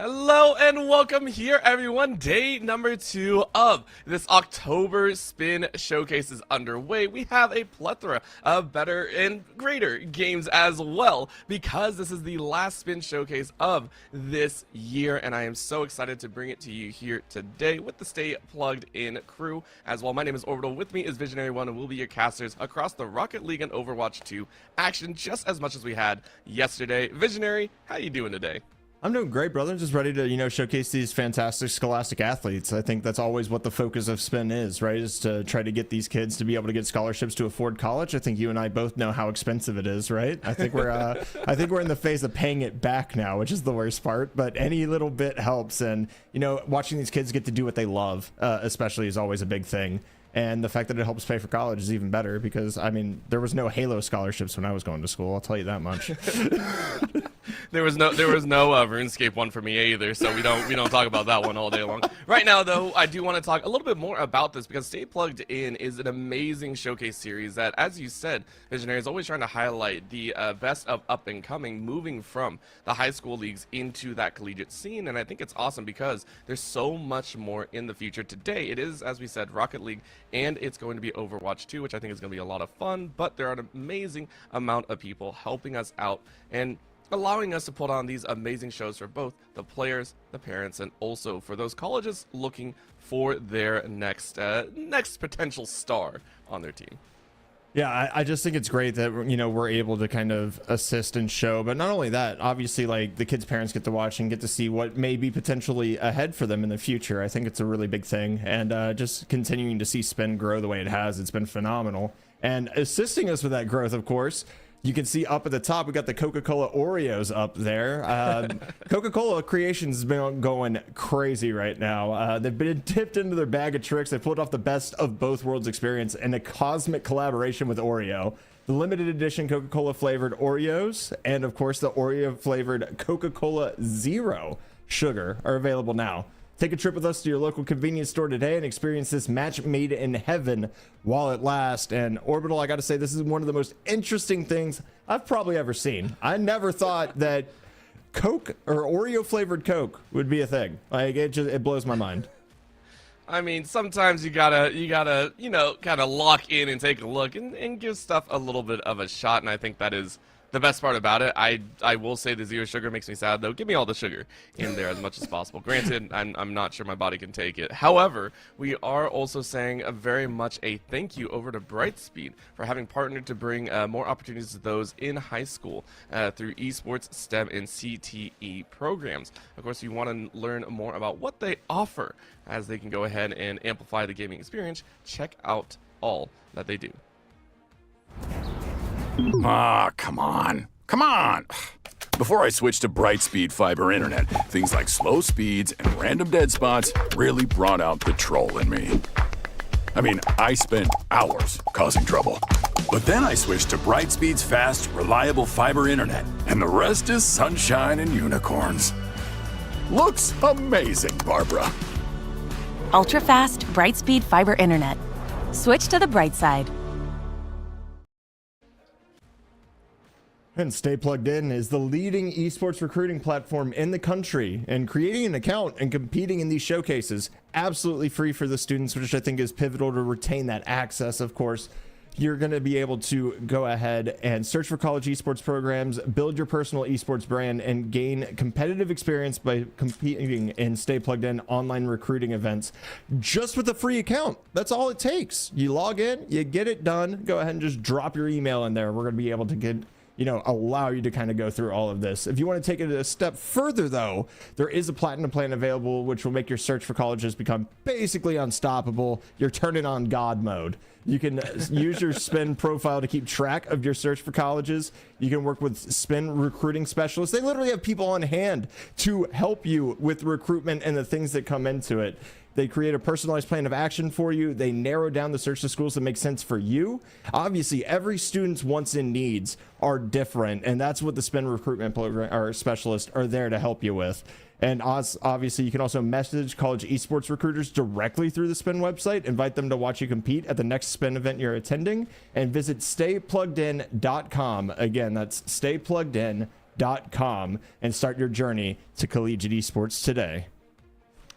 Hello and welcome here, everyone. Day number 2 of this October Spin Showcase is underway. We have a plethora of better and greater games as well, because this is the last Spin Showcase of this year, and I am so excited to bring it to you here today with the Stay Plugged In crew as well. My name is Orbital. With me is Visionary One, and we'll be your casters across the Rocket League and Overwatch 2 action, just as much as we had yesterday. Visionary, how you doing today? I'm doing great, brother. Just ready to, showcase these fantastic scholastic athletes. I think that's always what the focus of Spin is, right? Is to try to get these kids to be able to get scholarships to afford college. I think you and I both know how expensive it is, right? I think we're in the phase of paying it back now, which is the worst part. But any little bit helps, and watching these kids get to do what they love, especially, is always a big thing. And the fact that it helps pay for college is even better, because I mean, there was no Halo scholarships when I was going to school. I'll tell you that much. There was no RuneScape one for me either, so we don't talk about that one all day long. Right now, though, I do want to talk a little bit more about this, because Stay Plugged In is an amazing showcase series that, as you said, Visionary is always trying to highlight the best of up and coming, moving from the high school leagues into that collegiate scene. And I think it's awesome because there's so much more in the future. Today, it is, as we said, Rocket League, and it's going to be Overwatch 2, which I think is going to be a lot of fun. But there are an amazing amount of people helping us out and allowing us to put on these amazing shows for both the players, the parents, and also for those colleges looking for their next potential star on their team. Yeah, I just think it's great that, we're able to kind of assist and show. But not only that, obviously, like, the kids' parents get to watch and get to see what may be potentially ahead for them in the future. I think it's a really big thing. And just continuing to see Spin grow the way it has, it's been phenomenal. And assisting us with that growth, of course, you can see up at the top, we got the Coca-Cola Oreos up there. Coca-Cola Creations has been going crazy right now. They've been tipped into their bag of tricks. They pulled off the best of both worlds experience in a cosmic collaboration with Oreo. The limited edition Coca-Cola flavored Oreos, and of course the Oreo flavored Coca-Cola Zero Sugar are available now. Take a trip with us to your local convenience store today and experience this match made in heaven while it lasts. And Orbital, I got to say, this is one of the most interesting things I've probably ever seen. I never thought that Coke or Oreo flavored Coke would be a thing. Like, it blows my mind. I mean, sometimes you gotta, kind of lock in and take a look and give stuff a little bit of a shot, and I think that is the best part about it. I will say the zero sugar makes me sad, though. Give me all the sugar in there as much as possible. Granted, I'm not sure my body can take it. However, we are also saying very much a thank you over to Brightspeed for having partnered to bring more opportunities to those in high school through esports, STEM, and CTE programs. Of course, you want to learn more about what they offer as they can go ahead and amplify the gaming experience. Check out all that they do. Ah, come on. Come on! Before I switched to Brightspeed fiber internet, things like slow speeds and random dead spots really brought out the troll in me. I mean, I spent hours causing trouble. But then I switched to Brightspeed's fast, reliable fiber internet, and the rest is sunshine and unicorns. Looks amazing, Barbara. Ultra-fast, Brightspeed fiber internet. Switch to the bright side. And Stay Plugged In is the leading esports recruiting platform in the country, and creating an account and competing in these showcases absolutely free for the students, which I think is pivotal to retain that access. Of course, you're going to be able to go ahead and search for college esports programs, build your personal esports brand, and gain competitive experience by competing in Stay Plugged In online recruiting events just with a free account. That's all it takes. You log in, you get it done. Go ahead and just drop your email in there. We're going to be able to get allow you to kind of go through all of this. If you want to take it a step further, though, there is a platinum plan available, which will make your search for colleges become basically unstoppable. You're turning on God mode. You can use your Spin profile to keep track of your search for colleges. You can work with Spin recruiting specialists. They literally have people on hand to help you with recruitment and the things that come into it. They create a personalized plan of action for you. They narrow down the search to schools that make sense for you. Obviously, every student's wants and needs are different, and that's what the Spin recruitment program or specialists are there to help you with. And obviously, you can also message college esports recruiters directly through the Spin website, invite them to watch you compete at the next Spin event you're attending, and visit staypluggedin.com. Again, that's staypluggedin.com. stateplug.com and start your journey to collegiate esports today.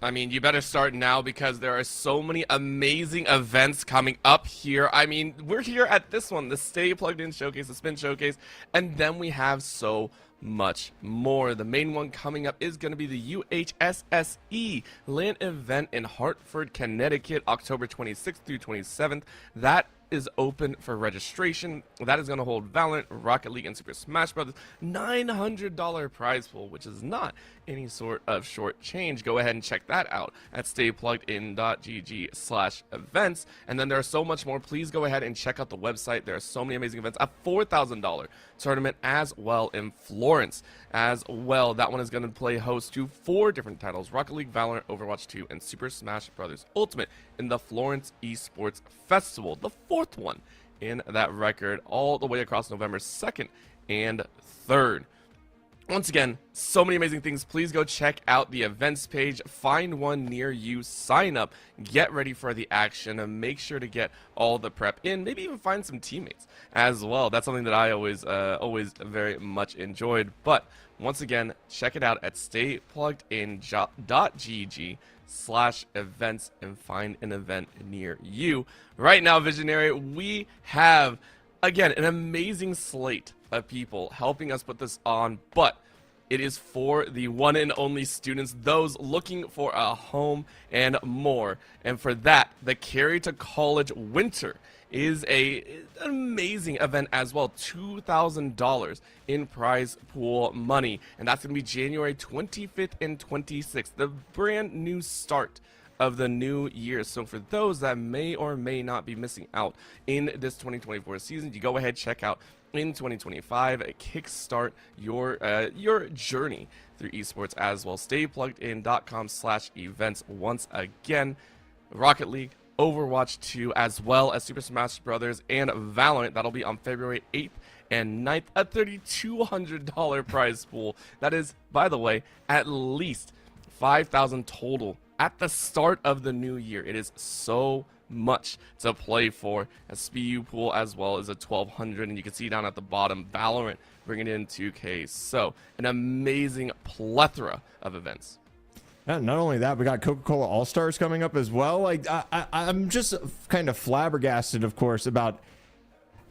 I mean, you better start now because there are so many amazing events coming up here. I mean, we're here at this one, the Stay Plugged In Showcase, the Spin Showcase, and then we have so much more. The main one coming up is going to be the UHSSE LAN event in Hartford, Connecticut, October 26th through 27th. That is open for registration. That is going to hold Valorant, Rocket League, and Super Smash Bros. $900 prize pool, which is not any sort of short change. Go ahead and check that out at staypluggedin.gg/events. And then there are so much more. Please go ahead and check out the website. There are so many amazing events. A $4,000 tournament as well in Florence as well. That one is going to play host to 4 different titles: Rocket League, Valorant, Overwatch 2, and Super Smash Bros. Ultimate in the Florence Esports Festival, the 4th one in that record, all the way across November 2nd and 3rd. Once again, so many amazing things. Please go check out the events page, find one near you, sign up, get ready for the action, and make sure to get all the prep in. Maybe even find some teammates as well. That's something that I always very much enjoyed. But once again, check it out at staypluggedin.gg/events and find an event near you. Right now, Visionary, we have, again, an amazing slate of people helping us put this on, but it is for the one and only students, those looking for a home and more. And for that, the Carry to College Winter is an amazing event as well. $2,000 in prize pool money, and that's going to be January 25th and 26th, the brand new start of the new year. So for those that may or may not be missing out in this 2024 season, you go ahead, check out in 2025, kickstart your journey through esports as well. Staypluggedin.com/events. Once again, Rocket League, Overwatch 2, as well as Super Smash Bros. And Valorant. That'll be on February 8th and 9th. A $3,200 prize pool. That is, by the way, at least $5,000 total at the start of the new year. It is so much to play for. A SPU pool as well as a $1,200, and you can see down at the bottom, Valorant bringing in 2K. So an amazing plethora of events. And not only that, we got Coca-Cola All-Stars coming up as well. Like I'm just kind of flabbergasted, of course, about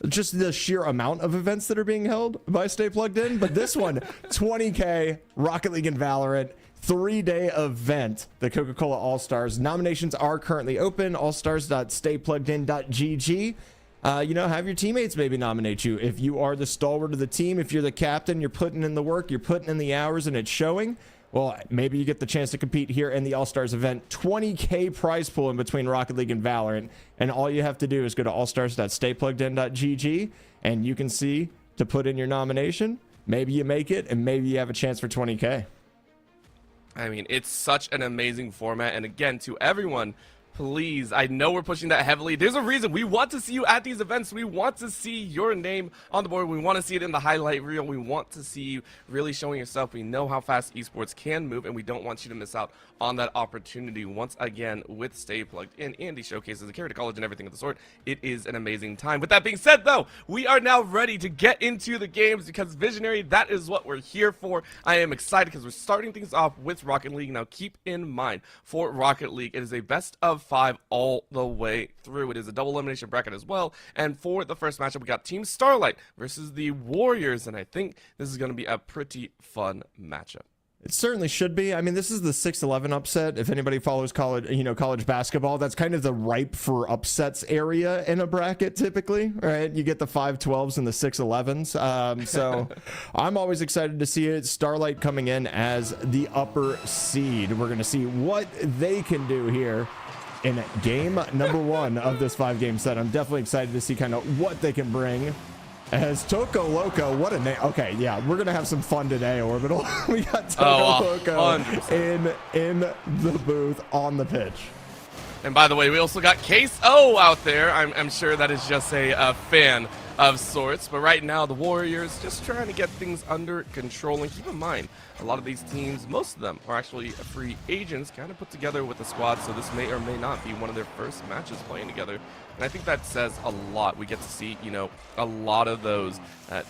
just the sheer amount of events that are being held by Stay Plugged In. But this one, 20K, Rocket League and Valorant, 3-day event, the Coca-Cola All-Stars. Nominations are currently open. allstars.staypluggedin.gg. Have your teammates maybe nominate you. If you are the stalwart of the team, if you're the captain, you're putting in the work, you're putting in the hours, and it's showing, well, maybe you get the chance to compete here in the All-Stars event. 20K prize pool in between Rocket League and Valorant. And all you have to do is go to allstars.staypluggedin.gg, and you can see to put in your nomination. Maybe you make it, and maybe you have a chance for 20K. I mean, it's such an amazing format. And again, to everyone, please, I know we're pushing that heavily. There's a reason. We want to see you at these events. We want to see your name on the board. We want to see it in the highlight reel. We want to see you really showing yourself. We know how fast esports can move, and we don't want you to miss out on that opportunity. Once again, with Stay Plugged In and these showcases, the Carry to College and everything of the sort, it is an amazing time. With that being said, though, we are now ready to get into the games because, Visionary, that is what we're here for. I am excited because we're starting things off with Rocket League. Now, keep in mind, for Rocket League, it is a best of 5 all the way through. It is a double elimination bracket as well. And for the first matchup, we got Team Starlight versus the Warriors, and I think this is going to be a pretty fun matchup. It certainly should be. I mean, this is the 6-11 upset. If anybody follows college basketball, that's kind of the ripe for upsets area in a bracket typically, right? You get the 5-12s and the 6-11s. So I'm always excited to see it. Starlight coming in as the upper seed. We're going to see what they can do here in game number 1 of this 5-game set. I'm definitely excited to see kind of what they can bring. As Toco Loco, what a name. Okay, yeah, we're going to have some fun today, Orbital. We got Toco Loco in the booth on the pitch. And by the way, we also got Case O out there. I'm sure that is just a fan of sorts. But right now, the Warriors just trying to get things under control. And keep in mind, a lot of these teams, most of them are actually free agents, kind of put together with the squad. So this may or may not be one of their first matches playing together. And I think that says a lot. We get to see, you know, a lot of those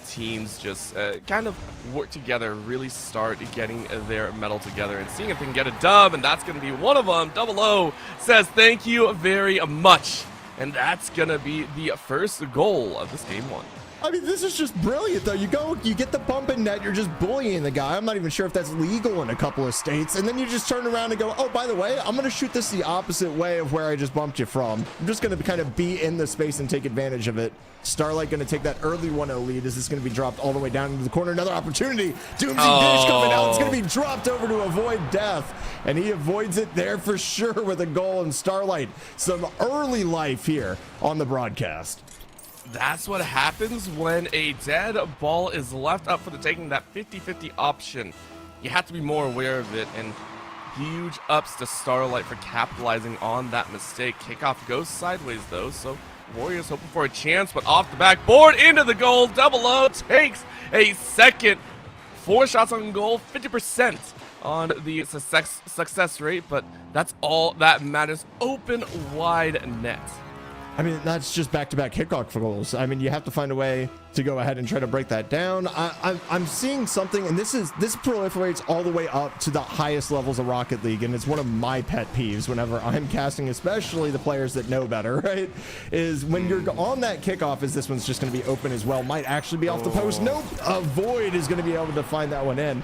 teams just kind of work together, really start getting their mettle together and seeing if they can get a dub. And that's going to be one of them. Double O says thank you very much. And that's going to be the first goal of this game one. I mean, this is just brilliant, though. You get the bump in net, you're just bullying the guy. I'm not even sure if that's legal in a couple of states. And then you just turn around and go, oh, by the way, I'm going to shoot this the opposite way of where I just bumped you from. I'm just going to kind of be in the space and take advantage of it. Starlight going to take that early 1-0 lead. Is this going to be dropped all the way down into the corner? Another opportunity. Doomsy Dish coming out. It's going to be dropped over to avoid death. And he avoids it there for sure with a goal. And Starlight, some early life here on the broadcast. That's what happens when a dead ball is left up for the taking, that 50-50 option. You have to be more aware of it, and huge ups to Starlight for capitalizing on that mistake. Kickoff goes sideways, though, so Warriors hoping for a chance, but off the backboard, into the goal. Double O takes a second. 4 shots on goal, 50% on the success rate, but that's all that matters. Open wide net. I mean, that's just back-to-back kickoff goals. I mean, you have to find a way to go ahead and try to break that down. I'm seeing something, and this proliferates all the way up to the highest levels of Rocket League, and it's one of my pet peeves whenever I'm casting, especially the players that know better, right? Is when you're on that kickoff, is this one's just going to be open as well. Might actually be off the post. Nope, a Void is going to be able to find that one in.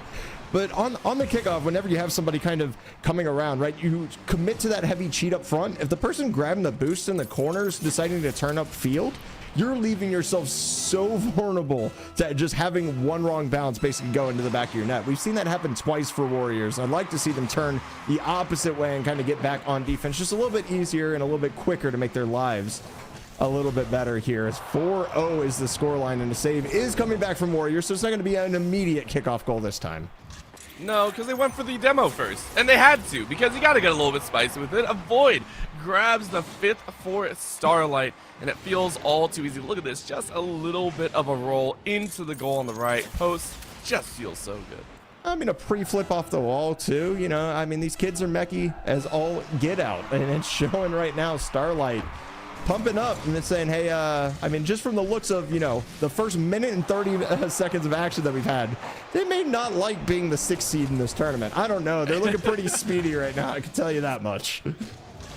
But on the kickoff, whenever you have somebody kind of coming around, right, you commit to that heavy cheat up front. If the person grabbing the boost in the corners deciding to turn up field, you're leaving yourself so vulnerable to just having one wrong bounce basically go into the back of your net. We've seen that happen twice for Warriors. I'd like to see them turn the opposite way and kind of get back on defense just a little bit easier and a little bit quicker to make their lives a little bit better here. As 4-0 is the scoreline, and the save is coming back from Warriors, so it's not going to be an immediate kickoff goal this time. No, because they went for the demo first, and they had to, because you got to get a little bit spicy with it. A Void grabs the 5th for Starlight, and it feels all too easy. Look at this, just a little bit of a roll into the goal on the right post. Just feels so good. I mean, a pre-flip off the wall, too. You know, I mean, these kids are mechy as all get out, and it's showing right now. Starlight pumping up and it's saying, hey, I mean, just from the looks of, you know, the first minute and 30 seconds of action that we've had, they may not like being the 6th seed in this tournament. I don't know. They're looking pretty speedy right now. I can tell you that much.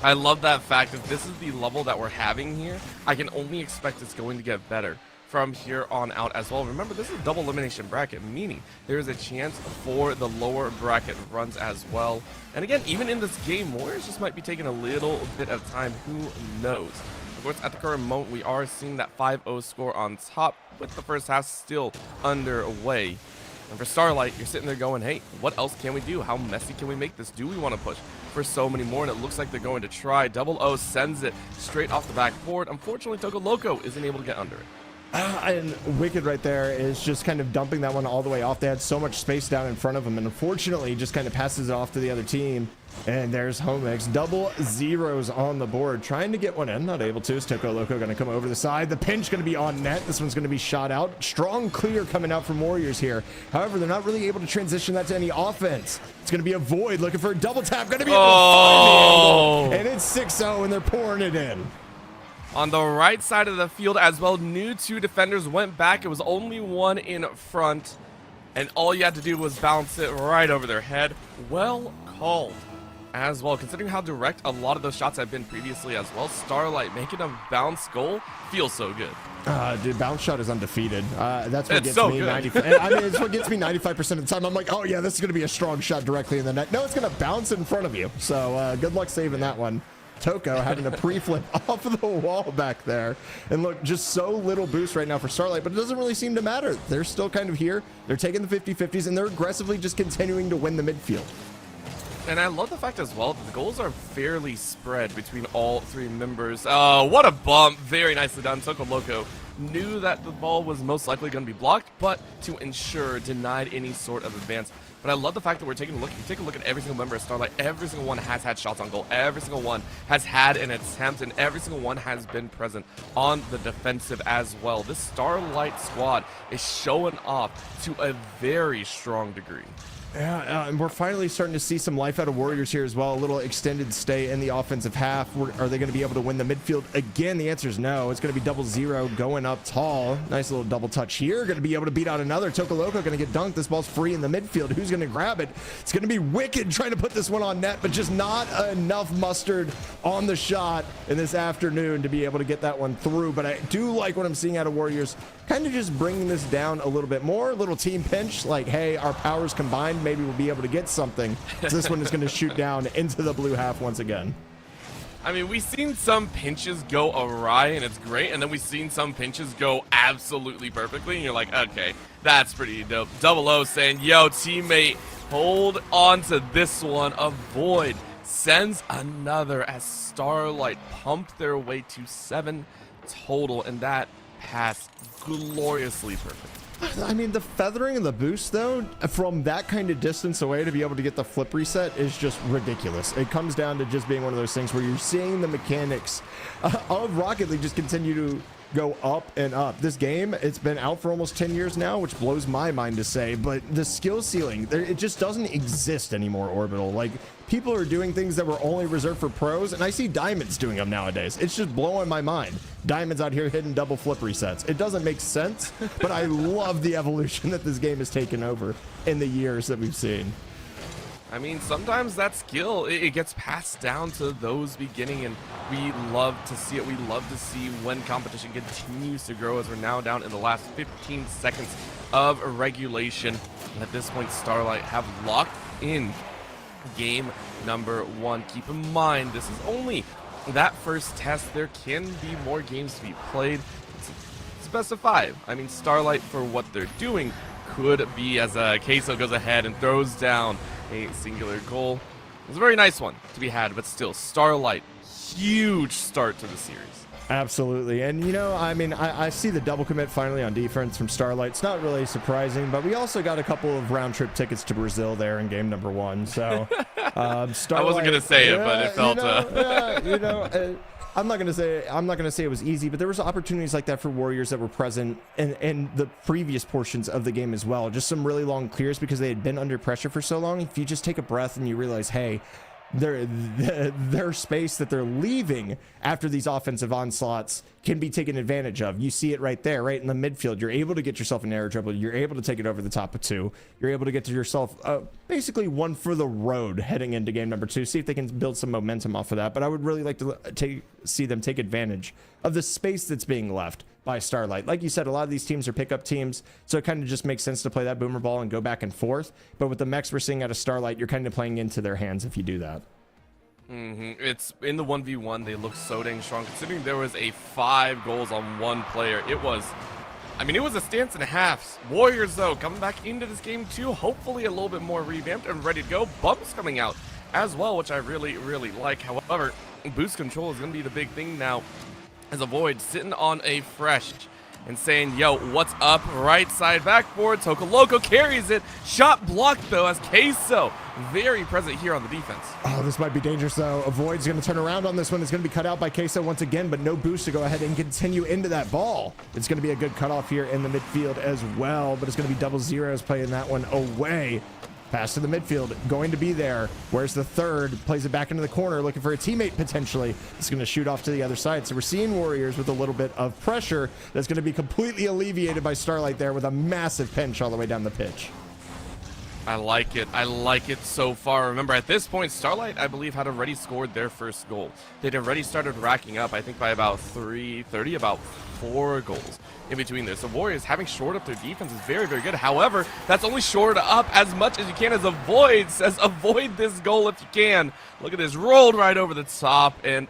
I love that fact. If this is the level that we're having here, I can only expect it's going to get better from here on out as well. Remember, this is a double elimination bracket, meaning there is a chance for the lower bracket runs as well. And again, even in this game, Warriors just might be taking a little bit of time. Who knows? Of course, at the current moment, we are seeing that 5-0 score on top with the first half still underway. And for Starlight, you're sitting there going, hey, what else can we do? How messy can we make this? Do we want to push for so many more? And it looks like they're going to try. Double O sends it straight off the backboard. Unfortunately, Toco Loco isn't able to get under it. And Wicked right there is just kind of dumping that one all the way off. They had so much space down in front of them, and unfortunately just kind of passes it off to the other team. And there's Homex. Double zeros on the board. Trying to get one in. Not able to. Is Toco Loco going to come over the side? The pinch going to be on net. This one's going to be shot out. Strong clear coming out from Warriors here. However, they're not really able to transition that to any offense. It's going to be a Void looking for a double tap. Going to be able to find the angle. And it's 6-0, and they're pouring it in. On the right side of the field as well, new 2 defenders went back. It was only 1 in front, and all you had to do was bounce it right over their head. Well called as well, considering how direct a lot of those shots have been previously as well. Starlight making a bounce goal feels so good. Dude, bounce shot is undefeated. That's what It's gets so me good. 95. I mean, it's what gets me 95% of the time. I'm like, oh yeah, this is going to be a strong shot directly in the net. No, it's going to bounce in front of you. So good luck saving that one. Toco having a pre-flip off of the wall back there. And look, just so little boost right now for Starlight, but it doesn't really seem to matter. They're still kind of here. They're taking the 50-50s, and they're aggressively just continuing to win the midfield. And I love the fact as well that the goals are fairly spread between all 3 members. Oh, what a bump. Very nicely done. Toco Loco knew that the ball was most likely going to be blocked, but to ensure denied any sort of advance But I love the fact that we're taking a look. You take a look at every single member of Starlight. Every single one has had shots on goal. Every single one has had an attempt, and every single one has been present on the defensive as well. This Starlight squad is showing off to a very strong degree. Yeah, and we're finally starting to see some life out of Warriors here as well. A little extended stay in the offensive half. Are they going to be able to win the midfield again? The answer is no. It's going to be 0-0 going up tall. Nice little double touch here. Going to be able to beat out another. Tokoloco going to get dunked. This ball's free in the midfield. Who's going to grab it? It's going to be Wicked trying to put this one on net, but just not enough mustard on the shot in this afternoon to be able to get that one through. But I do like what I'm seeing out of Warriors. Kind of just bringing this down a little bit more. A little team pinch, like, hey, our powers combined, maybe we'll be able to get something. So this one is going to shoot down into the blue half once again. I mean, we've seen some pinches go awry, and it's great, and then we've seen some pinches go absolutely perfectly, and you're like, okay, that's pretty dope. 00 saying, yo, teammate, hold on to this one. Avoid sends another as Starlight pumped their way to 7 total, and that pass gloriously perfect. I mean, the feathering and the boost, though, from that kind of distance away to be able to get the flip reset is just ridiculous. It comes down to just being one of those things where you're seeing the mechanics of Rocket League just continue to go up and up. This game, it's been out for almost 10 years now, which blows my mind to say, but the skill ceiling, it just doesn't exist anymore, Orbital. Like, people are doing things that were only reserved for pros, and I see Diamonds doing them nowadays. It's just blowing my mind. Diamonds out here hitting double flip resets. It doesn't make sense, but I love the evolution that this game has taken over in the years that we've seen. I mean, sometimes that skill, it gets passed down to those beginning, and we love to see it. We love to see when competition continues to grow, as we're now down in the last 15 seconds of regulation. And at this point, Starlight have locked in game number 1. Keep in mind, this is only that first test. There can be more games to be played. It's best of 5. I mean, Starlight, for what they're doing, could be, as Queso goes ahead and throws down a singular goal. It's a very nice one to be had, but still, Starlight, huge start to the series. Absolutely. And, you know, I mean, I see the double commit finally on defense from Starlight. It's not really surprising, but we also got a couple of round-trip tickets to Brazil there in game number 1. So, Starlight, I wasn't going to say it, but it felt... I'm not gonna say it was easy, but there was opportunities like that for Warriors that were present in the previous portions of the game as well. Just some really long clears because they had been under pressure for so long. If you just take a breath and you realize, hey, their space that they're leaving after these offensive onslaughts can be taken advantage of. You see it right there, right in the midfield. You're able to get yourself an air dribble. You're able to take it over the top of 2. You're able to get to yourself basically one for the road heading into game number 2. See if they can build some momentum off of that. But I would really like to see them take advantage of the space that's being left by Starlight. Like you said, a lot of these teams are pickup teams, so it kind of just makes sense to play that boomer ball and go back and forth. But with the mechs we're seeing out of Starlight, you're kind of playing into their hands if you do that. It's in the 1v1, they look so dang strong, considering there was a 5 goals on one player. It was a stance and a half. Warriors, though, coming back into this game too, hopefully a little bit more revamped and ready to go. Bumps coming out as well, which I really, really like. However, boost control is going to be the big thing now, as Avoid sitting on a fresh and saying, yo, what's up? Right side backboard. Tokoloco carries it. Shot blocked, though, as Queso very present here on the defense. Oh, this might be dangerous, though. Avoid's going to turn around on this one. It's going to be cut out by Queso once again, but no boost to go ahead and continue into that ball. It's going to be a good cutoff here in the midfield as well, but it's going to be 0-0 playing that one away. Pass to the midfield, going to be there. Where's the third? Plays it back into the corner, looking for a teammate potentially. It's going to shoot off to the other side. So we're seeing Warriors with a little bit of pressure that's going to be completely alleviated by Starlight there with a massive pinch all the way down the pitch. I like it. I like it so far. Remember, at this point, Starlight, I believe, had already scored their first goal. They'd already started racking up, I think, by about 3:30, about 4 goals in between there. So Warriors having shored up their defense is very, very good. However, that's only shored up as much as you can, as Avoid says, avoid this goal if you can. Look at this, rolled right over the top, and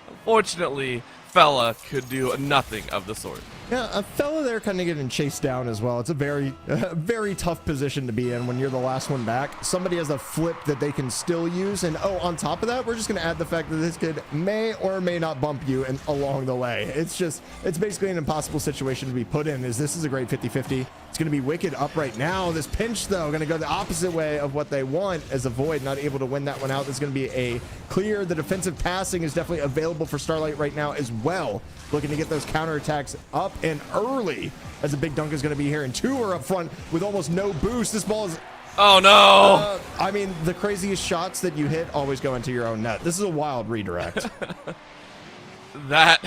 unfortunately, Fella could do nothing of the sort. Yeah, a fella there kind of getting chased down as well. It's a very tough position to be in when you're the last one back. Somebody has a flip that they can still use. And oh, on top of that, we're just going to add the fact that this kid may or may not bump you along the way. It's basically an impossible situation to be put in, as this is a great 50-50. It's going to be Wicked up right now. This pinch, though, going to go the opposite way of what they want, as a Void not able to win that one out. There's going to be a clear. The defensive passing is definitely available for Starlight right now as well. Looking to get those counterattacks up and early, as a big dunk is going to be here. And two are up front with almost no boost. This ball is... Oh, no. I mean, the craziest shots that you hit always go into your own net. This is a wild redirect. That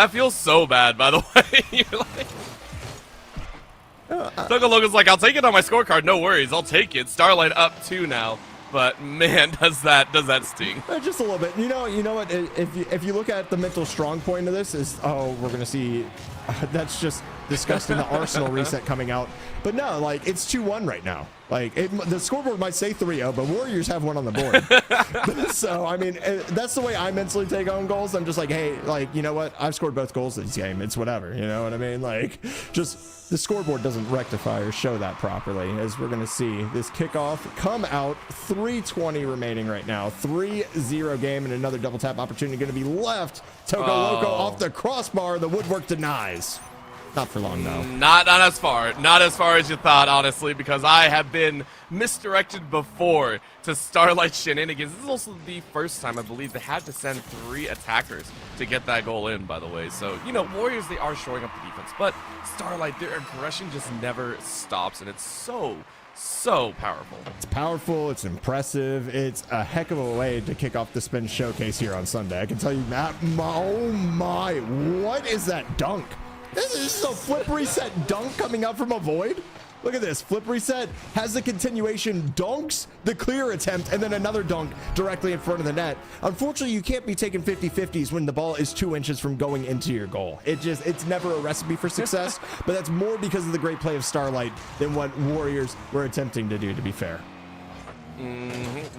feels so bad, by the way. You're like... Logan's like, I'll take it on my scorecard. No worries, I'll take it. Starlight up 2 now. But man, does that sting? Just a little bit. You know what? If you look at the mental strong point of this, is we're gonna see. That's just disgusting. The Arsenal reset coming out, but no, like it's 2-1 right now. Like the scoreboard might say 3-0, but Warriors have one on the board. So I mean, that's the way I mentally take on goals. I'm just like, hey, like you know what? I've scored both goals this game. It's whatever. You know what I mean? Like just the scoreboard doesn't rectify or show that properly, as we're gonna see this kickoff come out. 3:20 remaining right now. 3-0 game, and another double tap opportunity going to be left. Togo Loco off the crossbar. The woodwork denies. Not for long, though. Not as far. Not as far as you thought, honestly, because I have been misdirected before to Starlight shenanigans. This is also the first time, I believe, they had to send 3 attackers to get that goal in, by the way. So, you know, Warriors, they are shoring up the defense, but Starlight, their aggression just never stops, and it's so powerful. It's powerful. It's impressive. It's a heck of a way to kick off the spin showcase here on Sunday. I can tell you, Matt, oh my, what is that dunk? This is a flip reset dunk coming out from a Void. Look at this. Flip reset has the continuation, dunks the clear attempt, and then another dunk directly in front of the net. Unfortunately, you can't be taking 50-50s when the ball is 2 inches from going into your goal. It's never a recipe for success, but that's more because of the great play of Starlight than what Warriors were attempting to do, to be fair.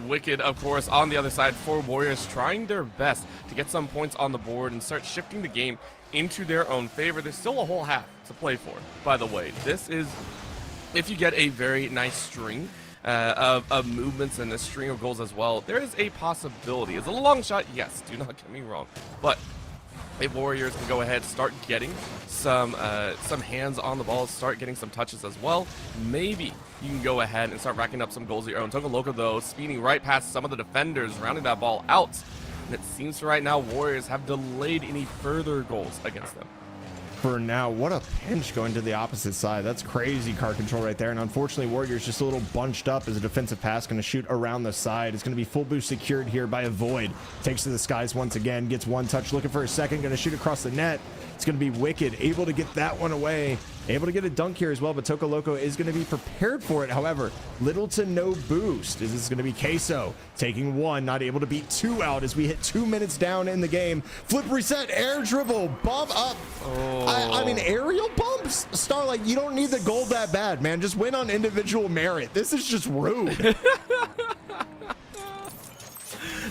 Wicked, of course, on the other side for Warriors, trying their best to get some points on the board and start shifting the game into their own favor. There's still a whole half to play for, by the way. This is, if you get a very nice string of movements and a string of goals as well, there is a possibility. It's a long shot, yes, do not get me wrong, but if Warriors can go ahead, start getting some hands on the ball, start getting some touches as well, maybe you can go ahead and start racking up some goals of your own. Togo Loco, though, speeding right past some of the defenders, rounding that ball out. And it seems right now Warriors have delayed any further goals against them. For now, what a pinch going to the opposite side. That's crazy card control right there. And unfortunately, Warriors just a little bunched up as a defensive pass going to shoot around the side. It's going to be full boost secured here by a Void. Takes to the skies once again, gets one touch, looking for a second, going to shoot across the net. It's going to be Wicked, able to get that one away. Able to get a dunk here as well, but Toco Loco is going to be prepared for it. However, little to no boost. This is going to be Queso taking one, not able to beat 2 out as we hit 2 minutes down in the game. Flip reset, air dribble, bump up. I mean, aerial bumps? Starlight, you don't need the goal that bad, man. Just win on individual merit. This is just rude.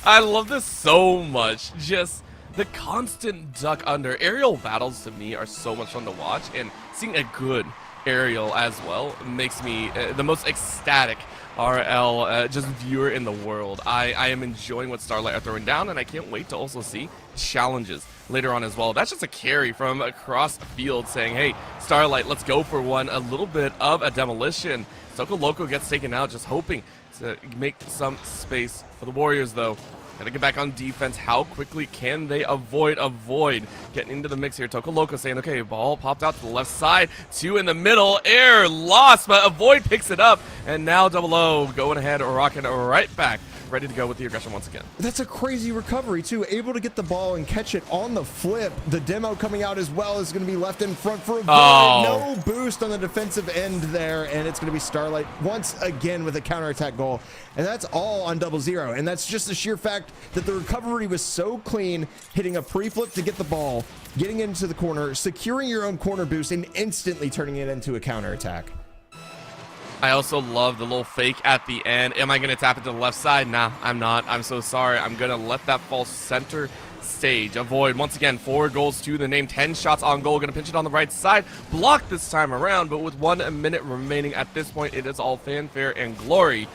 I love this so much. Just the constant duck under. Aerial battles to me are so much fun to watch, and seeing a good aerial as well makes me the most ecstatic RL just viewer in the world. I am enjoying what Starlight are throwing down, and I can't wait to also see challenges later on as well. That's just a carry from across the field saying, hey, Starlight, let's go for one. A little bit of a demolition. Toco Loco gets taken out, just hoping to make some space for the Warriors, though. Gotta get back on defense. How quickly can they avoid a Void getting into the mix here? Toco Loco saying, okay, ball popped out to the left side. 2 in the middle. Air lost, but a Void picks it up. And now Double O going ahead, rocking right back. Ready to go with the aggression once again. That's a crazy recovery, too. Able to get the ball and catch it on the flip. The demo coming out as well is going to be left in front for a Void. No boost on the defensive end there, and it's going to be Starlight once again with a counterattack goal. And that's all on 0-0. And that's just the sheer fact that the recovery was so clean, hitting a pre-flip to get the ball, getting into the corner, securing your own corner boost, and instantly turning it into a counterattack. I also love the little fake at the end. Am I going to tap it to the left side? Nah, I'm not. I'm so sorry. I'm going to let that fall center stage. Avoid, once again, 4 goals to the name, 10 shots on goal. Going to pinch it on the right side. Blocked this time around, but with 1 minute remaining at this point, it is all fanfare and glory.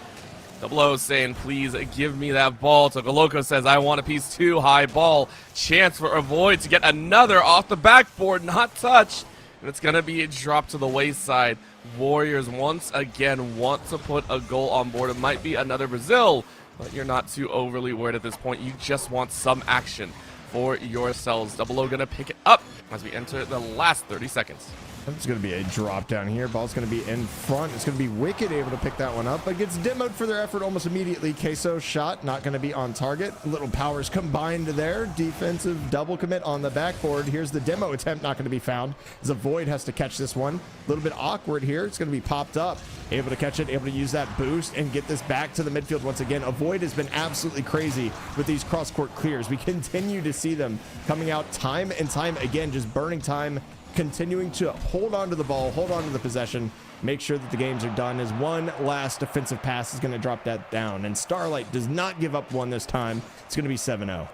Double O saying, please give me that ball. Togoloco says, I want a piece too. High ball. Chance for Avoid to get another off the backboard. Not touched. And it's going to be a drop to the wayside. Warriors once again want to put a goal on board. It might be another Brazil, but you're not too overly worried at this point. You just want some action for yourselves. Double O going to pick it up as we enter the last 30 seconds. It's going to be a drop down here. Ball's going to be in front. It's going to be Wicked able to pick that one up, but gets demoed for their effort almost immediately. Queso shot not going to be on target. Little powers combined there. Defensive double commit on the backboard. Here's the demo attempt, not going to be found as Avoid has to catch this one. A little bit awkward here. It's going to be popped up. Able to catch it, able to use that boost and get this back to the midfield once again. Avoid has been absolutely crazy with these cross-court clears. We continue to see them coming out time and time again, just burning time, continuing to hold on to the ball, hold on to the possession, make sure that the games are done, as one last defensive pass is going to drop that down. And Starlight does not give up one this time. It's going to be 7-0.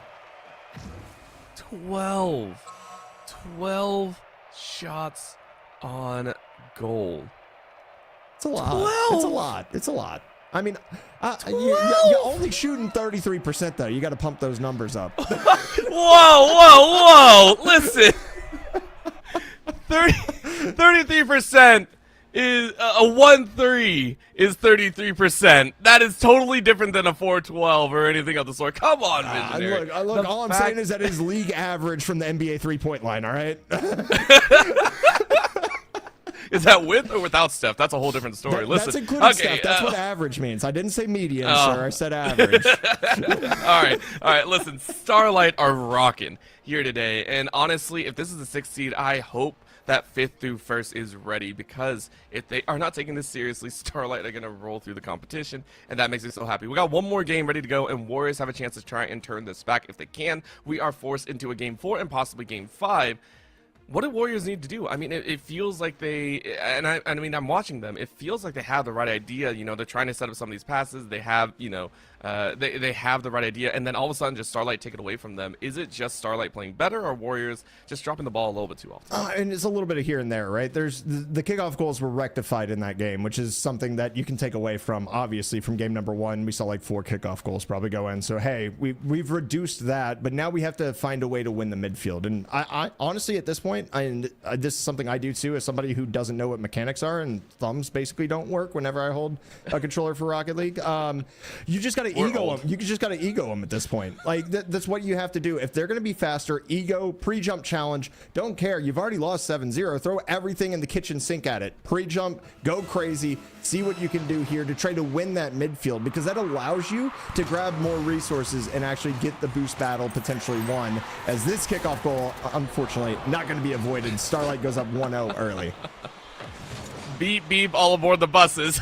12 shots on goal. It's a lot. 12. It's a lot. It's a lot. I mean, you're only shooting 33% though. You got to pump those numbers up. Whoa. Listen. 33% is a 1-3 is 33%. That is totally different than a 4-12 or anything of the sort. Come on, Visionary. Look, all I'm saying is that is league average from the NBA 3-point line, all right? Is that with or without Steph? That's a whole different story. Listen, that's including Steph. That's what average means. I didn't say median, sir. I said average. All right. Listen, Starlight are rocking here today. And honestly, if this is the 6th seed, I hope that 5th through 1st is ready, because if they are not taking this seriously, Starlight are going to roll through the competition, and that makes me so happy. We got one more game ready to go, and Warriors have a chance to try and turn this back. If they can, we are forced into a Game 4 and possibly Game 5. What do Warriors need to do? I mean, it feels like they, and I mean, I'm watching them. It feels like they have the right idea. You know, they're trying to set up some of these passes. They have, you know, they have the right idea, and then all of a sudden, just Starlight take it away from them. Is it just Starlight playing better, or Warriors just dropping the ball a little bit too often? And it's a little bit of here and there, right? There's the kickoff goals were rectified in that game, which is something that you can take away from. Obviously, from game number 1, we saw like 4 kickoff goals probably go in. So hey, we've reduced that, but now we have to find a way to win the midfield. And I honestly, at this point, this is something I do too, as somebody who doesn't know what mechanics are, and thumbs basically don't work whenever I hold a controller for Rocket League. You just got to ego them. You just got to ego them at this point. Like that's what you have to do. If they're going to be faster, ego, pre-jump challenge, don't care. You've already lost 7-0. Throw everything in the kitchen sink at it. Pre-jump, go crazy, see what you can do here to try to win that midfield, because that allows you to grab more resources and actually get the boost battle potentially won, as this kickoff goal, unfortunately, not going to be avoided. Starlight goes up 1-0 early. Beep, beep, all aboard the buses.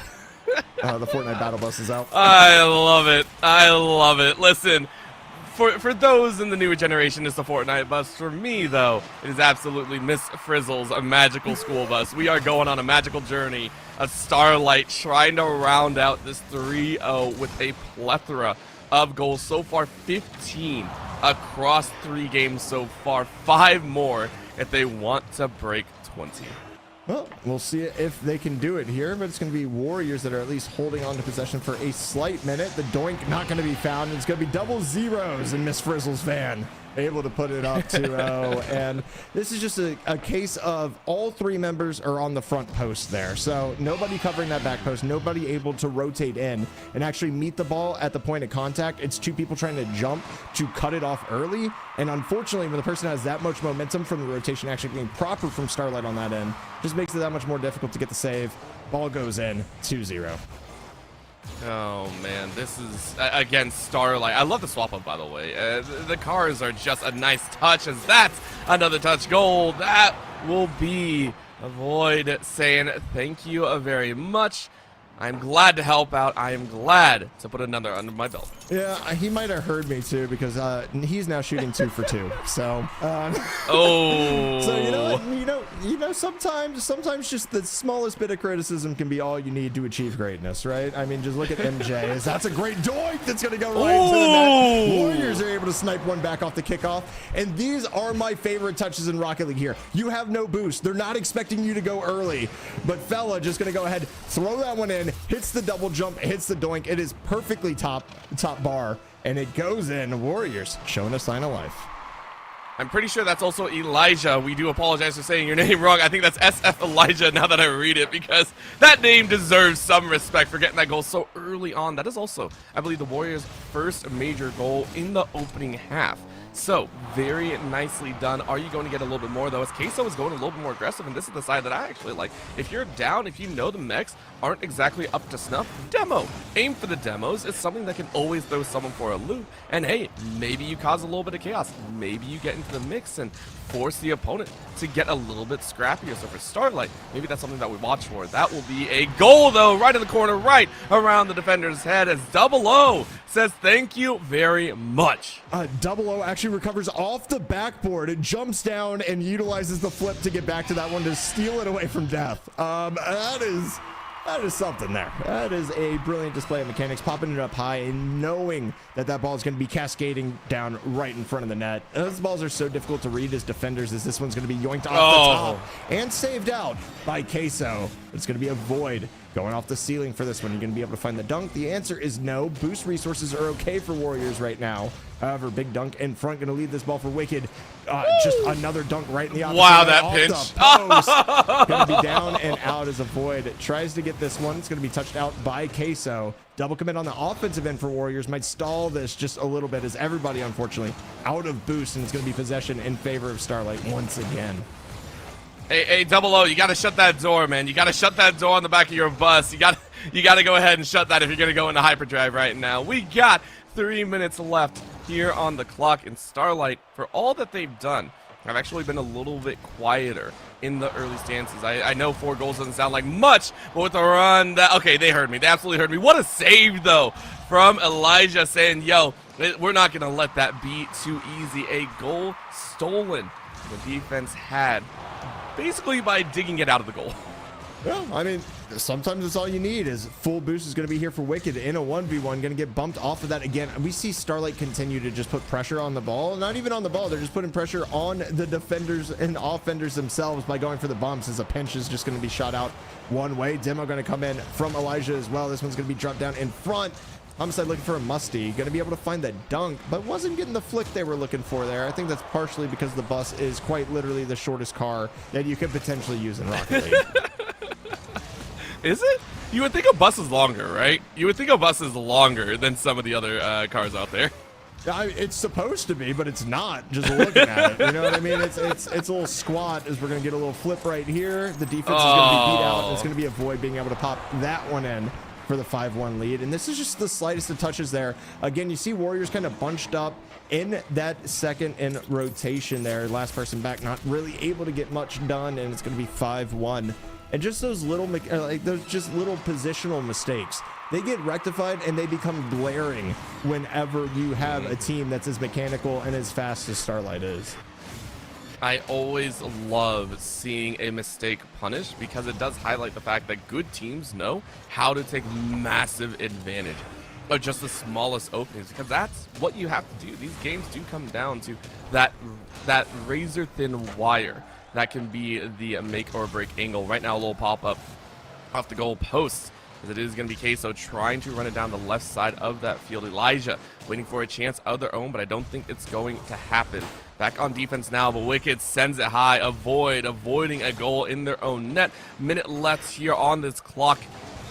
The Fortnite battle bus is out. I love it. Listen, for those in the newer generation, it's the Fortnite bus. For me, though, it is absolutely Miss Frizzle's a magical school bus. We are going on a magical journey of Starlight trying to round out this 3-0 with a plethora of goals. So far, 15 across 3 games so far. 5 more if they want to break 20. Well, we'll see if they can do it here, but it's going to be Warriors that are at least holding on to possession for a slight minute. The doink not going to be found. It's going to be double zeros in Miss Frizzle's van, able to put it up 2-0. And this is just a case of all 3 members are on the front post there. So nobody covering that back post, nobody able to rotate in and actually meet the ball at the point of contact. It's 2 people trying to jump to cut it off early. And unfortunately, when the person has that much momentum from the rotation actually being proper from Starlight on that end, just makes it that much more difficult to get the save. Ball goes in, 2-0. Oh, man, this is, again, Starlight. I love the swap up, by the way. The cars are just a nice touch, as that's another touch goal. That will be Avoid saying thank you very much. I'm glad to help out. I am glad to put another under my belt. Yeah, he might have heard me too because he's now shooting 2 for 2. So, Oh. so you know, sometimes just the smallest bit of criticism can be all you need to achieve greatness, right? I mean, just look at MJ. That's a great doink that's gonna go right into the net. Warriors are able to snipe one back off the kickoff, and these are my favorite touches in Rocket League here. You have no boost. They're not expecting you to go early, but Fella just gonna go ahead, throw that one in, hits the double jump, hits the doink. It is perfectly top bar, and it goes in. Warriors showing a sign of life. I'm pretty sure that's also Elijah. We do apologize for saying your name wrong. I think that's SF Elijah now that I read it, because that name deserves some respect for getting that goal so early on. That is also, I believe, the Warriors' first major goal in the opening half. So, very nicely done. Are you going to get a little bit more, though? As Queso is going a little bit more aggressive, and this is the side that I actually like. If you're down, if you know the mechs aren't exactly up to snuff, demo. Aim for the demos. It's something that can always throw someone for a loop. And hey, maybe you cause a little bit of chaos. Maybe you get into the mix and force the opponent to get a little bit scrappier. So for Starlight, maybe that's something that we watch for. That will be a goal, though, right in the corner, right around the defender's head, as Double O says thank you very much. Double O actually recovers off the backboard. It jumps down and utilizes the flip to get back to that one to steal it away from death. That is something there. That is a brilliant display of mechanics, popping it up high and knowing that that ball is going to be cascading down right in front of the net. Those balls are so difficult to read as defenders, as this one's going to be yoinked off the top and saved out by Queso. It's going to be a void going off the ceiling for this one. You're going to be able to find the dunk. The answer is no. Boost resources are okay for Warriors right now. However, big dunk in front, going to lead this ball for Wicked. Just another dunk right in the opposite. Wow, way, that pinch. Going to be down and out as a void. It tries to get this one. It's going to be touched out by Queso. Double commit on the offensive end for Warriors might stall this just a little bit, as everybody, unfortunately, out of boost, and it's going to be possession in favor of Starlight once again. Hey, Double O, you gotta shut that door, man. You gotta shut that door on the back of your bus. You gotta go ahead and shut that if you're gonna go into hyperdrive right now. We got 3 minutes left here on the clock, and Starlight, for all that they've done, have actually been a little bit quieter in the early stances. I know 4 goals doesn't sound like much, but with the run, okay, they heard me. They absolutely heard me. What a save, though, from Elijah, saying, yo, we're not gonna let that be too easy. A goal stolen the defense had, basically by digging it out of the goal. Well, I mean, sometimes it's all you need. Is full boost is going to be here for Wicked in a 1v1, going to get bumped off of that again. We see Starlight continue to just put pressure on the ball. Not even on the ball, they're just putting pressure on the defenders and offenders themselves by going for the bumps, as a pinch is just going to be shot out one way. Demo going to come in from Elijah as well. This one's going to be dropped down in front. Homicide looking for a musty, going to be able to find that dunk, but wasn't getting the flick they were looking for there. I think that's partially because the bus is quite literally the shortest car that you could potentially use in Rocket League. Is it? You would think a bus is longer, right? You would think a bus is longer than some of the other cars out there. It's supposed to be, but it's not, just looking at it. You know what I mean? It's a little squat, as we're going to get a little flip right here. The defense is going to be beat out, and it's going to be a void being able to pop that one in for the 5-1 lead. And this is just the slightest of touches there. Again, you see Warriors kind of bunched up in that second in rotation there. Last person back, not really able to get much done, and it's going to be 5-1. And just those little, those just little positional mistakes, they get rectified and they become glaring whenever you have a team that's as mechanical and as fast as Starlight is. I always love seeing a mistake punished, because it does highlight the fact that good teams know how to take massive advantage of just the smallest openings, because that's what you have to do. These games do come down to that razor thin wire that can be the make or break angle. Right now, a little pop-up off the goal post, as it is going to be Queso trying to run it down the left side of that field. Elijah waiting for a chance of their own, but I don't think it's going to happen. Back on defense now, but Wicked sends it high, avoiding a goal in their own net. Minute left here on this clock.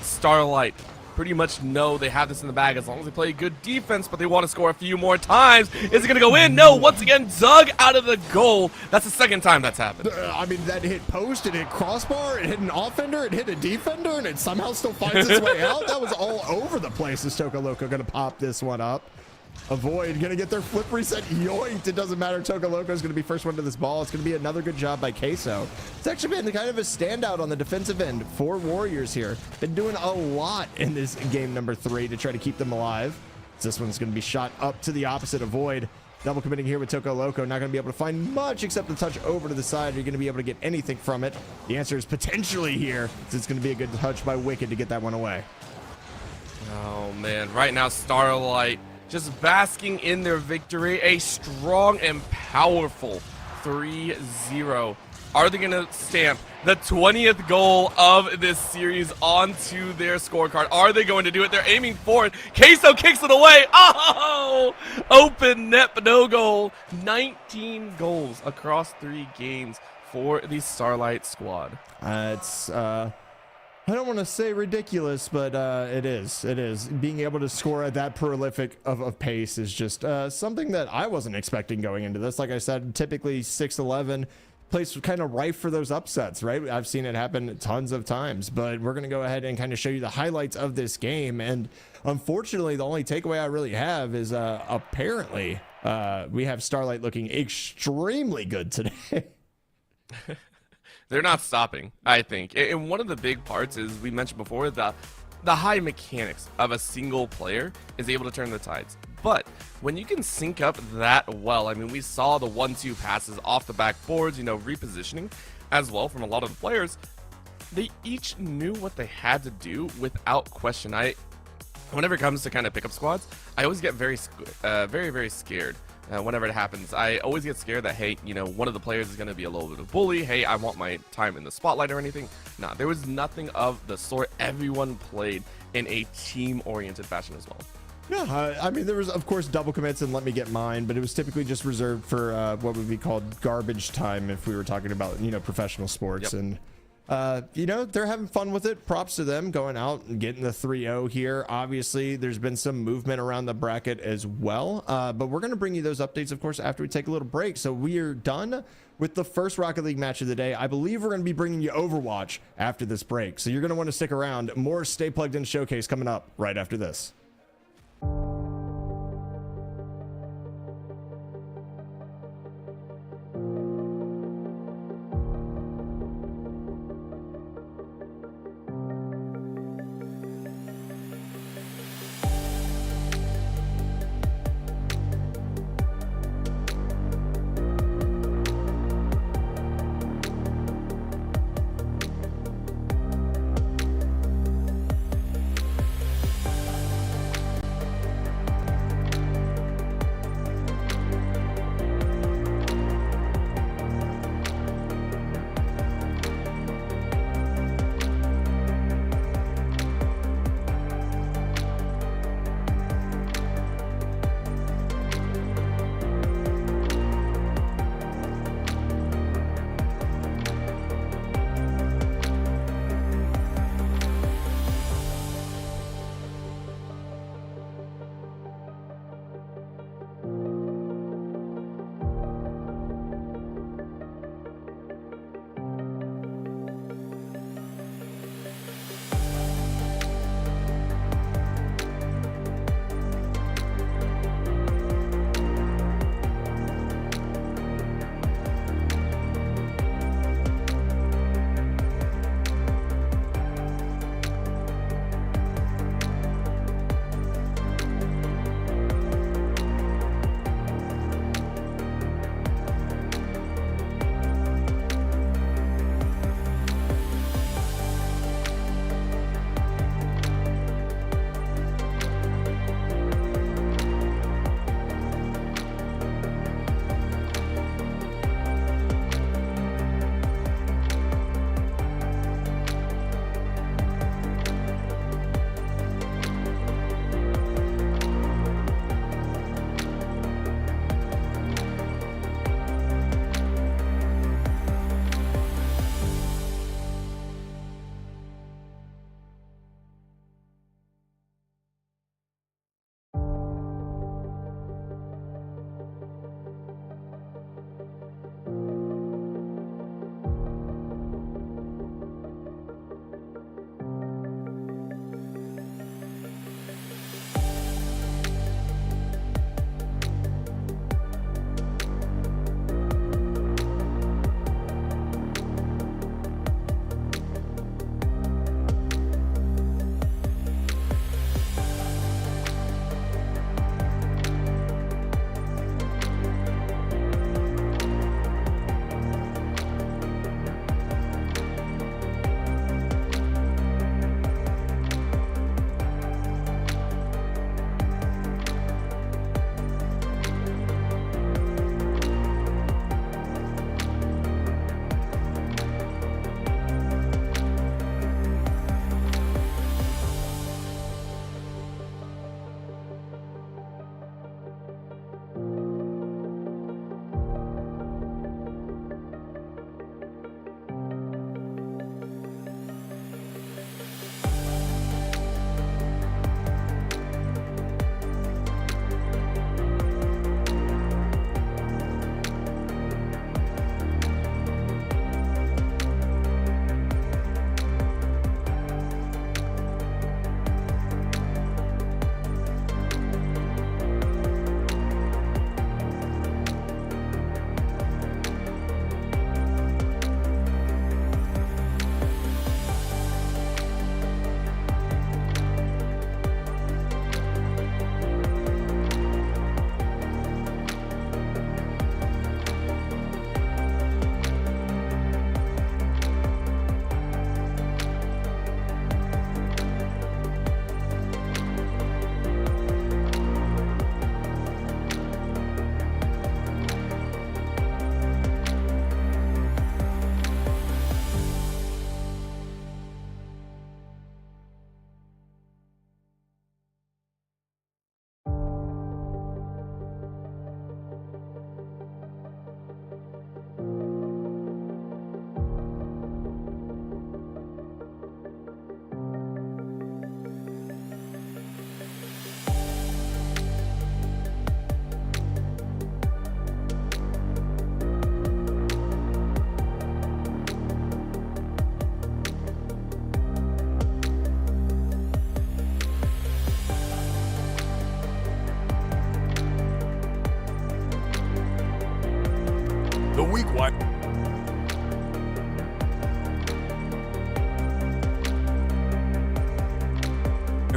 Starlight pretty much know they have this in the bag as long as they play good defense, but they want to score a few more times. Is it going to go in? No, once again, dug out of the goal. That's the second time that's happened. I mean, that hit post, it hit crossbar, it hit an offender, it hit a defender, and it somehow still finds its way out. That was all over the place. Is Toka Loco going to pop this one up? Avoid gonna get their flip reset yoinked. It doesn't matter. Toka Loco is gonna be first one to this ball. It's gonna be another good job by Queso. It's actually been kind of a standout on the defensive end for Warriors here. Been doing a lot in this game number 3 to try to keep them alive. This one's gonna be shot up to the opposite. Avoid. Double committing here with Toka Loco. Not going to be able to find much except the touch over to the side. Are you going to be able to get anything from it? The answer is potentially here. It's going to be a good touch by Wicked to get that one away. Oh, man. Right now, Starlight just basking in their victory. A strong and powerful 3-0. Are they going to stamp the 20th goal of this series onto their scorecard? Are they going to do it? They're aiming for it. Queso kicks it away. Oh! Open net, but no goal. 19 goals across 3 games for the Starlight squad. I don't want to say ridiculous, but it is. It is. Being able to score at that prolific of pace is just something that I wasn't expecting going into this. Like I said, typically 6-11. Place kind of rife for those upsets, right? I've seen it happen tons of times, but we're going to go ahead and kind of show you the highlights of this game. And unfortunately, the only takeaway I really have is apparently we have Starlight looking extremely good today. They're not stopping, I think. And one of the big parts is, we mentioned before, the high mechanics of a single player is able to turn the tides. But when you can sync up that well, I mean, we saw the 1-2 passes off the backboards, you know, repositioning as well from a lot of the players. They each knew what they had to do without question. Whenever it comes to kind of pickup squads, I always get very, very scared. Whenever it happens, I always get scared that, hey, you know, one of the players is going to be a little bit of a bully. Hey, I want my time in the spotlight or anything. Nah, there was nothing of the sort. Everyone played in a team-oriented fashion as well. Yeah, I mean, there was, of course, double commits and let me get mine, but it was typically just reserved for what would be called garbage time if we were talking about, you know, professional sports. Yep. And, you know, they're having fun with it. Props to them going out and getting the 3-0 here. Obviously, there's been some movement around the bracket as well, but we're going to bring you those updates, of course, after we take a little break. So we are done with the first Rocket League match of the day. I believe we're going to be bringing you Overwatch after this break. So you're going to want to stick around. More Stay Plugged In showcase coming up right after this.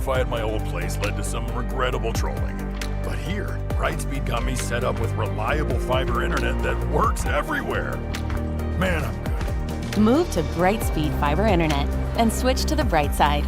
Wi-Fi at my old place led to some regrettable trolling. But here, Brightspeed got me set up with reliable fiber internet that works everywhere. Man, I'm good. Move to Brightspeed Fiber Internet and switch to the bright side.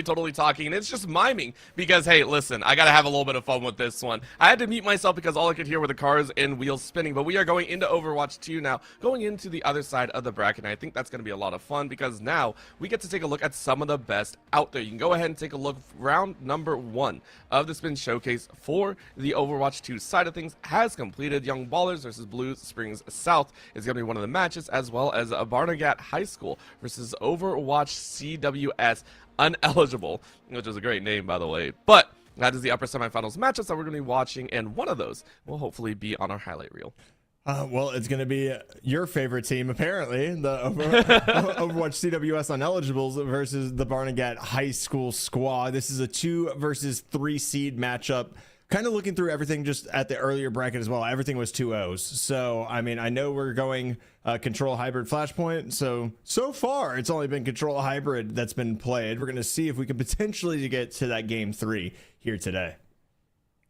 Totally talking, and it's just miming because, hey, listen, I gotta have a little bit of fun with this one. I had to mute myself because all I could hear were the cars and wheels spinning, but we are going into Overwatch 2 now, going into the other side of the bracket, and I think that's gonna be a lot of fun because now we get to take a look at some of the best out there. You can go ahead and take a look. Round number 1 of the spin showcase for the Overwatch 2 side of things has completed. Young Ballers versus Blue Springs South is gonna be one of the matches, as well as Barnegat High School versus Overwatch CWS Uneligible, which is a great name, by the way. But that is the upper semifinals matchups that we're going to be watching, and one of those will hopefully be on our highlight reel. Well, it's going to be your favorite team, apparently, the Overwatch CWS Uneligibles versus the Barnegat High School squad. This is a 2 versus 3 seed matchup. Kind of looking through everything just at the earlier bracket as well. Everything was 2-0s. So, I mean, I know we're going control hybrid flashpoint. So far, it's only been control hybrid that's been played. We're going to see if we can potentially get to that game 3 here today.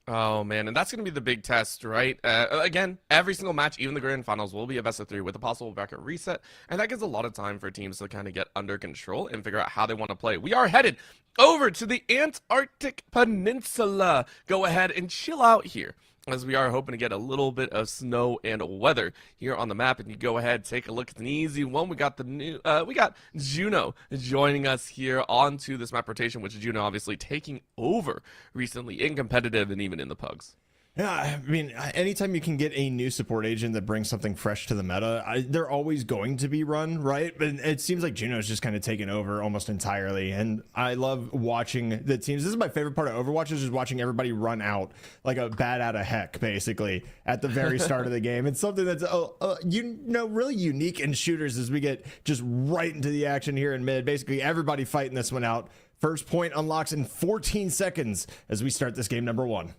Oh, man, and that's going to be the big test, right? Again, every single match, even the grand finals, will be a best of 3 with a possible bracket reset, and that gives a lot of time for teams to kind of get under control and figure out how they want to play. We are headed over to the Antarctic Peninsula. Go ahead and chill out here, as we are hoping to get a little bit of snow and weather here on the map. And you go ahead, take a look. It's an easy one. We got we got Juno joining us here onto this map rotation, which Juno obviously taking over recently in competitive and even in the pugs. Yeah, I mean, anytime you can get a new support agent that brings something fresh to the meta, they're always going to be run, right? But it seems like Juno's just kind of taken over almost entirely, and I love watching the teams. This is my favorite part of Overwatch, is just watching everybody run out like a bat out of heck, basically, at the very start of the game. It's something that's, really unique in shooters as we get just right into the action here in mid. Basically, everybody fighting this one out. First point unlocks in 14 seconds as we start this game number 1.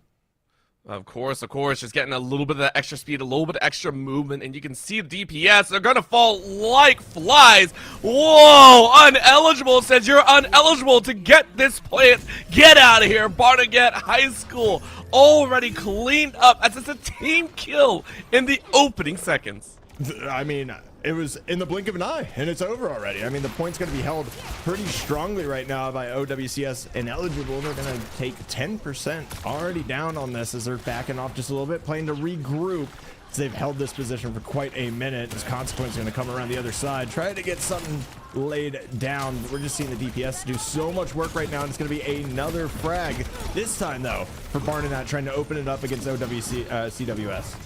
Of course, just getting a little bit of that extra speed, a little bit of extra movement, and you can see the DPS, they're gonna fall like flies. Whoa, uneligible says you're uneligible to get this plant. Get out of here. Barnegat High School already cleaned up as it's a team kill in the opening seconds. I mean, it was in the blink of an eye, and it's over already. I mean, the point's going to be held pretty strongly right now by OWCS Ineligible. They're going to take 10% already down on this as they're backing off just a little bit, playing to regroup. So they've held this position for quite a minute. This consequence is going to come around the other side, trying to get something laid down. We're just seeing the DPS do so much work right now, and it's going to be another frag. This time, though, for Barnanat trying to open it up against CWS.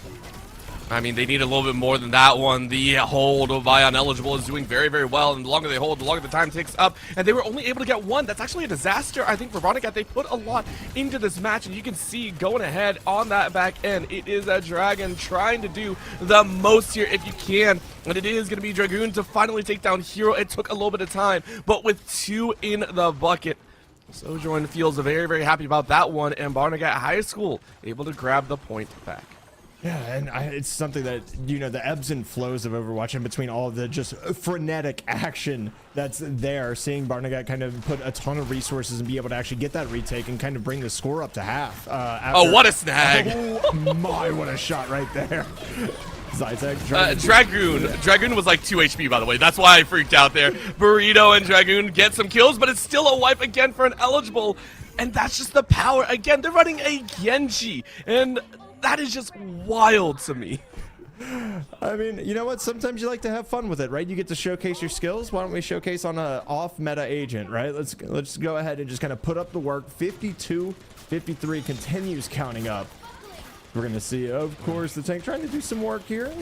I mean, they need a little bit more than that one. The hold by Uneligible is doing very, very well, and the longer they hold, the longer the time takes up, and they were only able to get one. That's actually a disaster, I think, for Barnegat. They put a lot into this match, and you can see going ahead on that back end, it is a Dragon trying to do the most here if you can, and it is going to be Dragoon to finally take down Hero. It took a little bit of time, but with 2 in the bucket, Sojourn feels very, very happy about that one, and Barnegat High School able to grab the point back. Yeah, and it's something that, you know, the ebbs and flows of Overwatch in between all of the just frenetic action that's there, seeing Barnegat kind of put a ton of resources and be able to actually get that retake and kind of bring the score up to half. Oh, what a snag! Oh my, what a shot right there. Zytek, Dragoon was like 2 HP, by the way. That's why I freaked out there. Burrito and Dragoon get some kills, but it's still a wipe again for Uneligible. And that's just the power. Again, they're running a Genji, and that is just wild to me. I mean, you know what? Sometimes you like to have fun with it, right? You get to showcase your skills. Why don't we showcase on a off-meta agent, right? Let's go ahead and just kind of put up the work. 52, 53 continues counting up. We're going to see, of course, the tank trying to do some work here.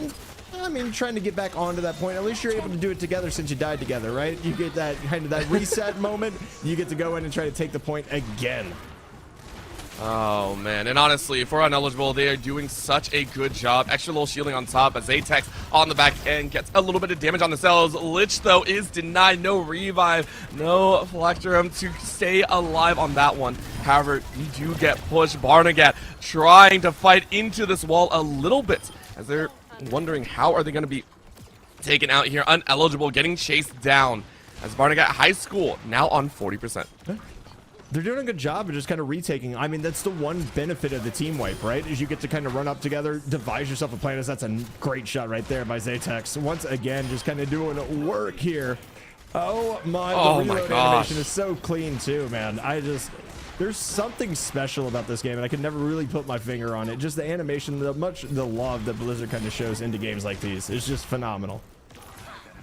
I mean, trying to get back onto that point. At least you're able to do it together since you died together, right? You get that kind of that reset moment. You get to go in and try to take the point again. Oh, man. And honestly, for Uneligible, they are doing such a good job. Extra little shielding on top as Atex on the back end gets a little bit of damage on the cells. Lich, though, is denied. No revive, no Phylacterum to stay alive on that one. However, you do get pushed. Barnegat trying to fight into this wall a little bit as they're wondering how are they going to be taken out here. Uneligible getting chased down as Barnegat High School now on 40%. They're doing a good job of just kind of retaking. I mean, that's the one benefit of the team wipe, right? Is you get to kind of run up together, devise yourself a plan. That's a great shot right there by Zatex. Once again, just kind of doing work here. Oh my, the reload animation is so clean too, man. There's something special about this game, and I could never really put my finger on it. Just the animation, the love that Blizzard kind of shows into games like these is just phenomenal.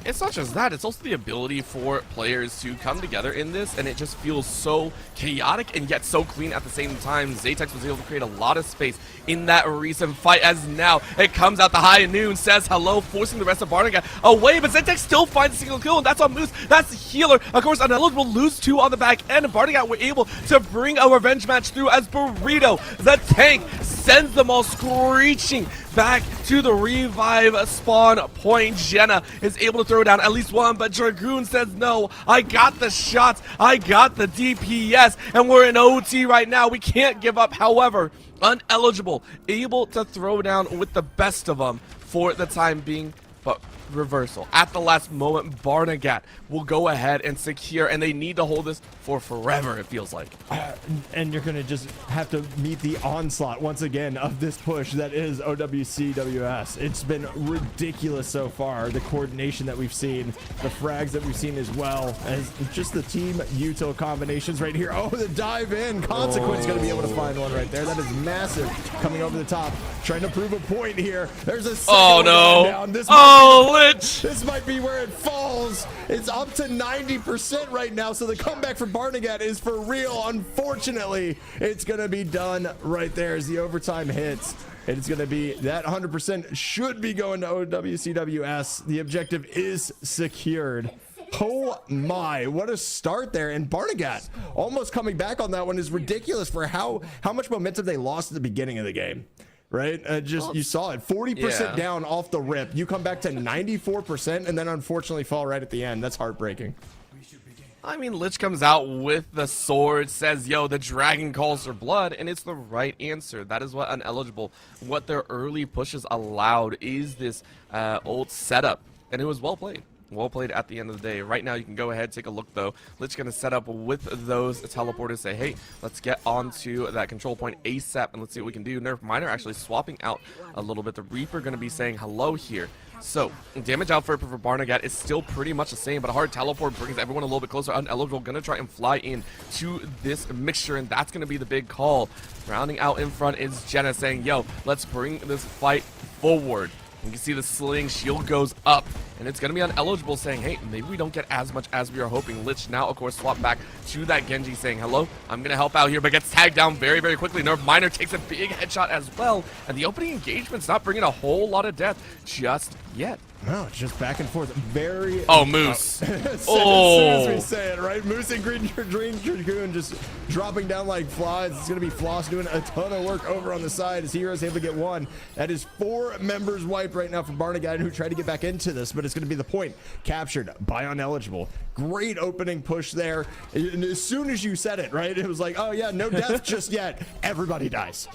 It's not just that, it's also the ability for players to come together in this, and it just feels so chaotic and yet so clean at the same time. Zatex was able to create a lot of space in that recent fight, as now it comes out the high noon, says hello, forcing the rest of Barnegat away, but Zatex still finds a single kill, and that's on Moose. That's the healer. Of course, Uneligible lose 2 on the back end, and Barnegat were able to bring a revenge match through as Burrito, the tank, sends them all screeching back to the revive spawn point. Jenna is able to throw down at least one, but Dragoon says no. I got the shots, I got the DPS, and we're in OT right now. We can't give up. However, Uneligible able to throw down with the best of them for the time being, but reversal at the last moment. Barnegat will go ahead and secure, and they need to hold this for forever, it feels like. And you're gonna just have to meet the onslaught once again of this push that is OWCWS. It's been ridiculous so far, the coordination that we've seen, the frags that we've seen as well, as just the team util combinations right here. Oh, the dive in. Consequence gonna be able to find one right there. That is massive. Coming over the top, trying to prove a point here. There's a second one down. This might be where it falls. It's up to 90% right now, so the comeback for Barnegat is for real. Unfortunately, it's going to be done right there as the overtime hits. It's going to be that 100% should be going to OWCWS. The objective is secured. Oh my, what a start there. And Barnegat almost coming back on that one is ridiculous for how much momentum they lost at the beginning of the game. Right? You saw it, 40% down off the rip. You come back to 94% and then unfortunately fall right at the end. That's heartbreaking. I mean, Lich comes out with the sword, says, yo, the dragon calls for blood, and it's the right answer. That is what Uneligible, what their early pushes allowed, is this old setup, and it was well played. Well played at the end of the day. Right now, you can go ahead, take a look, though. Lich going to set up with those teleporters, say, hey, let's get onto that control point ASAP, and let's see what we can do. Nerf Miner actually swapping out a little bit. The Reaper going to be saying hello here. So, damage output for Barnegat is still pretty much the same, but a hard teleport brings everyone a little bit closer. Uneligible going to try and fly in to this mixture, and that's going to be the big call. Rounding out in front is Jenna saying, yo, let's bring this fight forward. You can see the sling shield goes up, and it's going to be ineligible, saying, hey, maybe we don't get as much as we are hoping. Lich now, of course, swap back to that Genji, saying, hello, I'm going to help out here, but gets tagged down very, very quickly. Nerf Miner takes a big headshot as well, and the opening engagement's not bringing a whole lot of death just yet. No, it's just back and forth. Very. Oh, Moose. As soon as we say it, right? Moose and Green Dragoon just dropping down like flies. It's going to be Floss doing a ton of work over on the side as Hero's able to get one. That is 4 members wiped right now for Barnegat, who tried to get back into this, but it's going to be the point. Captured by Uneligible. Great opening push there. And as soon as you said it, right? It was like, oh, yeah, no death just yet. Everybody dies.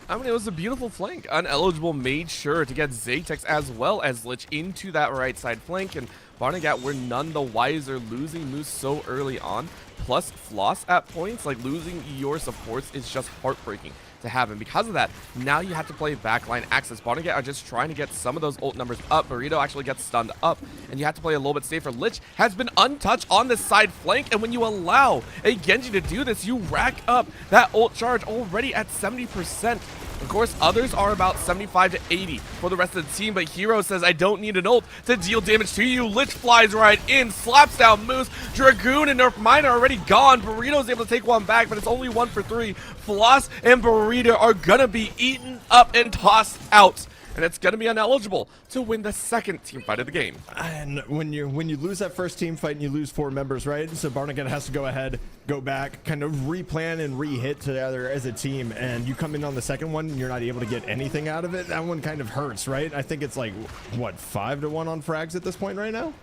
I mean, it was a beautiful flank. Uneligible made sure to get Zatex as well as Lich into that right side flank, and Barnegat were none the wiser, losing Moose so early on. Plus Floss at points, like losing your supports is just heartbreaking to have. And because of that, now you have to play backline access. Barnegat are just trying to get some of those ult numbers up. Burrito actually gets stunned up, and you have to play a little bit safer. Lich has been untouched on this side flank, and when you allow a Genji to do this, you rack up that ult charge already at 70%. Of course, others are about 75 to 80 for the rest of the team, but Hero says, I don't need an ult to deal damage to you. Lich flies right in, slaps down Moose. Dragoon and Nerf Miner are already gone. Burrito's able to take one back, but it's only 1 for 3. Floss and Burrito are gonna be eaten up and tossed out, and it's gonna be ineligible to win the second team fight of the game. And when you lose that first team fight and you lose 4 members, right? So Barnegat has to go ahead, go back, kind of replan and re-hit together as a team, and you come in on the second one and you're not able to get anything out of it. That one kind of hurts, right? I think it's like, what, 5 to 1 on frags at this point right now?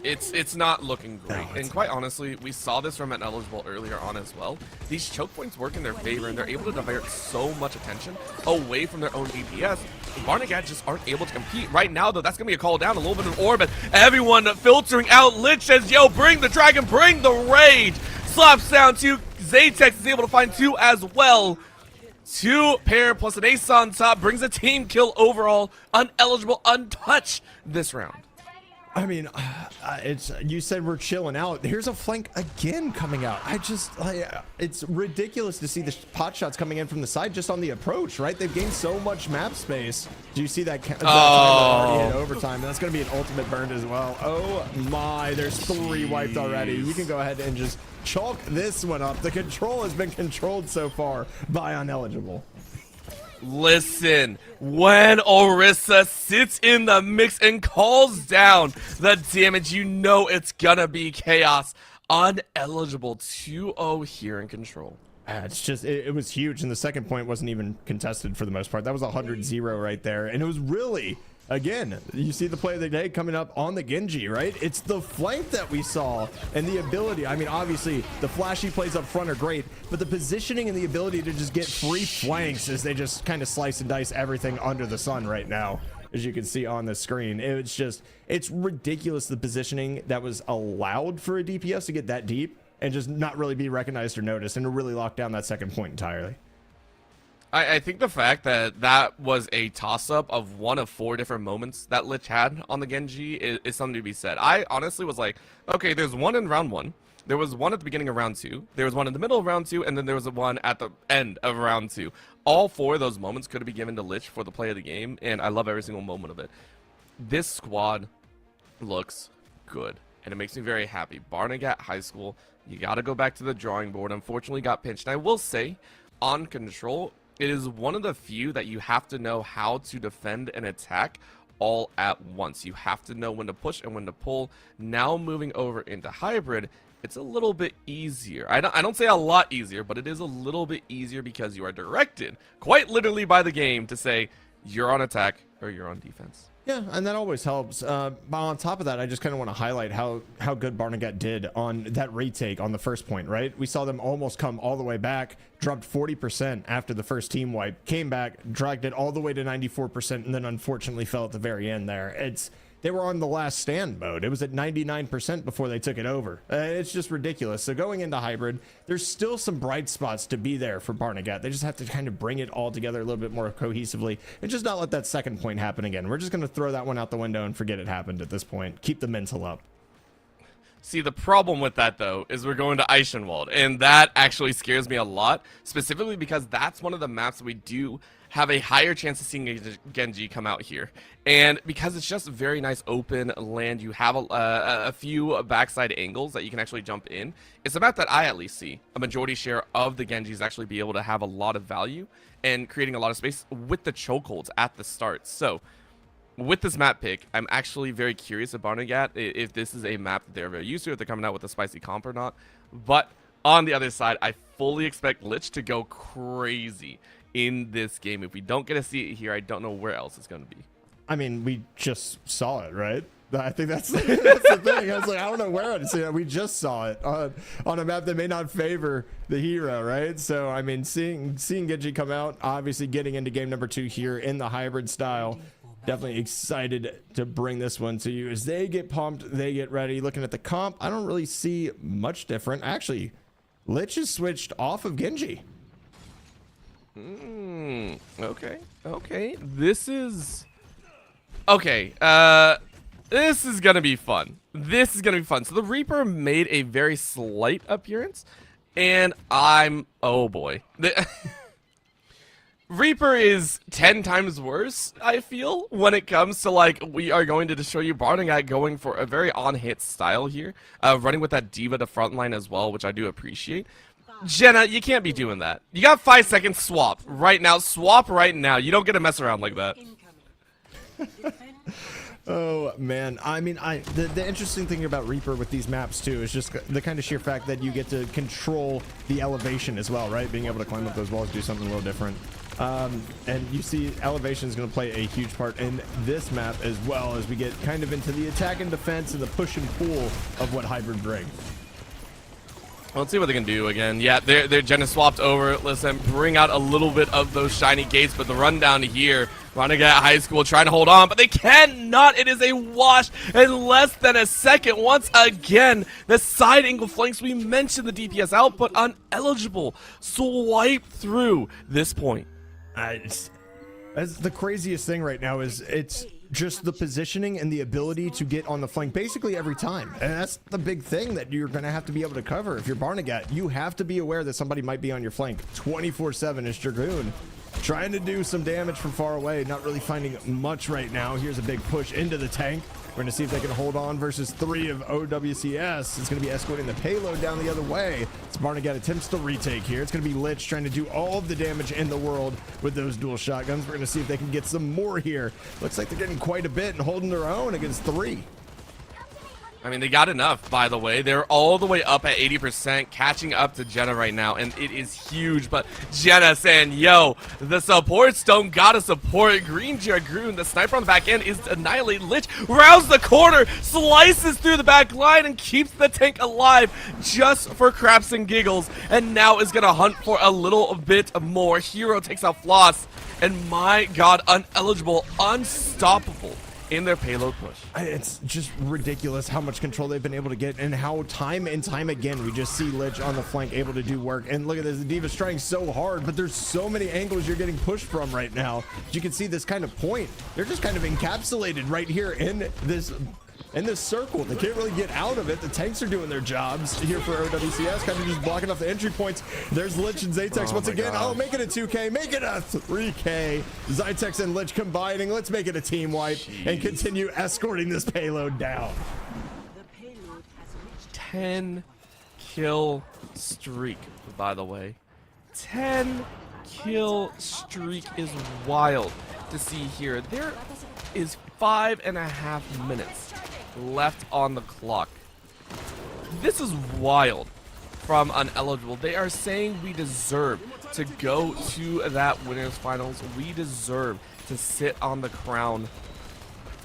It's not looking great, and quite honestly, we saw this from ineligible earlier on as well. These choke points work in their favor, and they're able to divert so much attention away from their own DPS. Barnegat just aren't able to compete right now, though. That's gonna be a call down, a little bit of orb, but everyone filtering out. Lich says, yo, bring the dragon, bring the rage. Slaps down 2. Zatex is able to find 2 as well. 2 pair plus an ace on top brings a team kill overall. Uneligible, untouched this round. I mean, it's, you said we're chilling out. Here's a flank again coming out. I just, like, it's ridiculous to see the pot shots coming in from the side just on the approach, right? They've gained so much map space. Do you see that? Already in overtime? That's going to be an ultimate burned as well. Oh my, there's 3 wiped already. You can go ahead and just chalk this one up. The control has been controlled so far by Uneligible. Listen, when Orisa sits in the mix and calls down the damage, you know it's gonna be chaos. Uneligible 2-0 here in control. It's just, it was huge, and the second point wasn't even contested for the most part. That was 100-0 right there, and it was really, again, you see the play of the day coming up on the Genji, right? It's the flank that we saw and the ability. I mean, obviously, the flashy plays up front are great, but the positioning and the ability to just get free flanks as they just kind of slice and dice everything under the sun right now, as you can see on the screen. It's just, it's ridiculous, the positioning that was allowed for a DPS to get that deep and just not really be recognized or noticed, and to really lock down that second point entirely. I think the fact that that was a toss-up of 1 of 4 different moments that Lich had on the Genji is something to be said. I honestly was like, okay, there's 1 in round 1. There was 1 at the beginning of round 2. There was 1 in the middle of round 2, and then there was 1 at the end of round 2. All 4 of those moments could have been given to Lich for the play of the game, and I love every single moment of it. This squad looks good, and it makes me very happy. Barnegat High School, you got to go back to the drawing board. Unfortunately, got pinched. And I will say, on control, it is one of the few that you have to know how to defend and attack all at once. You have to know when to push and when to pull. Now moving over into hybrid, it's a little bit easier. I don't say a lot easier, but it is a little bit easier because you are directed quite literally by the game to say you're on attack or you're on defense. Yeah, and that always helps. But on top of that, I just kind of want to highlight how good Barnegat did on that retake on the first point, right? We saw them almost come all the way back, dropped 40% after the first team wipe, came back, dragged it all the way to 94%, and then unfortunately fell at the very end there. They were on the last stand mode. It was at 99% before they took it over. It's just ridiculous. So going into hybrid, there's still some bright spots to be there for Barnegat. They just have to kind of bring it all together a little bit more cohesively and just not let that second point happen again. We're just going to throw that one out the window and forget it happened at this point. Keep the mental up. See, the problem with that, though, is we're going to Eichenwald, and that actually scares me a lot, specifically because that's one of the maps we do have a higher chance of seeing Genji come out here. And because it's just very nice open land, you have a few backside angles that you can actually jump in. It's a map that I at least see a majority share of the Genjis actually be able to have a lot of value and creating a lot of space with the chokeholds at the start. So with this map pick, I'm actually very curious about Barnegat if this is a map that they're very used to, if they're coming out with a spicy comp or not. But on the other side, I fully expect Lich to go crazy in this game. If we don't get to see it here, I don't know where else it's going to be. I mean, we just saw it, right? I think that's the thing. I was like, I don't know where I'd see it. We just saw it on a map that may not favor the hero, right? So, I mean, seeing Genji come out, obviously getting into game number 2 here in the hybrid style. Definitely excited to bring this one to you. As they get pumped, they get ready. Looking at the comp, I don't really see much different. Actually, Lich is switched off of Genji. Okay. This is gonna be fun. So the Reaper made a very slight appearance, and oh boy. Reaper is 10 times worse, I feel, when it comes to, like, we are going to show you Barnegat going for a very on-hit style here, running with that Diva to front line as well, which I do appreciate. Jenna, you can't be doing that. You got 5 seconds, swap right now. Swap right now. You don't get to mess around like that. Oh man, I mean, the interesting thing about Reaper with these maps too is just the kind of sheer fact that you get to control the elevation as well, right? Being able to climb up those walls, do something a little different. And you see elevation is going to play a huge part in this map, as well as we get kind of into the attack and defense and the push and pull of what hybrid brings. Let's see what they can do again. Yeah, they're Jenna swapped over. Listen, bring out a little bit of those shiny gates, but the rundown here, Barnegat High School trying to hold on, but they cannot. It is a wash in less than a second. Once again, the side angle flanks, we mentioned the DPS output, uneligible. Swipe through this point. That's the craziest thing right now is it's just the positioning and the ability to get on the flank basically every time. And that's the big thing that you're going to have to be able to cover. If you're Barnegat, you have to be aware that somebody might be on your flank 24/7 as Dragoon. Trying to do some damage from far away, not really finding much right now. Here's a big push into the tank. We're going to see if they can hold on versus 3 of OWCS. It's going to be escorting the payload down the other way. It's Barnegat attempts to retake here. It's going to be Lich trying to do all of the damage in the world with those dual shotguns. We're going to see if they can get some more here. Looks like they're getting quite a bit and holding their own against 3. I mean, they got enough, by the way. They're all the way up at 80%, catching up to Jenna right now, and it is huge. But Jenna saying, yo, the supports don't gotta support Green Dragoon. The sniper on the back end is annihilate. Lich rounds the corner, slices through the back line, and keeps the tank alive just for craps and giggles. And now is gonna hunt for a little bit more. Hero takes out Floss, and my god, uneligible, unstoppable in their payload push. It's just ridiculous how much control they've been able to get and how time and time again we just see Lich on the flank able to do work. And look at this, the Diva's trying so hard, but there's so many angles you're getting pushed from right now. You can see this kind of point. They're just kind of encapsulated right here in this circle. They can't really get out of it. The tanks are doing their jobs here for OWCS, kind of just blocking off the entry points. There's Lich and Zatex once again. God. Oh, make it a 2K, make it a 3K. Zatex and Lich combining. Let's make it a team wipe and continue escorting this payload down. 10 kill streak, by the way. 10 kill streak is wild to see here. There is 5.5 minutes left on the clock. This is wild from uneligible. They are saying we deserve to go to that winners finals. We deserve to sit on the crown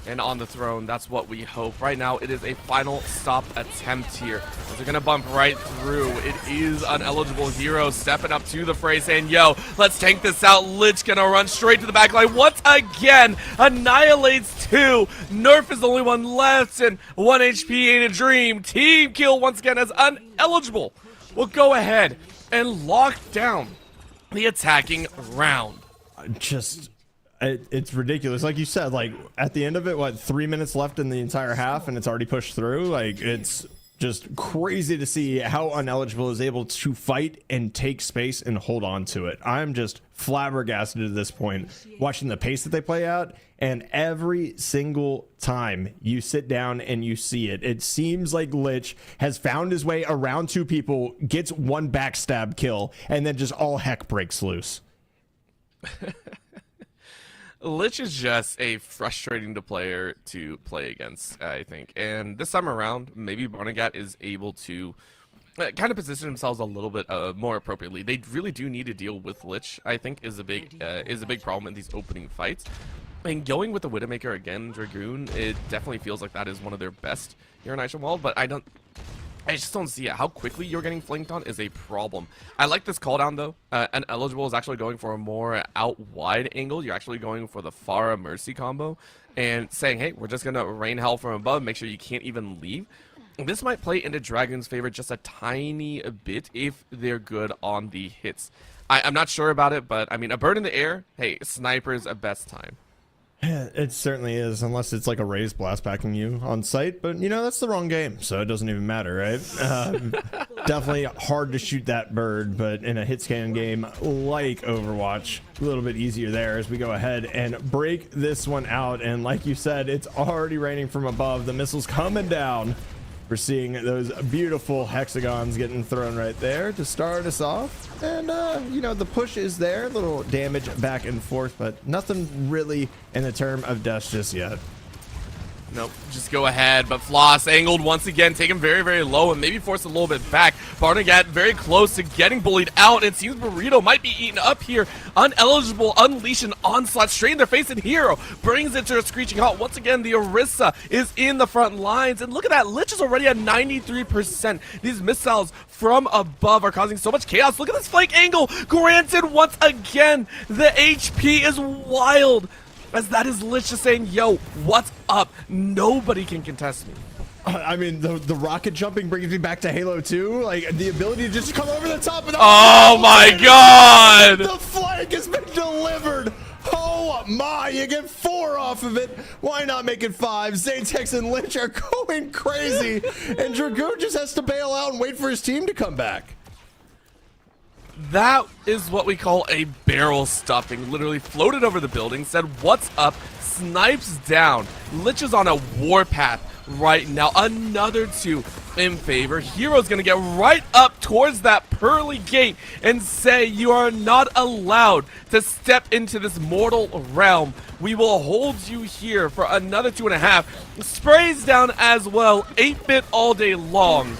and on the throne. That's what we hope. Right now, it is a final stop attempt here. They're gonna bump right through. It is uneligible. Hero stepping up to the fray, saying, yo, let's tank this out. Lich gonna run straight to the back line once again. Annihilates 2. Nerf is the only one left, and 1 HP ain't a dream. Team kill once again as uneligible will go ahead and lock down the attacking round. It's ridiculous. Like you said, like at the end of it, what, 3 minutes left in the entire half and it's already pushed through? Like, it's just crazy to see how Uneligible is able to fight and take space and hold on to it. I'm just flabbergasted at this point, watching the pace that they play out, and every single time you sit down and you see it, it seems like Lich has found his way around two people, gets one backstab kill, and then just all heck breaks loose. Lich is just a frustrating player to play against, I think. And this time around, maybe Barnegat is able to kind of position themselves a little bit more appropriately. They really do need to deal with Lich, I think, is a big problem in these opening fights. And going with the Widowmaker again, Dragoon, it definitely feels like that is one of their best here in Eichenwald, but I just don't see it. How quickly you're getting flanked on is a problem. I like this cooldown though. And Eligible is actually going for a more out wide angle. You're actually going for the Pharah Mercy combo and saying, hey, we're just gonna rain hell from above, make sure you can't even leave. This might play into Dragoon's favor just a tiny bit if they're good on the hits. I'm not sure about it, but I mean, a bird in the air, hey, sniper's a best time. It certainly is, unless it's like a raised blast backing you on site, but you know, that's the wrong game, so it doesn't even matter, right? Definitely hard to shoot that bird, but in a hit scan game like Overwatch, a little bit easier there as we go ahead and break this one out. And like you said, it's already raining from above, the missiles coming down. We're seeing those beautiful hexagons getting thrown right there to start us off. And, you know, the push is there. A little damage back and forth, but nothing really in the term of death just yet. Nope, just go ahead. But Floss angled once again, take him very, very low and maybe force a little bit back. Barnegat very close to getting bullied out. It seems Burrito might be eaten up here. Uneligible, unleash an onslaught straight in their face, and Hero brings it to a screeching halt. Once again, the Orisa is in the front lines. And look at that, Lich is already at 93%. These missiles from above are causing so much chaos. Look at this flank angle. Granted, once again, the HP is wild. As that is Lich just saying, yo, what's up? Nobody can contest me. I mean, the rocket jumping brings me back to Halo 2. Like, the ability to just come over the top of the— Oh my god! The flank has been delivered! Oh my, you get 4 off of it. Why not make it 5? Zatex and Lich are going crazy. And Dragoon just has to bail out and wait for his team to come back. That is what we call a barrel stuffing. Literally floated over the building, said, what's up? Snipes down. Lich is on a warpath right now. Another 2 in favor. Hero's gonna get right up towards that pearly gate and say, you are not allowed to step into this mortal realm. We will hold you here for another 2.5. Sprays down as well. 8-bit all day long.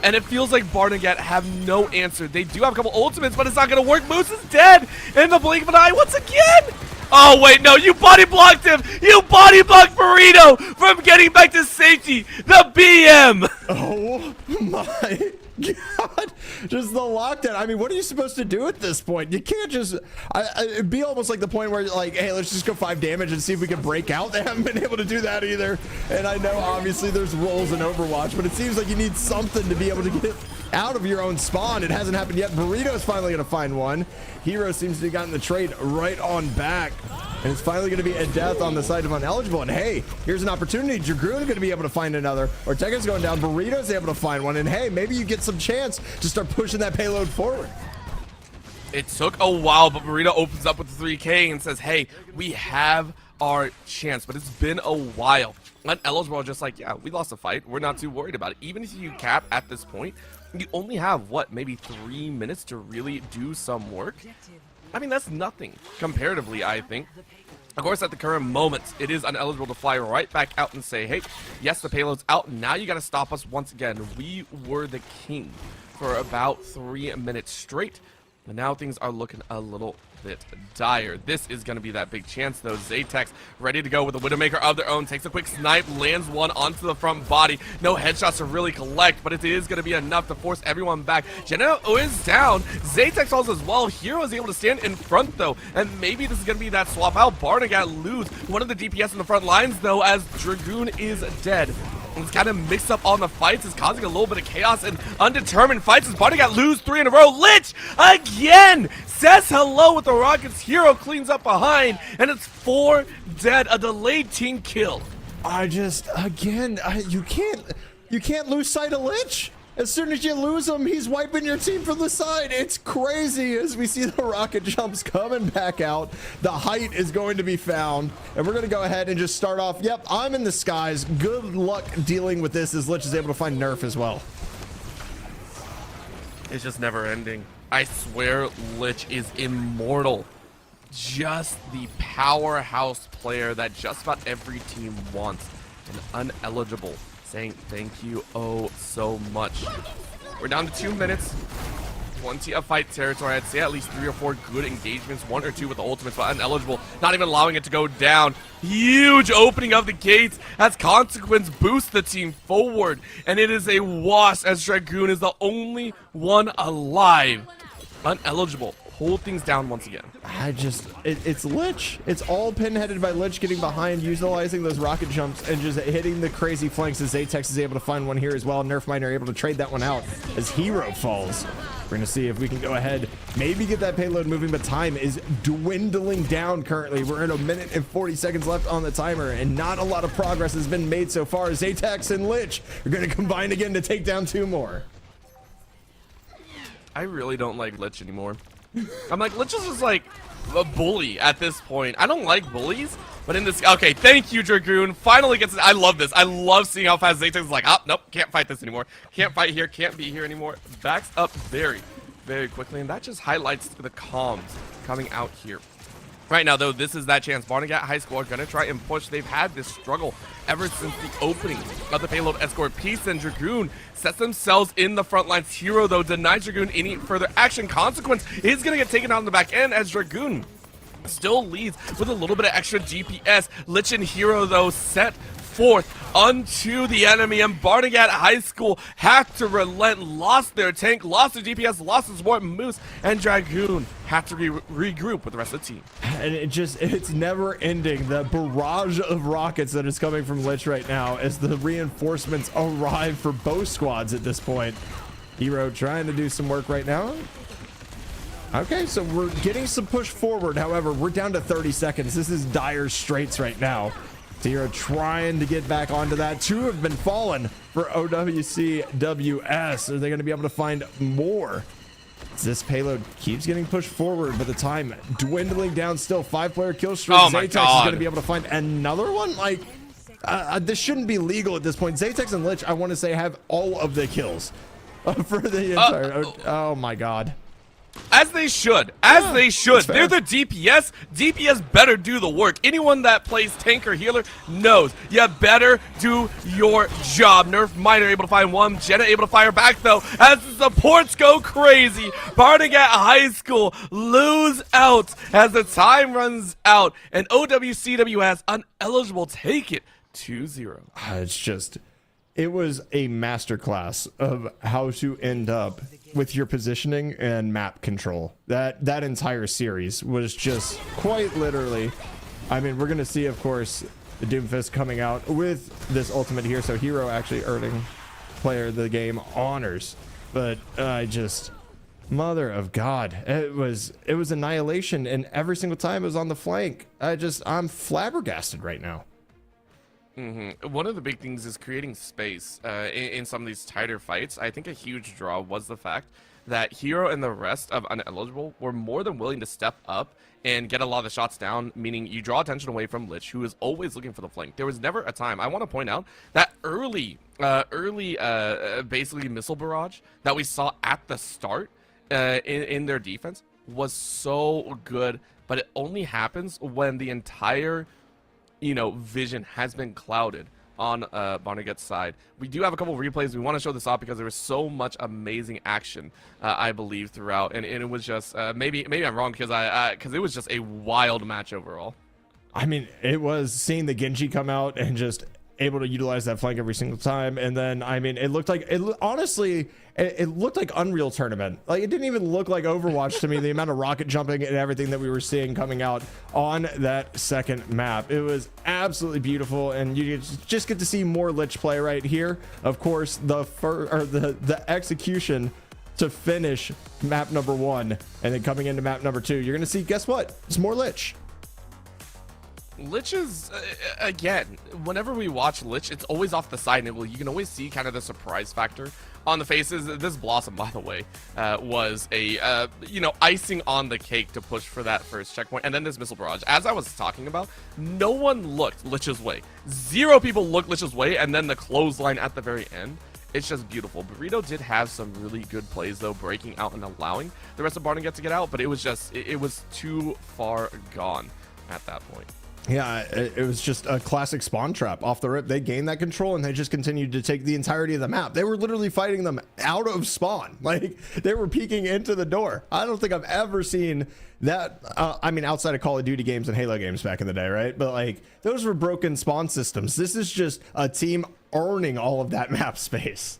And it feels like Barnegat have no answer. They do have a couple ultimates, but it's not going to work. Moose is dead in the blink of an eye once again. Oh, wait, no, you body blocked him. You body blocked Burrito from getting back to safety. The BM. Oh, my God. Just the lockdown. I mean, what are you supposed to do at this point? You can't just— it'd be almost like the point where you're like, hey, let's just go 5 damage and see if we can break out. They haven't been able to do that either. And I know, obviously, there's roles in Overwatch, but it seems like you need something to be able to get out of your own spawn. It hasn't happened yet. Burrito's finally going to find one. Hero seems to have gotten the trade right on back. And it's finally going to be a death on the side of Uneligible. And hey, here's an opportunity. Dragoon going to be able to find another. Ortega's going down. Burrito's able to find one. And hey, maybe you get some chance to start pushing that payload forward. It took a while, but Burrito opens up with the 3K and says, hey, we have our chance. But it's been a while. Uneligible are just like, yeah, we lost a fight. We're not too worried about it. Even if you cap at this point, you only have, what, maybe 3 minutes to really do some work? I mean, that's nothing comparatively, I think. Of course, at the current moment, it is Uneligible to fly right back out and say, hey, yes, the payload's out. Now you got to stop us once again. We were the king for about 3 minutes straight. And now things are looking a little bit dire. This is going to be that big chance, though. Zatex ready to go with a Widowmaker of their own. Takes a quick snipe, lands one onto the front body. No headshots to really collect, but it is going to be enough to force everyone back. Jenna is down. Zatex falls as well. Hero is able to stand in front, though, and maybe this is going to be that swap out. Barnegat lose one of the DPS in the front lines, though, as Dragoon is dead. It's kind of mixed up on the fights. It's causing a little bit of chaos and undetermined fights as Barnegat lose 3 in a row. Lich again says hello with the rockets. Hero cleans up behind, and it's 4 dead. A delayed team kill. You can't— You can't lose sight of Lich. As soon as you lose him, he's wiping your team from the side. It's crazy as we see the rocket jumps coming back out. The height is going to be found, and we're going to go ahead and just start off. Yep, I'm in the skies. Good luck dealing with this as Lich is able to find Nerf as well. It's just never ending. I swear Lich is immortal. Just the powerhouse player that just about every team wants. And uneligible. Saying thank you oh so much. We're down to 2 minutes. Plenty of fight territory. I'd say at least 3 or 4 good engagements. 1 or 2 with the ultimates, but ineligible. Not even allowing it to go down. Huge opening of the gates as Consequence boosts the team forward. And it is a wash as Dragoon is the only one alive. Uneligible. Hold things down once again. It's Lich. It's all pinheaded by Lich getting behind, utilizing those rocket jumps, and just hitting the crazy flanks as Zatex is able to find one here as well. Nerf Miner able to trade that one out as Hero falls. We're going to see if we can go ahead, maybe get that payload moving, but time is dwindling down currently. We're in 1 minute and 40 seconds left on the timer, and not a lot of progress has been made so far. Zatex and Lich are going to combine again to take down 2 more. I really don't like Lich anymore. I'm like, Lich is just like a bully at this point. I don't like bullies, but in this, okay, thank you, Dragoon. Finally gets it. I love this. I love seeing how fast Zatex is like, oh, nope, can't fight this anymore. Can't fight here, can't be here anymore. Backs up very, very quickly, and that just highlights the comms coming out here. Right now, though, this is that chance. Barnegat High School are going to try and push. They've had this struggle ever since the opening of the payload escort piece, and Dragoon sets themselves in the front lines. Hero, though, denies Dragoon any further action. Consequence is going to get taken out on the back end as Dragoon still leads with a little bit of extra DPS. Lich and Hero, though, set forth unto the enemy, and Barnegat High School had to relent, lost their tank, lost their DPS, lost their support Moose, and Dragoon had to regroup with the rest of the team. And it's never ending, the barrage of rockets that is coming from Lich right now as the reinforcements arrive for both squads at this point. Hero trying to do some work right now. Okay, so we're getting some push forward. However, we're down to 30 seconds. This is dire straits right now. Hero trying to get back onto that. 2 have been fallen for OWCWS. Are they going to be able to find more? This payload keeps getting pushed forward, but the time dwindling down still. 5-player kill streak. Oh my Zatex God. is going to be able to find another one? Like, this shouldn't be legal at this point. Zatex and Lich, I want to say, have all of the kills for the entire... oh my God. As they should. As they should. fair. They're the DPS. DPS better do the work. Anyone that plays tank or healer knows you better do your job. Nerf Miner able to find one. Jenna able to fire back, though, as the supports go crazy. Barnegat High School lose out as the time runs out. And OWCWS uneligible take it 2-0. It's just... It was a masterclass of how to end up with your positioning and map control. That entire series was just quite literally. I mean, we're going to see, of course, the Doomfist coming out with this ultimate here. So Hero actually earning player of the game honors. But I just... Mother of God. It was annihilation. And every single time it was on the flank. I'm flabbergasted right now. One of the big things is creating space in some of these tighter fights. I think a huge draw was the fact that Hero and the rest of Uneligible were more than willing to step up and get a lot of the shots down, meaning you draw attention away from Lich, who is always looking for the flank. There was never a time, I want to point out, that early basically missile barrage that we saw at the start in their defense was so good, but it only happens when the entire vision has been clouded on Barnegat's side. We do have a couple of replays. We want to show this off because there was so much amazing action, I believe, throughout, and it was just maybe I'm wrong because it was just a wild match overall. I mean, it was seeing the Genji come out and just able to utilize that flank every single time, and then I mean, it looked like honestly it looked like Unreal Tournament. Like, it didn't even look like Overwatch to me, the amount of rocket jumping and everything that we were seeing coming out on that second map. It was absolutely beautiful, and you just get to see more Lich play right here. Of course, the execution to finish map number 1, and then coming into map number 2, you're gonna see, guess what? It's more Lich. Lich is, again, whenever we watch Lich, it's always off the side, and you can always see kind of the surprise factor on the faces. This Blossom, by the way, was a, icing on the cake to push for that first checkpoint. And then this Missile Barrage. As I was talking about, no one looked Lich's way. 0 people looked Lich's way, and then the clothesline at the very end. It's just beautiful. Burrito did have some really good plays, though, breaking out and allowing the rest of Barnegat to get out, but it was just, it was too far gone at that point. Yeah, it was just a classic spawn trap off the rip. They gained that control and they just continued to take the entirety of the map. They were literally fighting them out of spawn. Like, they were peeking into the door. I don't think I've ever seen that. I mean, outside of Call of Duty games and Halo games back in the day, right? But like, those were broken spawn systems. This is just a team earning all of that map space.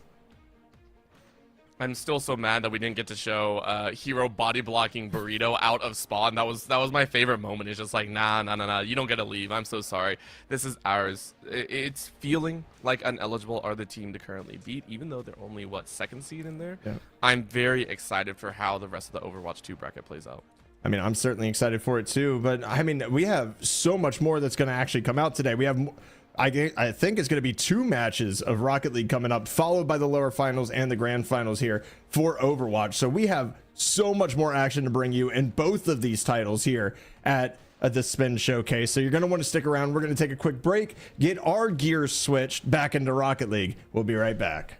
I'm still so mad that we didn't get to show Hero body blocking Burrito out of spawn. That was my favorite moment. It's just like, nah, you don't get to leave. I'm so sorry. This is ours. It's feeling like Uneligible are the team to currently beat, even though they're only, what, 2nd seed in there? Yeah. I'm very excited for how the rest of the Overwatch 2 bracket plays out. I mean, I'm certainly excited for it too, but I mean, we have so much more that's going to actually come out today. We have, I think it's going to be 2 matches of Rocket League coming up, followed by the lower finals and the grand finals here for Overwatch. So we have so much more action to bring you in both of these titles here at the Spin Showcase. So you're going to want to stick around. We're going to take a quick break, get our gears switched back into Rocket League. We'll be right back.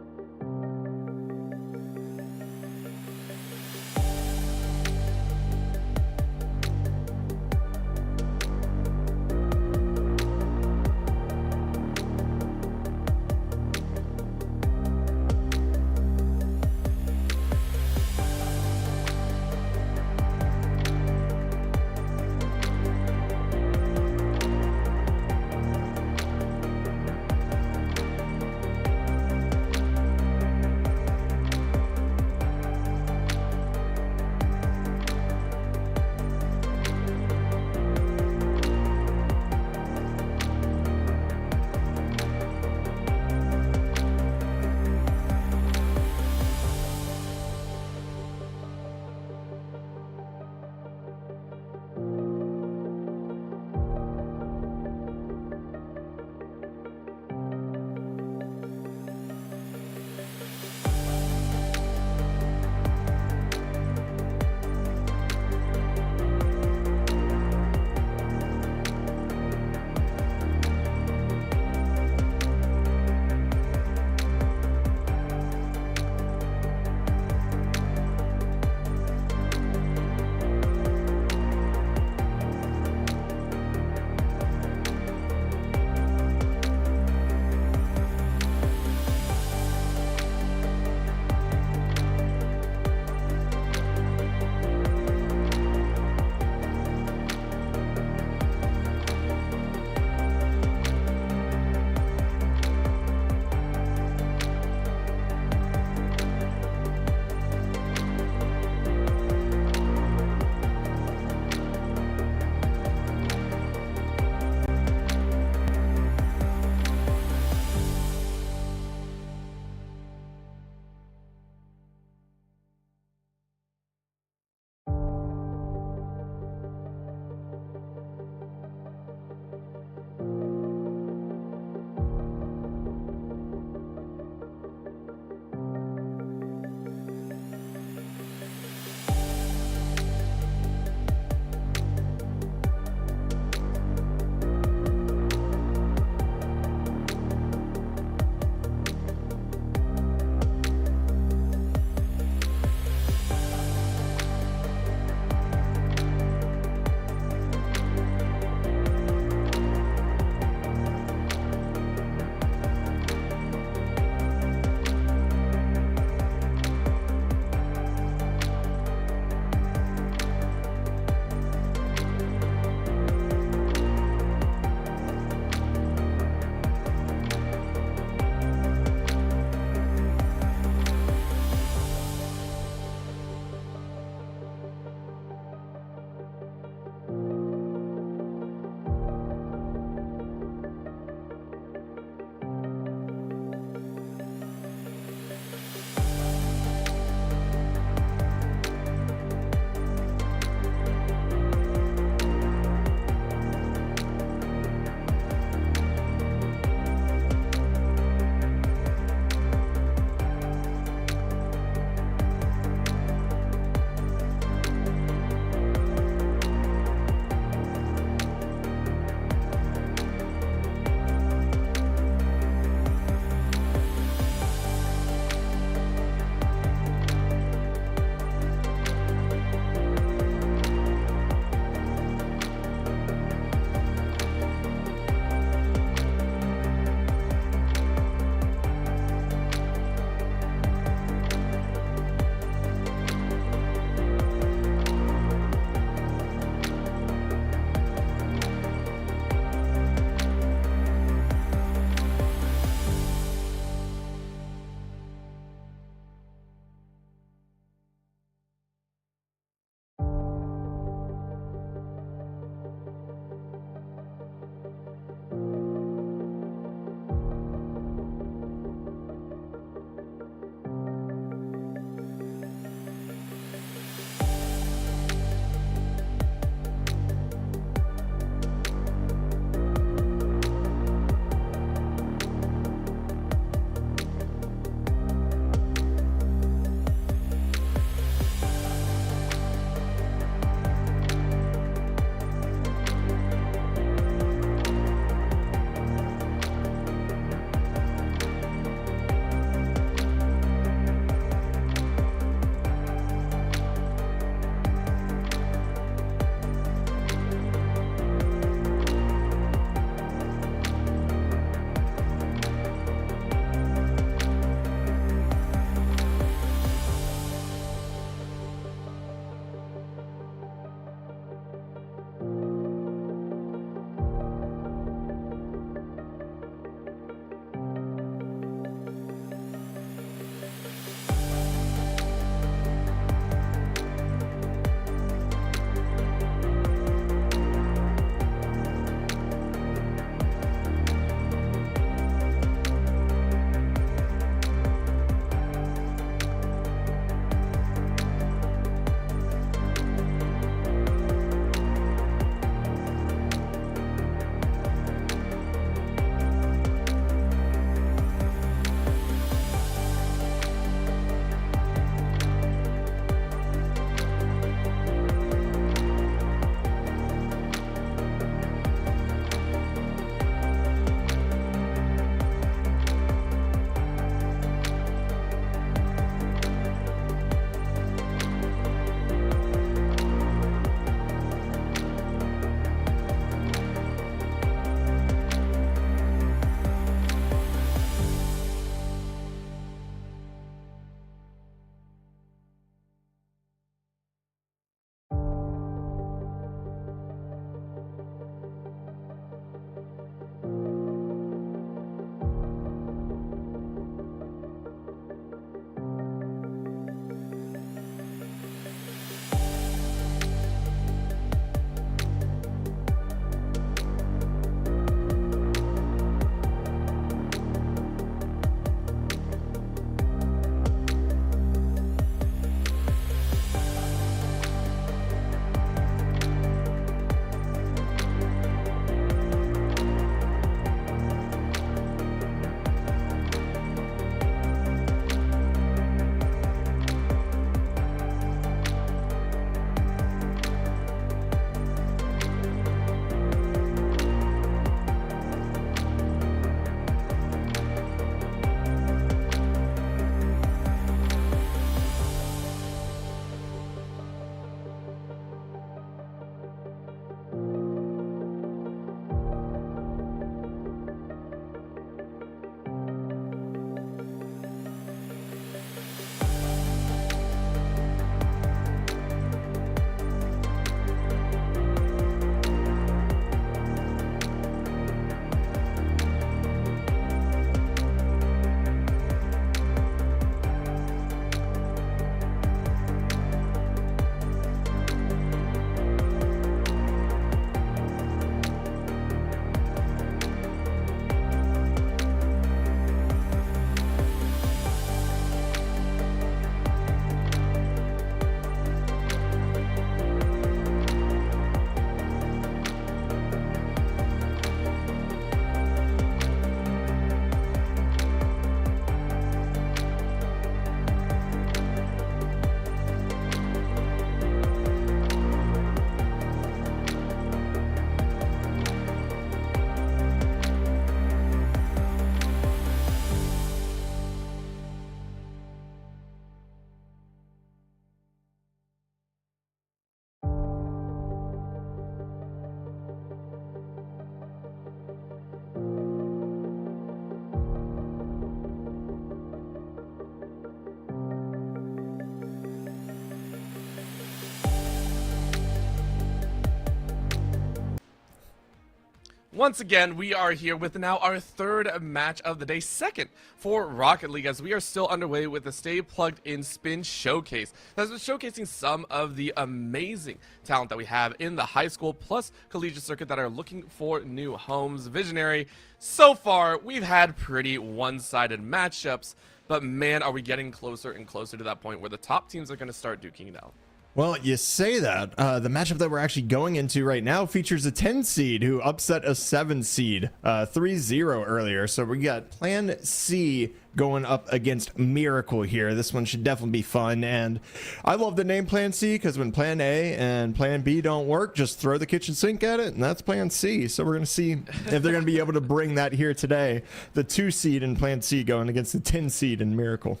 Once again, we are here with now our third match of the day, second for Rocket League, as we are still underway with the Stay Plugged In Spin Showcase. That's been showcasing some of the amazing talent that we have in the high school plus collegiate circuit that are looking for new homes. Visionary, so far, we've had pretty one-sided matchups, but man, are we getting closer and closer to that point where the top teams are going to start duking it out. Well, you say that. The matchup that we're actually going into right now features a 10 seed who upset a 7 seed 3-0 earlier. So we got Plan C going up against Miracle here. This one should definitely be fun. And I love the name Plan C because when Plan A and Plan B don't work, just throw the kitchen sink at it, and that's Plan C. So we're going to see if they're going to be able to bring that here today. The 2 seed in Plan C going against the 10 seed in Miracle.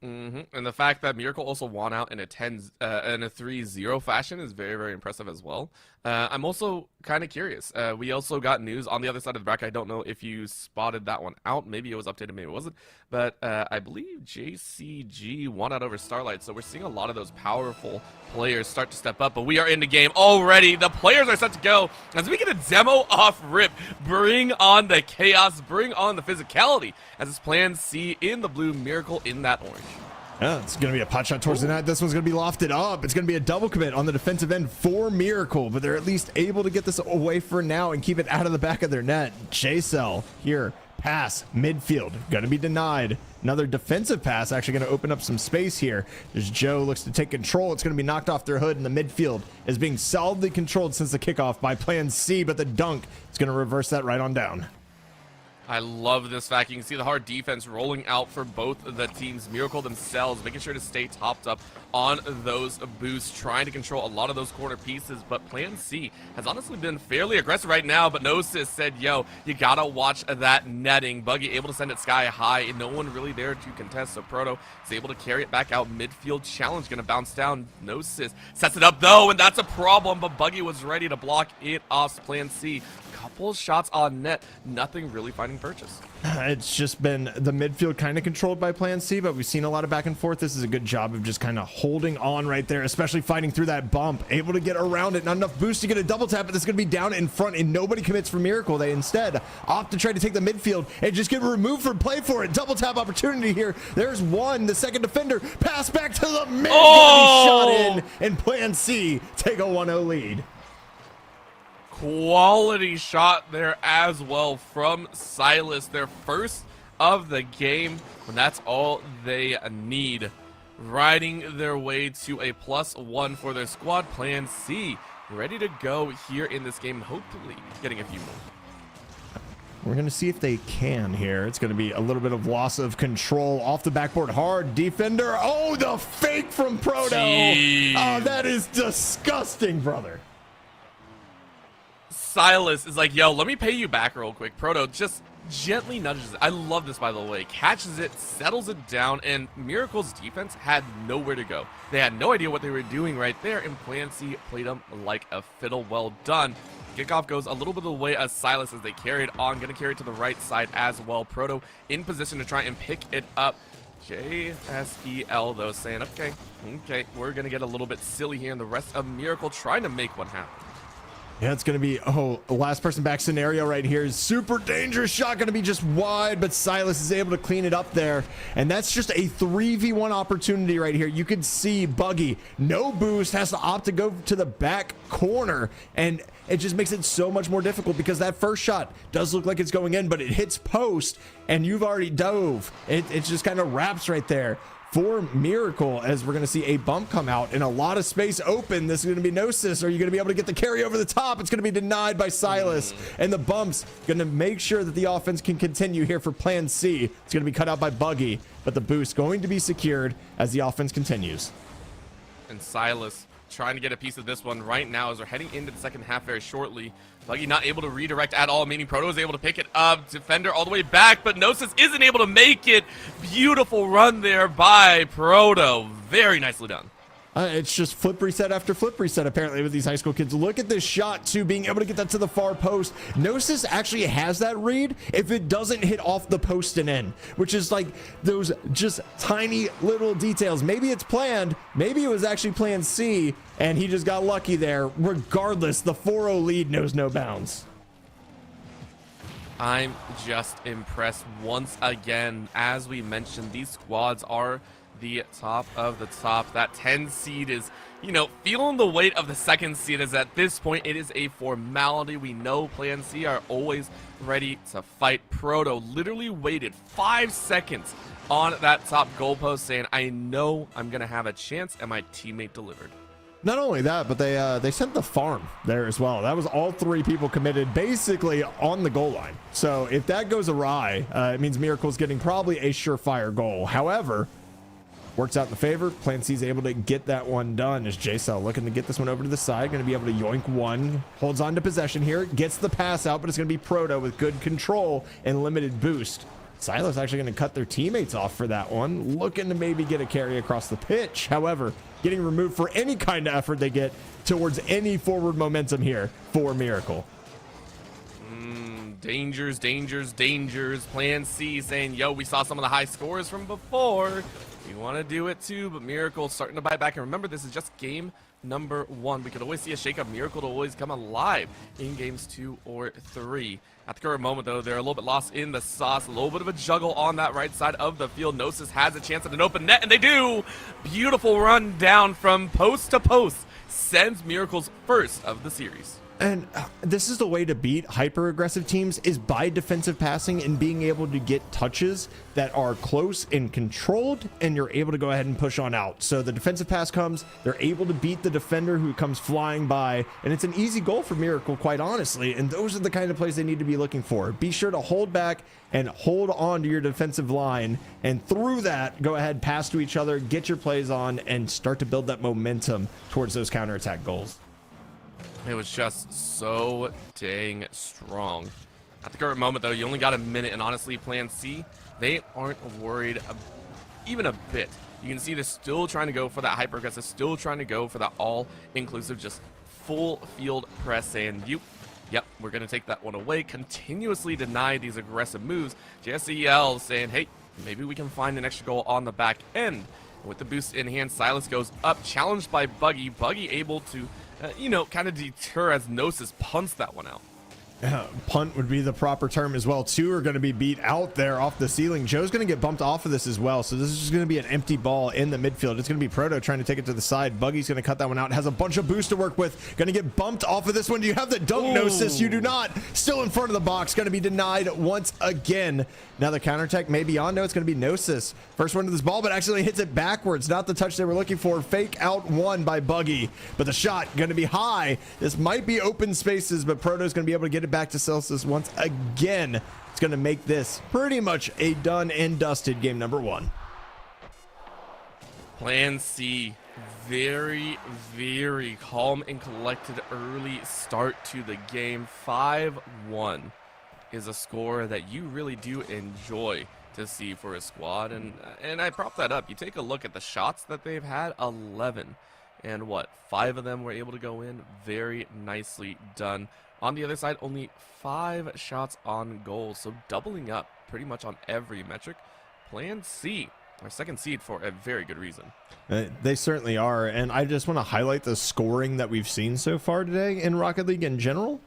And the fact that Miracle also won out in a 3-0 fashion is very, very impressive as well. I'm also kind of curious. We also got news on the other side of the bracket. I don't know if you spotted that one out. Maybe it was updated, maybe it wasn't. But I believe JCG won out over Starlight. So we're seeing a lot of those powerful players start to step up. But we are in the game already. The players are set to go. As we get a demo off rip, bring on the chaos, bring on the physicality. As it's Plan C in the blue, Miracle in that orange. Yeah, it's going to be a pot shot towards the net. This one's going to be lofted up. It's going to be a double commit on the defensive end for Miracle, but they're at least able to get this away for now and keep it out of the back of their net. J-Cell here, pass, midfield, going to be denied. Another defensive pass actually going to open up some space here. As Joe looks to take control, it's going to be knocked off their hood, and the midfield is being solidly controlled since the kickoff by Plan C, but the dunk is going to reverse that right on down. I love this fact. You can see the hard defense rolling out for both the teams. Miracle themselves making sure to stay topped up on those boosts, trying to control a lot of those corner pieces. But Plan C has honestly been fairly aggressive right now. But Gnosis said, yo, you gotta watch that netting. Buggy able to send it sky high, and no one really there to contest. So Proto is able to carry it back out. Midfield challenge gonna bounce down. Gnosis sets it up though, and that's a problem. But Buggy was ready to block it off. Plan C, couple shots on net, nothing really finding purchase. It's just been the midfield kind of controlled by Plan C, but we've seen a lot of back and forth. This is a good job of just kind of holding on right there, especially fighting through that bump, able to get around it. Not enough boost to get a double tap, but this is going to be down in front, and nobody commits for Miracle. They instead opt to try to take the midfield and just get removed from play for it. Double tap opportunity here. There's one, the second defender, pass back to the mid. Shot in, and Plan C take a 1-0 lead. Quality shot there as well from Silas, their first of the game, and that's all they need. Riding their way to a +1 for their squad. Plan C ready to go here in this game, hopefully getting a few more. We're going to see if they can here. It's going to be a little bit of loss of control off the backboard. Hard defender. Oh, the fake from Proto. Oh, that is disgusting, brother. Silas is like, yo, let me pay you back real quick. Proto just gently nudges it. I love this, by the way. Catches it, settles it down, and Miracle's defense had nowhere to go. They had no idea what they were doing right there, and Plan C played them like a fiddle. Well done. Kickoff goes a little bit of the way as Silas as they carried on. Going to carry it to the right side as well. Proto in position to try and pick it up. JSEL, though, saying, okay, we're going to get a little bit silly here, and the rest of Miracle trying to make one happen. Yeah, it's going to be, last person back scenario right here is super dangerous shot, going to be just wide, but Silas is able to clean it up there. And that's just a 3v1 opportunity right here. You can see Buggy, no boost, has to opt to go to the back corner. And it just makes it so much more difficult because that first shot does look like it's going in, but it hits post and you've already dove. It just kind of wraps right there. For Miracle, as we're going to see a bump come out and a lot of space open. This is going to be Gnosis. Are you going to be able to get the carry over the top? It's going to be denied by Silas. And the bump's going to make sure that the offense can continue here for Plan C. It's going to be cut out by Buggy, but the boost going to be secured as the offense continues. And Silas trying to get a piece of this one right now as we're heading into the second half very shortly. Buggy not able to redirect at all, meaning Proto is able to pick it up. Defender all the way back, but Gnosis isn't able to make it. Beautiful run there by Proto. Very nicely done. It's just flip reset after flip reset, apparently, with these high school kids. Look at this shot, too, being able to get that to the far post. Gnosis actually has that read if it doesn't hit off the post and in, which is like those just tiny little details. Maybe it's planned. Maybe it was actually Plan C, and he just got lucky there. Regardless, the 4-0 lead knows no bounds. I'm just impressed once again. As we mentioned, these squads are the top of the top. That 10 seed is, you know, feeling the weight of the second seed, as at this point it is a formality. We know Plan C are always ready to fight. Proto literally waited 5 seconds on that top goalpost saying, I know I'm going to have a chance, and my teammate delivered. Not only that, but they sent the farm there as well. That was all 3 people committed basically on the goal line. So if that goes awry, it means Miracle's getting probably a surefire goal. However, works out in the favor. Plan C is able to get that one done as J-Cell looking to get this one over to the side. Going to be able to yoink one. Holds on to possession here. Gets the pass out, but it's going to be Proto with good control and limited boost. Silas actually going to cut their teammates off for that one. Looking to maybe get a carry across the pitch. However, getting removed for any kind of effort they get towards any forward momentum here for Miracle. Dangers, dangers, dangers. Plan C saying, yo, we saw some of the high scores from before. We want to do it too, but Miracle starting to bite back. And remember, this is just game number 1. We could always see a shakeup. Miracle to always come alive in games 2 or 3. At the current moment, though, they're a little bit lost in the sauce. A little bit of a juggle on that right side of the field. Gnosis has a chance at an open net, and they do! Beautiful run down from post to post. Sends Miracle's first of the series. And this is the way to beat hyper-aggressive teams, is by defensive passing and being able to get touches that are close and controlled, and you're able to go ahead and push on out. So the defensive pass comes, they're able to beat the defender who comes flying by, and it's an easy goal for Miracle, quite honestly, and those are the kind of plays they need to be looking for. Be sure to hold back and hold on to your defensive line, and through that, go ahead, pass to each other, get your plays on, and start to build that momentum towards those counterattack goals. It was just so dang strong. At the current moment, though, you only got a minute, and honestly, Plan C, they aren't worried even a bit. You can see they're still trying to go for that hyper-aggressive, still trying to go for that all-inclusive, just full field press, and yep, we're going to take that one away. Continuously deny these aggressive moves. JSEL saying, hey, maybe we can find an extra goal on the back end. With the boost in hand, Silas goes up, challenged by Buggy. Buggy able to kind of deter as Gnosis punts that one out. Punt would be the proper term as well. 2 are going to be beat out there off the ceiling. Joe's going to get bumped off of this as well. So this is just going to be an empty ball in the midfield. It's going to be Proto trying to take it to the side. Buggy's going to cut that one out. Has a bunch of boost to work with. Going to get bumped off of this one. Do you have the dunk, Gnosis? You do not. Still in front of the box. Going to be denied once again. Now the counterattack may be on. No, it's going to be Gnosis. First one to this ball, but actually hits it backwards. Not the touch they were looking for. Fake out one by Buggy. But the shot going to be high. This might be open spaces, but Proto's going to be able to get it back to Celsius once again. It's going to make this pretty much a done and dusted game number 1. Plan C, very, very calm and collected early start to the game. 5-1 is a score that you really do enjoy to see for a squad, and I prop that up. You take a look at the shots that they've had, 11, and 5 of them were able to go in. Very nicely done. On the other side, only 5 shots on goal, so doubling up pretty much on every metric. Plan C, our second seed, for a very good reason. They certainly are, and I just want to highlight the scoring that we've seen so far today in Rocket League in general.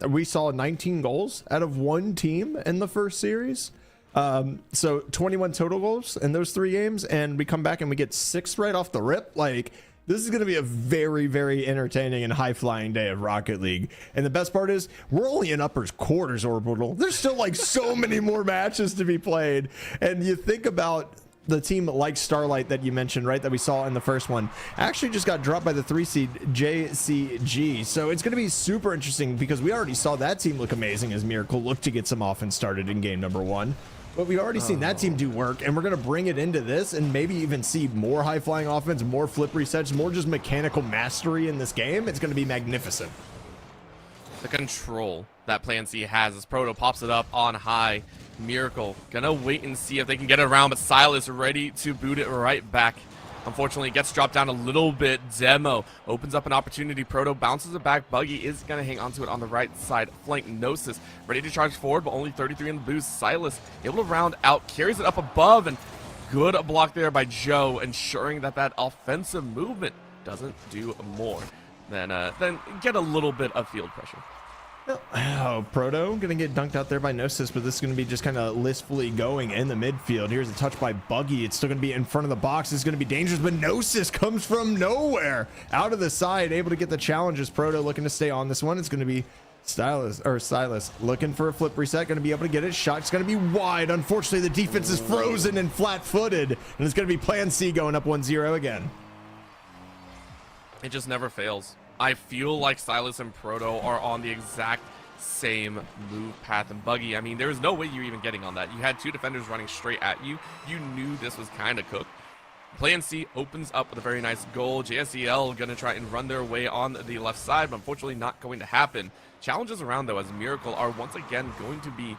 We saw 19 goals out of 1 team in the first series. So 21 total goals in those 3 games, and we come back and we get 6 right off the rip. Like, this is going to be a very, very entertaining and high-flying day of Rocket League. And the best part is, we're only in upper quarters orbital. There's still like so many more matches to be played. And you think about the team like Starlight that you mentioned, right, that we saw in the first one, actually just got dropped by the 3 seed JCG. So it's going to be super interesting because we already saw that team look amazing as Miracle looked to get some offense started in game number 1. But we've already seen that team do work, and we're going to bring it into this and maybe even see more high-flying offense, more flip resets, more just mechanical mastery in this game. It's going to be magnificent. The control that Plan C has as Proto pops it up on high. Miracle gonna wait and see if they can get it around, but Silas ready to boot it right back. Unfortunately, it gets dropped down a little bit. Demo opens up an opportunity. Proto bounces it back. Buggy is going to hang onto it on the right side flank. Gnosis ready to charge forward, but only 33 in the boost. Silas able to round out, carries it up above, and good block there by Joe, ensuring that that offensive movement doesn't do more than get a little bit of field pressure. Oh, Proto gonna get dunked out there by Gnosis, but this is gonna be just kind of listfully going in the midfield. Here's a touch by Buggy. It's still gonna be in front of the box. It's gonna be dangerous, but Gnosis comes from nowhere out of the side, able to get the challenges. Proto looking to stay on this one. It's gonna be Silas looking for a flip reset, gonna be able to get it. Shot's gonna be wide. Unfortunately, the defense is frozen and flat-footed, and it's gonna be Plan C going up 1-0 again. It just never fails. I feel like Silas and Proto are on the exact same move path and Buggy. I mean, there was no way you're even getting on that. You had two defenders running straight at you. You knew this was kind of cooked. Plan C opens up with a very nice goal. JSEL going to try and run their way on the left side, but unfortunately not going to happen. Challenges around, though, as Miracle are once again going to be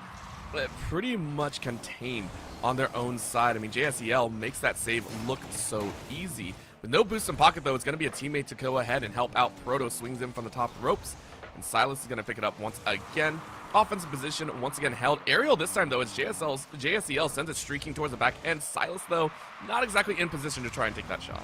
pretty much contained on their own side. I mean, JSEL makes that save look so easy. With no boost in pocket, though, it's going to be a teammate to go ahead and help out. Proto swings in from the top ropes, and Silas is going to pick it up once again. Offensive position once again held. Aerial this time, though, as JSEL sends it streaking towards the back end. Silas, though, not exactly in position to try and take that shot.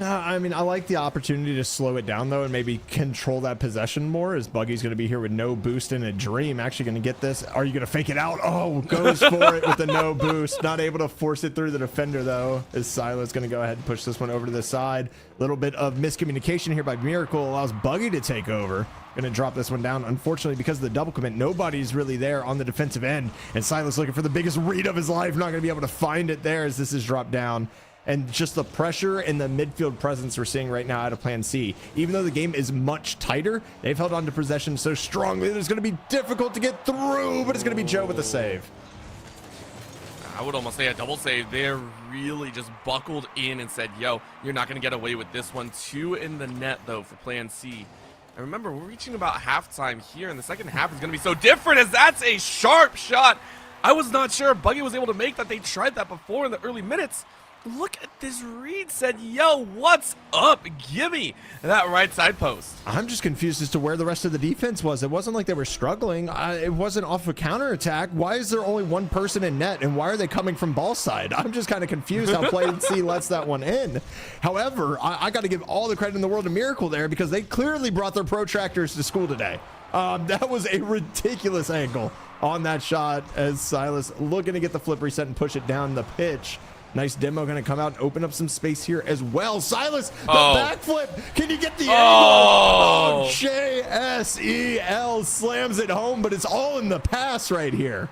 I mean, I like the opportunity to slow it down, though, and maybe control that possession more, as Buggy's going to be here with no boost in a dream. Actually going to get this. Are you going to fake it out? Oh, goes for it with the no boost. Not able to force it through the defender, though, as Silas going to go ahead and push this one over to the side. Little bit of miscommunication here by Miracle allows Buggy to take over. Going to drop this one down. Unfortunately, because of the double commit, nobody's really there on the defensive end, and Silas looking for the biggest read of his life. Not going to be able to find it there as this is dropped down. And just the pressure and the midfield presence we're seeing right now out of Plan C. Even though the game is much tighter, they've held on to possession so strongly that it's going to be difficult to get through, but it's going to be Joe with a save. I would almost say a double save. They're really just buckled in and said, yo, you're not going to get away with this one. 2 in the net, though, for Plan C. And remember, we're reaching about halftime here, and the second half is going to be so different, as that's a sharp shot. I was not sure Buggy was able to make that. They tried that before in the early minutes. Look at this read, said, yo, what's up? Gimme that right side post. I'm just confused as to where the rest of the defense was. It wasn't like they were struggling. It wasn't off a counterattack. Why is there only one person in net, and why are they coming from ball side? I'm just kind of confused how Plan C lets that one in. However, I got to give all the credit in the world to Miracle there, because they clearly brought their protractors to school today. That was a ridiculous angle on that shot, as Silas looking to get the flip reset and push it down the pitch. Nice demo going to come out and open up some space here as well. Silas, the backflip. Can you get the angle? Oh, JSEL slams it home, but it's all in the pass right here.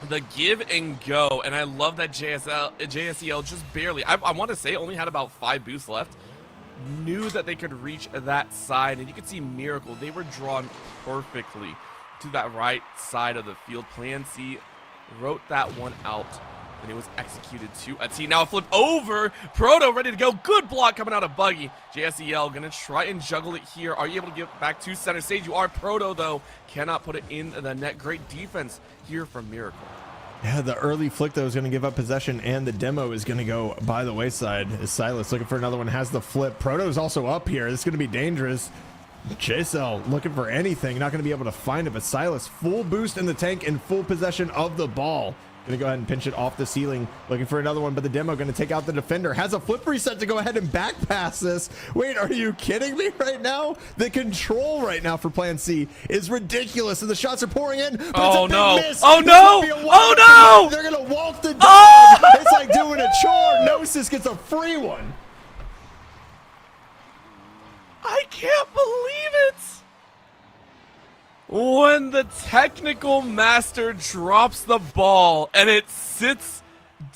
The give and go, and I love that JSEL just barely, I want to say only had about 5 boosts left. Knew that they could reach that side, and you can see Miracle. They were drawn perfectly to that right side of the field. Plan C wrote that one out, and it was executed to a T. Now a flip over. Proto ready to go. Good block coming out of Buggy. JSEL going to try and juggle it here. Are you able to get back to center stage? You are. Proto, though, cannot put it in the net. Great defense here from Miracle. Yeah, the early flick, though, is going to give up possession, and the demo is going to go by the wayside. As Silas looking for another one, has the flip. Proto is also up here. This is going to be dangerous. JSL looking for anything, not going to be able to find it, but Silas full boost in the tank and full possession of the ball. Going to go ahead and pinch it off the ceiling, looking for another one, but the demo going to take out the defender. Has a flip reset to go ahead and back pass this. Wait, are you kidding me right now? The control right now for Plan C is ridiculous, and the shots are pouring in. But oh, it's a no. big miss. Oh, no. Oh, no. They're going to walk the dog. It's like doing a chore. Gnosis gets a free one. I can't believe it. When the technical master drops the ball and it sits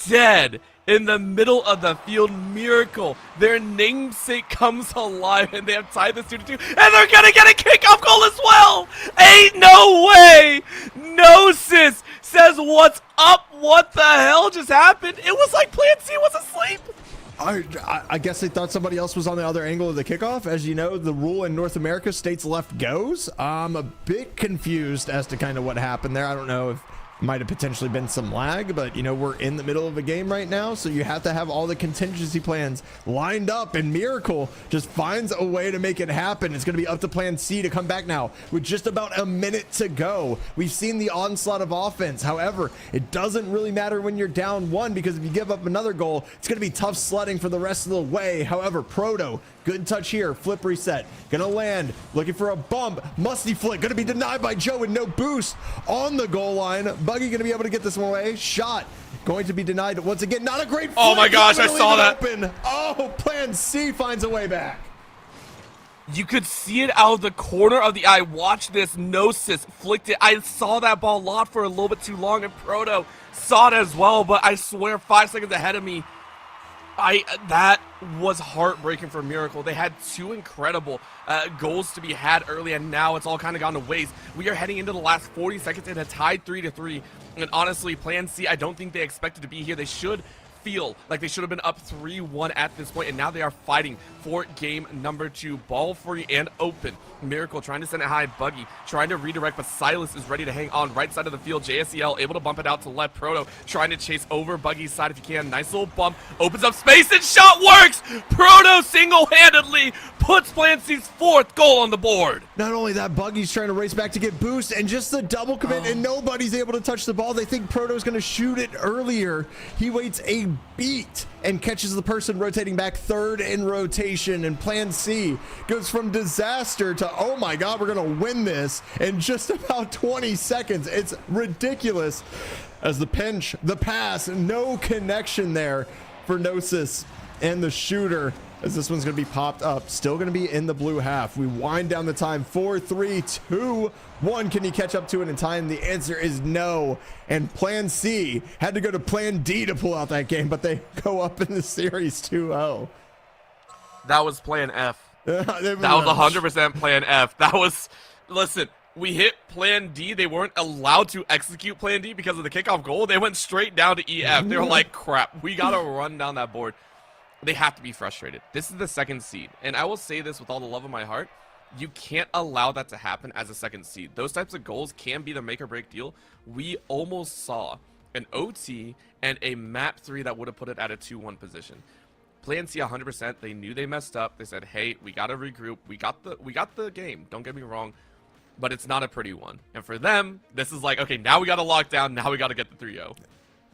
dead in the middle of the field, Miracle, their namesake, comes alive, and they have tied this 2-2, and they're gonna get a kickoff goal as well. Ain't no way. Gnosis says, what's up? What the hell just happened? It was like Plan C was asleep. I guess they thought somebody else was on the other angle of the kickoff. As you know, the rule in North America states left goes. I'm a bit confused as to kind of what happened there. I don't know if might have potentially been some lag, but you know, we're in the middle of a game right now, so you have to have all the contingency plans lined up, and Miracle just finds a way to make it happen. It's going to be up to plan C to come back now with just about a minute to go. We've seen the onslaught of offense. However, it doesn't really matter when you're down 1, because if you give up another goal, it's going to be tough sledding for the rest of the way. However, Proto, good touch here, flip reset, gonna land, looking for a bump, musty flick, gonna be denied by Joe with no boost on the goal line. Buggy gonna be able to get this one away. Shot going to be denied once again. Not a great flick. Oh my gosh, I saw that. Open. Oh, plan C finds a way back. You could see it out of the corner of the eye. Watch this. Gnosis flicked it. I saw that ball locked for a little bit too long, and Proto saw it as well, but I swear 5 seconds ahead of me. That was heartbreaking for Miracle. They had 2 incredible goals to be had early, and now it's all kind of gone to waste. We are heading into the last 40 seconds in a tied 3-3, and honestly, Plan C, I don't think they expected to be here. They should feel like they should have been up 3-1 at this point, and now they are fighting for game number 2. Ball free and open. Miracle trying to send it high. Buggy trying to redirect, but Silas is ready to hang on. Right side of the field, JSEL able to bump it out to left. Proto trying to chase over Buggy's side if he can. Nice little bump. Opens up space and shot works! Proto single-handedly puts Plan C's 4th goal on the board. Not only that, Buggy's trying to race back to get boost, and just the double commit, and nobody's able to touch the ball. They think Proto's going to shoot it earlier. He waits a beat and catches the person rotating back, 3rd in rotation, and Plan C goes from disaster to, oh my god, we're gonna win this in just about 20 seconds. It's ridiculous. As the pinch, the pass, no connection there for Gnosis and the shooter, as this one's gonna be popped up, still gonna be in the blue half. We wind down the time, 4, 3, 2, 1. Can you catch up to it in time? The answer is no. And Plan C had to go to Plan D to pull out that game, but they go up in the series 2-0. That was Plan F. That was 100% Plan F. That was, listen, we hit Plan D. They weren't allowed to execute Plan D because of the kickoff goal. They went straight down to EF. They were like, crap, we gotta run down that board. They have to be frustrated. This is the 2nd seed, and I will say this with all the love of my heart. You can't allow that to happen as a 2nd seed. Those types of goals can be the make or break deal. We almost saw an OT and a map 3 that would have put it at a 2-1 position. Plan C 100%. They knew they messed up. They said, hey, we got to regroup. We got the game. Don't get me wrong, but it's not a pretty one. And for them, this is like, okay, now we got to lock down. Now we got to get the 3-0.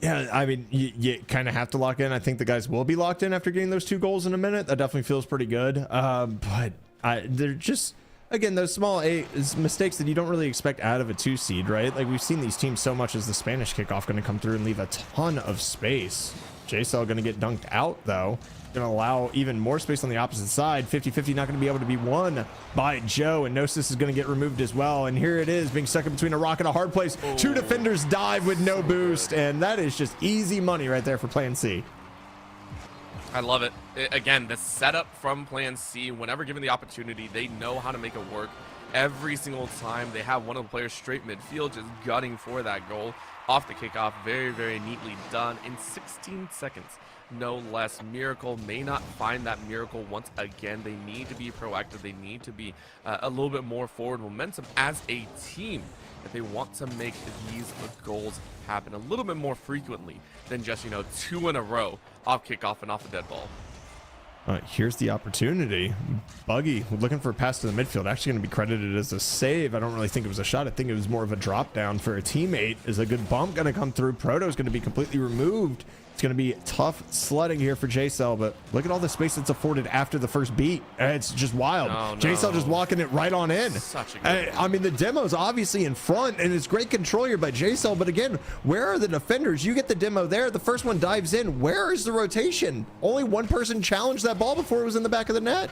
Yeah, I mean, you kind of have to lock in. I think the guys will be locked in after getting those 2 goals in a minute. That definitely feels pretty good. But they're just, again, those small mistakes that you don't really expect out of a 2 seed, right? Like, we've seen these teams so much as the Spanish kickoff going to come through and leave a ton of space. JSL going to get dunked out, though. Going to allow even more space on the opposite side. 50-50 not going to be able to be won by Joe, and Gnosis is going to get removed as well. And here it is, being stuck in between a rock and a hard place. 2 defenders dive with no boost, and that is just easy money right there for Plan C. I love it. Again, the setup from Plan C, whenever given the opportunity, they know how to make it work. Every single time they have one of the players straight midfield just gutting for that goal off the kickoff. Very, very neatly done in 16 seconds. No less. Miracle may not find that miracle once again. They need to be proactive. They need to be a little bit more forward momentum as a team if they want to make these goals happen a little bit more frequently than just, 2 in a row off kickoff and off a dead ball. Here's the opportunity. Buggy looking for a pass to the midfield. Actually going to be credited as a save. I don't really think it was a shot. I think it was more of a drop down for a teammate. Is a good bump going to come through. Proto is going to be completely removed. It's going to be tough sledding here for JSL, but look at all the space that's afforded after the first beat. It's just wild. Oh, no. JSL just walking it right on in. Such a good I mean, the demo's obviously in front, and it's great control here by JSL, but again, where are the defenders? You get the demo there. The first one dives in. Where is the rotation? Only one person challenged that ball before it was in the back of the net.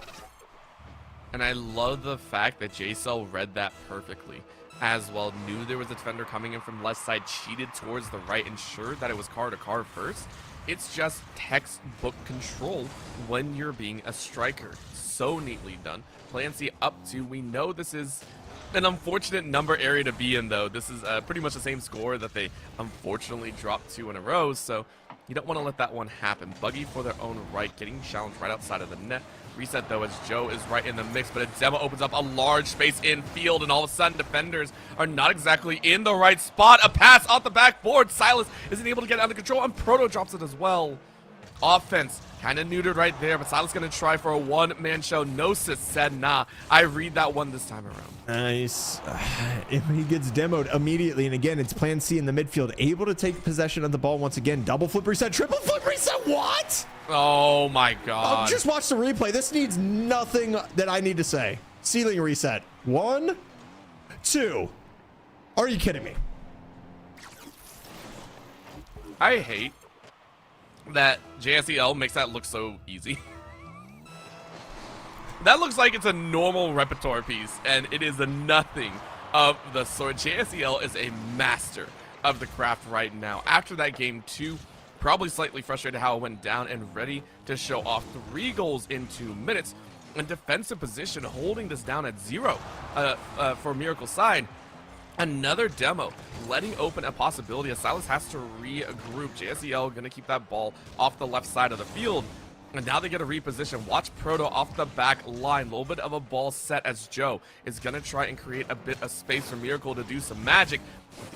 And I love the fact that JSL read that perfectly as well. Knew there was a defender coming in from left side, cheated towards the right, ensured that it was car to car first. It's just textbook control when you're being a striker. So neatly done. Plan C up 2. We know this is an unfortunate number area to be in, though. This is pretty much the same score that they unfortunately dropped 2 in a row. So You don't want to let that one happen. Buggy for their own right, getting challenged right outside of the net. Reset, though, as Joe is right in the mix, but a demo opens up a large space in field, and all of a sudden, defenders are not exactly in the right spot. A pass off the backboard. Silas isn't able to get under control, and Proto drops it as well. Offense kind of neutered right there, but Silas going to try for a one-man show. Gnosis said, nah, I read that one this time around. Nice. He gets demoed immediately, and again, it's plan C in the midfield. Able to take possession of the ball once again. Double flip reset, triple flip reset, what? Oh my god. Just watch the replay. This needs nothing that I need to say. Ceiling reset. 1, 2. Are you kidding me? I hate that JSEL makes that look so easy. That looks like it's a normal repertoire piece, and it is a nothing of the sort. JSEL is a master of the craft right now. After that game 2, probably slightly frustrated how it went down and ready to show off 3 goals in 2 minutes. In defensive position, holding this down at 0 for Miracle side. Another demo, letting open a possibility as Silas has to regroup. JSEL going to keep that ball off the left side of the field. And now they get a reposition. Watch Proto off the back line. A little bit of a ball set as Joe is going to try and create a bit of space for Miracle to do some magic.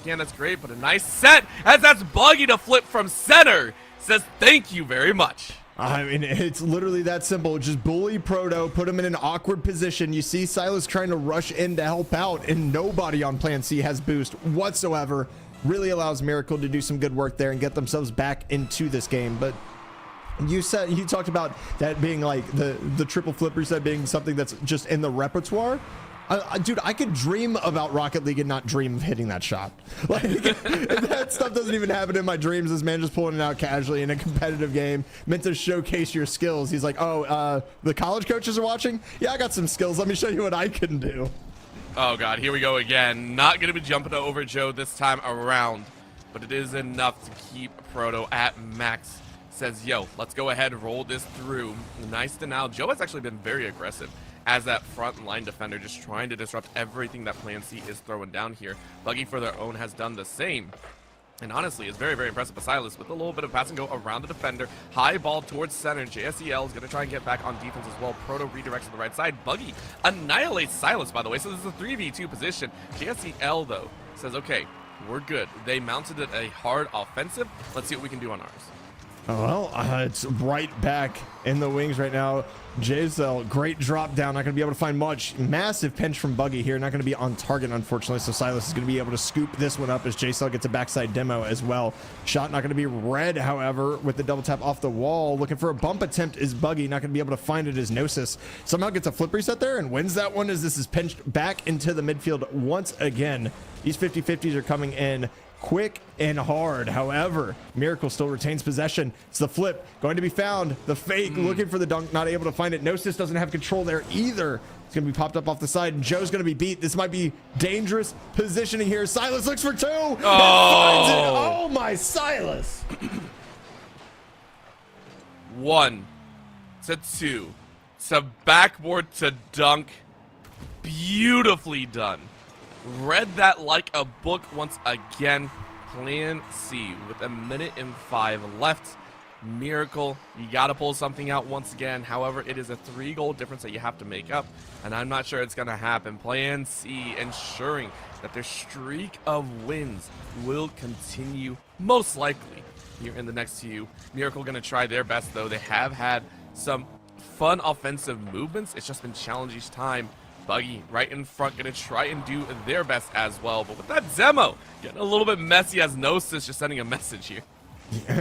Again, that's great, but a nice set as that's Buggy to flip from center. Says thank you very much. I mean, it's literally that simple. Just bully Proto, put him in an awkward position. You see Silas trying to rush in to help out, and nobody on plan C has boost whatsoever. Really allows Miracle to do some good work there and get themselves back into this game. But you talked about that being like the triple flip reset being something that's just in the repertoire. Dude, I could dream about Rocket League and not dream of hitting that shot. Like, that stuff doesn't even happen in my dreams. This man just pulling it out casually in a competitive game, meant to showcase your skills. He's like, oh, the college coaches are watching? Yeah, I got some skills. Let me show you what I can do. Oh, God, here we go again. Not going to be jumping over Joe this time around, but it is enough to keep Proto at max. Says, yo, let's go ahead and roll this through. Nice to now. Joe has actually been very aggressive as that front line defender, just trying to disrupt everything that Plan C is throwing down here. Buggy for their own has done the same. And honestly, it's very, very impressive by Silas with a little bit of pass and go around the defender. High ball towards center. JSEL is going to try and get back on defense as well. Proto redirects to the right side. Buggy annihilates Silas, by the way. So this is a 3v2 position. JSEL, though, says, okay, we're good. They mounted it a hard offensive. Let's see what we can do on ours. Well, it's right back in the wings right now. JSEL, great drop down. Not going to be able to find much. Massive pinch from Buggy here. Not going to be on target, unfortunately. So Silas is going to be able to scoop this one up as JSEL gets a backside demo as well. Shot not going to be red, however, with the double tap off the wall. Looking for a bump attempt is Buggy. Not going to be able to find it as Gnosis. Somehow gets a flip reset there and wins that one as this is pinched back into the midfield once again. These 50-50s are coming in quick and hard. However, Miracle still retains possession. It's the flip going to be found. The fake looking for the dunk, not able to find it. Gnosis doesn't have control there either. It's going to be popped up off the side, and Joe's going to be beat. This might be dangerous positioning here. Silas looks for 2. Oh, finds it. Oh my Silas. 1 to 2 to backboard to dunk. Beautifully done. Read that like a book once again. Plan C with 1:05 left. Miracle, you got to pull something out once again. However, it is a 3-goal difference that you have to make up, and I'm not sure it's going to happen. Plan C ensuring that their streak of wins will continue, most likely, here in the next few. Miracle going to try their best, though. They have had some fun offensive movements. It's just been challenged each time. Buggy right in front, gonna try and do their best as well. But with that demo, getting a little bit messy as Gnosis just sending a message here.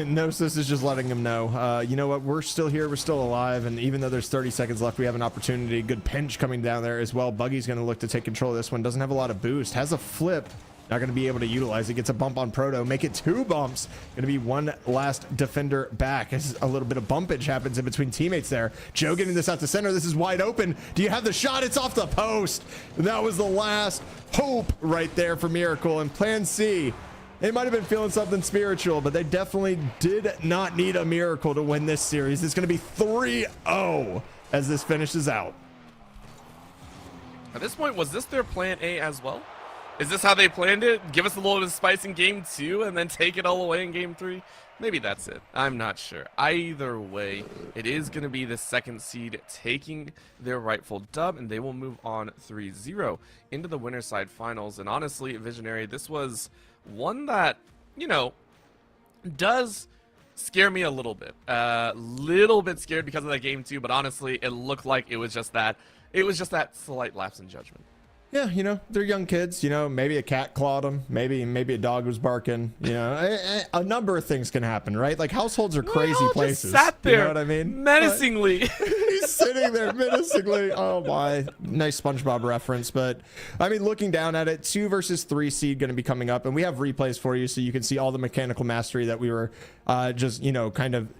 Gnosis is just letting him know, you know what, we're still here, we're still alive, and even though there's 30 seconds left, we have an opportunity. Good pinch coming down there as well. Buggy's gonna look to take control of this one. Doesn't have a lot of boost, has a flip. Not going to be able to utilize it. Gets a bump on Proto. Make it 2 bumps. Going to be one last defender back. As a little bit of bumpage happens in between teammates there. Joe getting this out to center. This is wide open. Do you have the shot? It's off the post. That was the last hope right there for Miracle. And Plan C, they might have been feeling something spiritual, but they definitely did not need a miracle to win this series. It's going to be 3-0 as this finishes out. At this point, was this their plan A as well? Is this how they planned it? Give us a little bit of spice in game 2 and then take it all away in game 3? Maybe that's it. I'm not sure. Either way, it is going to be the second seed taking their rightful dub, and they will move on 3-0 into the winner side finals. And honestly, Visionary, this was one that, you know, does scare me a little bit. Little bit scared because of that game too, but honestly, it looked like it was just that slight lapse in judgment. Yeah, you know, they're young kids, you know, maybe a cat clawed them, maybe a dog was barking, you know, a number of things can happen, right? Like households are crazy places. Just sat there, you know what I mean? menacingly. He's sitting there menacingly. Oh my, nice SpongeBob reference. But I mean, looking down at it, 2 versus 3 seed going to be coming up, and we have replays for you so you can see all the mechanical mastery that we were just, you know, kind of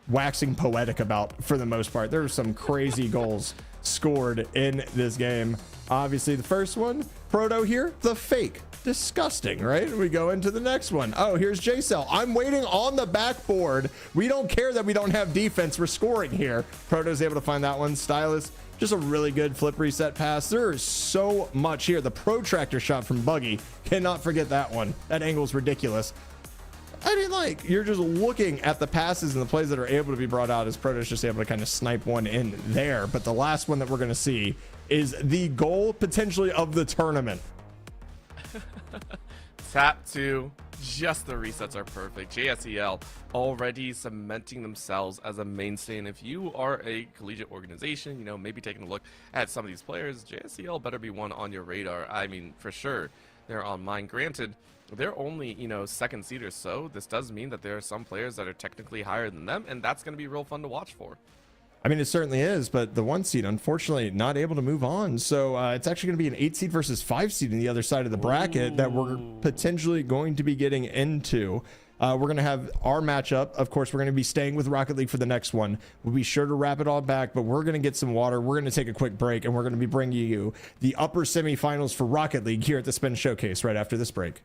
waxing poetic about for the most part. There were some crazy goals scored in this game. Obviously, the first one, Proto here, the fake. Disgusting, right? We go into the next one. Oh, here's J-Cell. I'm waiting on the backboard. We don't care that we don't have defense. We're scoring here. Proto's able to find that one. Stylus, just a really good flip reset pass. There is so much here. The protractor shot from Buggy. Cannot forget that one. That angle's ridiculous. I mean, like, you're just looking at the passes and the plays that are able to be brought out as Proto's just able to kind of snipe one in there. But the last one that we're going to see is the goal potentially of the tournament. Tap 2, just the resets are perfect. JSEL already cementing themselves as a mainstay, and if you are a collegiate organization, you know, maybe taking a look at some of these players, JSEL better be one on your radar. I mean, for sure, they're on mine. Granted, they're only, you know, second seed or so. This does mean that there are some players that are technically higher than them, and that's going to be real fun to watch for. I mean, it certainly is, but the 1 seed, unfortunately, not able to move on. So it's actually going to be an 8 seed versus 5 seed in the other side of the bracket that we're potentially going to be getting into. We're going to have our matchup. Of course, we're going to be staying with Rocket League for the next one. We'll be sure to wrap it all back, but we're going to get some water. We're going to take a quick break, and we're going to be bringing you the upper semifinals for Rocket League here at the Spin Showcase right after this break.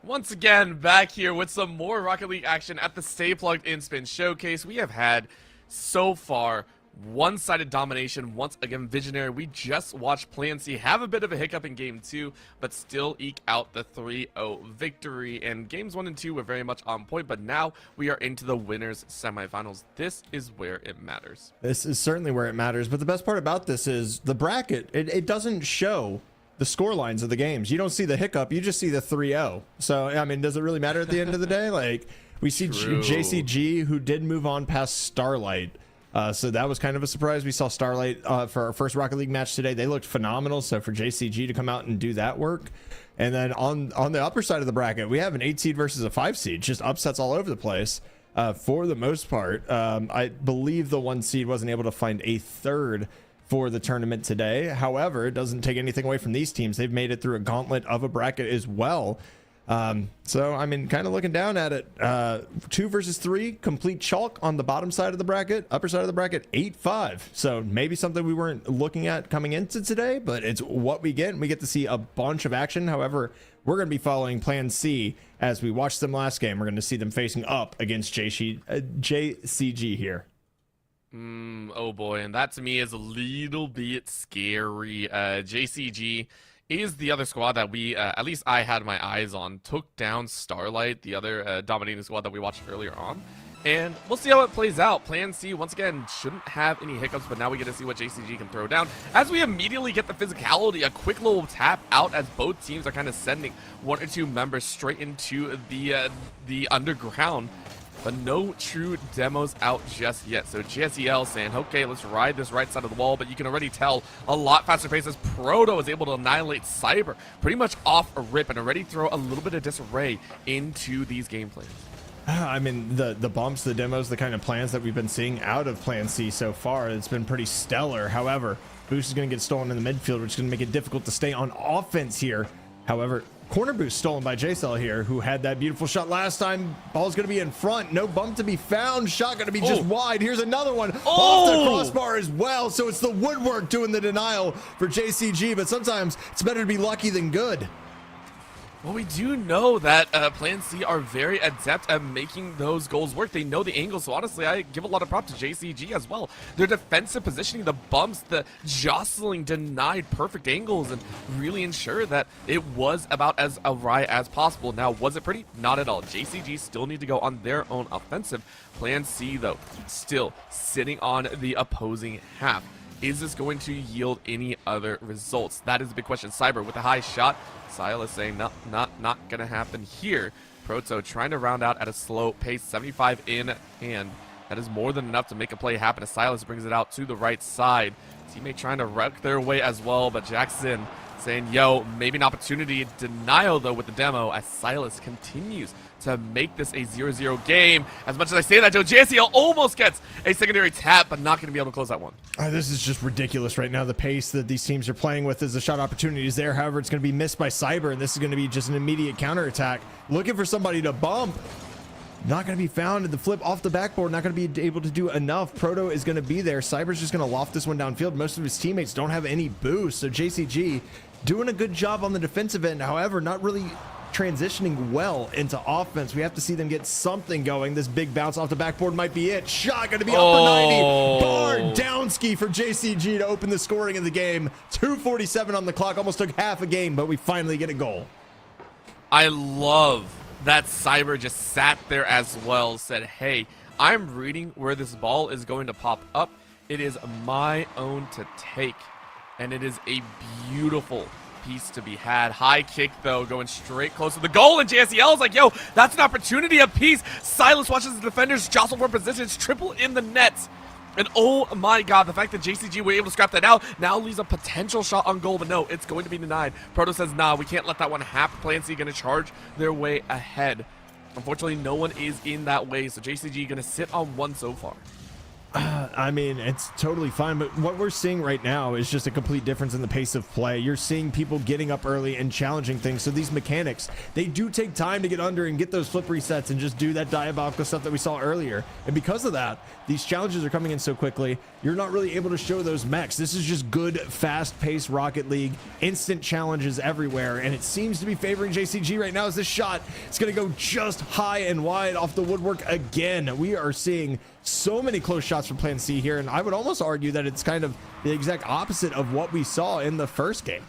Once again, back here with some more Rocket League action at the Stay Plugged In Spin Showcase. We have had, so far, one-sided domination. Once again, Visionary, we just watched Plan C have a bit of a hiccup in Game 2, but still eke out the 3-0 victory. And Games 1 and 2 were very much on point, but now we are into the winners semifinals. This is where it matters. This is certainly where it matters, but the best part about this is the bracket. It doesn't show the score lines of the games. You don't see the hiccup, you just see the 3-0. So, I mean, does it really matter at the end of the day? Like, we see JCG, who did move on past Starlight. So that was kind of a surprise. We saw Starlight for our first Rocket League match today. They looked phenomenal. So for JCG to come out and do that work. And then on the upper side of the bracket, we have an 8 seed versus a 5 seed. Just upsets all over the place for the most part. I believe the 1 seed wasn't able to find a third for the tournament today. However, it doesn't take anything away from these teams. They've made it through a gauntlet of a bracket as well. So, I mean, kind of looking down at it, 2 versus 3, complete chalk on the bottom side of the bracket, upper side of the bracket, 8-5. So maybe something we weren't looking at coming into today, but it's what we get. And we get to see a bunch of action. However, we're going to be following Plan C as we watched them last game. We're going to see them facing up against JCG here. Oh boy, and that to me is a little bit scary. JCG is the other squad that we, at least I had my eyes on, took down Starlight, the other dominating squad that we watched earlier on. And we'll see how it plays out. Plan C, once again, shouldn't have any hiccups, but now we get to see what JCG can throw down. As we immediately get the physicality, a quick little tap out as both teams are kind of sending 1 or 2 members straight into the underground. But no true demos out just yet. So GSEL saying, okay, let's ride this right side of the wall. But you can already tell a lot faster pace as Proto is able to annihilate Cyber pretty much off a rip and already throw a little bit of disarray into these gameplays. I mean, the bumps, the demos, the kind of plans that we've been seeing out of Plan C so far, it's been pretty stellar. However, Boost is going to get stolen in the midfield, which is going to make it difficult to stay on offense here. However, corner boost stolen by JCell here, who had that beautiful shot last time. Ball's going to be in front. No bump to be found. Shot going to be just wide. Here's another one off the crossbar as well. So it's the woodwork doing the denial for JCG, but sometimes it's better to be lucky than good. Well, we do know that Plan C are very adept at making those goals work. They know the angles, so honestly, I give a lot of props to JCG as well. Their defensive positioning, the bumps, the jostling, denied perfect angles, and really ensure that it was about as awry as possible. Now, was it pretty? Not at all. JCG still need to go on their own offensive. Plan C, though, still sitting on the opposing half. Is this going to yield any other results? That is the big question. Cyber with a high shot. Silas saying not gonna happen here. Proto trying to round out at a slow pace, 75 in hand. That is more than enough to make a play happen as Silas brings it out to the right side. Teammate trying to wreck their way as well, but Jackson saying, yo, maybe an opportunity. Denial, though, with the demo as Silas continues to make this a 0-0 game. As much as I say that, Joe, JSEL almost gets a secondary tap, but not going to be able to close that one. This is just ridiculous right now. The pace that these teams are playing with as the shot opportunity is there. However, it's going to be missed by Cyber, and this is going to be just an immediate counterattack. Looking for somebody to bump. Not going to be found. The flip off the backboard, not going to be able to do enough. Proto is going to be there. Cyber's just going to loft this one downfield. Most of his teammates don't have any boost, so JCG doing a good job on the defensive end. However, not really transitioning well into offense. We have to see them get something going. This big bounce off the backboard might be it. Shot going to be upper 90. Bar downski for JCG to open the scoring of the game. 2:47 on the clock. Almost took half a game, but we finally get a goal. I love that Cyber just sat there as well, said, hey, I'm reading where this ball is going to pop up. It is my own to take. And it is a beautiful piece to be had. High kick, though, going straight close to the goal, and JSEL is like, yo, that's an opportunity apiece. Silas watches the defenders jostle for positions, triple in the nets. And oh my god, the fact that JCG were able to scrap that out now leaves a potential shot on goal, but no, it's going to be denied. Proto says, nah, we can't let that one happen. Plan C going to charge their way ahead. Unfortunately, no one is in that way, so JCG going to sit on one so far. I mean, it's totally fine, but what we're seeing right now is just a complete difference in the pace of play. You're seeing people getting up early and challenging things, so these mechanics, they do take time to get under and get those flip resets and just do that diabolical stuff that we saw earlier. And because of that, these challenges are coming in so quickly, you're not really able to show those mechs. This is just good, fast-paced Rocket League, instant challenges everywhere, and it seems to be favoring JCG right now as this shot is going to go just high and wide off the woodwork again. We are seeing so many close shots from Plan C here, and I would almost argue that it's kind of the exact opposite of what we saw in the first game.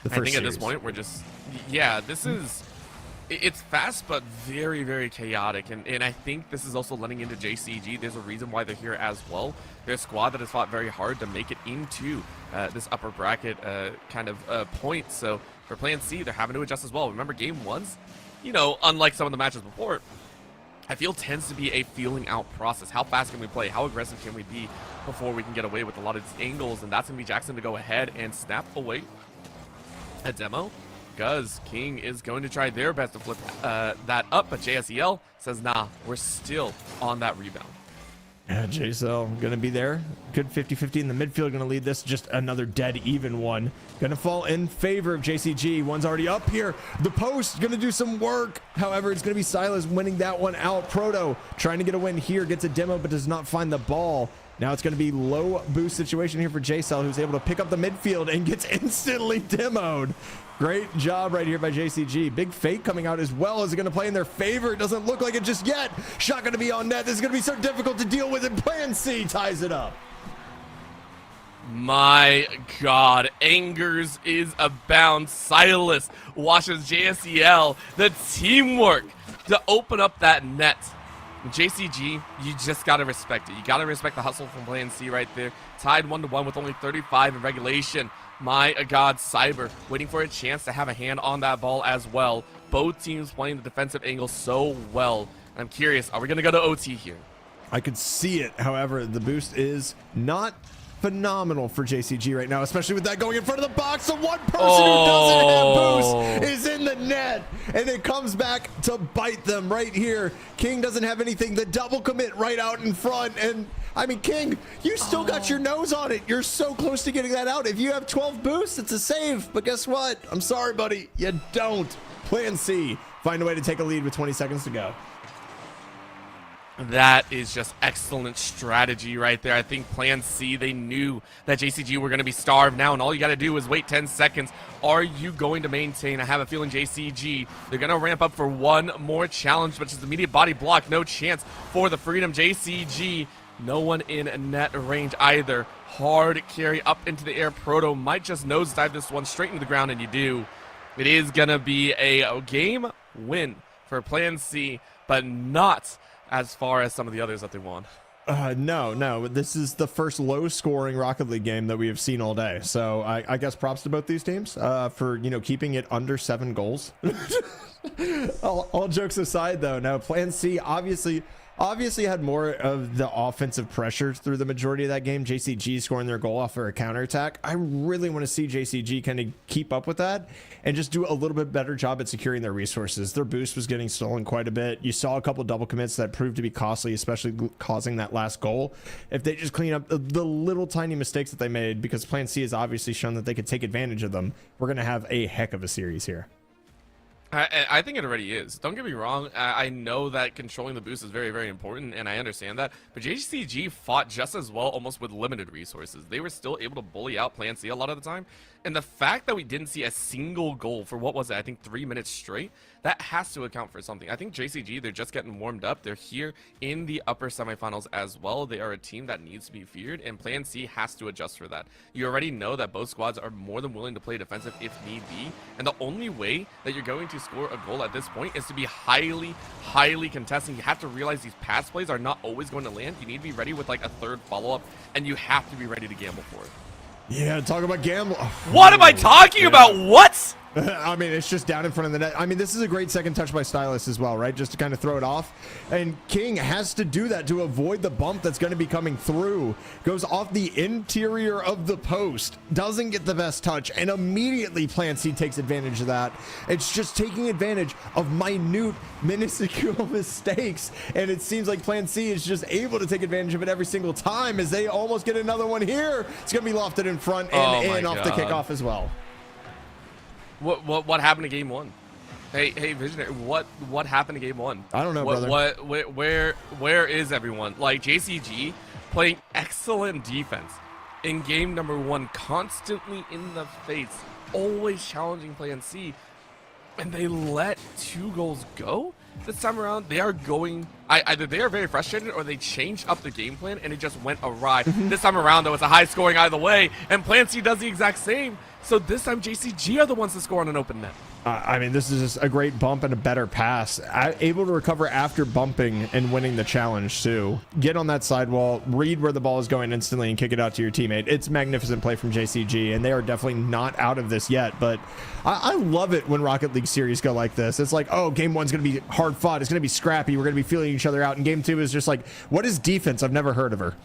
I think at this point we're just, yeah, this is, it's fast but very, very chaotic, and I think this is also letting into JCG. There's a reason why they're here as well. They're a squad that has fought very hard to make it into this upper bracket kind of point. So for Plan C, they're having to adjust as well. Remember, game ones, you know, unlike some of the matches before, I feel tends to be a feeling out process. How fast can we play? How aggressive can we be before we can get away with a lot of these angles? And that's going to be Jackson to go ahead and snap away a demo. Guz King is going to try their best to flip that up, but JSEL says, nah, we're still on that rebound. Yeah, JSL going to be there. Good 50-50 in the midfield. Going to lead this. Just another dead even one. Going to fall in favor of JCG. One's already up here. The post going to do some work. However, it's going to be Silas winning that one out. Proto trying to get a win here. Gets a demo, but does not find the ball. Now it's going to be low boost situation here for JSL, who's able to pick up the midfield and gets instantly demoed. Great job right here by JCG. Big fake coming out as well. Is it going to play in their favor? It doesn't look like it just yet. Shot going to be on net. This is going to be so difficult to deal with, and Plan C ties it up. My God, Angers is abound. Silas washes JSEL. The teamwork to open up that net. JCG, you just got to respect it. You got to respect the hustle from Plan C right there. Tied 1-1 with only 35 in regulation. My God, Cyber waiting for a chance to have a hand on that ball as well. Both teams playing the defensive angle so well. I'm curious, are we going to go to OT here? I could see it. However, the boost is not phenomenal for JCG right now, especially with that going in front of the box. The one person who doesn't have boost is in the net, and it comes back to bite them right here. King doesn't have anything. The double commit right out in front, and I mean, King, you still got your nose on it. You're so close to getting that out. If you have 12 boosts, it's a save, but guess what? I'm sorry, buddy, you don't. Plan C, find a way to take a lead with 20 seconds to go. That is just excellent strategy right there. I think Plan C, they knew that JCG were going to be starved now, and all you got to do is wait 10 seconds. Are you going to maintain? I have a feeling JCG, they're going to ramp up for one more challenge, which is immediate body block. No chance for the freedom. JCG, no one in net range either. Hard carry up into the air. Proto might just nosedive this one straight into the ground, and you do. It is going to be a game win for Plan C, but not as far as some of the others that they won. No, this is the first low-scoring Rocket League game that we have seen all day. So I guess props to both these teams for, you know, keeping it under 7 goals. all jokes aside, though, now Plan C obviously had more of the offensive pressure through the majority of that game. JCG scoring their goal off for a counterattack. I really want to see JCG kind of keep up with that and just do a little bit better job at securing their resources. Their boost was getting stolen quite a bit. You saw a couple double commits that proved to be costly, especially causing that last goal. If they just clean up the little tiny mistakes that they made, because Plan C has obviously shown that they could take advantage of them, we're going to have a heck of a series here. I think it already is. Don't get me wrong. I know that controlling the boost is very, very important, and I understand that. But JCG fought just as well, almost with limited resources. They were still able to bully out Plan C a lot of the time. And the fact that we didn't see a single goal for, what was it, I think 3 minutes straight, that has to account for something. I think JCG, they're just getting warmed up. They're here in the upper semifinals as well. They are a team that needs to be feared, and Plan C has to adjust for that. You already know that both squads are more than willing to play defensive if need be, and the only way that you're going to score a goal at this point is to be highly, highly contesting. You have to realize these pass plays are not always going to land. You need to be ready with like a third follow-up, and you have to be ready to gamble for it. Yeah, talk about gamble. What am I talking about? What? I mean, it's just down in front of the net. I mean, this is a great second touch by Stylus as well, right? Just to kind of throw it off. And King has to do that to avoid the bump that's going to be coming through. Goes off the interior of the post. Doesn't get the best touch. And immediately Plan C takes advantage of that. It's just taking advantage of minute, minuscule mistakes. And it seems like Plan C is just able to take advantage of it every single time as they almost get another one here. It's going to be lofted in front and in off the kickoff as well. What happened to game one? Hey, Visionary, what happened to game one? I don't know, brother. Where is everyone? Like, JCG playing excellent defense in game number one, constantly in the face, always challenging Plan C, and they let 2 goals go this time around. They are going, either they are very frustrated or they changed up the game plan and it just went awry. This time around, though, it's a high scoring either way, and Plan C does the exact same. So this time, JCG are the ones to score on an open net. I mean, this is just a great bump and a better pass. Able to recover after bumping and winning the challenge, too. Get on that sidewall, read where the ball is going instantly, and kick it out to your teammate. It's magnificent play from JCG, and they are definitely not out of this yet. But I love it when Rocket League series go like this. It's like, oh, game one's going to be hard fought. It's going to be scrappy. We're going to be feeling each other out. And game two is just like, what is defense? I've never heard of her.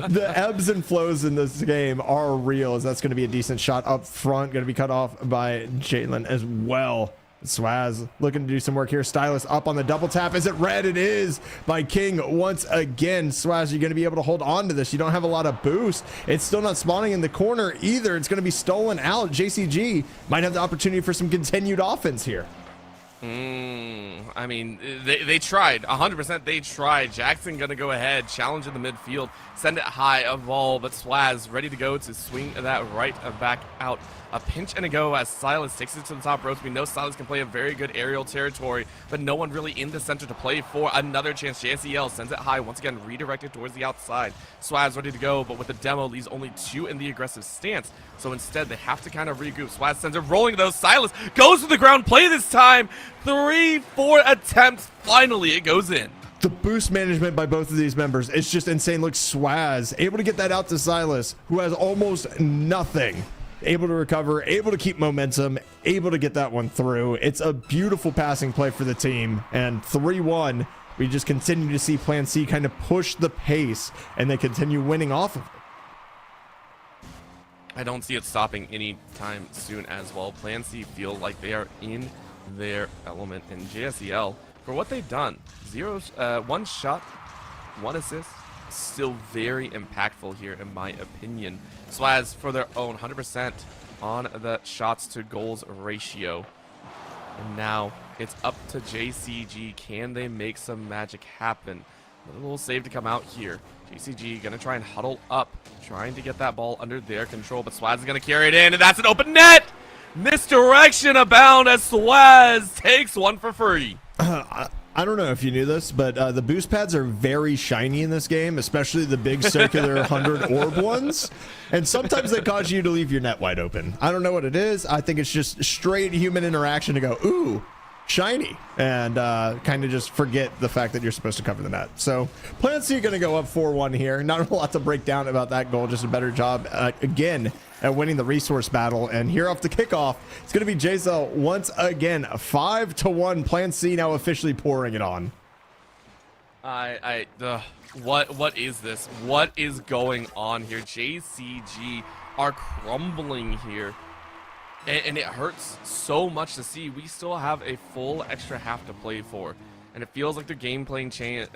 The ebbs and flows in this game are real, as that's going to be a decent shot up front. Going to be cut off by Jalen as well. Swaz looking to do some work here. Stylus up on the double tap. Is it red? It is by King once again. Swaz, you're going to be able to hold on to this. You don't have a lot of boost. It's still not spawning in the corner either. It's going to be stolen out. JCG might have the opportunity for some continued offense here. I mean, they tried. 100% they tried. Jackson going to go ahead, challenge in the midfield, send it high, evolve, but Swaz ready to go to swing that right back out. A pinch and a go as Silas takes it to the top ropes. We know Silas can play a very good aerial territory, but no one really in the center to play for. Another chance. JSEL sends it high, once again redirected towards the outside. Swaz ready to go, but with the demo leaves only 2 in the aggressive stance. So instead, they have to kind of regroup. Swaz sends it rolling though. Silas goes to the ground play this time. 3-4 attempts. Finally, it goes in. The boost management by both of these members is just insane. Look, Swaz able to get that out to Silas, who has almost nothing. Able to recover, able to keep momentum, able to get that one through. It's a beautiful passing play for the team. And 3-1, we just continue to see Plan C kind of push the pace, and they continue winning off of it. I don't see it stopping anytime soon as well. Plan C feel like they are in their element. And JSEL, for what they've done, 1 shot, 1 assist, still very impactful here in my opinion. Swaz for their own 100% on the shots to goals ratio. And now it's up to JCG. Can they make some magic happen? A little save to come out here. JCG gonna try and huddle up, trying to get that ball under their control, but Swaz is gonna carry it in, and that's an open net! Misdirection abound as Swaz takes one for free. I don't know if you knew this, but the boost pads are very shiny in this game, especially the big circular 100 orb ones. And sometimes they cause you to leave your net wide open. I don't know what it is. I think it's just straight human interaction to go, ooh, shiny, and kind of just forget the fact that you're supposed to cover the net. So Plan C going to go up 4-1 here. Not a lot to break down about that goal, just a better job again at winning the resource battle. And here off the kickoff, it's going to be JSL once again, 5-1. Plan C now officially pouring it on. What is this? What is going on here? JCG are crumbling here. And it hurts so much to see. We still have a full extra half to play for, and it feels like the game plan change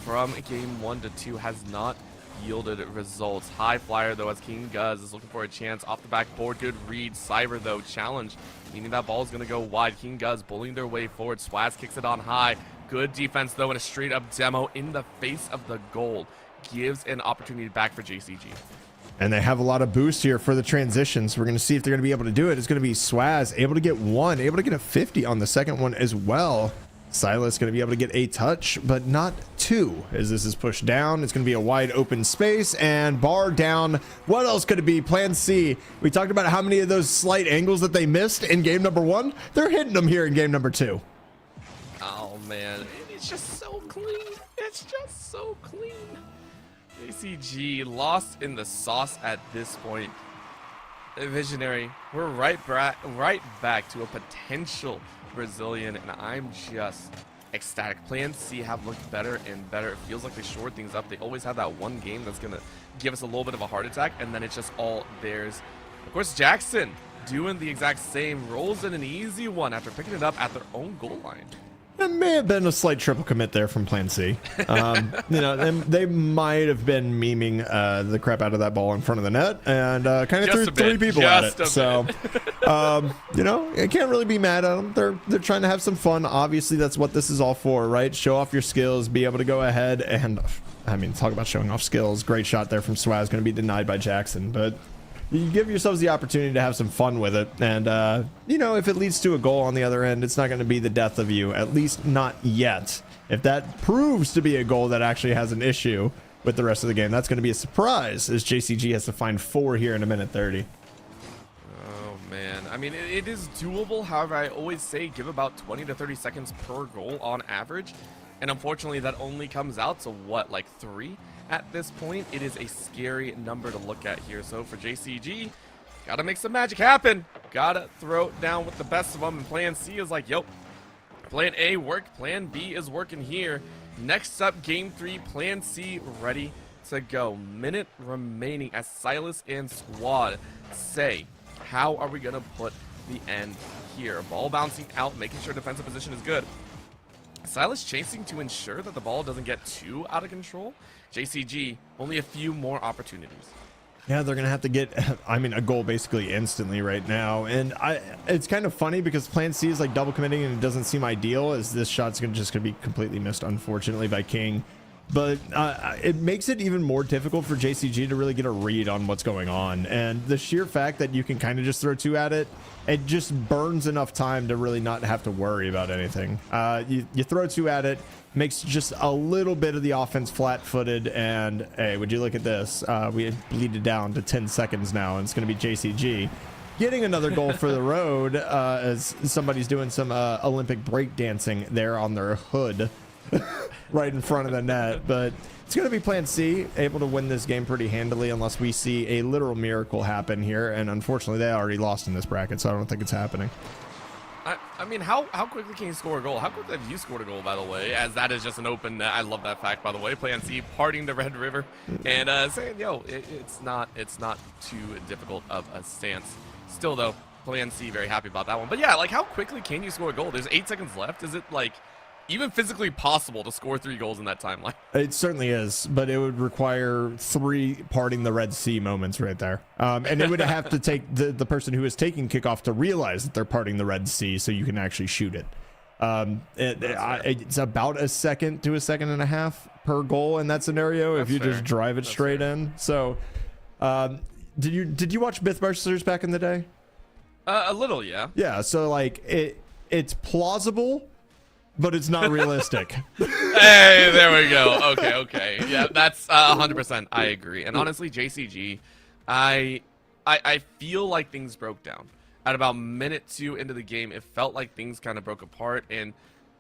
from game 1 to 2 has not yielded results. High flyer though, as King Guz is looking for a chance off the backboard. Good read. Cyber though challenge, meaning that ball is going to go wide. King Guz bullying their way forward. Swaz kicks it on high. Good defense though, and a straight up demo in the face of the goal gives an opportunity back for JCG. And they have a lot of boost here for the transitions. We're going to see if they're going to be able to do it. It's going to be Swaz able to get 1, able to get a 50 on the second one as well. Silas going to be able to get a touch, but not 2 as this is pushed down. It's going to be a wide open space and bar down. What else could it be? Plan C. We talked about how many of those slight angles that they missed in game number 1. They're hitting them here in game number 2. Oh man, it's just so clean. It's just so clean. JCG lost in the sauce at this point. Visionary, we're right back to a potential Brazilian, and I'm just ecstatic. Plan C have looked better and better. It feels like they shored things up. They always have that one game that's going to give us a little bit of a heart attack, and then it's just all theirs. Of course, Jackson doing the exact same, rolls in an easy one after picking it up at their own goal line. It may have been a slight triple commit there from Plan C. You know, they might have been memeing the crap out of that ball in front of the net and kind of threw three people at it. So, you know, I can't really be mad at them. They're trying to have some fun. Obviously, that's what this is all for, right? Show off your skills, be able to go ahead and, I mean, talk about showing off skills. Great shot there from Swaz, going to be denied by Jackson, but you give yourselves the opportunity to have some fun with it, and you know, if it leads to a goal on the other end, it's not going to be the death of you, at least not yet. If that proves to be a goal that actually has an issue with the rest of the game, that's going to be a surprise, as JCG has to find 4 here in a minute 30. Oh man, I mean, it is doable. However, I always say give about 20 to 30 seconds per goal on average, and unfortunately that only comes out to what, like 3 at this point. It is a scary number to look at here. So for JCG, gotta make some magic happen, gotta throw it down with the best of them, and Plan C is like, yo, Plan A worked, Plan B is working here. Next up, game 3, Plan C ready to go. Minute remaining as Silas and squad say, how are we gonna put the end here? Ball bouncing out, making sure defensive position is good. Silas chasing to ensure that the ball doesn't get too out of control. JCG, only a few more opportunities. Yeah, they're going to have to get, I mean, a goal basically instantly right now. And it's kind of funny because Plan C is like double committing and it doesn't seem ideal, as this shot's just going to be completely missed, unfortunately, by King. But it makes it even more difficult for JCG to really get a read on what's going on. And the sheer fact that you can kind of just throw 2 at it, it just burns enough time to really not have to worry about anything. You throw 2 at it, makes just a little bit of the offense flat-footed, and hey, would you look at this? We bleeded down to 10 seconds now, and it's going to be JCG getting another goal for the road, as somebody's doing some Olympic breakdancing there on their hood right in front of the net. But it's going to be Plan C able to win this game pretty handily, unless we see a literal miracle happen here, and unfortunately they already lost in this bracket, so I don't think it's happening. I mean, how quickly can you score a goal? How quickly have you scored a goal, by the way? As that is just an open net. I love that fact, by the way. Plan C parting the Red River and saying, yo, it's not too difficult of a stance. Still, though, Plan C very happy about that one. But yeah, like, how quickly can you score a goal? There's 8 seconds left. Is it like even physically possible to score 3 goals in that timeline? It certainly is, but it would require 3 parting the Red Sea moments right there. And it would have to take the person who is taking kickoff to realize that they're parting the Red Sea so you can actually shoot it. It's about a second to a second and a half per goal in that scenario. If you just drive it straight in. So did you watch Mythbusters back in the day? A little, yeah. Yeah, so like it's plausible, but it's not realistic. Hey, there we go. Okay. Yeah, that's 100%. I agree. And honestly, JCG, I feel like things broke down. At about minute 2 into the game, it felt like things kind of broke apart. And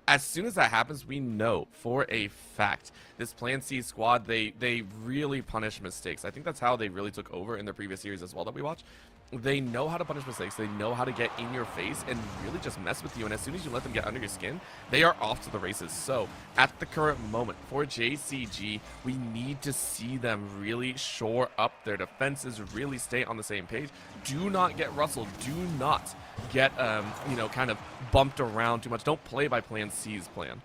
as soon as that happens, we know for a fact this Plan C squad, they really punish mistakes. I think that's how they really took over in the previous series as well that we watched. They know how to punish mistakes. They know how to get in your face and really just mess with you. And as soon as you let them get under your skin, they are off to the races. So at the current moment for JCG, we need to see them really shore up their defenses, really stay on the same page. Do not get rustled. Do not get, kind of bumped around too much. Don't play by Plan C's plan.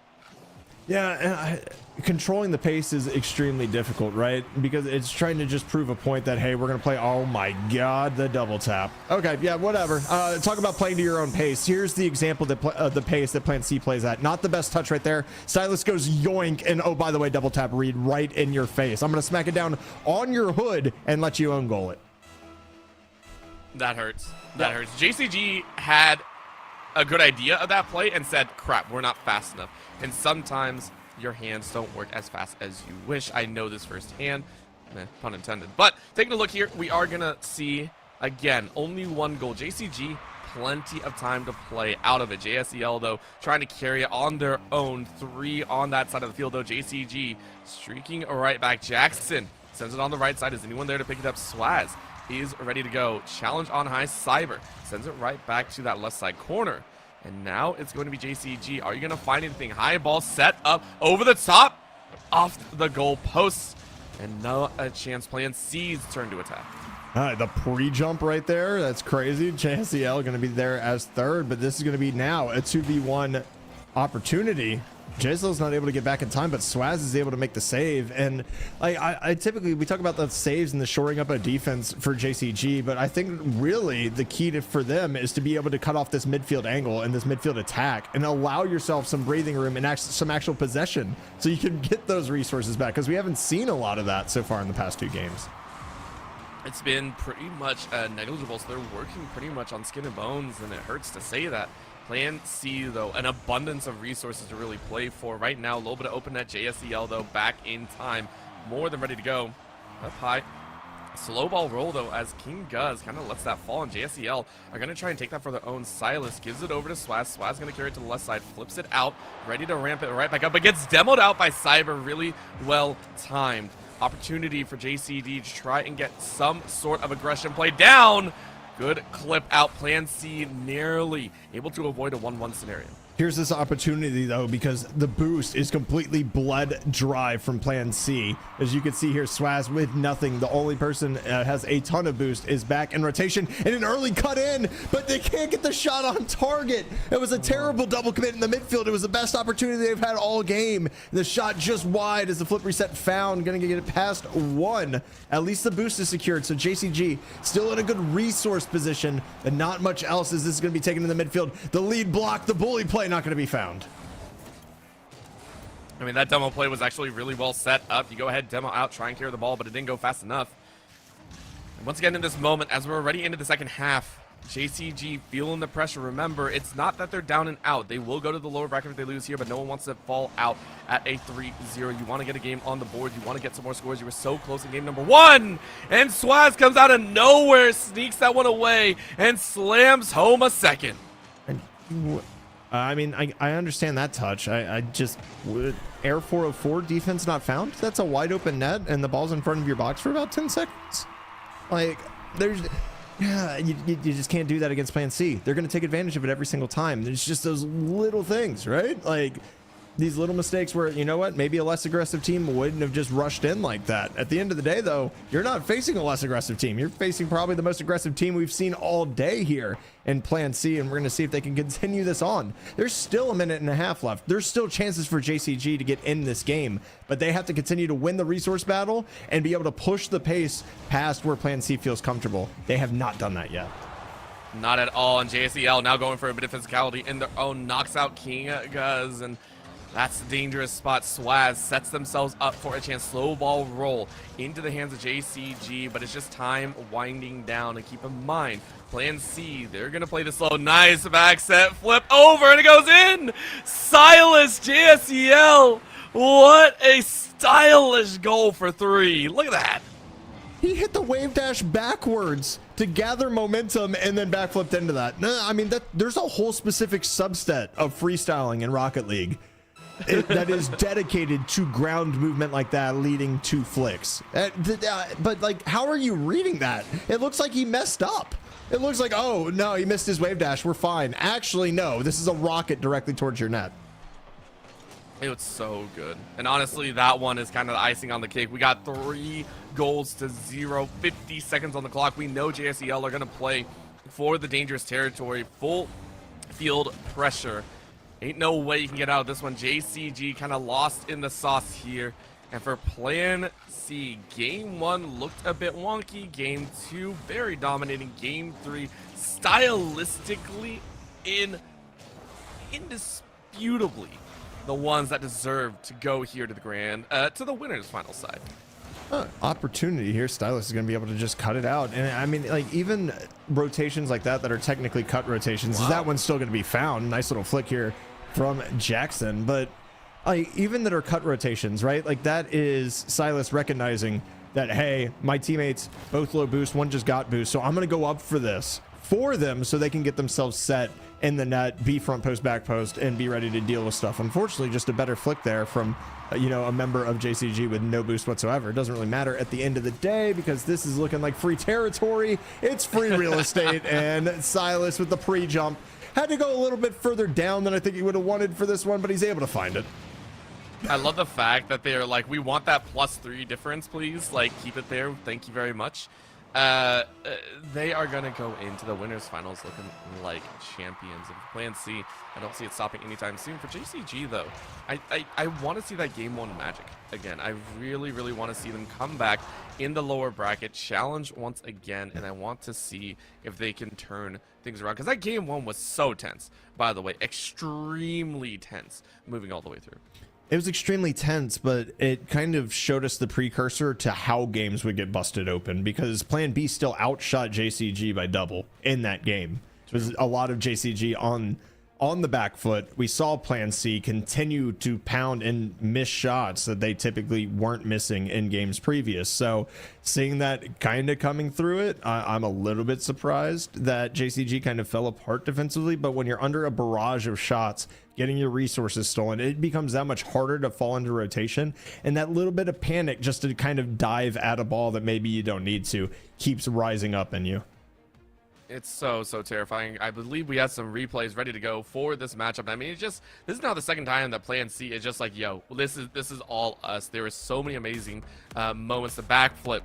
Yeah, and controlling the pace is extremely difficult, right? Because it's trying to just prove a point that, hey, we're going to play, oh my God, the double tap. Okay, yeah, whatever. Talk about playing to your own pace. Here's the example that the pace that Plan C plays at. Not the best touch right there. Silas goes yoink, and oh, by the way, double tap read right in your face. I'm going to smack it down on your hood and let you own goal it. That hurts. That hurts. JCG had a good idea of that play and said, crap, we're not fast enough. And sometimes your hands don't work as fast as you wish. I know this firsthand, pun intended. But taking a look here, we are gonna see again only 1 goal. JCG, plenty of time to play out of it. JSEL though trying to carry it on their own. 3 on that side of the field though. JCG streaking right back. Jackson sends it on the right side. Is anyone there to pick it up? Swaz is ready to go. Challenge on high. Cyber sends it right back to that left side corner. And now it's going to be JCG. Are you going to find anything? High ball set up over the top, off the goal posts. And not a chance. Plan C's turn to attack. The pre-jump right there, that's crazy. JSEL going to be there as third, but this is going to be now a 2v1 opportunity. JSL's not able to get back in time, but Swaz is able to make the save. And I typically, we talk about the saves and the shoring up of defense for JCG, but I think really the key for them is to be able to cut off this midfield angle and this midfield attack and allow yourself some breathing room and some actual possession so you can get those resources back, because we haven't seen a lot of that so far in the past 2 games. It's been pretty much negligible, so they're working pretty much on skin and bones, and it hurts to say that. Plan C, though, an abundance of resources to really play for. Right now, a little bit of open net. JSEL, though, back in time. More than ready to go. Up high. Slow ball roll, though, as King Guz kind of lets that fall, and JSEL are going to try and take that for their own. Silas gives it over to Swaz. Swaz going to carry it to the left side, flips it out, ready to ramp it right back up, but gets demoed out by Cyber. Really well timed. Opportunity for JCD to try and get some sort of aggression play down. Good clip out. Plan C nearly able to avoid a 1-1 scenario. Here's this opportunity, though, because the boost is completely bled dry from Plan C. As you can see here, Swaz with nothing. The only person has a ton of boost is back in rotation, and an early cut in, but they can't get the shot on target. It was a terrible double commit in the midfield. It was the best opportunity they've had all game. The shot just wide as the flip reset found. Gonna get it past 1. At least the boost is secured, so JCG still in a good resource position, and not much else as this is gonna be taken in the midfield. The lead block, the bully play, not going to be found. I mean, that demo play was actually really well set up. You go ahead, demo out, try and carry the ball, but it didn't go fast enough. And once again in this moment, as we're already into the second half, JCG feeling the pressure. Remember, it's not that they're down and out. They will go to the lower bracket if they lose here, but no one wants to fall out at a 3-0. You want to get a game on the board. You want to get some more scores. You were so close in game number 1. And Swaz comes out of nowhere, sneaks that one away, and slams home a second. I mean, I understand that touch. I just Air 404 defense not found. That's a wide open net, and the ball's in front of your box for about 10 seconds. Like, you just can't do that against Plan C. They're going to take advantage of it every single time. There's just those little things, right? Like these little mistakes where, you know what, maybe a less aggressive team wouldn't have just rushed in like that. At the end of the day, though, you're not facing a less aggressive team. You're facing probably the most aggressive team we've seen all day here in Plan C, and we're going to see if they can continue this on. There's still a minute and a half left. There's still chances for JCG to get in this game, but they have to continue to win the resource battle and be able to push the pace past where Plan C feels comfortable. They have not done that yet. Not at all, and JSEL now going for a bit of physicality in their own, knocks out King Guz, and that's the dangerous spot. Swaz sets themselves up for a chance. Slow ball roll into the hands of JCG, but it's just time winding down. And keep in mind, Plan C, they're going to play this slow. Nice back set, flip over, and it goes in! Silas, JSEL, what a stylish goal for 3. Look at that. He hit the wave dash backwards to gather momentum and then backflipped into that. No, I mean, there's a whole specific subset of freestyling in Rocket League that is dedicated to ground movement like that leading to flicks. But like, how are you reading that? It looks like he messed up. It looks like, oh no, he missed his wave dash, we're fine. Actually, no, this is a rocket directly towards your net. It was so good. And honestly, that one is kind of the icing on the cake. We got 3 goals to 0, 50 seconds on the clock. We know JSEL are going to play for the dangerous territory, full field pressure. Ain't no way you can get out of this one. JCG kind of lost in the sauce here. And for Plan C, Game 1 looked a bit wonky. Game 2, very dominating. Game 3, stylistically, indisputably, the ones that deserve to go here to the winner's final side. Opportunity here. Stylus is going to be able to just cut it out. And I mean, like, even rotations like that are technically cut rotations, that one's still going to be found. Nice little flick here from Jackson, but even that are cut rotations, right? Like, that is Silas recognizing that, hey, my teammates both low boost, one just got boost, so I'm going to go up for this for them so they can get themselves set in the net, be front post, back post, and be ready to deal with stuff. Unfortunately, just a better flick there from a member of JCG with no boost whatsoever. It doesn't really matter at the end of the day because this is looking like free territory. It's free real estate, and Silas with the pre-jump had to go a little bit further down than I think he would have wanted for this one, but he's able to find it. I love the fact that they're like, we want that +3 difference, please. Like, keep it there. Thank you very much. They are going to go into the winners finals looking like champions of Plan C. I don't see it stopping anytime soon. For JCG, though, I want to see that Game 1 magic again. I really, really want to see them come back in the lower bracket, challenge once again, and I want to see if they can turn things around. Because that Game 1 was so tense, by the way. Extremely tense moving all the way through. It was extremely tense, but it kind of showed us the precursor to how games would get busted open, because Plan B still outshot JCG by double in that game. It was a lot of JCG on the back foot. We saw Plan C continue to pound and miss shots that they typically weren't missing in games previous. So seeing that kind of coming through it, I'm a little bit surprised that JCG kind of fell apart defensively. But when you're under a barrage of shots, getting your resources stolen, it becomes that much harder to fall into rotation. And that little bit of panic just to kind of dive at a ball that maybe you don't need to keeps rising up in you. It's so terrifying. I believe we had some replays ready to go for this matchup. I mean, this is now the second time that Plan C is just like, yo, this is all us. There were so many amazing moments. The backflip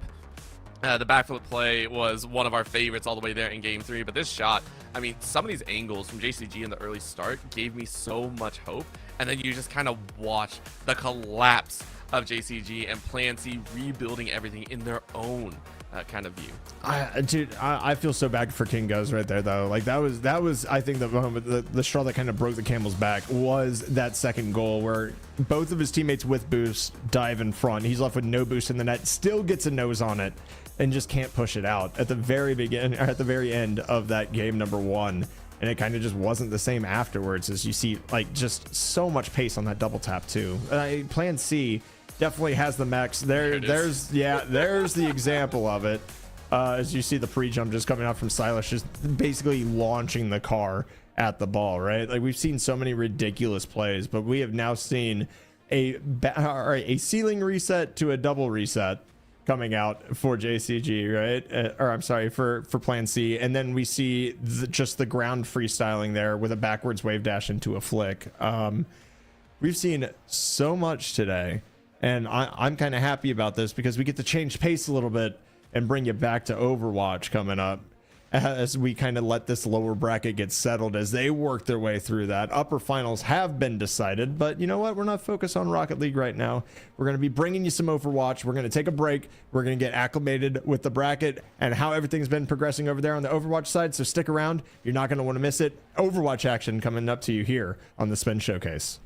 play was one of our favorites all the way there in Game 3. But this shot, I mean, some of these angles from JCG in the early start gave me so much hope. And then you just kind of watch the collapse of JCG and Plan C rebuilding everything in their own kind of view. I feel so bad for King Goes right there, though. Like that was I think the moment, the straw that kind of broke the camel's back was that second goal where both of his teammates with boost dive in front. He's left with no boost in the net, still gets a nose on it, and just can't push it out at the very beginning, or at the very end of that game number 1. And it kind of just wasn't the same afterwards, as you see like just so much pace on that double tap too. Plan C definitely has the max. There's the example of it. As you see the pre-jump just coming out from Silas, just basically launching the car at the ball, right? Like we've seen so many ridiculous plays, but we have now seen a ceiling reset to a double reset coming out for JCG, right? Or I'm sorry, for Plan C. And then we see just the ground freestyling there with a backwards wave dash into a flick. We've seen so much today. And I'm kind of happy about this because we get to change pace a little bit and bring you back to Overwatch coming up as we kind of let this lower bracket get settled as they work their way through that. Upper finals have been decided, but you know what? We're not focused on Rocket League right now. We're going to be bringing you some Overwatch. We're going to take a break. We're going to get acclimated with the bracket and how everything's been progressing over there on the Overwatch side. So stick around. You're not going to want to miss it. Overwatch action coming up to you here on the Spin Showcase.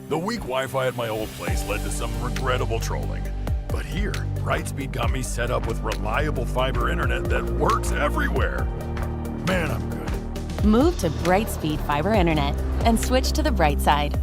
The weak Wi-Fi at my old place led to some regrettable trolling. But here, Brightspeed got me set up with reliable fiber internet that works everywhere. Man, I'm good. Move to Brightspeed Fiber Internet and switch to the bright side.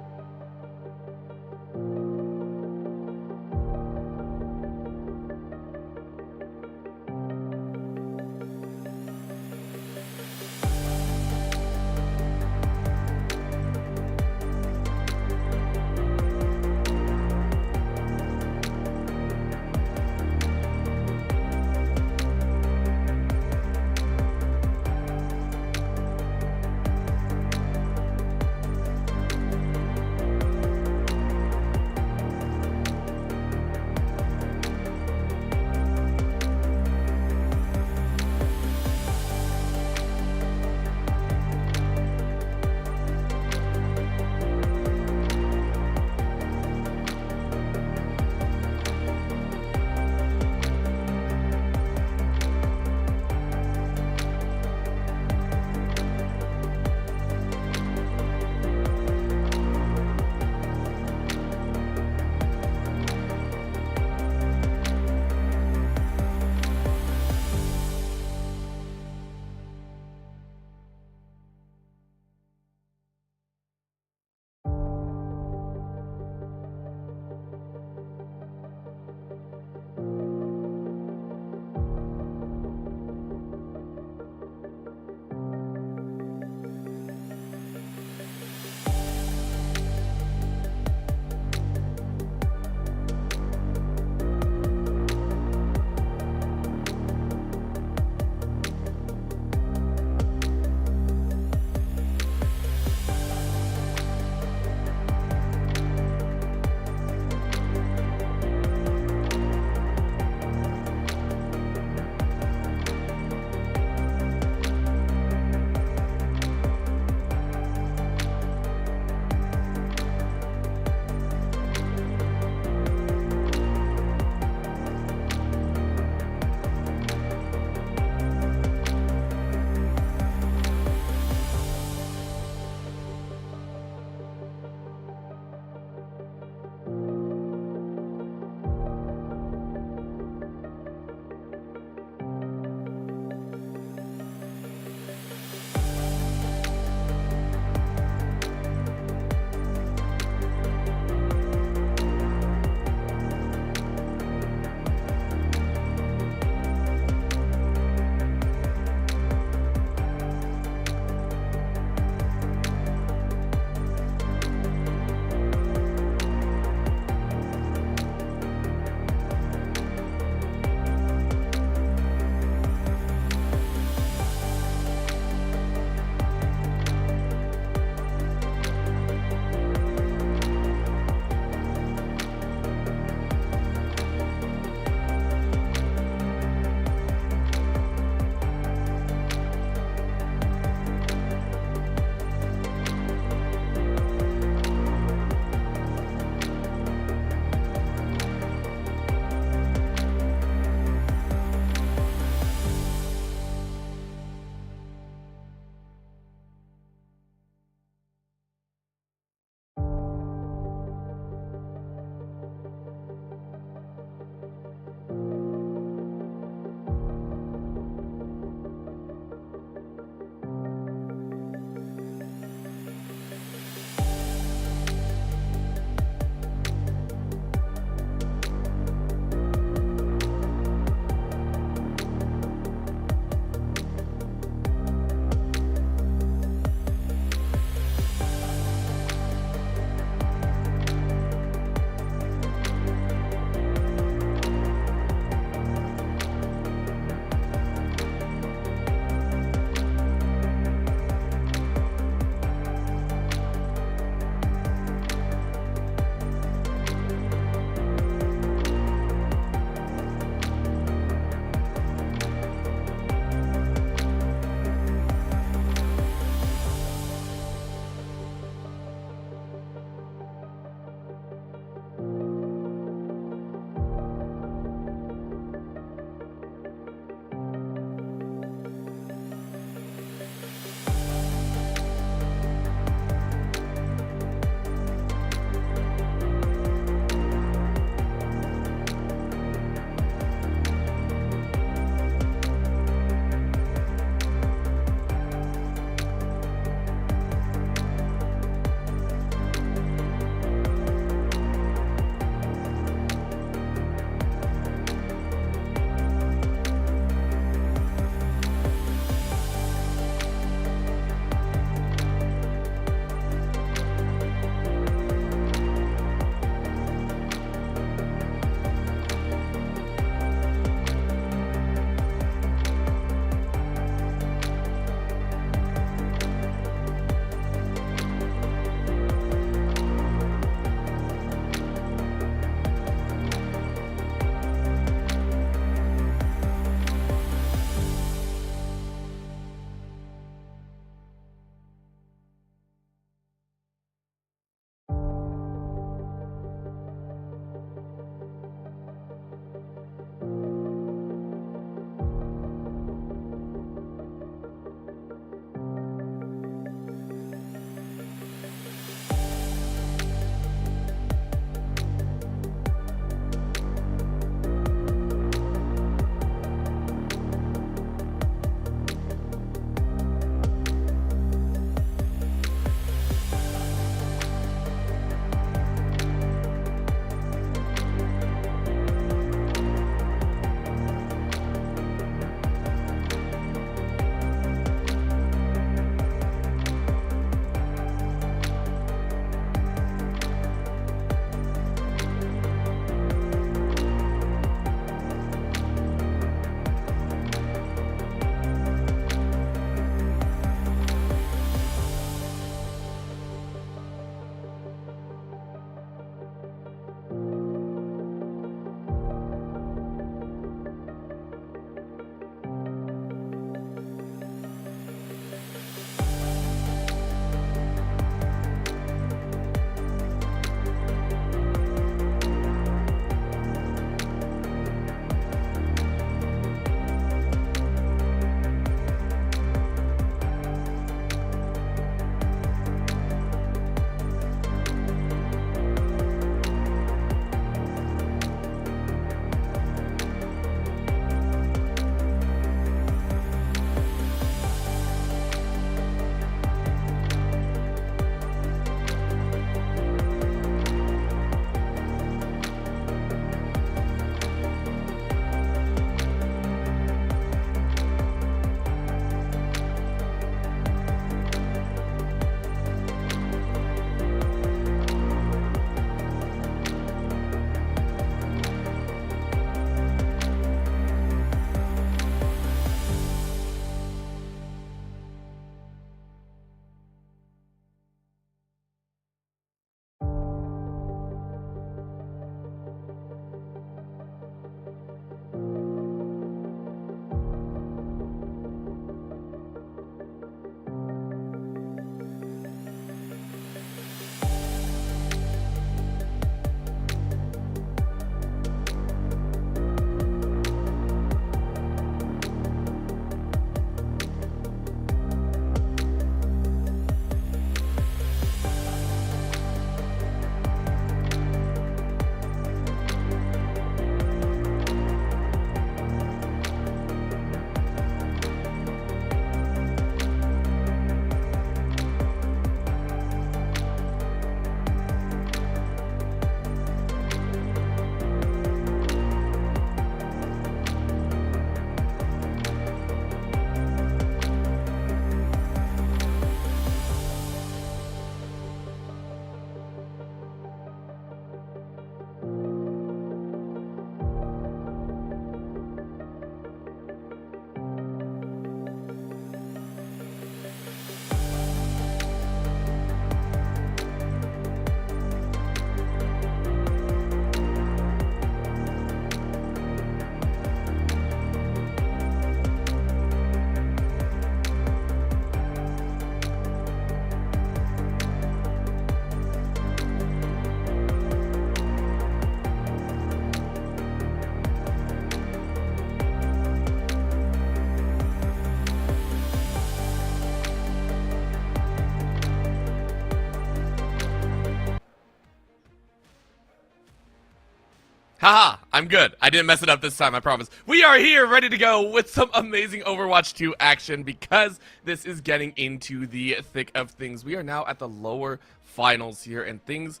Haha, I'm good. I didn't mess it up this time, I promise. We are here ready to go with some amazing Overwatch 2 action because this is getting into the thick of things. We are now at the lower finals here, and things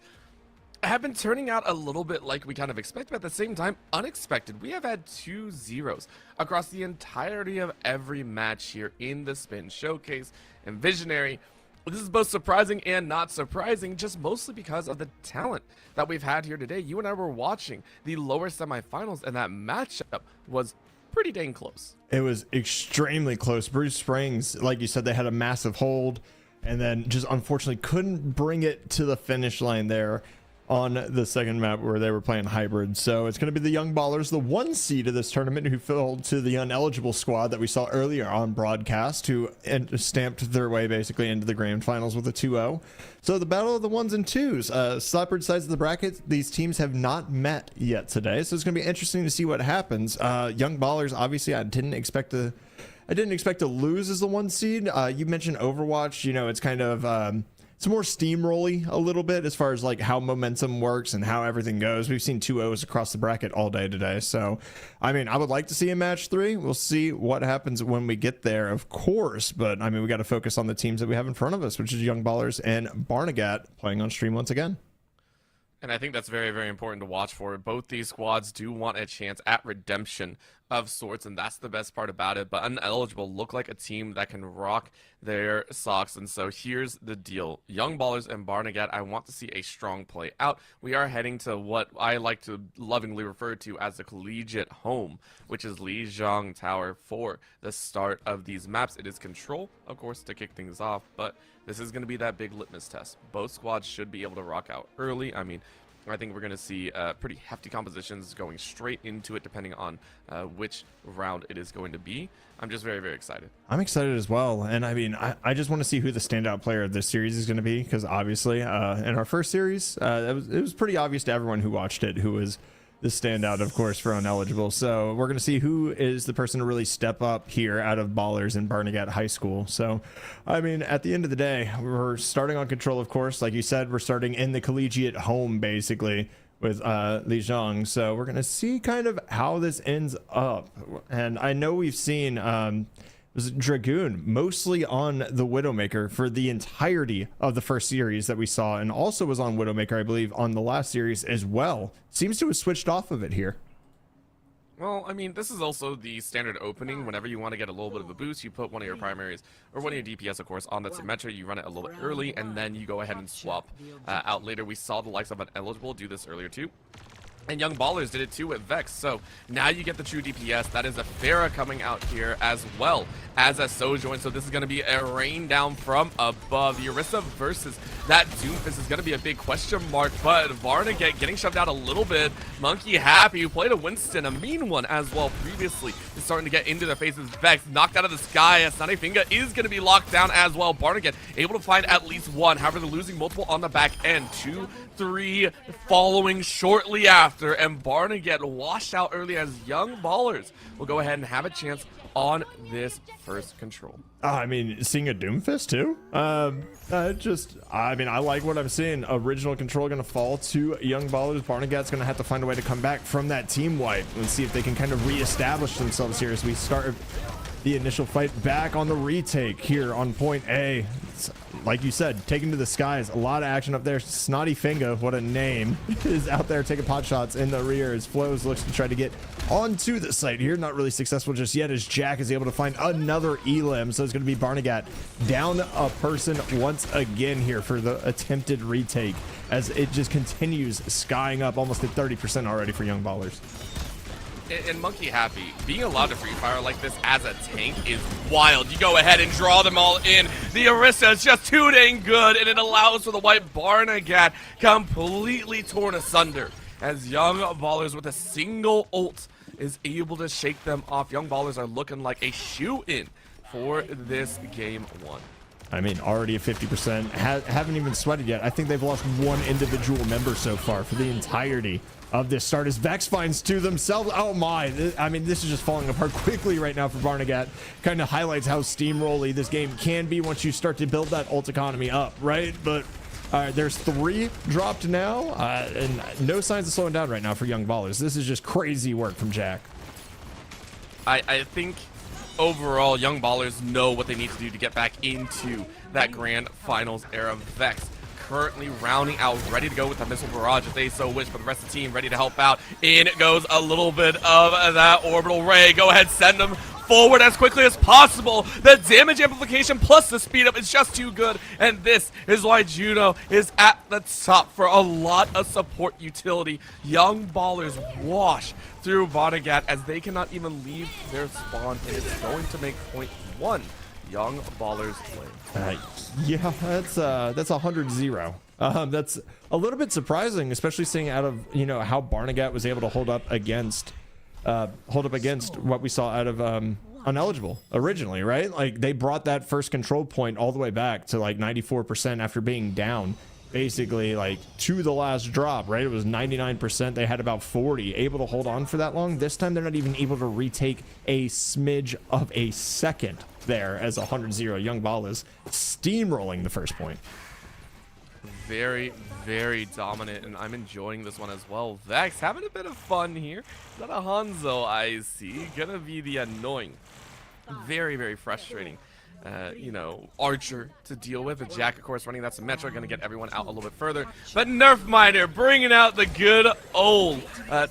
have been turning out a little bit like we kind of expected, but at the same time, unexpected. We have had 2 zeros across the entirety of every match here in the Spin Showcase and Visionary. This is both surprising and not surprising, just mostly because of the talent that we've had here today. You and I were watching the lower semifinals, and that matchup was pretty dang close. It was extremely close. Bruce Springs, like you said, they had a massive hold, and then just unfortunately couldn't bring it to the finish line there on the second map where they were playing hybrid. So it's going to be the Young Ballers, the 1 seed of this tournament, who fell to the uneligible squad that we saw earlier on broadcast, who stamped their way basically into the grand finals with a 2-0. So the battle of the 1s and 2s, separate sides of the bracket, these teams have not met yet today. So it's going to be interesting to see what happens. Young Ballers, obviously, I didn't expect to lose as the 1 seed. You mentioned Overwatch. You know, it's kind of it's more steamrolly a little bit as far as like how momentum works and how everything goes. We've seen 2-0s across the bracket all day today. So, I mean, I would like to see a match 3. We'll see what happens when we get there, of course. But, I mean, we got to focus on the teams that we have in front of us, which is Young Ballers and Barnegat playing on stream once again. And I think that's very, very important to watch for. Both these squads do want a chance at redemption of sorts, and that's the best part about it. But Uneligible look like a team that can rock their socks. And so here's the deal. Young Ballers and Barnegat, I want to see a strong play out. We are heading to what I like to lovingly refer to as the collegiate home, which is Lijiang Tower for the start of these maps. It is control, of course, to kick things off, but this is going to be that big litmus test. Both squads should be able to rock out early. I mean, I think we're going to see pretty hefty compositions going straight into it, depending on which round it is going to be. I'm just very, very excited. I'm excited as well. And I mean, I just want to see who the standout player of this series is going to be, because obviously in our first series, it was pretty obvious to everyone who watched it who was the standout, of course, for Uneligible. So we're going to see who is the person to really step up here out of Ballers in Barnegat High School. So, I mean, at the end of the day, we're starting on control, of course. Like you said, we're starting in the collegiate home, basically, with Lijiang. So we're going to see kind of how this ends up. And I know we've seen was Dragoon mostly on the Widowmaker for the entirety of the first series that we saw, and also was on Widowmaker, I believe, on the last series as well. Seems to have switched off of it here. Well, I mean, this is also the standard opening. Whenever you want to get a little bit of a boost, you put one of your primaries, or one of your DPS, of course, on that Symmetra. You run it a little bit early, and then you go ahead and swap out later. We saw the likes of Uneligible do this earlier, too. And Young Ballers did it too with Vex. So now you get the true DPS. That is a Pharah coming out here as well as a Sojourn. So this is going to be a rain down from above. The Orisa versus that Doomfist is going to be a big question mark. But Barnegat getting shoved out a little bit. Monkey Happy, who played a Winston, a mean one as well previously, is starting to get into their faces. Vex knocked out of the sky. Sanifinga is going to be locked down as well. Barnegat able to find at least one. However, they're losing multiple on the back end. 2, 3 following shortly after. And Barnegat washed out early as Young Ballers will go ahead and have a chance on this first control. I mean, seeing a Doomfist too. I mean, I like what I'm seeing. Original control going to fall to Young Ballers. Barnegat's going to have to find a way to come back from that team wipe and see if they can kind of reestablish themselves here as we start the initial fight back on the retake here on point A. It's, like you said, taken to the skies. A lot of action up there. Snotty Finger, what a name, is out there taking pot shots in the rear as Flows looks to try to get onto the site here. Not really successful just yet as Jack is able to find another Elim. So it's going to be Barnegat down a person once again here for the attempted retake as it just continues skying up almost at 30% already for Young Ballers. And Monkey Happy, being allowed to free fire like this as a tank is wild. You go ahead and draw them all in. The Orisa is just too dang good, and it allows for the white Barnegat completely torn asunder as Young Ballers with a single ult is able to shake them off. Young Ballers are looking like a shoe-in for this game 1. I mean, already at 50%. Haven't even sweated yet. I think they've lost one individual member so far for the entirety of this start as Vex finds to themselves. Oh my, I mean, this is just falling apart quickly right now for Barnegat. Kind of highlights how steamrolly this game can be once you start to build that ult economy up, right? But All right, there's 3 dropped now, and no signs of slowing down right now for Young Ballers. This is just crazy work from Jack. I think overall, Young Ballers know what they need to do to get back into that Grand Finals era. Vex currently rounding out, ready to go with the missile barrage if they so wish, but the rest of the team ready to help out. In goes a little bit of that orbital ray. Go ahead, send them forward as quickly as possible. The damage amplification plus the speed up is just too good, and this is why Juno is at the top for a lot of support utility. Young Ballers wash through Vonnegut as they cannot even leave their spawn, and it's going to make point 1. Young Ballers win. Yeah, that's 100-0. That's a little bit surprising, especially seeing out of how Barnegat was able to hold up against what we saw out of Uneligible originally, right? Like they brought that first control point all the way back to like 94% after being down basically like to the last drop, right? It was 99%. They had about 40 able to hold on for that long. This time they're not even able to retake a smidge of a second there as 100-0. Young Ball is steamrolling the first point. Very, very dominant, and I'm enjoying this one as well. Vex having a bit of fun here. Is that a Hanzo I see? Gonna be the annoying, very, very frustrating, Archer to deal with. And Jack, of course, running that Symmetra, gonna get everyone out a little bit further. But Nerf Miner bringing out the good old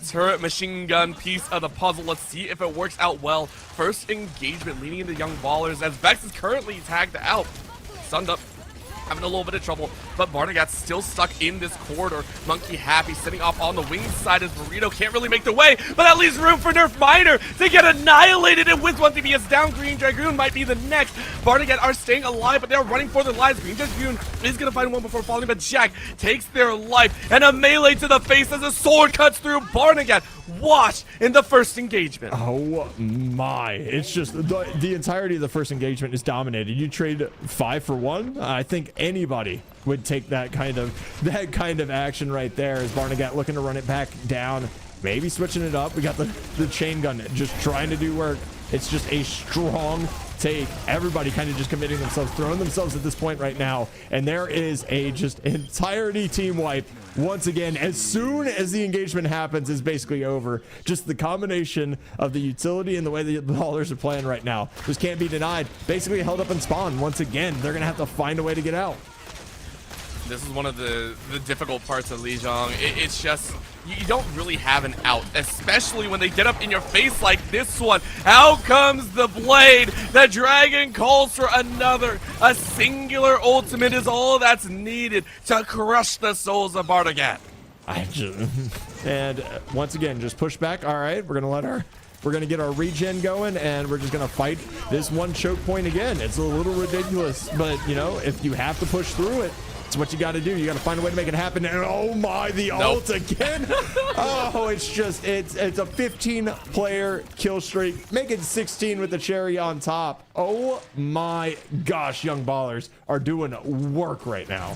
turret machine gun piece of the puzzle. Let's see if it works out well. First engagement leading into Young Ballers as Vex is currently tagged out. Sunned up, having a little bit of trouble, but Barnegat's still stuck in this corridor. Monkey Happy sitting off on the wing side as Burrito can't really make the way, but that leaves room for Nerf Miner to get annihilated, and with 1 DPS down, Green Dragoon might be the next. Barnegat are staying alive, but they're running for their lives. Green Dragoon is going to find one before falling, but Jack takes their life, and a melee to the face as a sword cuts through Barnegat. Wash in the first engagement. Oh my, it's just the entirety of the first engagement is dominated. You trade 5 for 1. I think anybody would take that kind of action right there as Barnegat looking to run it back down, maybe switching it up. We got the chain gun just trying to do work. It's just a strong take. Everybody kind of just committing themselves, throwing themselves at this point right now, and there is a just entirety team wipe once again. As soon as the engagement happens, is basically over. Just the combination of the utility and the way the Ballers are playing right now just can't be denied. Basically held up in spawn once again. They're gonna have to find a way to get out. This is one of the difficult parts of Lijiang. It's just, you don't really have an out, especially when they get up in your face like this one. Out comes the blade. The dragon calls for another. A singular ultimate is all that's needed to crush the souls of Barnegat. And once again, just push back. All right, we're gonna get our regen going, and we're just gonna fight this one choke point again. It's a little ridiculous, but if you have to push through it, it's what you got to do. You got to find a way to make it happen. And oh my, the ult again. Oh, it's a 15-player kill streak. Make it 16 with the cherry on top. Oh my gosh, Young Ballers are doing work right now.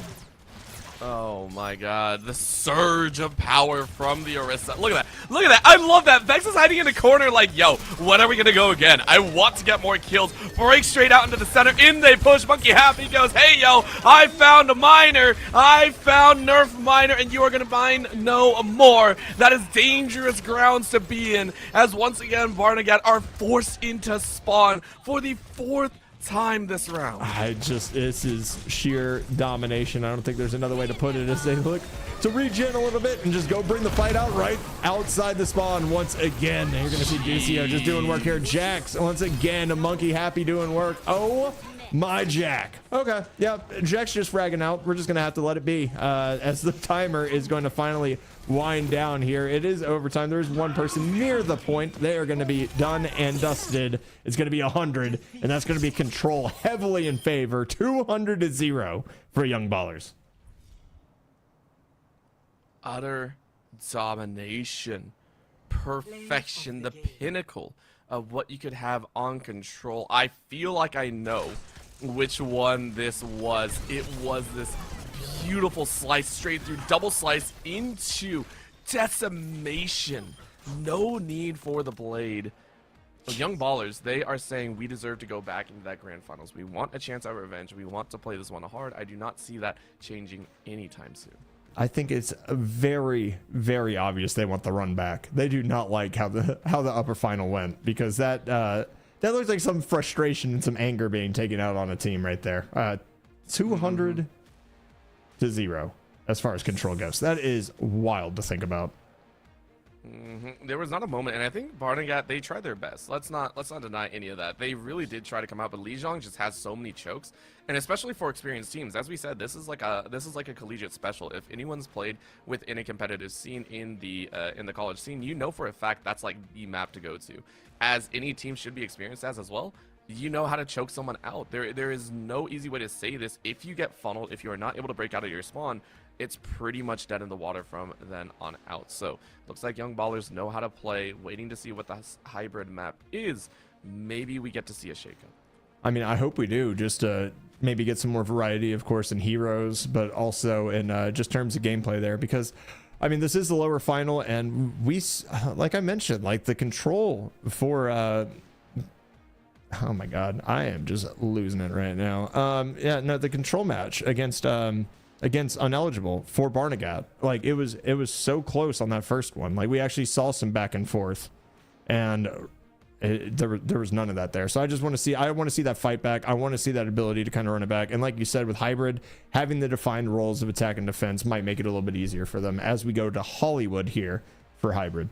Oh my god, the surge of power from the Orisa. Look at that. Look at that. I love that. Vex is hiding in the corner like, yo, when are we going to go again? I want to get more kills. Break straight out into the center. In they push. Monkey Happy goes, hey, yo, I found a miner. I found Nerf Miner, and you are going to mine no more. That is dangerous grounds to be in, as once again, Barnegat are forced into spawn for the 4th time this round. This is sheer domination. I don't think there's another way to put it, as they look to regen a little bit and just go bring the fight out right outside the spawn once again. You're gonna see Ducio just doing work here. Jax once again, a Monkey Happy doing work. Oh my, Jack. Okay, yeah, Jack's just fragging out. We're just gonna have to let it be as the timer is going to finally wind down here. It is overtime. There's one person near the point. They are going to be done and dusted. It's going to be 100, and that's going to be control heavily in favor. 200-0 for Young Ballers. Utter domination, perfection, the pinnacle of what you could have on control. I feel like I know which one this was. It was this beautiful slice straight through, double slice into decimation. No need for the blade. Young Ballers, they are saying we deserve to go back into that grand finals. We want a chance at revenge. We want to play this one hard. I do not see that changing anytime soon. I think it's very, very obvious they want the run back. They do not like how the upper final went, because that looks like some frustration and some anger being taken out on a team right there. 200 to 0 as far as control goes. That is wild to think about. There was not a moment, and I think Barnegat, they tried their best. Let's not deny any of that. They really did try to come out, but Lijiang just has so many chokes, and especially for experienced teams. As we said, this is like a collegiate special. If anyone's played within a competitive scene in the college scene, you know for a fact that's like the map to go to. As any team should be experienced as well. You know how to choke someone out. There is no easy way to say this. If you get funneled, if you are not able to break out of your spawn, it's pretty much dead in the water from then on out. So looks like Young Ballers know how to play. Waiting to see what the hybrid map is. Maybe we get to see a shakeup. I mean, I hope we do, just to maybe get some more variety, of course, in heroes, but also in just terms of gameplay there, because I mean, this is the lower final, and we, like I mentioned, like the control for oh my god, I am just losing it right now. Yeah, no, the control match against Uneligible for Barnegat, like it was so close on that first one. Like we actually saw some back and forth, and there was none of that there. So I just want to see, that fight back. I want to see that ability to kind of run it back. And like you said, with hybrid, having the defined roles of attack and defense might make it a little bit easier for them as we go to Hollywood here for hybrid.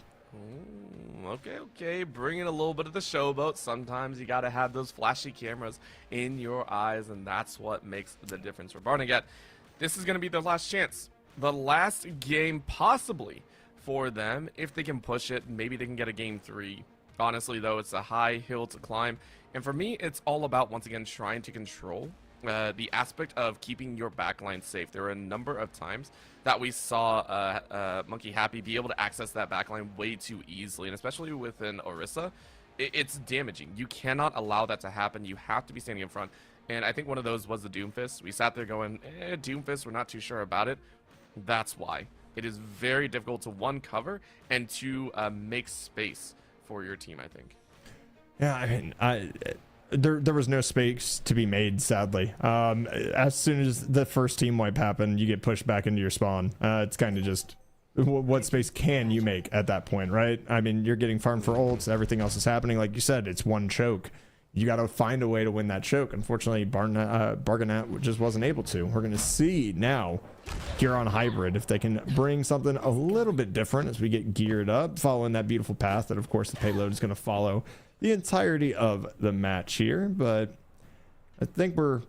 Okay, bring in a little bit of the showboat. Sometimes you got to have those flashy cameras in your eyes, and that's what makes the difference for Barnegat. This is going to be their last chance. The last game possibly for them. If they can push it, maybe they can get a game 3. Honestly, though, it's a high hill to climb. And for me, it's all about, once again, trying to control the aspect of keeping your backline safe. There were a number of times that we saw Monkey Happy be able to access that backline way too easily, and especially with an Orisa, it's damaging. You cannot allow that to happen. You have to be standing in front. And I think one of those was the Doomfist. We sat there going, Doomfist, we're not too sure about it. That's why. It is very difficult to, one, cover, and two, make space for your team, I think. Yeah, I mean, there was no space to be made, sadly. As soon as the first team wipe happened, you get pushed back into your spawn. It's kind of just, what space can you make at that point, right? I mean, you're getting farmed for ults, everything else is happening. Like you said, it's one choke. You got to find a way to win that choke. Unfortunately, Barnegat just wasn't able to. We're going to see now here on hybrid if they can bring something a little bit different as we get geared up, following that beautiful path that, of course, the payload is going to follow the entirety of the match here. But I think we're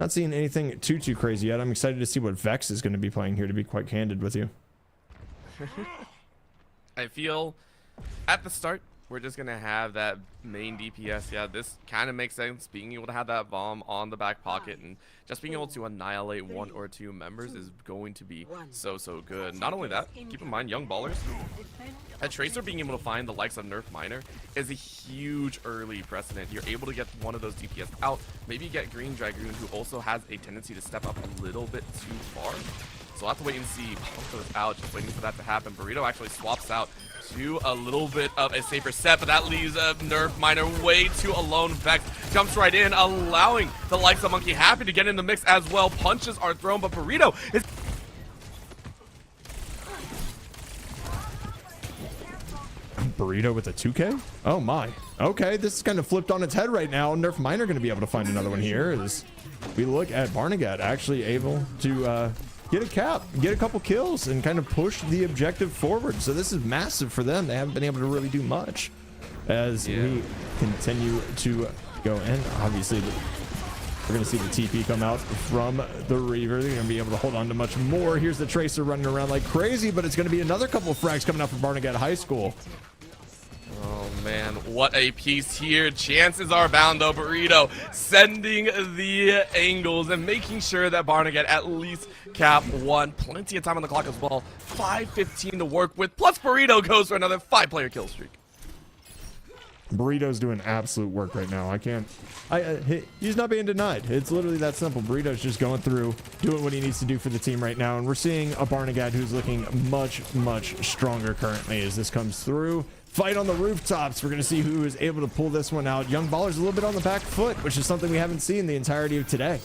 not seeing anything too crazy yet. I'm excited to see what Vex is going to be playing here, to be quite candid with you. I feel at the start, we're just going to have that main DPS. Yeah, this kind of makes sense. Being able to have that bomb on the back pocket and just being able to annihilate 1 or 2 members is going to be so good. Not only that, keep in mind, Young Ballers, a Tracer being able to find the likes of Nerf Miner is a huge early precedent. You're able to get one of those DPS out. Maybe you get Green Dragoon, who also has a tendency to step up a little bit too far. So we'll have to wait and see. Pump goes out, just waiting for that to happen. Burrito actually swaps out to a little bit of a safer set, but that leaves Nerf Miner way too alone. Vex jumps right in, allowing the likes of Monkey Happy to get in the mix as well. Punches are thrown, but Burrito is... Burrito with a 2K? Oh my. Okay, this is kind of flipped on its head right now. Nerf Miner going to be able to find another one here as we look at Barnegat actually able to get a cap, get a couple kills, and kind of push the objective forward. So this is massive for them. They haven't been able to really do much as we continue to go in. Obviously, we're going to see the TP come out from the Reaver. They're going to be able to hold on to much more. Here's the Tracer running around like crazy, but it's going to be another couple of frags coming out from Barnegat High School. Oh man, what a piece here. Chances are bound though. Burrito sending the angles and making sure that Barnegat at least cap 1. Plenty of time on the clock as well. 5:15 to work with. Plus Burrito goes for another 5-player kill streak. Burrito's doing absolute work right now. He's not being denied. It's literally that simple. Burrito's just going through, doing what he needs to do for the team right now. And we're seeing a Barnegat who's looking much stronger currently as this comes through. fight on the rooftops. We're going to see who is able to pull this one out. Young Baller's a little bit on the back foot, which is something we haven't seen the entirety of today.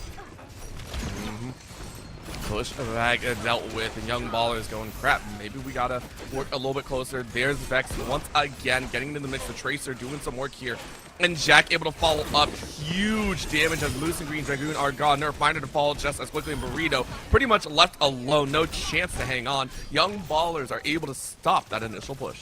Push back dealt with, and Young Baller is going, crap, maybe we gotta work a little bit closer. There's Vex once again getting into the mix. The Tracer doing some work here, and Jack able to follow up. Huge damage as Moose and Green Dragoon are gone. Nerf Miner to fall just as quickly, and Burrito pretty much left alone. No chance to hang on. Young Ballers are able to stop that initial push.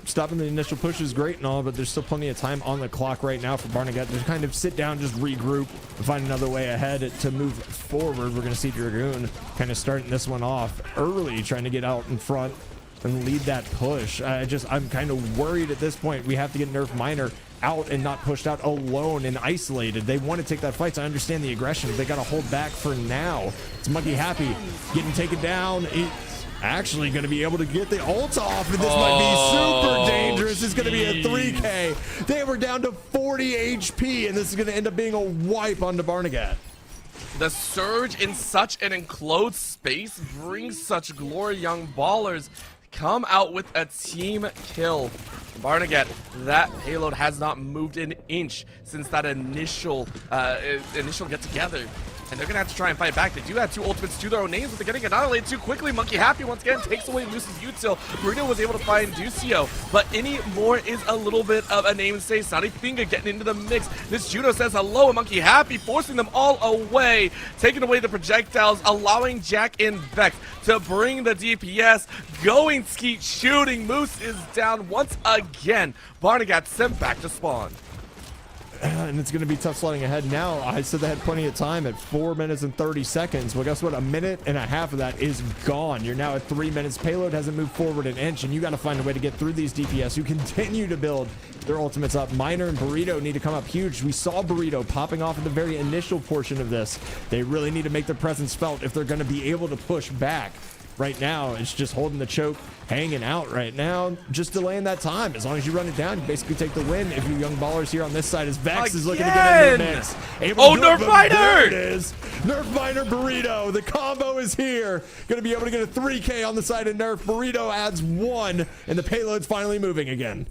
Stopping the initial push is great and all, but there's still plenty of time on the clock right now for Barnegat to kind of sit down, just regroup, and find another way ahead to move forward. We're going to see Dragoon kind of starting this one off early, trying to get out in front and lead that push. I'm kind of worried at this point. We have to get Nerf Miner out and not pushed out alone and isolated. They want to take that fight, so I understand the aggression, but they got to hold back for now. It's Monkey Happy getting taken down. Actually going to be able to get the ult off, and this might be super dangerous. It's going to be a 3K. They were down to 40 HP, and this is going to end up being a wipe onto Barnegat. The surge in such an enclosed space brings such glory. Young Ballers come out with a team kill. Barnegat, that payload has not moved an inch since that initial get together. And they're going to have to try and fight back. They do have two ultimates to their own names, but they're getting annihilated too quickly. Monkey Happy once again takes away Moose's util. Burrito was able to find Ducio, but any more is a little bit of a namesake. Snotty Finger getting into the mix. This Judo says hello, and Monkey Happy forcing them all away, taking away the projectiles, allowing Jack and Vex to bring the DPS. Going Skeet shooting. Moose is down once again. Barnegat sent back to spawn. And it's going to be tough sliding ahead now. I said they had plenty of time at 4 minutes and 30 seconds. Well, guess what? A minute and a half of that is gone. You're now at 3 minutes. Payload hasn't moved forward an inch, and you got to find a way to get through these DPS who continue to build their ultimates up. Miner and Burrito need to come up huge. We saw Burrito popping off in the very initial portion of this. They really need to make their presence felt if they're going to be able to push back. Right now, it's just holding the choke, hanging out right now, just delaying that time. As long as you run it down, you basically take the win. If you Young Ballers here on this side, as Vex is looking to get into the mix. Nerf Miner! There it is. Nerf Miner Burrito. The combo is here. Going to be able to get a 3K on the side of Nerf. Burrito adds 1, and the payload's finally moving again.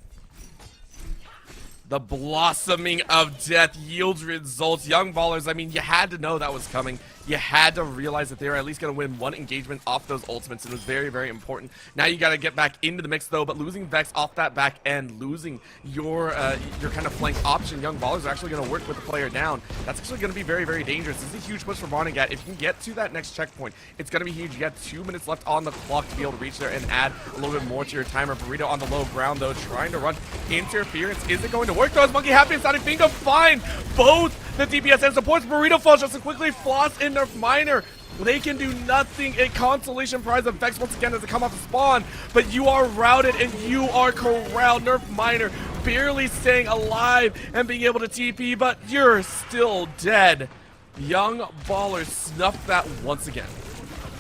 The blossoming of death yields results. Young Ballers, I mean, you had to know that was coming. You had to realize that they were at least going to win one engagement off those ultimates, and it was very, very important. Now you got to get back into the mix, though, but losing Vex off that back end, losing your kind of flank option, Young Ballers are actually going to work with the player down. That's actually going to be very, very dangerous. This is a huge push for Barnegat. If you can get to that next checkpoint, it's going to be huge. You got 2 minutes left on the clock to be able to reach there and add a little bit more to your timer. Burrito on the low ground, though, trying to run interference. Is it going to work, though? Is Monkey Happy and Snotty Finger find both the DPS and supports? Burrito falls just as quickly. Floss and Nerf Miner. They can do nothing. A consolation prize of Vex once again as they come off the spawn, but you are routed and you are corralled. Nerf Miner barely staying alive and being able to TP, but you're still dead. Young Ballers snuffed that once again.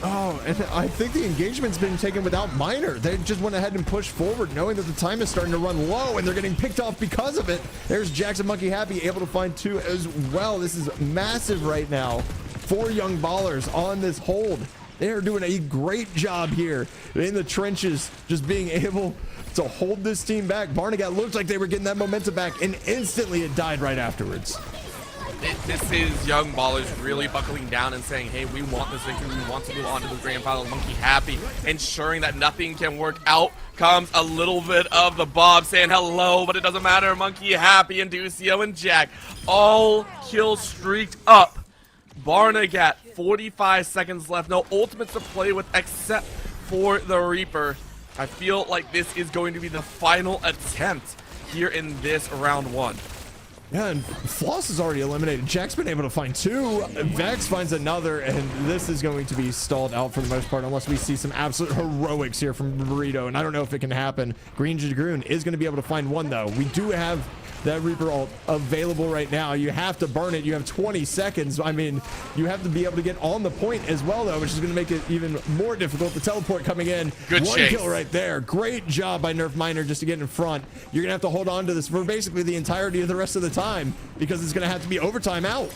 Oh, and I think the engagement's been taken without Miner. They just went ahead and pushed forward, knowing that the time is starting to run low, and they're getting picked off because of it. There's Jackson Monkey Happy able to find 2 as well. This is massive right now. 4 Young Ballers on this hold. They are doing a great job here in the trenches, just being able to hold this team back. Barnegat looked like they were getting that momentum back, and instantly it died right afterwards. This is Young Ballers really buckling down and saying, hey, we want this victory. We want to move on to the grand final. Monkey Happy, ensuring that nothing can work out. Comes a little bit of the Bob saying hello, but it doesn't matter. Monkey Happy and Ducio and Jack all kill streaked up. Barnegat, 45 seconds left. No ultimates to play with except for the Reaper. I feel like this is going to be the final attempt here in this round 1. Yeah, and Floss is already eliminated. Jack's been able to find 2. Vex finds another, and this is going to be stalled out for the most part unless we see some absolute heroics here from Burrito, and I don't know if it can happen. Green Dragoon is going to be able to find 1, though. We do have that Reaper ult available right now. You have to burn it. You have 20 seconds. I mean, you have to be able to get on the point as well, though, which is going to make it even more difficult. The teleport coming in. Good 1 chase. kill right there. Great job by Nerf Miner just to get in front. You're going to have to hold on to this for basically the entirety of the rest of the time because it's going to have to be overtime out.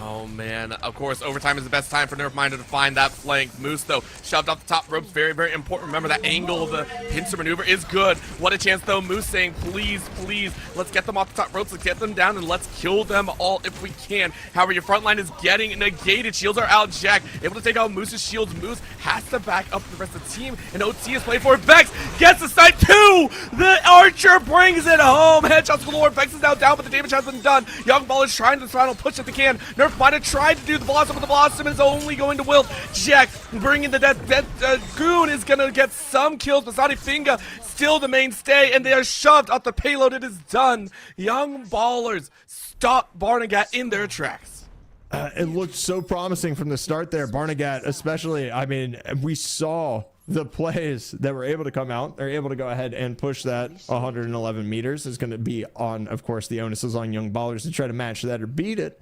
Oh man, of course, overtime is the best time for Nerfminder to find that flank. Moose, though, shoved off the top ropes, very, very important. Remember, that angle of the pincer maneuver is good. What a chance, though. Moose saying, please, please, let's get them off the top ropes, let's get them down, and let's kill them all if we can. However, your front line is getting negated. Shields are out. Jack able to take out Moose's shields. Moose has to back up the rest of the team, and OT is playing for it. Vex gets the snipe, too! The Archer brings it home. Headshots galore. Vex is now down, but the damage has been done. Young Ball is trying to throttle push if they can. Nerf might have tried to do the Blossom, but the Blossom is only going to wilt. Jack bringing the death. Goon is going to get some kills, but Saudi Finga still the mainstay, and they are shoved off the payload. It is done. Young Ballers stop Barnegat in their tracks. It looked so promising from the start there. Barnegat especially, I mean, we saw the plays that were able to come out. They're able to go ahead and push that 111 meters. Is going to be on, of course, the onus is on Young Ballers to try to match that or beat it.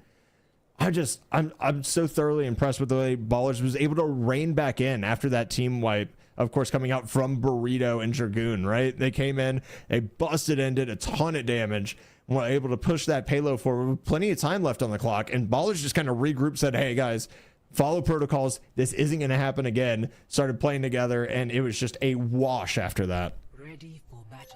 I'm so thoroughly impressed with the way Ballers was able to rein back in after that team wipe, of course, coming out from Burrito and Dragoon, right? They came in, they busted in, did a ton of damage, and were able to push that payload forward with plenty of time left on the clock, and Ballers just kind of regrouped, said, hey guys, follow protocols, this isn't going to happen again, started playing together, and it was just a wash after that.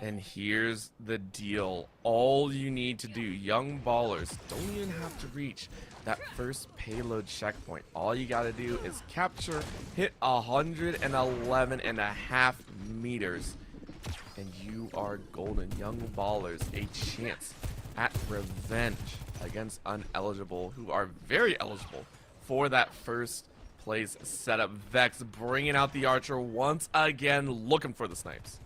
And here's the deal. All you need to do, Young Ballers don't even have to reach that first payload checkpoint. All you got to do is capture, hit 111.5 meters, and you are golden. Young Ballers, a chance at revenge against Uneligible, who are very eligible for that first place setup. Vex bringing out the Archer once again, looking for the snipes.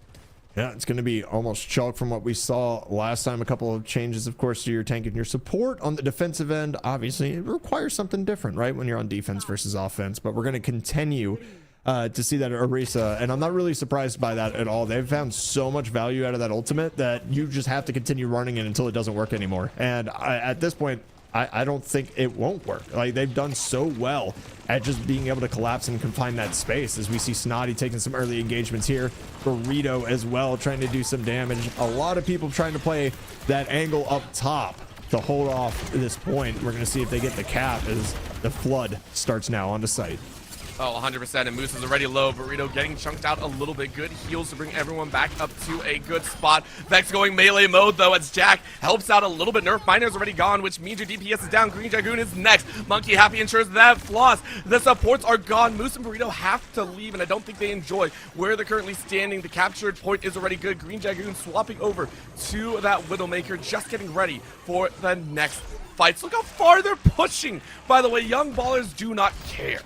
Yeah, it's going to be almost chalk from what we saw last time. A couple of changes, of course, to your tank and your support on the defensive end. Obviously, it requires something different, right, when you're on defense versus offense. But we're going to continue to see that at Orisa, and I'm not really surprised by that at all. They've found so much value out of that ultimate that you just have to continue running it until it doesn't work anymore. And at this point, I don't think it won't work. Like, they've done so well at just being able to collapse and confine that space, as we see Snotty taking some early engagements here. Burrito as well, trying to do some damage. A lot of people trying to play that angle up top to hold off this point. We're going to see if they get the cap as the flood starts now onto site. Oh, 100%, and Moose is already low. Burrito getting chunked out a little bit. Good heals to bring everyone back up to a good spot. Vex going melee mode, though, as Jack helps out a little bit. Nerf Miner's already gone, which means your DPS is down. Green Dragoon is next. Monkey Happy ensures that floss. The supports are gone. Moose and Burrito have to leave, and I don't think they enjoy where they're currently standing. The captured point is already good. Green Dragoon swapping over to that Widowmaker, just getting ready for the next fights. Look how far they're pushing. By the way, Young Ballers do not care.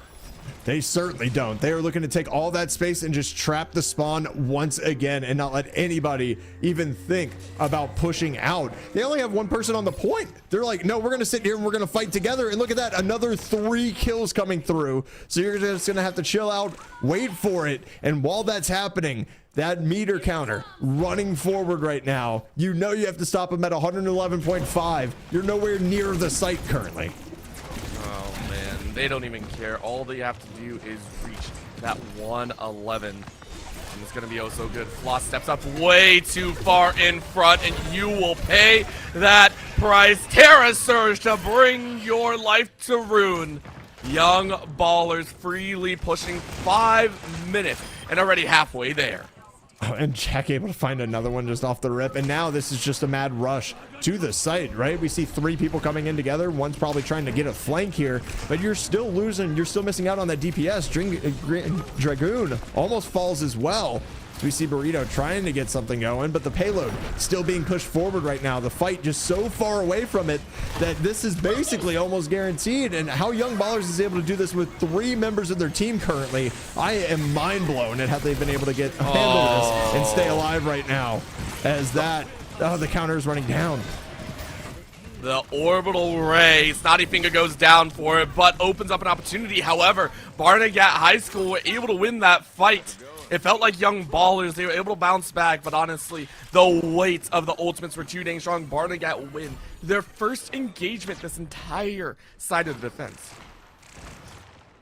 They certainly don't. They are looking to take all that space and just trap the spawn once again and not let anybody even think about pushing out. They only have one person on the point. They're like, no, we're going to sit here and we're going to fight together. And look at that, another 3 kills coming through. So you're just going to have to chill out, wait for it. And while that's happening, that meter counter running forward right now, you know you have to stop them at 111.5. You're nowhere near the site currently. Oh man, they don't even care. All they have to do is reach that 111. And it's gonna be oh so good. Floss steps up way too far in front, and you will pay that price. Terra Surge to bring your life to ruin. Young Ballers freely pushing 5 minutes and already halfway there. Oh, and Jack able to find another one just off the rip. And now this is just a mad rush to the site, right? We see 3 people coming in together. One's probably trying to get a flank here, but you're still losing. You're still missing out on that DPS. Dragoon almost falls as well. So we see Burrito trying to get something going, but the payload still being pushed forward right now. The fight just so far away from it that this is basically almost guaranteed. And how Young Ballers is able to do this with 3 members of their team currently, I am mind blown at how they've been able to get handle this and stay alive right now. As that, the counter is running down. The orbital ray, Snotty Finger goes down for it, but opens up an opportunity. However, Barnegat High School were able to win that fight. It felt like Young Ballers, they were able to bounce back, but honestly, the weight of the ultimates were too dang strong. Barnegat win their first engagement this entire side of the defense.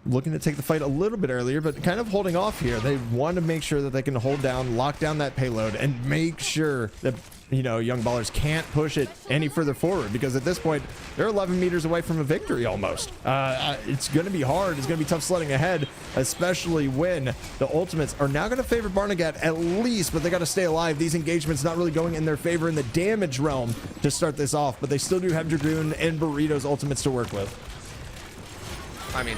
Looking to take the fight a little bit earlier, but kind of holding off here. They want to make sure that they can hold down, lock down that payload, and make sure that Young Ballers can't push it any further forward, because at this point they're 11 meters away from a victory almost. It's going to be hard. It's going to be tough sledding ahead, especially when the ultimates are now going to favor Barnegat at least, but they got to stay alive. These engagements not really going in their favor in the damage realm to start this off, but they still do have Dragoon and Burrito's ultimates to work with. I mean,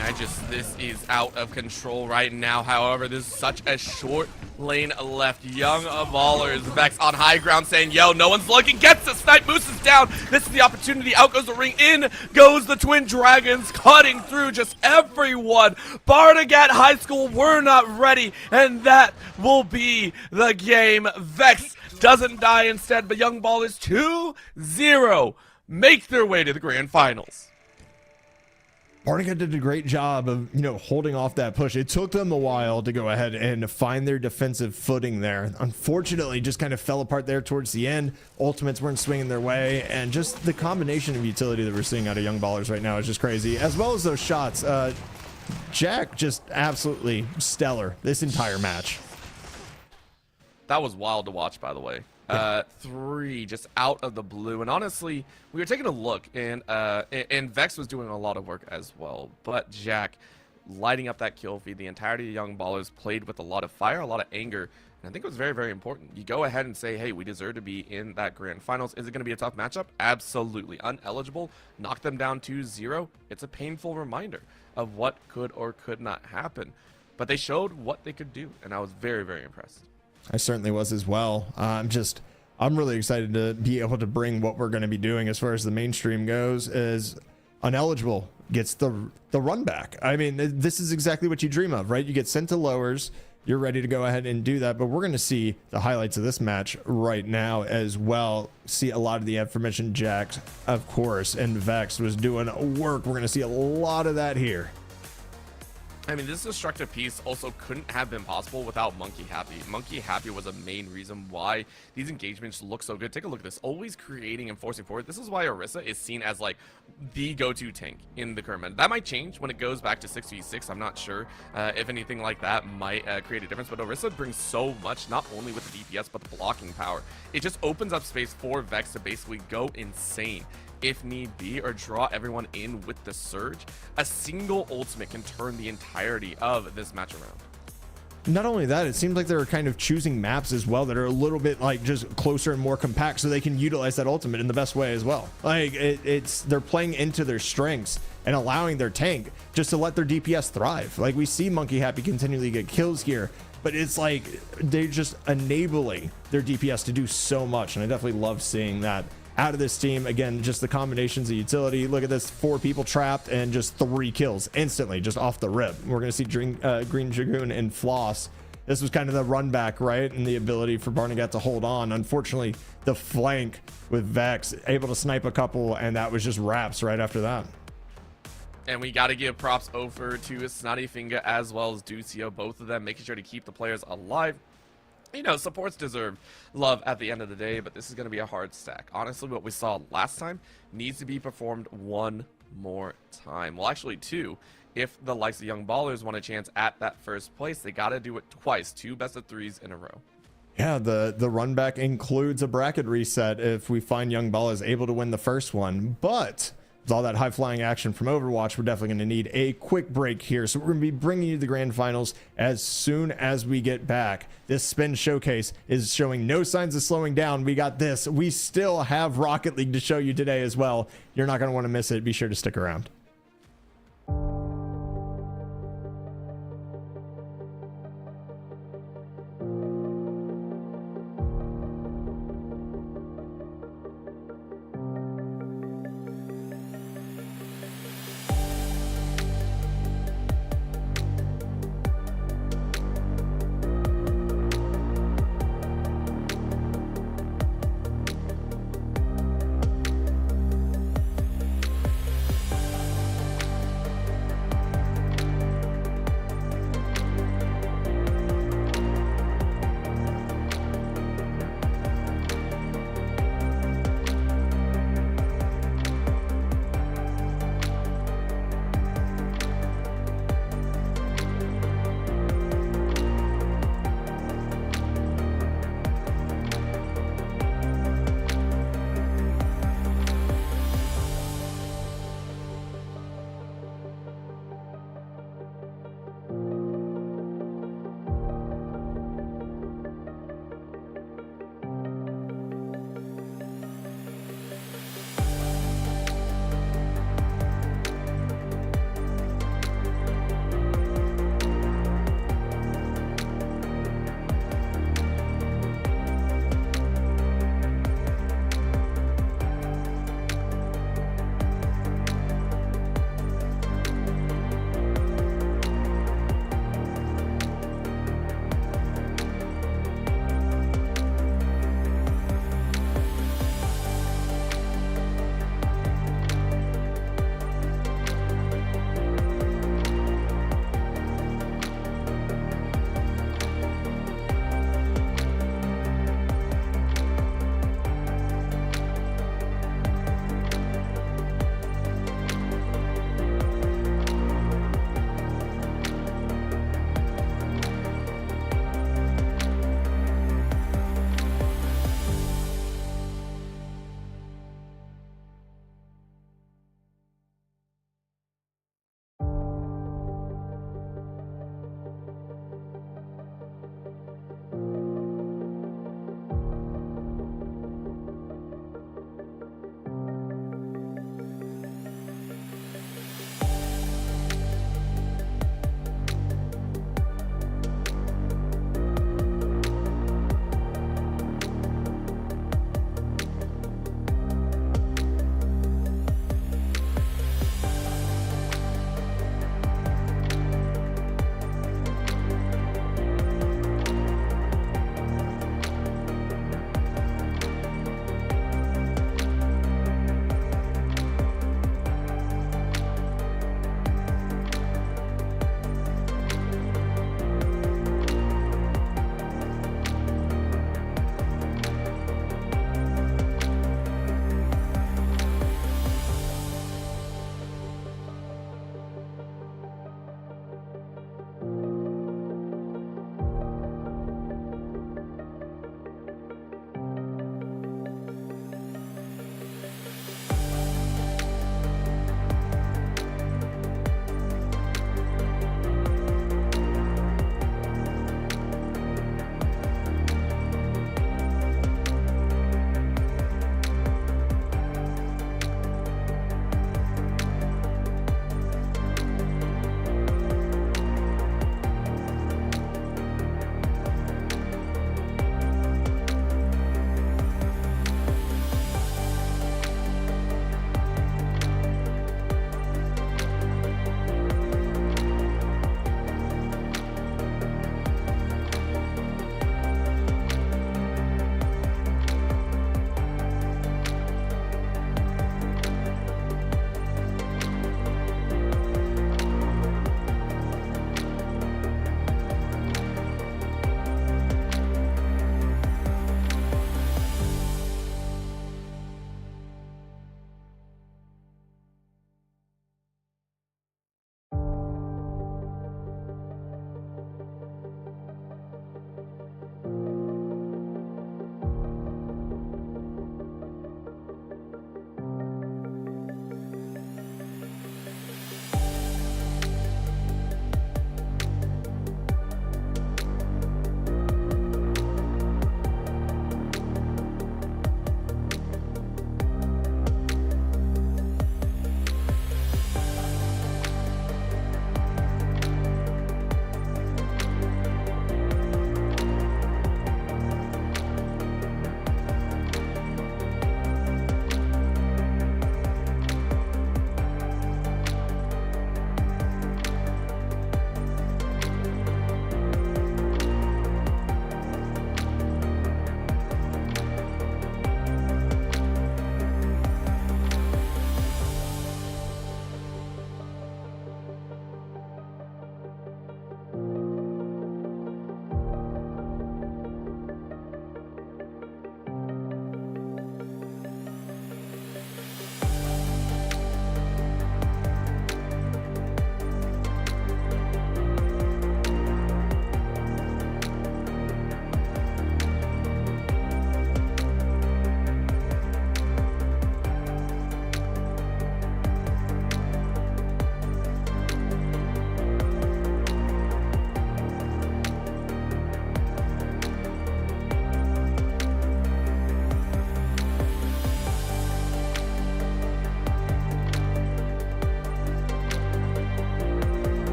this is out of control right now. However, there's such a short lane left. Young Ballers, Vex on high ground saying, yo, no one's looking, gets the snipe, Moose is down. This is the opportunity, out goes the ring, in goes the Twin Dragons, cutting through just everyone. Barnegat High School were not ready, and that will be the game. Vex doesn't die instead, but Young Ballers 2-0 make their way to the grand finals. Barnegat did a great job of, holding off that push. It took them a while to go ahead and find their defensive footing there. Unfortunately, just kind of fell apart there towards the end. Ultimates weren't swinging their way, and just the combination of utility that we're seeing out of Young Ballers right now is just crazy, as well as those shots. Jack just absolutely stellar this entire match. That was wild to watch, by the way. 3 just out of the blue, and honestly, we were taking a look, and Vex was doing a lot of work as well, but Jack lighting up that kill feed. The entirety of Young Ballers played with a lot of fire, a lot of anger, and I think it was very, very important. You go ahead and say, hey, we deserve to be in that grand finals. Is it going to be a tough matchup? Absolutely. Uneligible, knock them down 2-0. It's a painful reminder of what could or could not happen, but they showed what they could do, and I was very, very impressed. I certainly was as well. I'm really excited to be able to bring what we're going to be doing as far as the mainstream goes. Is Uneligible gets the run back. I mean, this is exactly what you dream of, right? You get sent to lowers, you're ready to go ahead and do that, but we're going to see the highlights of this match right now as well. See a lot of the aforementioned Jax, of course, and Vex was doing work. We're going to see a lot of that here. I mean, this destructive piece also couldn't have been possible without Monkey Happy. Monkey Happy was a main reason why these engagements look so good. Take a look at this. Always creating and forcing forward. This is why Orisa is seen as, like, the go-to tank in the current meta. That might change when it goes back to 6v6. I'm not sure if anything like that might create a difference. But Orisa brings so much, not only with the DPS, but the blocking power. It just opens up space for Vex to basically go insane if need be, or draw everyone in with the surge. A single ultimate can turn the entirety of this match around. Not only that, it seems like they're kind of choosing maps as well that are a little bit like just closer and more compact, so they can utilize that ultimate in the best way as well. Like they're playing into their strengths and allowing their tank just to let their DPS thrive. Like, we see Monkey Happy continually get kills here, but it's like they're just enabling their DPS to do so much, and I definitely love seeing that out of this team. Again, just the combinations of utility. Look at this, 4 people trapped and just 3 kills instantly, just off the rip. We're going to see Green Dragoon and Floss. This was kind of the run back, right? And the ability for Barnegat to hold on. Unfortunately, the flank with Vex, able to snipe a couple, and that was just wraps right after that. And we got to give props over to Snotty Finger as well as Ducio, both of them making sure to keep the players alive. Supports deserve love at the end of the day, but this is going to be a hard stack. Honestly, what we saw last time needs to be performed one more time. Well, actually 2. If the likes of Young Ballers want a chance at that first place, they got to do it twice. 2 best-of-3s in a row. Yeah, the run back includes a bracket reset if we find Young Ballers able to win the first one, but with all that high-flying action from Overwatch, we're definitely going to need a quick break here. So we're going to be bringing you the grand finals as soon as we get back. This spin showcase is showing no signs of slowing down. We got this. We still have Rocket League to show you today as well. You're not going to want to miss it. Be sure to stick around.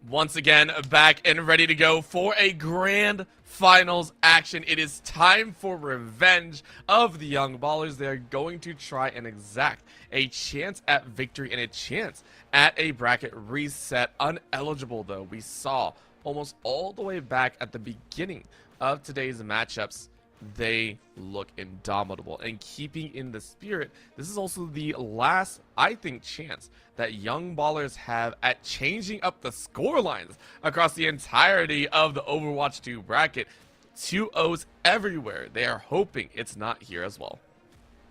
Once again, back and ready to go for a grand finals action. It is time for revenge of the Young Ballers. They are going to try and exact a chance at victory and a chance at a bracket reset. Uneligible, though, we saw almost all the way back at the beginning of today's matchups. They look indomitable, and keeping in the spirit, this is also the last, I think, chance that Young Ballers have at changing up the score lines across the entirety of the Overwatch 2 bracket. 2-0s everywhere. They are hoping it's not here as well.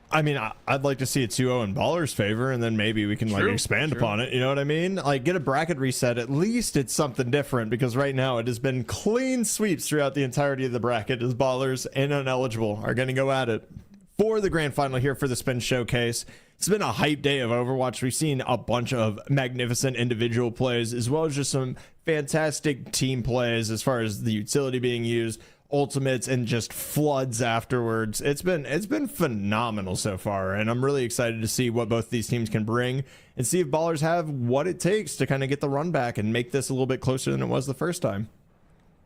I mean, I'd like to see a 2-0 in Baller's favor, and then maybe we can like expand upon it. You know what I mean? Like, get a bracket reset. At least it's something different, because right now it has been clean sweeps throughout the entirety of the bracket as Ballers and Uneligible are going to go at it for the grand final here for the Spin Showcase. It's been a hype day of Overwatch. We've seen a bunch of magnificent individual plays, as well as just some fantastic team plays as far as the utility being used, ultimates, and just floods afterwards. It's been phenomenal so far, and I'm really excited to see what both these teams can bring and see if Ballers have what it takes to kind of get the run back and make this a little bit closer than it was the first time.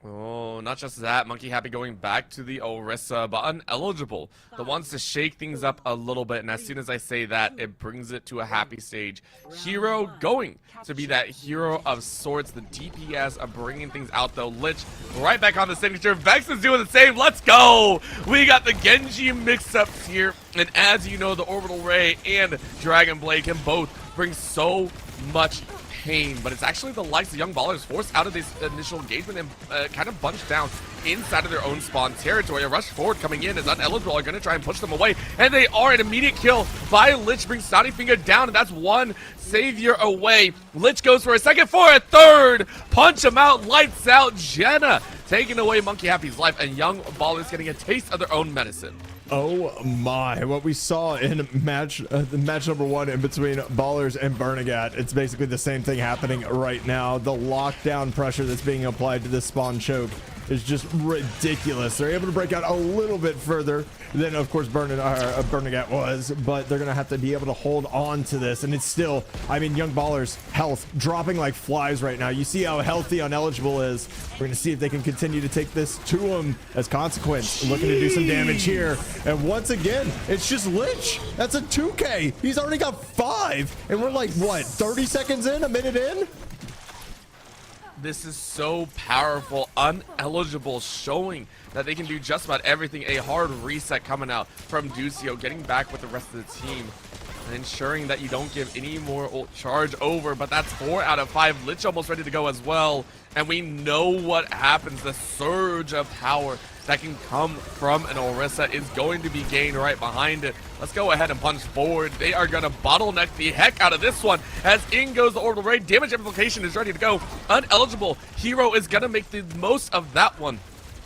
Oh, not just that, Monkey Happy going back to the Orisa, but Uneligible that wants to shake things up a little bit, and as soon as I say that, it brings it to a happy stage. Hero going to be that hero of sorts, the DPS of bringing things out, though. Lich right back on the signature. Vex is doing the same. Let's go! We got the Genji mix-ups here, and as you know, the Orbital Ray and Dragon Blade can both bring so much pain, but it's actually the likes of Young Ballers forced out of this initial engagement and kind of bunched down inside of their own spawn territory. A rush forward coming in as Uneligible are going to try and push them away, and they are. An immediate kill by Lich brings Snotty Finger down, and that's one savior away. Lich goes for a second, for a third. Punch him out, lights out. Jenna taking away Monkey Happy's life, and Young Ballers getting a taste of their own medicine. Oh my, what we saw in match number one in between Ballers and Bernagat, it's basically the same thing happening right now. The lockdown pressure that's being applied to this spawn choke is just ridiculous. They're able to break out a little bit further than, of course, Bernagat was, but they're gonna have to be able to hold on to this, and it's still, I mean, Young Ballers' health dropping like flies right now. You see how healthy Uneligible is. We're gonna see if they can continue to take this to him as consequence. Looking to do some damage here, and once again, it's just Lich. That's a 2K. He's already got 5, and we're like, what, 30 seconds in, a minute in? This is so powerful. Uneligible showing that they can do just about everything. A hard reset coming out from Ducio, getting back with the rest of the team and ensuring that you don't give any more charge over. But that's 4 out of 5. Lich almost ready to go as well, and we know what happens. The surge of power that can come from an Orisa is going to be gained right behind it. Let's go ahead and punch forward. They are going to bottleneck the heck out of this one as in goes the Orbital Ray. Damage amplification is ready to go. Uneligible hero is going to make the most of that one,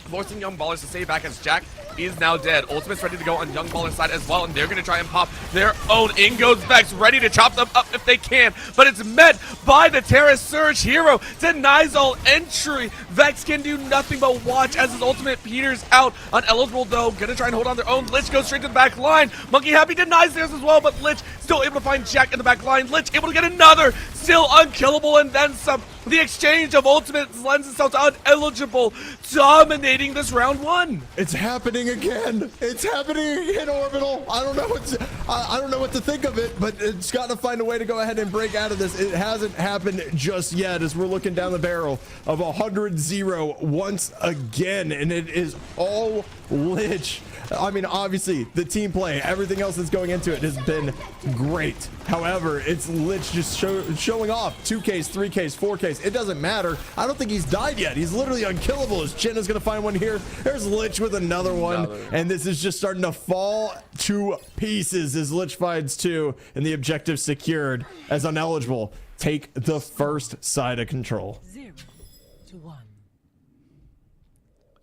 forcing Young Ballers to stay back as Jack is now dead. Ultimate's ready to go on Young Baller's side as well, and they're going to try and pop their own. In goes Vex, ready to chop them up if they can, but it's met by the Terra Surge. Hero denies all entry. Vex can do nothing but watch as his ultimate peters out. Uneligible, though, going to try and hold on their own. Lich goes straight to the back line. Monkey Happy denies theirs as well, but Lich still able to find Jack in the back line. Lich able to get another, still unkillable, and then some. The exchange of ultimates lends itself to Uneligible dominating this round one. It's happening again. It's happening in Orbital. I don't know what to think of it, but it's got to find a way to go ahead and break out of this. It hasn't happened just yet as we're looking down the barrel of 100-0 once again, and it is all Lich. I mean, obviously, the team play, everything else that's going into it has been great. However, it's Lich just showing off 2Ks, 3Ks, 4Ks. It doesn't matter. I don't think he's died yet. He's literally unkillable. As Chin is going to find one here. There's Lich with another one. And this is just starting to fall to pieces as Lich finds 2 and the objective secured as Uneligible take the first side of control. 0-1.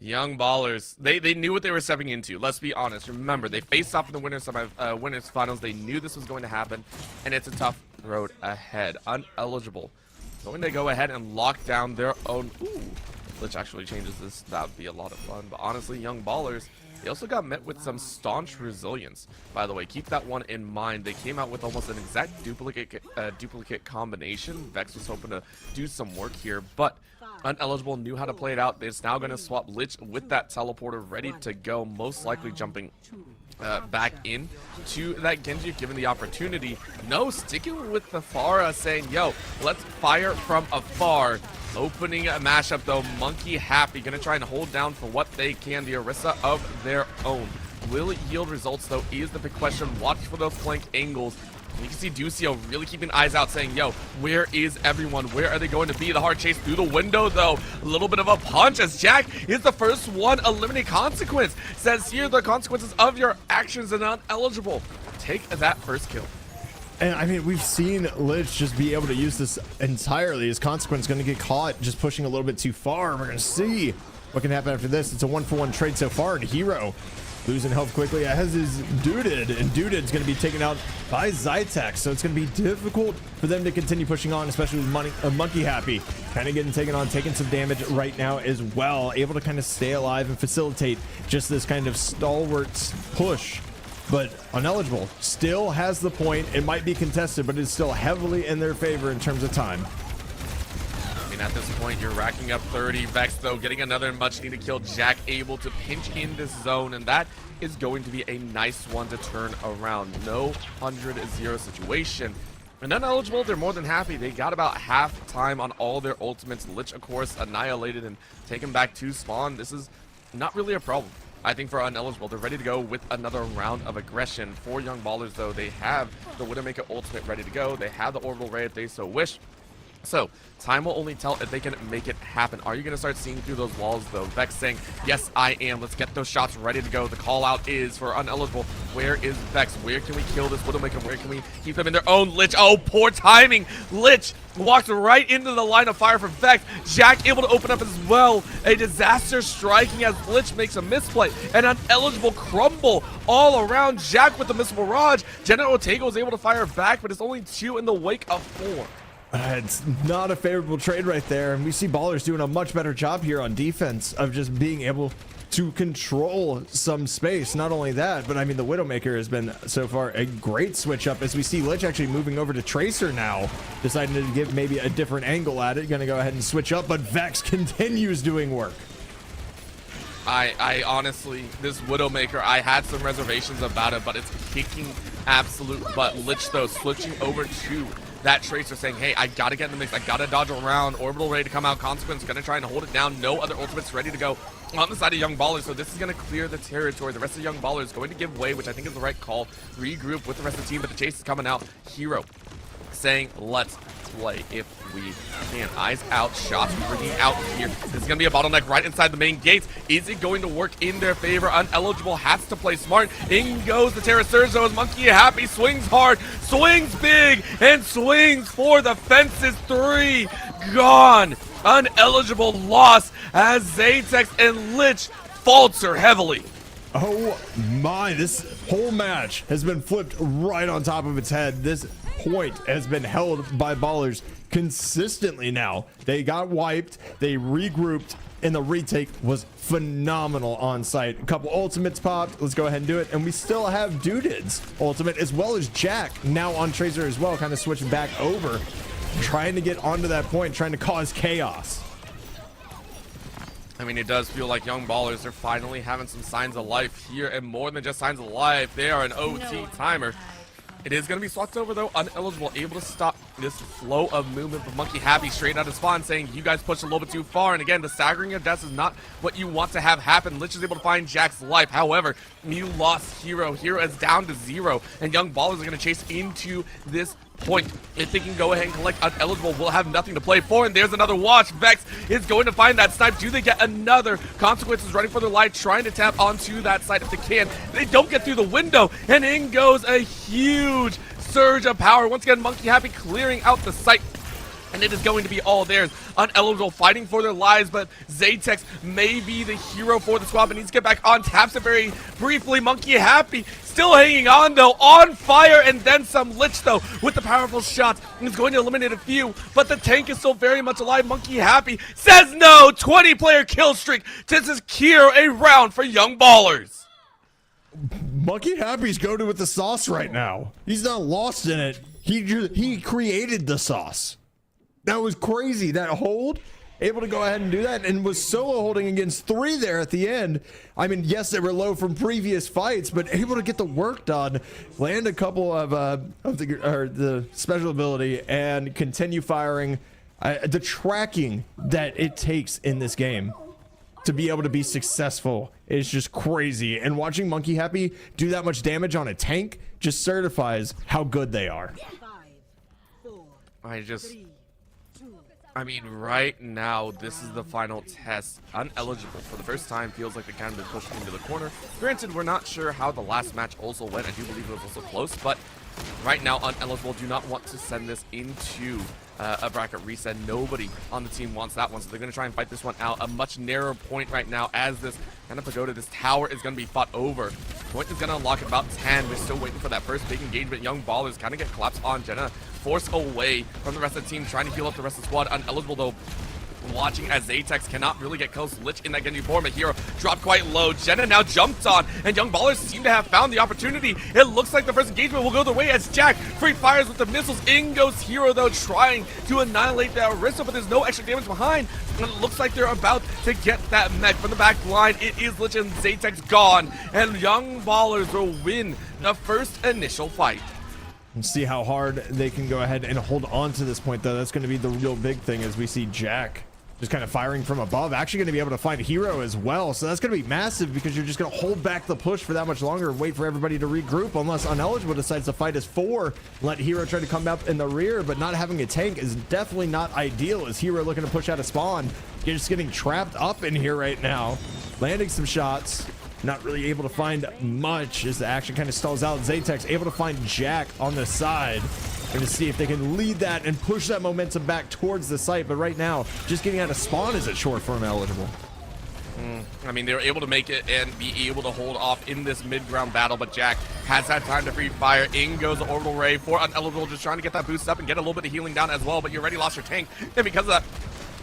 Young Ballers, they knew what they were stepping into. Let's be honest. Remember, they faced off in the winners finals. They knew this was going to happen, and it's a tough road ahead. Uneligible going to go ahead and lock down their own. Ooh, Lich actually changes this, that would be a lot of fun. But honestly, Young Ballers, they also got met with some staunch resilience. By the way, keep that one in mind. They came out with almost an exact duplicate combination. Vex was hoping to do some work here, but Uneligible knew how to play it out. It's now going to swap Lich with that teleporter ready to go, most likely jumping back in to that Genji given the opportunity. No, sticking with the Pharah, saying, yo, let's fire from afar. Opening a mashup though, Monkey Happy gonna try and hold down for what they can, the Orisa of their own. Will it yield results though is the big question. Watch for those flank angles. You can see Ducio really keeping eyes out, saying, yo, where is everyone? Where are they going to be? The hard chase through the window, though. A little bit of a punch as Jack is the first one. Eliminate consequence. Says here the consequences of your actions are not eligible. Take that first kill. And I mean, we've seen Lich just be able to use this entirely. His consequence going to get caught just pushing a little bit too far. We're going to see what can happen after this. It's a 1-for-1 trade so far, and Hero losing health quickly as is Duded, and Duded's going to be taken out by Zytex, so it's going to be difficult for them to continue pushing on, especially with Monkey Happy kind of getting taken on, taking some damage right now as well, able to kind of stay alive and facilitate just this kind of stalwart push. But Uneligible still has the point. It might be contested, but it's still heavily in their favor in terms of time. I mean, at this point, you're racking up 30. Vex, though, getting another much-needed kill. Jack able to pinch in this zone, and that is going to be a nice one to turn around. No 100-0 situation. And Uneligible, they're more than happy. They got about half time on all their ultimates. Lich, of course, annihilated and taken back to spawn. This is not really a problem, I think, for Uneligible. They're ready to go with another round of aggression. For Young Ballers, though, they have the Widowmaker ultimate ready to go. They have the Orbital Ray if they so wish. So, time will only tell if they can make it happen. Are you going to start seeing through those walls, though? Vex saying, yes, I am. Let's get those shots ready to go. The call out is for Uneligible. Where is Vex? Where can we kill this Widowmaker? Where can we keep them in their own? Lich, oh, poor timing. Lich walked right into the line of fire for Vex. Jack able to open up as well. A disaster striking as Lich makes a misplay. And Uneligible crumble all around. Jack with the missile barrage. Jenna Ortega was able to fire back, but it's only 2 in the wake of 4. It's not a favorable trade right there, and we see Ballers doing a much better job here on defense of just being able to control some space. Not only that, but I mean, the Widowmaker has been so far a great switch up as we see Lich actually moving over to Tracer now, deciding to give maybe a different angle at it. Gonna go ahead and switch up, but Vex continues doing work. I honestly, this Widowmaker, I had some reservations about it, but it's kicking absolute butt. Lich, though, switching over to that Tracer, saying, hey, I gotta get in the mix, I gotta dodge around. Orbital ready to come out. Consequence gonna try and hold it down. No other ultimates ready to go on the side of Young Ballers, so this is gonna clear the territory. The rest of Young Ballers going to give way, which I think is the right call. Regroup with the rest of the team, but the chase is coming out. Hero saying, let's play if we can. Eyes out, shots bringing out here. This is going to be a bottleneck right inside the main gates. Is it going to work in their favor? Uneligible has to play smart. In goes the Terra Surge, as Monkey Happy swings hard, swings big, and swings for the fences. 3 gone. Uneligible loss as Zatex and Lich falter heavily. Oh my, this whole match has been flipped right on top of its head. This point has been held by Ballers consistently now. They got wiped, they regrouped, and the retake was phenomenal on site. A couple ultimates popped. Let's go ahead and do it. And we still have Duded's ultimate as well as Jack now on Tracer as well, kind of switching back over, trying to get onto that point, trying to cause chaos. I mean, it does feel like Young Ballers are finally having some signs of life here, and more than just signs of life, they are an OT timer. It is going to be swapped over, though. Uneligible, able to stop this flow of movement from Monkey Happy straight out of spawn, saying, you guys pushed a little bit too far. And again, the staggering of deaths is not what you want to have happen. Lich is able to find Jack's life. However, you lost Hero. Hero is down to 0, and Young Ballers are going to chase into this point. If they can go ahead and collect Uneligible, we'll have nothing to play for. And there's another watch. Vex is going to find that snipe. Do they get another? Consequences running for their life, trying to tap onto that side if they can. They don't get through the window, and in goes a huge surge of power. Once again, Monkey Happy clearing out the site, and it is going to be all theirs. Uneligible fighting for their lives, but Zatex may be the hero for the squad, but needs to get back on. Taps it very briefly. Monkey Happy still hanging on though, on fire, and then some. Lich though, with the powerful shots, is going to eliminate a few, but the tank is still very much alive. Monkey Happy says no. 20-player kill streak to secure a round for Young Ballers. Monkey Happy's goaded with the sauce right now. He's not lost in it. He created the sauce. That was crazy. That hold, able to go ahead and do that, and was solo holding against 3 there at the end. I mean, yes, they were low from previous fights, but able to get the work done, land a couple of the special ability, and continue firing. The tracking that it takes in this game to be able to be successful is just crazy. And watching Monkey Happy do that much damage on a tank just certifies how good they are. I mean, right now, this is the final test. Uneligible for the first time feels like they kind of been pushed into the corner. Granted, we're not sure how the last match also went. I do believe it was also close, but right now, Uneligible do not want to send this into a bracket reset. Nobody on the team wants that one, so they're going to try and fight this one out. A much narrower point right now as this kind of pagoda, this tower is going to be fought over. Point is going to unlock at about 10. We're still waiting for that first big engagement. Young Ballers kind of get collapsed on Jenna, forced away from the rest of the team, trying to heal up the rest of the squad. Uneligible though, watching as Zatex cannot really get close. Lich in that Genji form, a hero dropped quite low. Jenna now jumped on, and Young Ballers seem to have found the opportunity. It looks like the first engagement will go their way as Jack free fires with the missiles. In goes Hero though, trying to annihilate that Orisa, but there's no extra damage behind. And it looks like they're about to get that mech from the back line. It is Lich and Zatex gone, and Young Ballers will win the first initial fight. And see how hard they can go ahead and hold on to this point, though. That's going to be the real big thing as we see Jack just kind of firing from above. Actually going to be able to find Hero as well. So that's going to be massive because you're just going to hold back the push for that much longer and wait for everybody to regroup unless Uneligible decides to fight as 4. Let Hero try to come up in the rear, but not having a tank is definitely not ideal as Hero looking to push out a spawn. You're just getting trapped up in here right now. Landing some shots. Not really able to find much as the action kind of stalls out. Zatex able to find Jack on the side. Going to see if they can lead that and push that momentum back towards the site. But right now, just getting out of spawn is it short for Uneligible. I mean, they were able to make it and be able to hold off in this mid-ground battle, but Jack has had time to free fire. In goes the orbital ray for Uneligible, just trying to get that boost up and get a little bit of healing down as well, but you already lost your tank, and because of that,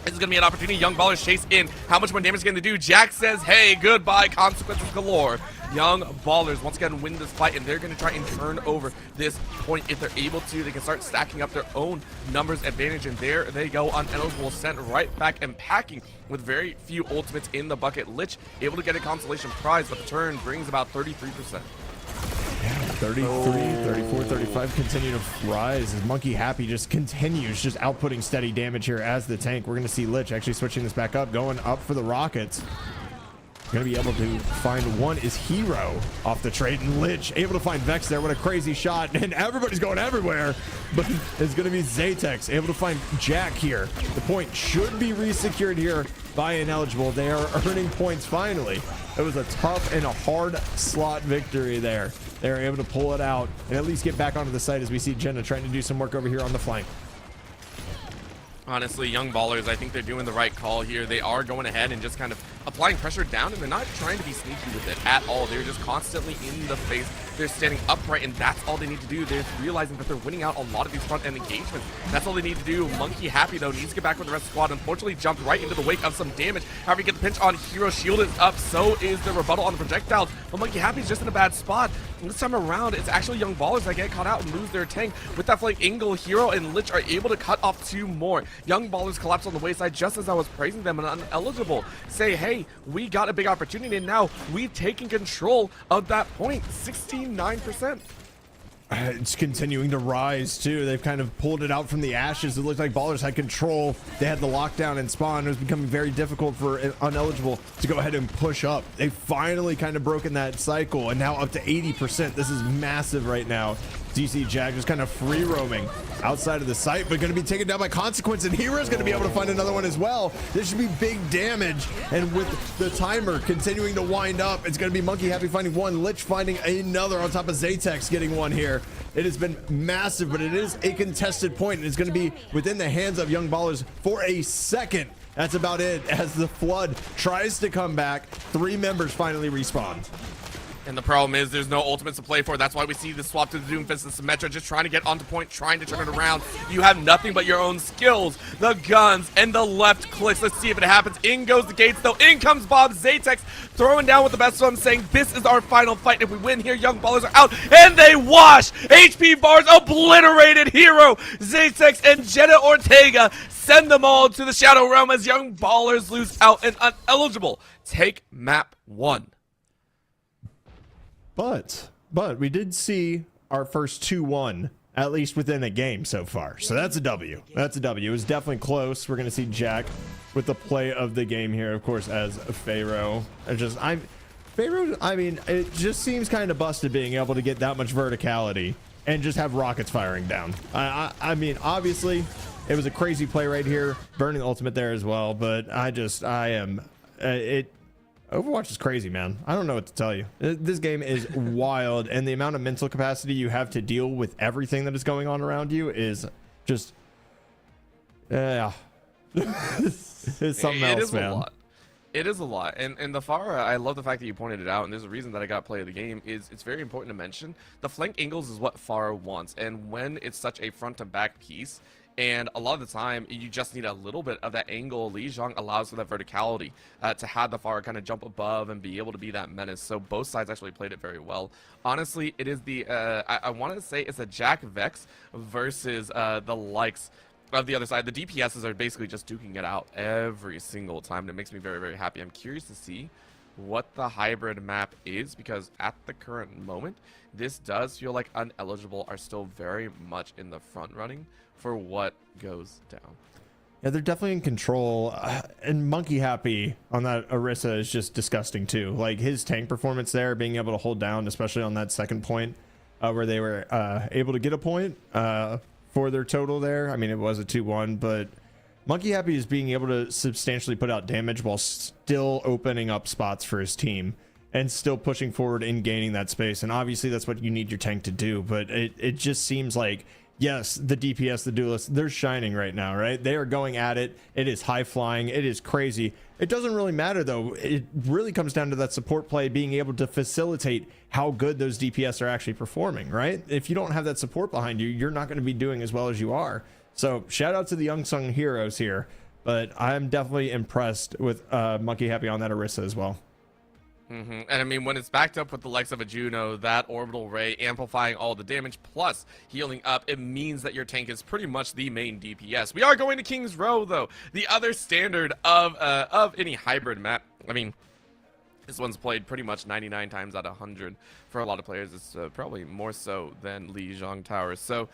this is going to be an opportunity. Young Ballers chase in. How much more damage is going to do? Jack says, hey, goodbye, consequences galore. Young Ballers once again win this fight, and they're going to try and turn over this point. If they're able to, they can start stacking up their own numbers advantage, and there they go. Uneligible sent right back and packing with very few ultimates in the bucket. Lich able to get a consolation prize, but the turn brings about 33%. 33, 34, 35 continue to rise as Monkey Happy just continues just outputting steady damage here as the tank. We're going to see Lich actually switching this back up, going up for the rockets. Going to be able to find one is Hero off the trade, and Lich able to find Vex there. What a crazy shot, and everybody's going everywhere, but it's going to be Zatex able to find Jack here. The point should be resecured here by Ineligible. They are earning points finally. It was a tough and a hard slot victory there. They were able to pull it out and at least get back onto the site as we see Jenna trying to do some work over here on the flank. Honestly, Young Ballers, I think they're doing the right call here. They are going ahead and just kind of applying pressure down, and they're not trying to be sneaky with it at all. They're just constantly in the face. They're standing upright, and that's all they need to do. They're realizing that they're winning out a lot of these front-end engagements. That's all they need to do. Monkey Happy, though, needs to get back with the rest of the squad. Unfortunately, jumped right into the wake of some damage. However, you get the pinch on Hero. Shield is up. So is the rebuttal on the projectiles. But Monkey Happy's just in a bad spot. And this time around, it's actually Young Ballers that get caught out and lose their tank. With that flank angle, Hero and Lich are able to cut off 2 more. Young Ballers collapse on the wayside just as I was praising them, and Uneligible say, hey, we got a big opportunity, and now we've taken control of that point. 69%. It's continuing to rise too. They've kind of pulled it out from the ashes. It looked like Ballers had control. They had the lockdown and spawn. It was becoming very difficult for Uneligible to go ahead and push up. They finally kind of broken that cycle, and now up to 80%. This is massive right now. DC Jack just kind of free roaming outside of the site, but going to be taken down by Consequence, and Hero's going to be able to find another one as well. This should be big damage, and with the timer continuing to wind up, it's going to be Monkey Happy finding one, Lich finding another on top of Zatex getting one here. It has been massive, but it is a contested point, and it's going to be within the hands of Young Ballers for a second. That's about it as the Flood tries to come back. 3 members finally respawn. And the problem is there's no ultimates to play for. That's why we see the swap to the Doomfist and Symmetra just trying to get onto point, trying to turn it around. You have nothing but your own skills, the guns, and the left clicks. Let's see if it happens. In goes the gates, though. In comes Bob Zatex, throwing down with the best of them, saying this is our final fight. If we win here, Young Ballers are out. And they wash! HP bars obliterated Hero, Zatex, and Jenna Ortega send them all to the Shadow Realm as Young Ballers lose out and uneligible. Take map 1. But we did see our first 2-1, at least within a game so far. So that's a W. That's a W. It was definitely close. We're going to see Jack with the play of the game here, of course, as Pharaoh. Pharaoh, I mean, it just seems kind of busted being able to get that much verticality and just have rockets firing down. I mean, obviously, it was a crazy play right here, burning the ultimate there as well, but Overwatch is crazy, man. I don't know what to tell you. This game is wild, and the amount of mental capacity you have to deal with everything that is going on around you is just, yeah. It's something else, man. A lot. It is a lot. And the Pharah, I love the fact that you pointed it out, and there's a reason that I got play of the game, is it's very important to mention. The flank angles is what Pharah wants, and when it's such a front-to-back piece, and a lot of the time, you just need a little bit of that angle. Li Zhang allows for that verticality to have the Pharah kind of jump above and be able to be that menace. So both sides actually played it very well. Honestly, it is the, I want to say it's a Jack Vex versus the likes of the other side. The DPSs are basically just duking it out every single time, and it makes me very, very happy. I'm curious to see what the hybrid map is, because at the current moment, this does feel like Uneligible are still very much in the front running for what goes down. Yeah, they're definitely in control. And Monkey Happy on that Orisa is just disgusting too. Like his tank performance there, being able to hold down, especially on that second point where they were able to get a point for their total there. I mean, it was a 2-1, but Monkey Happy is being able to substantially put out damage while still opening up spots for his team and still pushing forward and gaining that space. And obviously that's what you need your tank to do. But it just seems like, yes, the DPS, the duelists, they're shining right now, right? They are going at it. It is high flying. It is crazy. It doesn't really matter, though. It really comes down to that support play, being able to facilitate how good those DPS are actually performing, right? If you don't have that support behind you, you're not going to be doing as well as you are. So shout out to the unsung heroes here. But I'm definitely impressed with Monkey Happy on that Orisa as well. And I mean, when it's backed up with the likes of a Juno, that orbital ray amplifying all the damage plus healing up, it means that your tank is pretty much the main DPS. We are going to King's Row, though, the other standard of any hybrid map. I mean, this one's played pretty much 99 times out of 100 for a lot of players. It's probably more so than Li Zhang Towers. So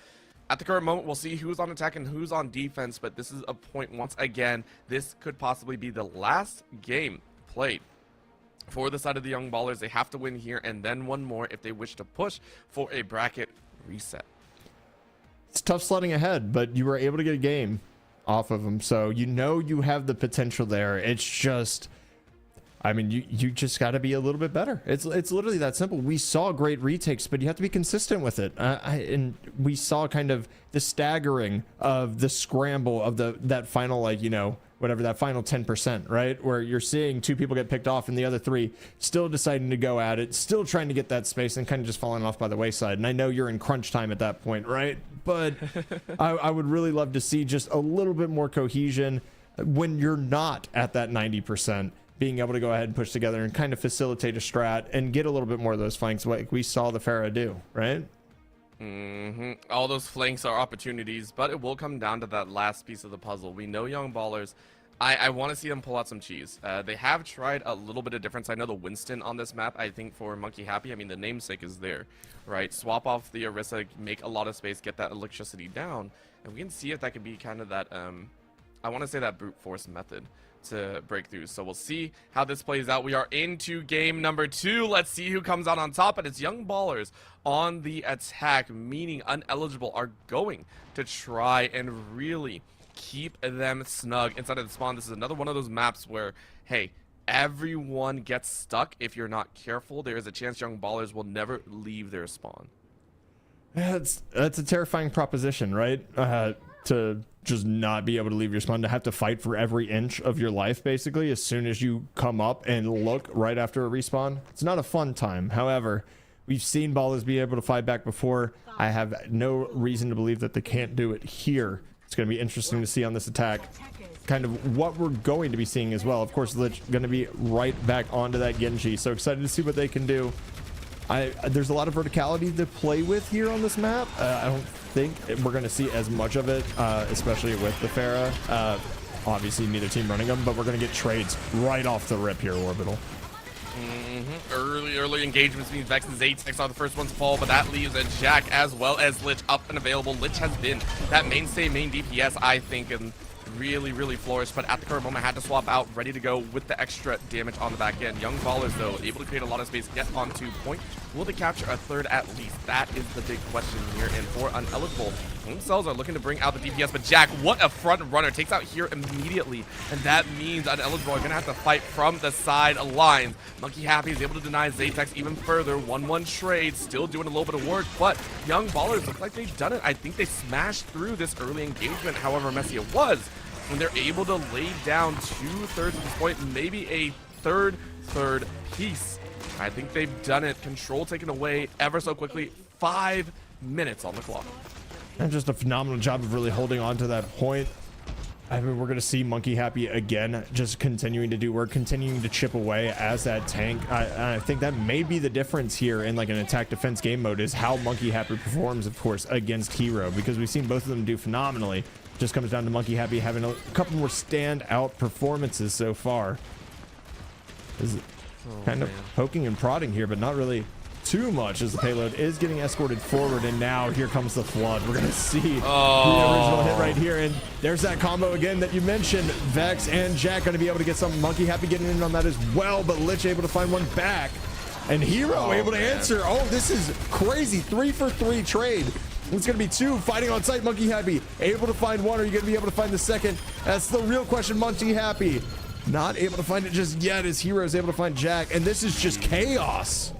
at the current moment, we'll see who's on attack and who's on defense, but this is a point once again. This could possibly be the last game played for the side of the Young Ballers. They have to win here and then one more if they wish to push for a bracket reset. It's tough sledding ahead, but you were able to get a game off of them, so you know you have the potential there. It's just, I mean, you just got to be a little bit better. It's literally that simple. We saw great retakes, but you have to be consistent with it. And we saw kind of the staggering of the scramble of that final, like, you know, whatever, that final 10%, right? Where you're seeing two people get picked off and the other three still deciding to go at it, still trying to get that space and kind of just falling off by the wayside. And I know you're in crunch time at that point, right? But I would really love to see just a little bit more cohesion when you're not at that 90%, being able to go ahead and push together and kind of facilitate a strat and get a little bit more of those flanks like we saw the Pharah do, right? All those flanks are opportunities, but it will come down to that last piece of the puzzle. We know Young Ballers. I want to see them pull out some cheese. They have tried a little bit of difference. I know the Winston on this map, I think for Monkey Happy, I mean, the namesake is there, right? Swap off the Orisa, make a lot of space, get that electricity down, and we can see if that could be kind of that, I want to say that brute force method to break through. So we'll see how this plays out. We are into game number 2. Let's see who comes out on top. And it's Young Ballers on the attack, meaning Uneligible are going to try and really keep them snug inside of the spawn. This is another one of those maps where, hey, everyone gets stuck. If you're not careful, there is a chance Young Ballers will never leave their spawn. That's a terrifying proposition, right? to just not be able to leave your spawn, to have to fight for every inch of your life basically as soon as you come up and look right after a respawn. It's not a fun time. However, we've seen ballers be able to fight back before. I have no reason to believe that they can't do it here. It's going to be interesting to see on this attack kind of what we're going to be seeing as well. Of course, Lich going to be right back onto that Genji, so excited to see what they can do. There's a lot of verticality to play with here on this map. I don't think we're going to see as much of it, especially with the Pharah. Obviously, neither team running them, but we're going to get trades right off the rip here, Orbital. Early engagements means Vex and Zatex are the first ones to fall, but that leaves a Jack as well as Lich up and available. Lich has been that mainstay main DPS, I think, and really flourished, but at the current moment had to swap out, ready to go with the extra damage on the back end. Young Ballers, though, able to create a lot of space, get onto point. Will they capture a third at least? That is the big question here, and for Uneligible, themselves are looking to bring out the DPS, but Jack, what a front runner, takes out here immediately, and that means Uneligible are going to have to fight from the side lines. Monkey Happy is able to deny Zatex even further. 1-1 trade, still doing a little bit of work, but Young Ballers look like they've done it. I think they smashed through this early engagement, however messy it was, when they're able to lay down 2/3 at this point, maybe a third piece. I think they've done it. Control taken away ever so quickly. 5 minutes on the clock. And just a phenomenal job of really holding on to that point. I mean, we're going to see Monkey Happy again, just continuing to do work, continuing to chip away as that tank. I think that may be the difference here in like an attack defense game mode, is how Monkey Happy performs, of course, against Hero, because we've seen both of them do phenomenally. Just comes down to Monkey Happy having a couple more standout performances so far. Is kind of poking and prodding here, but not really too much, as the payload is getting escorted forward, and now here comes the flood. We're gonna see the original hit right here, and there's that combo again that you mentioned. Vex and Jack gonna be able to get some. Monkey Happy getting in on that as well, but Lich able to find one back, and Hero able to answer. Oh, this is crazy. 3-for-3 trade. It's going to be 2 fighting on site. Monkey Happy able to find one. Are you going to be able to find the second? That's the real question. Monkey Happy not able to find it just yet, as Hero is able to find Jack, and this is just chaos.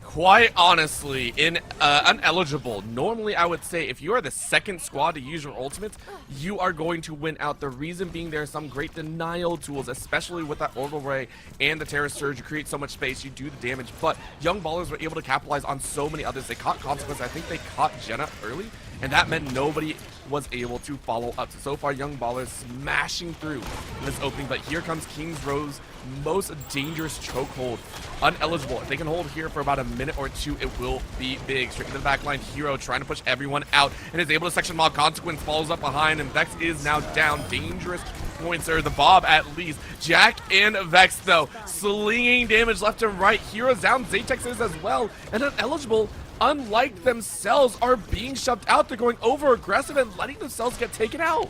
Quite honestly, in Uneligible, normally I would say if you are the second squad to use your ultimates, you are going to win out. The reason being, there are some great denial tools, especially with that Orbital Ray and the Terror Surge. You create so much space, you do the damage, but Young Ballers were able to capitalize on so many others. They caught Consequence. I think they caught Jenna early, and that meant nobody was able to follow up. So far, Young Ballers smashing through in this opening, but here comes King's Rose, most dangerous chokehold. Uneligible. If they can hold here for about a minute or two, it will be big. Straight to the back line. Hero trying to push everyone out and is able to section mob. Consequence follows up behind, and Vex is now down. Dangerous points, or the Bob at least. Jack and Vex, though, slinging damage left and right. Hero's down. Zatex is as well. And Uneligible, unlike themselves, are being shoved out. They're going over aggressive and letting themselves get taken out.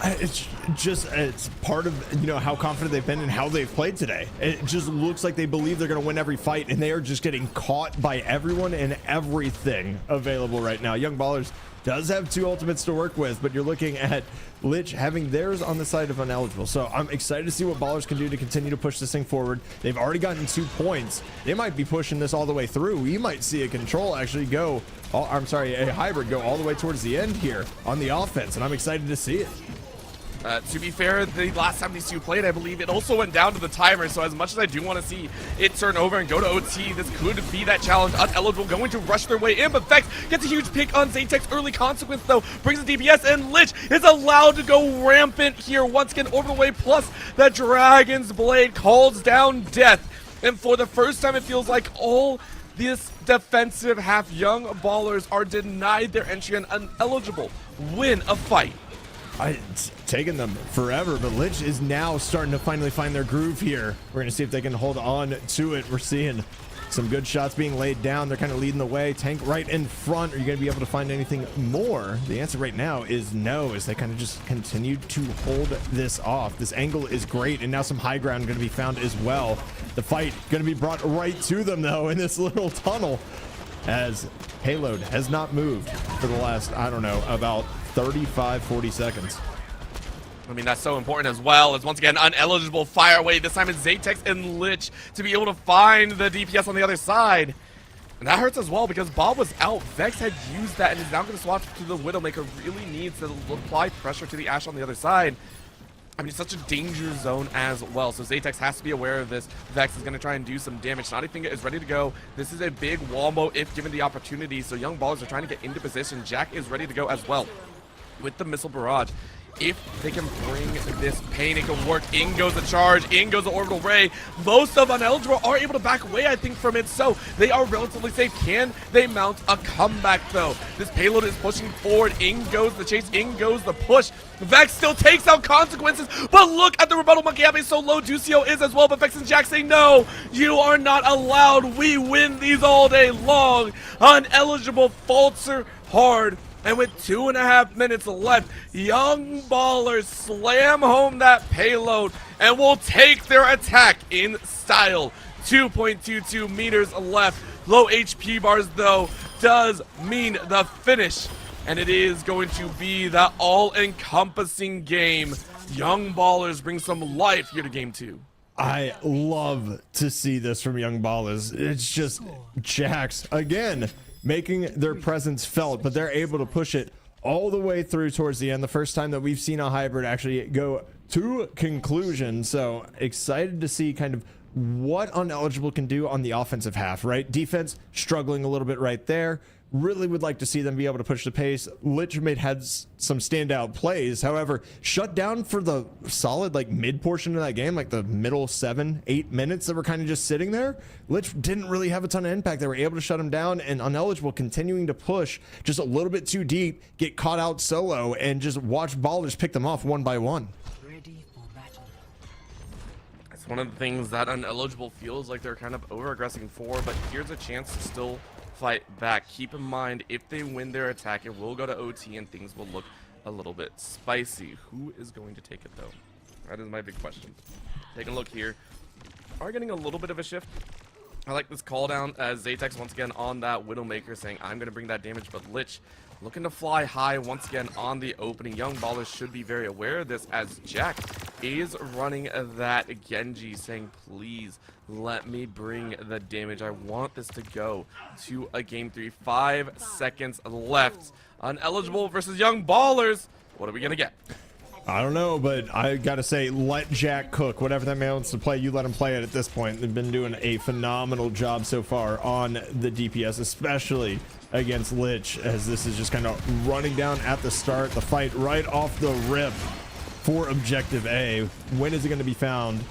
It's part of, you know, how confident they've been and how they've played today. It just looks like they believe they're going to win every fight, and they are just getting caught by everyone and everything available right now. Young Ballers does have 2 ultimates to work with, but you're looking at Lich having theirs on the side of Uneligible. So I'm excited to see what Ballers can do to continue to push this thing forward. They've already gotten 2 points. They might be pushing this all the way through. We might see a control actually go, a hybrid go all the way towards the end here on the offense, and I'm excited to see it. To be fair, the last time these two played, I believe it also went down to the timer, so as much as I do want to see it turn over and go to OT, this could be that challenge. Uneligible going to rush their way in, but Vex gets a huge pick on Zatex. Early Consequence, though, brings the DPS, and Lich is allowed to go rampant here. Once again, over the way, plus the Dragon's Blade calls down death. And for the first time, it feels like all this defensive half Young Ballers are denied their entry, and Uneligible win a fight. It's taken them forever, but Lich is now starting to finally find their groove here. We're going to see if they can hold on to it. We're seeing some good shots being laid down. They're kind of leading the way. Tank right in front. Are you going to be able to find anything more? The answer right now is no, as they kind of just continue to hold this off. This angle is great, and now some high ground going to be found as well. The fight going to be brought right to them, though, in this little tunnel, as payload has not moved for the last, I don't know, about 35-40 seconds. I mean, that's so important as well, as once again, Uneligible fire away. This time it's Zatex and Lich to be able to find the DPS on the other side. And that hurts as well because Bob was out. Vex had used that and is now going to swap to the Widowmaker. Really needs to apply pressure to the Ashe on the other side. I mean, it's such a danger zone as well. So Zatex has to be aware of this. Vex is going to try and do some damage. Snottyfinger is ready to go. This is a big wombo if given the opportunity. So Young Ballers are trying to get into position. Jack is ready to go as well with the missile barrage. If they can bring this pain, it can work. In goes the charge, in goes the orbital ray. Most of Uneligible are able to back away, I think, from it, so they are relatively safe. Can they mount a comeback, though? This payload is pushing forward. In goes the chase, in goes the push. Vex still takes out consequences, but look at the rebuttal. Monkey Happy so low. Ducio is as well, but Vex and Jack say, no, you are not allowed. We win these all day long. Uneligible falter hard. And with 2.5 minutes left, Young Ballers slam home that payload and will take their attack in style. 2.22 meters left. Low HP bars, though, does mean the finish. And it is going to be that all-encompassing game. Young Ballers bring some life here to game 2. I love to see this from Young Ballers. It's just Jax again making their presence felt, but they're able to push it all the way through towards the end. The first time that we've seen a hybrid actually go to conclusion. So excited to see kind of what Uneligible can do on the offensive half, right? Defense struggling a little bit right there. Really would like to see them be able to push the pace. Lich had some standout plays. However, shut down for the solid like mid portion of that game, like the middle 7-8 minutes that were kind of just sitting there. Lich didn't really have a ton of impact. They were able to shut him down, and Uneligible continuing to push just a little bit too deep, get caught out solo, and just watch Ballers pick them off one by one. It's one of the things that Uneligible feels like they're kind of over-aggressing for, but here's a chance to still fight back. Keep in mind, if they win their attack, it will go to OT and things will look a little bit spicy. Who is going to take it, though? That is my big question. Take a look here. Are getting a little bit of a shift. I like this call down as Zatex once again on that Widowmaker saying, I'm going to bring that damage, but Lich looking to fly high once again on the opening. Young Ballers should be very aware of this as Jack is running that Genji saying, please let me bring the damage. I want this to go to a game 3. 5 seconds left. Uneligible versus Young Ballers. What are we going to get? I don't know, but I gotta say, let Jack cook. Whatever that man wants to play, you let him play it at this point. They've been doing a phenomenal job so far on the DPS, especially against Lich, as this is just kind of running down at the start. The fight right off the rip for Objective A. When is it going to be found?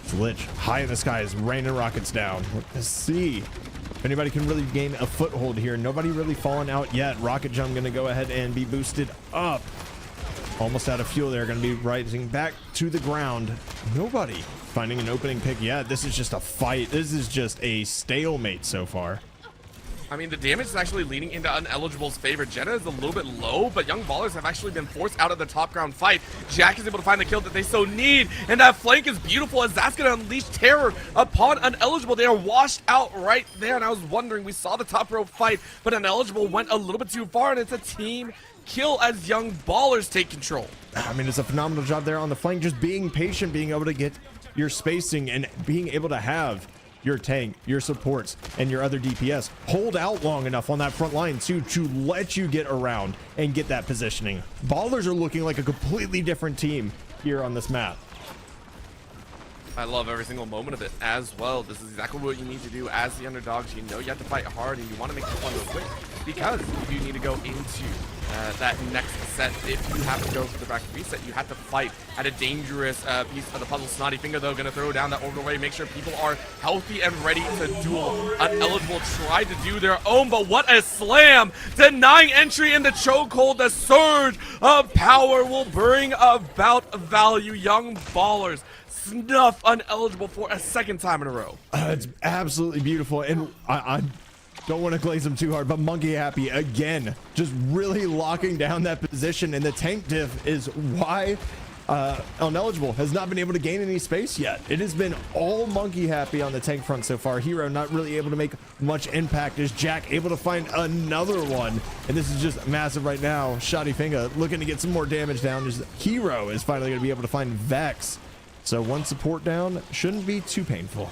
It's Lich high in the skies, raining rockets down. Let's see if anybody can really gain a foothold here. Nobody really fallen out yet. Rocket Jump going to go ahead and be boosted up. Almost out of fuel. They're going to be rising back to the ground. Nobody finding an opening pick yet. This is just a fight. This is just a stalemate so far. I mean, the damage is actually leaning into Uneligible's favor. Jenna is a little bit low, but Young Ballers have actually been forced out of the top ground fight. Jack is able to find the kill that they so need, and that flank is beautiful as that's going to unleash terror upon Uneligible. They are washed out right there, and I was wondering, we saw the top row fight, but Uneligible went a little bit too far, and it's a team kill as Young Ballers take control. I mean, it's a phenomenal job there on the flank, just being patient, being able to get your spacing, and being able to have your tank, your supports, and your other DPS hold out long enough on that front line to let you get around and get that positioning. Ballers are looking like a completely different team here on this map. I love every single moment of it as well. This is exactly what you need to do as the underdogs. You know you have to fight hard and you want to make this one quick because you do need to go into that next set. If you have to go for the back reset, you have to fight at a dangerous piece of the puzzle. Snottyfinger, though, going to throw down that orbital ray, make sure people are healthy and ready to duel. Uneligible tried to do their own, but what a slam! Denying entry in the chokehold. The surge of power will bring about value. Young Ballers snuff Uneligible for a second time in a row. It's absolutely beautiful, and I don't want to glaze him too hard, but Monkey Happy again, just really locking down that position, and the tank diff is why Uneligible has not been able to gain any space yet. It has been all Monkey Happy on the tank front so far. Hero not really able to make much impact. Is Jack able to find another one? And this is just massive right now. Shoddy Finger looking to get some more damage down. Hero is finally going to be able to find Vex. So one support down shouldn't be too painful.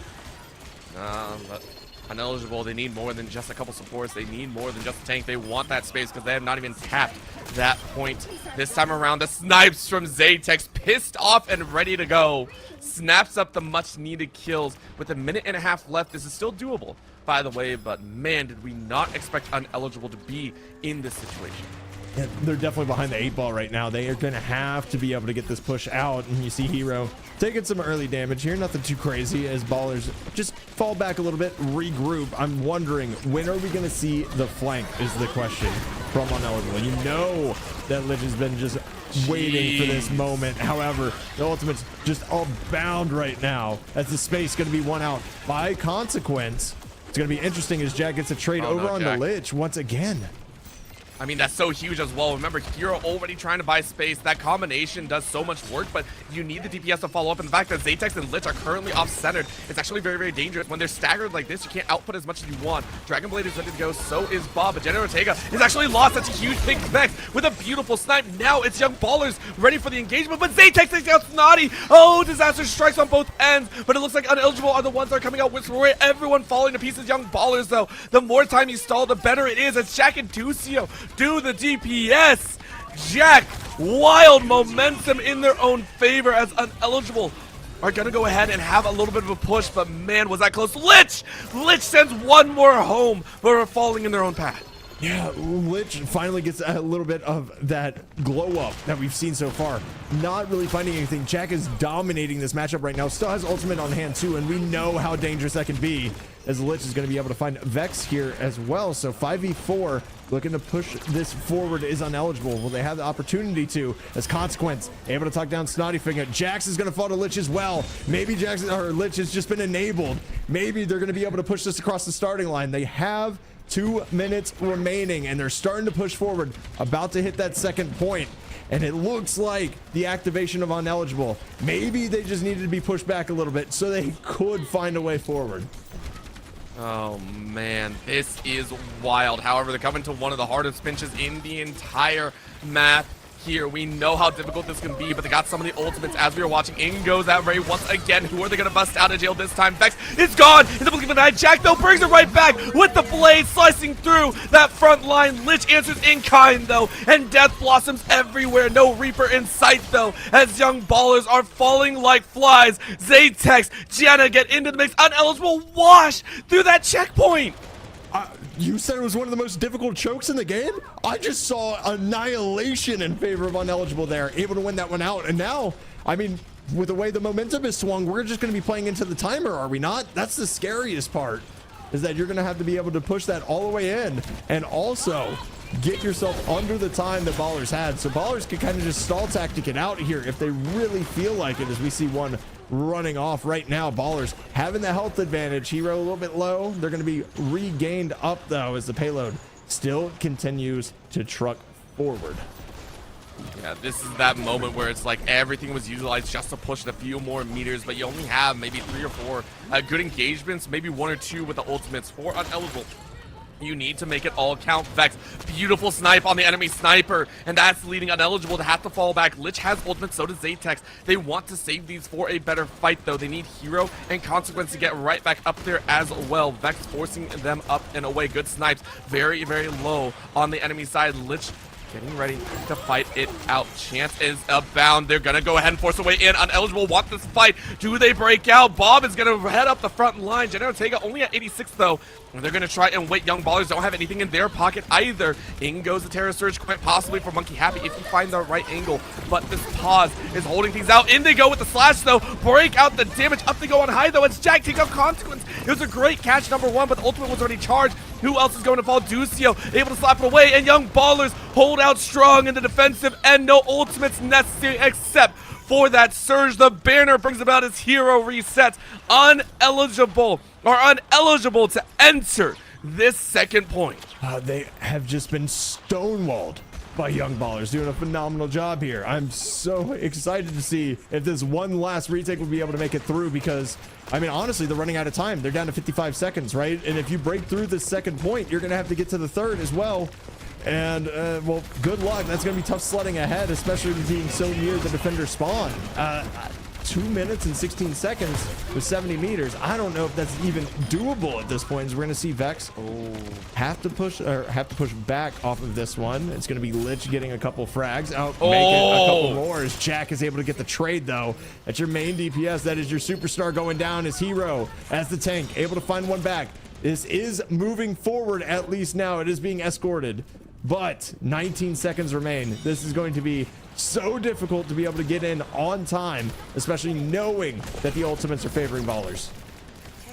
But Ineligible, they need more than just a couple supports. They need more than just a tank. They want that space because they have not even tapped that point. This time around, the snipes from Zatex, pissed off and ready to go. Snaps up the much needed kills with a minute and a half left. This is still doable, by the way, but man, did we not expect Ineligible to be in this situation. Yeah, they're definitely behind the 8 ball right now. They are going to have to be able to get this push out. And you see Hero taking some early damage here. Nothing too crazy as Ballers just fall back a little bit, regroup. I'm wondering, when are we going to see the flank is the question from Ineligible. You know that Lich has been just waiting for this moment. However, the ultimate's just all bound right now as the space going to be won out. By consequence, it's going to be interesting as Jack gets a trade over on the Lich once again. I mean, that's so huge as well. Remember, Hero already trying to buy space. That combination does so much work, but you need the DPS to follow up. And the fact that Zatex and Lich are currently off-centered, it's actually very, very dangerous. When they're staggered like this, you can't output as much as you want. Dragonblade is ready to go, so is Bob. But Jenna Ortega is actually lost. That's a huge big Vex with a beautiful snipe. Now it's Young Ballers ready for the engagement, but Zatex takes out Snotty. Oh, disaster strikes on both ends, but it looks like Ineligible are the ones that are coming out with everyone falling to pieces. Young Ballers, though, the more time you stall, the better it is. It's Jack and Ducio do the DPS. Jack, wild momentum in their own favor as Ineligible are gonna go ahead and have a little bit of a push, but man, was that close. Lich sends one more home, but we're falling in their own path. Yeah, Lich finally gets a little bit of that glow up that we've seen so far. Not really finding anything. Jack is dominating this matchup right now. Still has ultimate on hand too, and we know how dangerous that can be as Lich is going to be able to find Vex here as well. So 5v4 looking to push this forward is Ineligible. Will they have the opportunity to? As consequence, able to talk down Snotty Finger. Jax is going to fall to Lich as well. Maybe Jax or Lich has just been enabled. Maybe they're going to be able to push this across the starting line. They have 2 minutes remaining and they're starting to push forward, about to hit that second point, and it looks like the activation of Ineligible, maybe they just needed to be pushed back a little bit so they could find a way forward. Oh man, this is wild. However, they're coming to one of the hardest pinches in the entire map here. We know how difficult this can be, but they got some of the ultimates as we were watching. In goes that Ray once again. Who are they gonna bust out of jail this time? Vex is gone in the blink of an eye. Jack though brings it right back with the blade slicing through that front line. Lich answers in kind though, and death blossoms everywhere. No Reaper in sight though, as Young Ballers are falling like flies. Zatex, Jenna get into the mix. Ineligible wash through that checkpoint. You said it was one of the most difficult chokes in the game? I just saw annihilation in favor of Ineligible there, able to win that one out. And now, I mean, with the way the momentum is swung, we're just going to be playing into the timer, are we not? That's the scariest part, is that you're going to have to be able to push that all the way in and also get yourself under the time that Ballers had. So Ballers can kind of just stall tactic it out here if they really feel like it, as we see one running off right now. Ballers having the health advantage. Hero a little bit low. They're going to be regained up though as the payload still continues to truck forward. Yeah, this is that moment where it's like everything was utilized just to push it a few more meters, but you only have maybe 3 or 4 good engagements, maybe 1 or 2 with the ultimates for Ineligible. You need to make it all count. Vex, beautiful snipe on the enemy sniper, and that's leading Ineligible to have to fall back. Lich has ultimate, so does Zatex. They want to save these for a better fight, though. They need Hero and Consequence to get right back up there as well. Vex forcing them up and away. Good snipes, very, very low on the enemy side. Lich getting ready to fight it out. Chance is abound. They're gonna go ahead and force a way in. Ineligible want this fight. Do they break out? Bob is gonna head up the front line. Jenna Ortega only at 86 though. And they're gonna try and wait. Young Ballers don't have anything in their pocket either. In goes the Terror Surge, quite possibly for Monkey Happy if you find the right angle. But this pause is holding things out. In they go with the slash though. Break out the damage. Up they go on high though. It's Jack take out Consequence. It was a great catch, number 1, but the ultimate was already charged. Who else is going to fall? Ducio able to slap it away, and Young Ballers hold out strong in the defensive end. No ultimates necessary except for that surge. The banner brings about his hero resets. Ineligible to enter this second point. They have just been stonewalled by Young Ballers, doing a phenomenal job here. I'm so excited to see if this one last retake will be able to make it through, because I mean, honestly, they're running out of time. They're down to 55 seconds, right? And if you break through this second point, you're going to have to get to the third as well. And, well, good luck. That's going to be tough sledding ahead, especially with being so near the defender spawn. 2 minutes and 16 seconds with 70 meters. I don't know if that's even doable at this point. As we're going to see Vex have to push back off of this one. It's going to be Lich getting a couple frags. Make it a couple more as Jack is able to get the trade, though. That's your main DPS. That is your superstar going down as Hero, as the tank, able to find one back. This is moving forward, at least now. It is being escorted, but 19 seconds remain. This is going to be so difficult to be able to get in on time, especially knowing that the ultimates are favoring Ballers.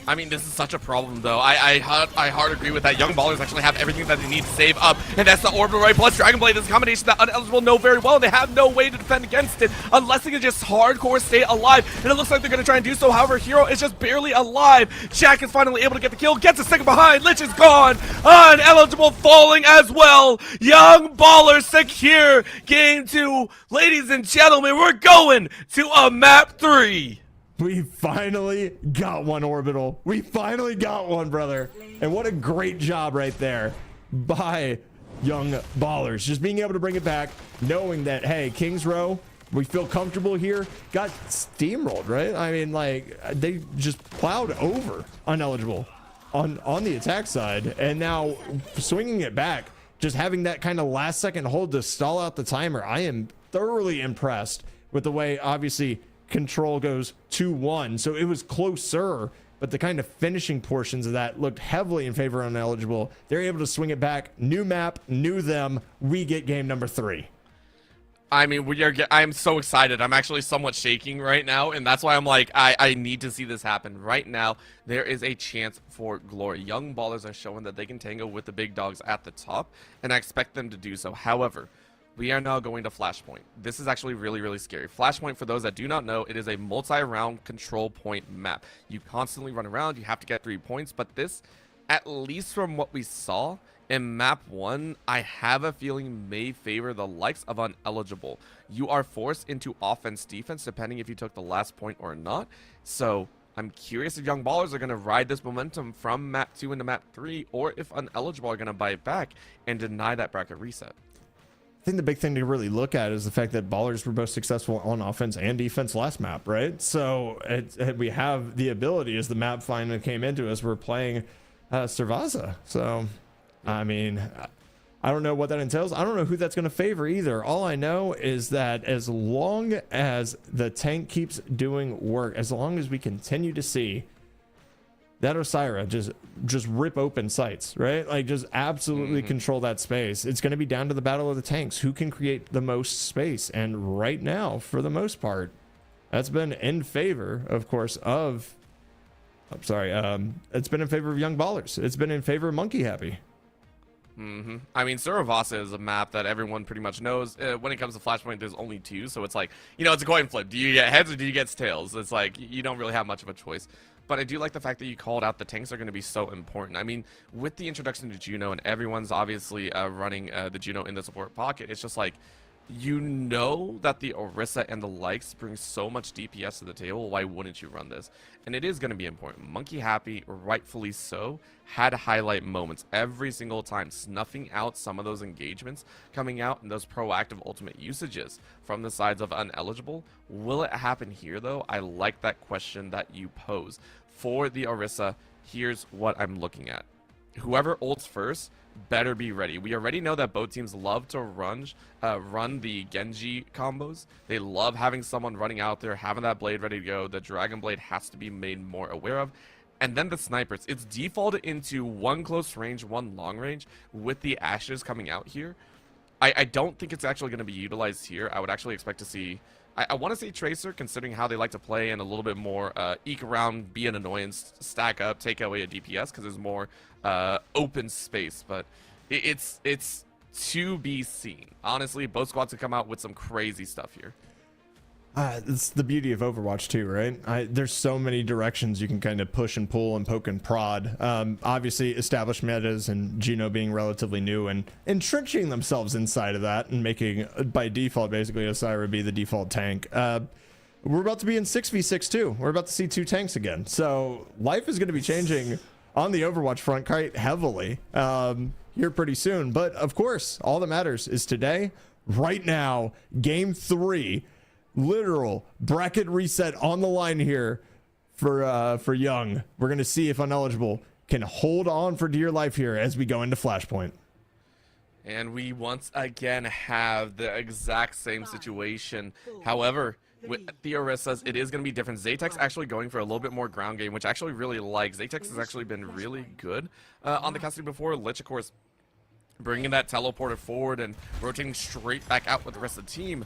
I mean, this is such a problem, though. I hard agree with that. Young Ballers actually have everything that they need to save up, and that's the Orbital Ray plus Dragon Blade. This is a combination that Uneligible know very well, and they have no way to defend against it unless they can just hardcore stay alive, and it looks like they're going to try and do so. However, Hero is just barely alive. Jack is finally able to get the kill, gets a second behind. Lich is gone. Uneligible falling as well. Young Ballers secure game 2. Ladies and gentlemen, we're going to a map 3. We finally got one, Orbital. We finally got one, brother. And what a great job right there by Young Ballers. Just being able to bring it back, knowing that, hey, Kings Row, we feel comfortable here. Got steamrolled, right? I mean, like, they just plowed over Uneligible on the attack side. And now swinging it back, just having that kind of last second hold to stall out the timer. I am thoroughly impressed with the way, obviously, Control goes 2-1, so it was closer, but the kind of finishing portions of that looked heavily in favor of Uneligible. They're able to swing it back. New map, new them. We get game number 3. I mean, I'm so excited. I'm actually somewhat shaking right now, and that's why I'm like, I need to see this happen. Right now, there is a chance for glory. Young Ballers are showing that they can tango with the big dogs at the top, and I expect them to do so. However, we are now going to Flashpoint. This is actually really, really scary. Flashpoint, for those that do not know, it is a multi-round control point map. You constantly run around, you have to get 3 points, but this, at least from what we saw in map 1, I have a feeling may favor the likes of Uneligible. You are forced into offense, defense, depending if you took the last point or not. So I'm curious if Young Ballers are going to ride this momentum from map 2 into map 3, or if Uneligible are going to bite back and deny that bracket reset. I think the big thing to really look at is the fact that Ballers were both successful on offense and defense last map, right? So we have the ability, as the map finally came into us, we're playing Cervaza. So, I mean, I don't know what that entails. I don't know who that's going to favor either. All I know is that as long as the tank keeps doing work, as long as we continue to see that Osira just rip open sites, right? Like, just absolutely control that space. It's going to be down to the battle of the tanks. Who can create the most space? And right now, for the most part, that's been in favor, of course, of... I'm sorry. It's been in favor of Young Ballers. It's been in favor of Monkey Happy. I mean, Suravasa is a map that everyone pretty much knows. When it comes to Flashpoint, there's only 2, so it's like, you know, it's a coin flip. Do you get heads or do you get tails? It's like, you don't really have much of a choice. But I do like the fact that you called out the tanks are going to be so important. I mean, with the introduction to Juno, and everyone's obviously running the Juno in the support pocket, it's just like, you know that the Orisa and the likes bring so much DPS to the table. Why wouldn't you run this? And it is going to be important. Monkey Happy, rightfully so, had highlight moments every single time, snuffing out some of those engagements coming out and those proactive ultimate usages from the sides of Uneligible. Will it happen here, though? I like that question that you pose. For the Orisa, here's what I'm looking at. Whoever ults first better be ready. We already know that both teams love to run the Genji combos. They love having someone running out there, having that blade ready to go. The Dragon Blade has to be made more aware of. And then the snipers. It's defaulted into 1 close range, 1 long range with the Ashes coming out here. I don't think it's actually going to be utilized here. I would actually expect to see... I want to say Tracer, considering how they like to play, and a little bit more eke around, be an annoyance, stack up, take away a DPS, because there's more open space. But it's to be seen. Honestly, both squads could come out with some crazy stuff here. It's the beauty of Overwatch too, right? There's so many directions you can kind of push and pull and poke and prod. Obviously, established metas and Juno being relatively new and entrenching themselves inside of that and making, by default, basically Osira be the default tank. We're about to be in 6v6 too. We're about to see 2 tanks again. So life is going to be changing on the Overwatch front quite heavily here pretty soon. But of course, all that matters is today, right now, game 3. literal bracket reset on the line here for Young. We're going to see if Uneligible can hold on for dear life here as we go into Flashpoint. And we once again have the exact same situation. However, Theorist says it is going to be different. Zaytek's actually going for a little bit more ground game, which I actually really like. Zaytek has actually been really good on the custody before. Lich, of course, bringing that teleporter forward and rotating straight back out with the rest of the team.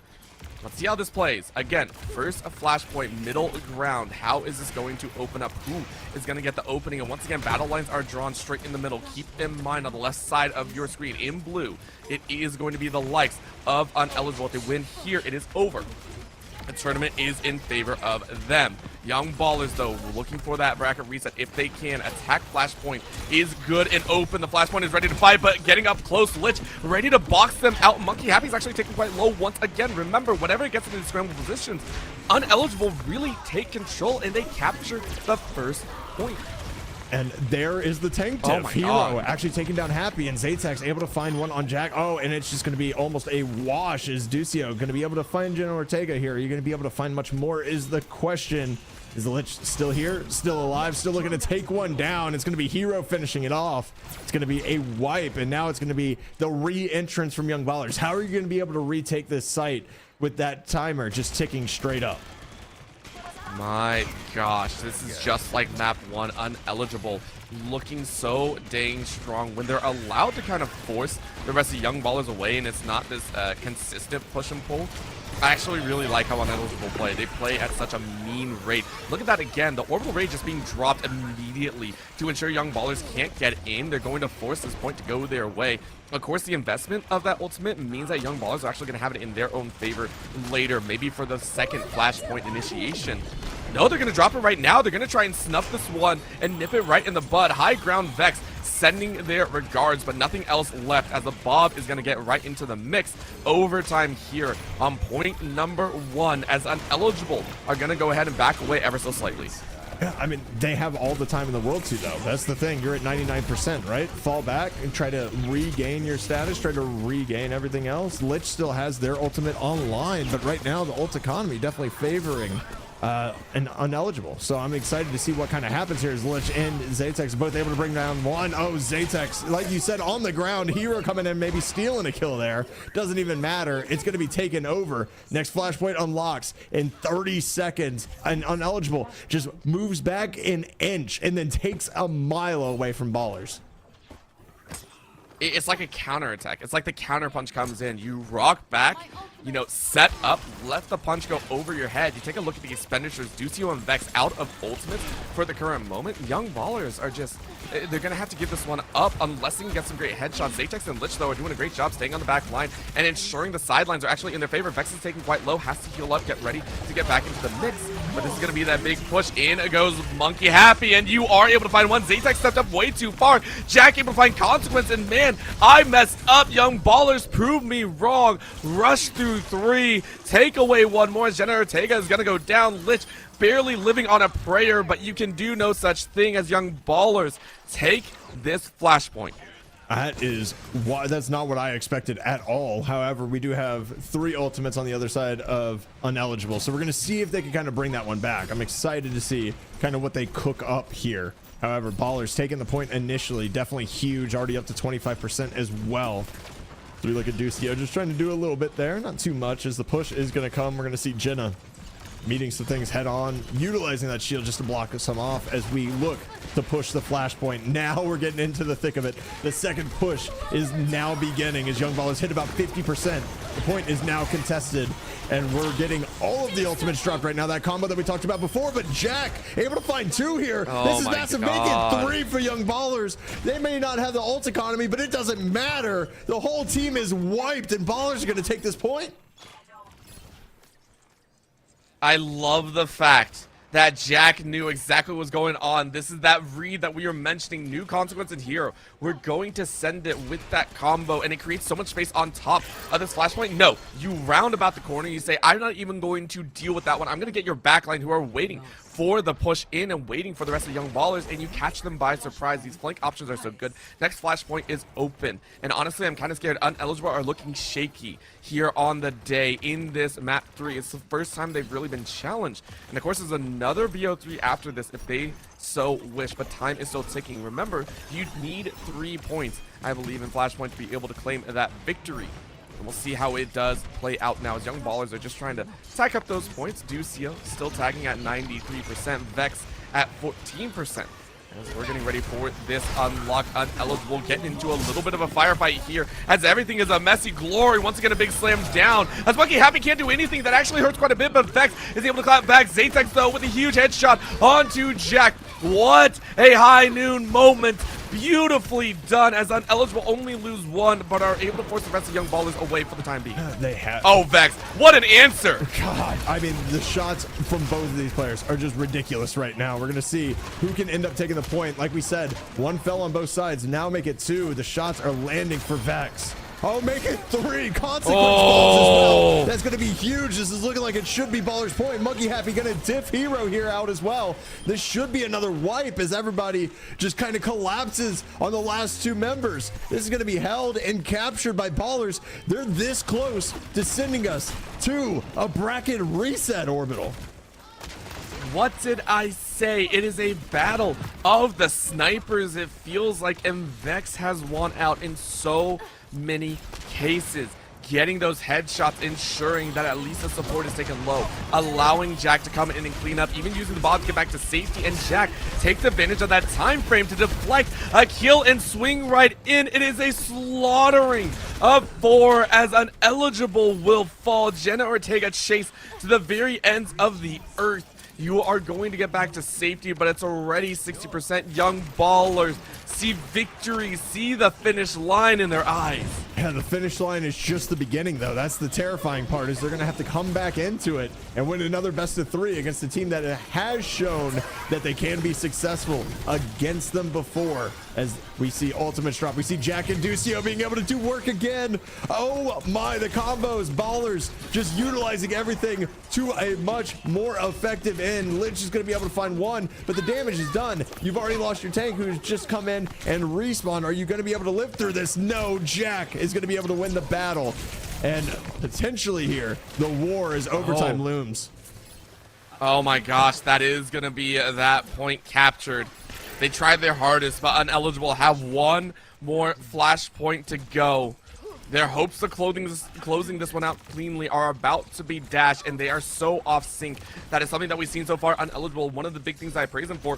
Let's see how this plays. Again, first a flashpoint, middle ground. How is this going to open up? Who is going to get the opening? And once again, battle lines are drawn straight in the middle. Keep in mind on the left side of your screen in blue, it is going to be the likes of Uneligible. If they win here, it is over. The tournament is in favor of them. Young Ballers, though, looking for that bracket reset if they can. Attack Flashpoint is good and open. The Flashpoint is ready to fight, but getting up close. Lich ready to box them out. Monkey Happy's actually taken quite low once again. Remember, whenever it gets into the scramble positions, Uneligible really take control and they capture the first point. And there is the tank tip. Hero actually taking down Happy, and Zaytek's able to find one on Jack. Oh, and it's just going to be almost a wash. Is Ducio going to be able to find Jenna Ortega here? Are you going to be able to find much more is the question. Is the Lich still here? Still alive? Still looking to take one down? It's going to be Hero finishing it off. It's going to be a wipe, and now it's going to be the re-entrance from Young Ballers. How are you going to be able to retake this site with that timer just ticking straight up? My gosh, this is just like map 1, Uneligible, looking so dang strong when they're allowed to kind of force the rest of Young Ballers away and it's not this consistent push and pull. I actually really like how Uneligible play. They play at such a mean rate. Look at that again. The orbital rate just being dropped immediately to ensure Young Ballers can't get in. They're going to force this point to go their way. Of course, the investment of that ultimate means that Young Ballers are actually going to have it in their own favor later, maybe for the second flashpoint initiation. No, they're going to drop it right now. They're going to try and snuff this one and nip it right in the bud. High ground Vex sending their regards, but nothing else left as the Bob is going to get right into the mix. Overtime here on point number 1 as Uneligible are going to go ahead and back away ever so slightly. Yeah, I mean, they have all the time in the world to, though. That's the thing. You're at 99%, right? Fall back and try to regain your status, try to regain everything else. Lich still has their ultimate online, but right now the ult economy definitely favoring and Uneligible. So I'm excited to see what kind of happens here as Lich and Zaytek's both able to bring down one. Oh, Zaytek's, like you said, on the ground. Hero coming in, maybe stealing a kill there. Doesn't even matter. It's going to be taken over. Next flashpoint unlocks in 30 seconds. And Uneligible just moves back an inch and then takes a mile away from Ballers. It's like a counterattack. It's like the counter punch comes in. You rock back, you know, set up, let the punch go over your head. You take a look at the expenditures. Ducio and Vex out of ultimates for the current moment. Young Ballers are just, they're going to have to give this one up unless they can get some great headshots. Zaytek and Lich, though, are doing a great job staying on the back line and ensuring the sidelines are actually in their favor. Vex is taking quite low, has to heal up, get ready to get back into the mix. But this is going to be that big push. In goes Monkey Happy, and you are able to find one. Zaytek stepped up way too far. Jack able to find Consequence, and man, I messed up. Young Ballers proved me wrong. Rush through 3. Take away one more. Jenna Ortega is going to go down. Lich barely living on a prayer, but you can do no such thing as Young Ballers take this flashpoint. That's not what I expected at all. However, we do have 3 ultimates on the other side of Uneligible, so we're going to see if they can kind of bring that one back. I'm excited to see kind of what they cook up here. However, Ballers taking the point initially, definitely huge, already up to 25% as well. We look at Ducio just trying to do a little bit there, not too much, as the push is going to come. We're going to see Jenna meeting some things head on, utilizing that shield just to block some off as we look to push the flashpoint. Now we're getting into the thick of it. The second push is now beginning as Young Ballers hit about 50%. The point is now contested, and we're getting all of the ultimates dropped right now. That combo that we talked about before, but Jack able to find 2 here. This is massive. Make it 3 for Young Ballers. They may not have the ult economy, but it doesn't matter. The whole team is wiped, and Ballers are going to take this point. I love the fact that Jack knew exactly what was going on. This is that read that we were mentioning, new Consequence and Hero. We're going to send it with that combo, and it creates so much space on top of this flashpoint. No, you round about the corner, you say, I'm not even going to deal with that one. I'm going to get your backline who are waiting for the push in and waiting for the rest of the Young Ballers, and you catch them by surprise. These flank options are so good. Next flashpoint is open, and honestly, I'm kind of scared. Uneligible are looking shaky here on the day in this map 3. It's the first time they've really been challenged, and of course, there's another BO3 after this if they so wish, but time is still ticking. Remember, you need 3 points, I believe, in flashpoint to be able to claim that victory. And we'll see how it does play out now as Young Ballers are just trying to tack up those points. Ducio still tagging at 93%, Vex at 14%. As we're getting ready for this unlock, Uneligible getting into a little bit of a firefight here as everything is a messy glory. Once again, a big slam down as Monkey Happy can't do anything. That actually hurts quite a bit, but Vex is able to clap back. Zatex, though, with a huge headshot onto Jack. What a high noon moment. Beautifully done as Uneligible only lose 1, but are able to force the rest of Young Ballers away for the time being. They have. Oh, Vex, what an answer. God, I mean, the shots from both of these players are just ridiculous right now. We're going to see who can end up taking the point. Like we said, 1 fell on both sides. Now make it 2. The shots are landing for Vex. Oh, make it 3. Consequence balls as well. That's going to be huge. This is looking like it should be Baller's point. Monkey Happy going to diff Hero here out as well. This should be another wipe as everybody just kind of collapses on the last 2 members. This is going to be held and captured by Ballers. They're this close to sending us to a bracket reset orbital. What did I say? It is a battle of the snipers, it feels like, and Vex has won out in so many cases. Getting those headshots, ensuring that at least the support is taken low, allowing Jack to come in and clean up, even using the bomb to get back to safety, and Jack takes advantage of that time frame to deflect a kill and swing right in. It is a slaughtering of 4 as Uneligible will fall. Jenna Ortega chase to the very ends of the earth. You are going to get back to safety, but it's already 60%. Young Ballers see victory, see the finish line in their eyes. Yeah, the finish line is just the beginning, though. That's the terrifying part, is they're going to have to come back into it and win another best of 3 against a team that has shown that they can be successful against them before. As we see ultimates drop, we see Jack and Ducio being able to do work again. Oh my, the combos. Ballers just utilizing everything to a much more effective end. Lynch is going to be able to find 1, but the damage is done. You've already lost your tank who's just come in and respawn. Are you going to be able to live through this? No, Jack is going to be able to win the battle. And potentially here, the war as overtime looms. Oh my gosh, that is going to be that point captured. They tried their hardest, but Uneligible have 1 more flashpoint to go. Their hopes of closing this one out cleanly are about to be dashed, and they are so off sync. That is something that we've seen so far. Uneligible, one of the big things I praise them for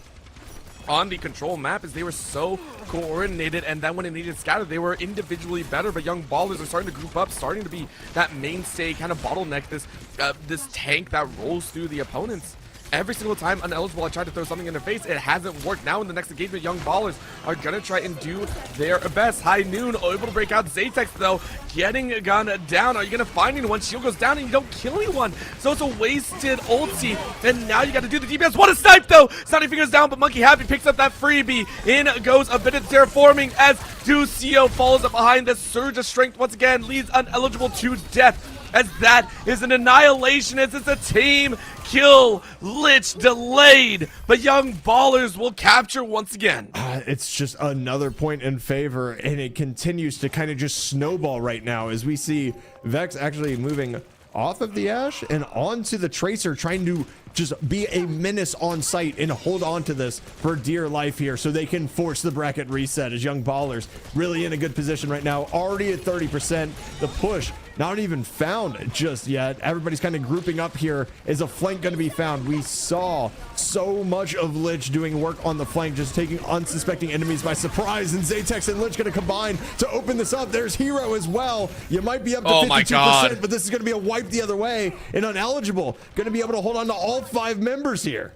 on the control map is they were so coordinated, and then when it needed scattered, they were individually better. But Young Ballers are starting to group up, starting to be that mainstay kind of bottleneck, this tank that rolls through the opponents. Every single time Uneligible, I tried to throw something in their face, it hasn't worked. Now in the next engagement, Young Ballers are gonna try and do their best. High Noon able to break out. Zatex, though, getting a gun down. Are you gonna find anyone? Shield goes down and you don't kill anyone. So it's a wasted ulti. And now you gotta do the DPS. What a snipe, though! Snotty Fingers down, but Monkey Happy picks up that freebie. In goes a bit of terraforming as Ducio follows up behind. The surge of strength once again leads Uneligible to death, as that is an annihilation, as it's a team kill. Lich delayed, but Young Ballers will capture once again. It's just another point in favor, and it continues to kind of just snowball right now as we see Vex actually moving off of the Ash and onto the Tracer, trying to just be a menace on site and hold on to this for dear life here so they can force the bracket reset, as Young Ballers really in a good position right now, already at 30%. The push not even found just yet. Everybody's kind of grouping up here. Is a flank going to be found? We saw so much of Lich doing work on the flank, just taking unsuspecting enemies by surprise, and Zatex and Lich going to combine to open this up. There's Hero as well. You might be up to 52%, but this is going to be a wipe the other way, and Uneligible going to be able to hold on to all 5 members here.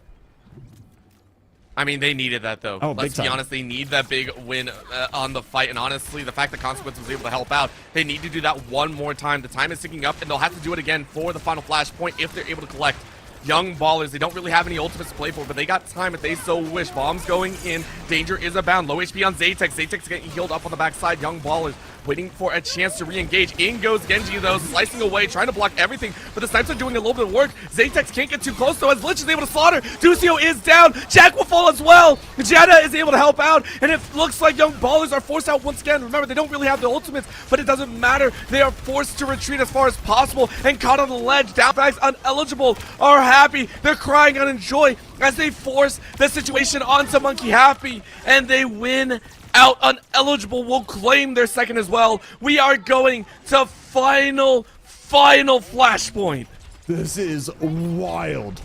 I mean, they needed that, though. Oh, let's be honest, they need that big win on the fight. And honestly, the fact that Consequence was able to help out, they need to do that one more time. The time is ticking up, and they'll have to do it again for the final flashpoint if they're able to collect. Young Ballers, they don't really have any ultimates to play for, but they got time if they so wish. Bombs going in. Danger is abound. Low HP on Zatex. Zatex getting healed up on the backside. Young Ballers waiting for a chance to re-engage. In goes Genji, though, slicing away, trying to block everything, but the snipes are doing a little bit of work. Zatex can't get too close, though, as Lich is able to slaughter. Ducio is down. Jack will fall as well. Jetta is able to help out, and it looks like Young Ballers are forced out once again. Remember, they don't really have the ultimates, but it doesn't matter. They are forced to retreat as far as possible and caught on the ledge. Downbacks uneligible are happy. They're crying out in joy as they force the situation onto Monkey Happy, and they win out. Uneligible will claim their second as well. We are going to final flashpoint. This is wild.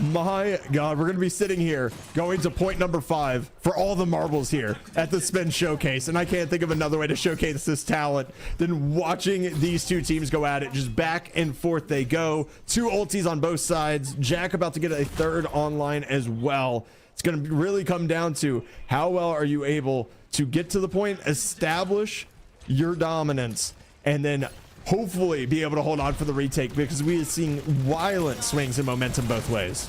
My God, we're going to be sitting here going to point number 5 for all the marbles here at the Spin Showcase. And I can't think of another way to showcase this talent than watching these two teams go at it. Just back and forth they go. 2 ultis on both sides. Jack about to get a third online as well. It's going to really come down to how well are you able to get to the point, establish your dominance, and then hopefully be able to hold on for the retake, because we are seeing violent swings in momentum both ways.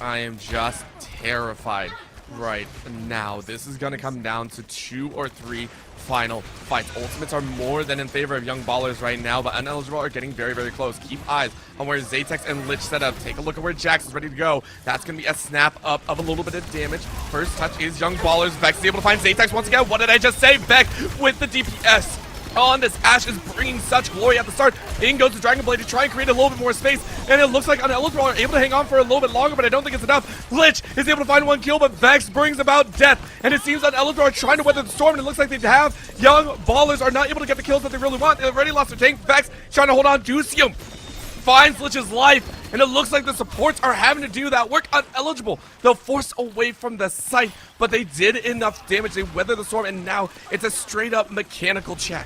I am just terrified right now. This is going to come down to 2 or 3 final fights. Ultimates are more than in favor of Young Ballers right now, but Uneligible are getting very, very close. Keep eyes on where Zatex and Lich set up. Take a look at where Jax is ready to go. That's going to be a snap up of a little bit of damage. First touch is Young Ballers. Vex is able to find Zatex once again. What did I just say? Vex with the DPS on this. Ashe is bringing such glory at the start. In goes the Dragon Blade to try and create a little bit more space, and it looks like Uneligible are able to hang on for a little bit longer, but I don't think it's enough. Lich is able to find 1 kill, but Vex brings about death, and it seems Uneligible are trying to weather the storm, and it looks like they have. Young Ballers are not able to get the kills that they really want. They've already lost their tank. Vex trying to hold on. Ducio finds Lich's life, and it looks like the supports are having to do that work. Uneligible, they'll force away from the site, but they did enough damage. They weathered the storm, and now it's a straight up mechanical check.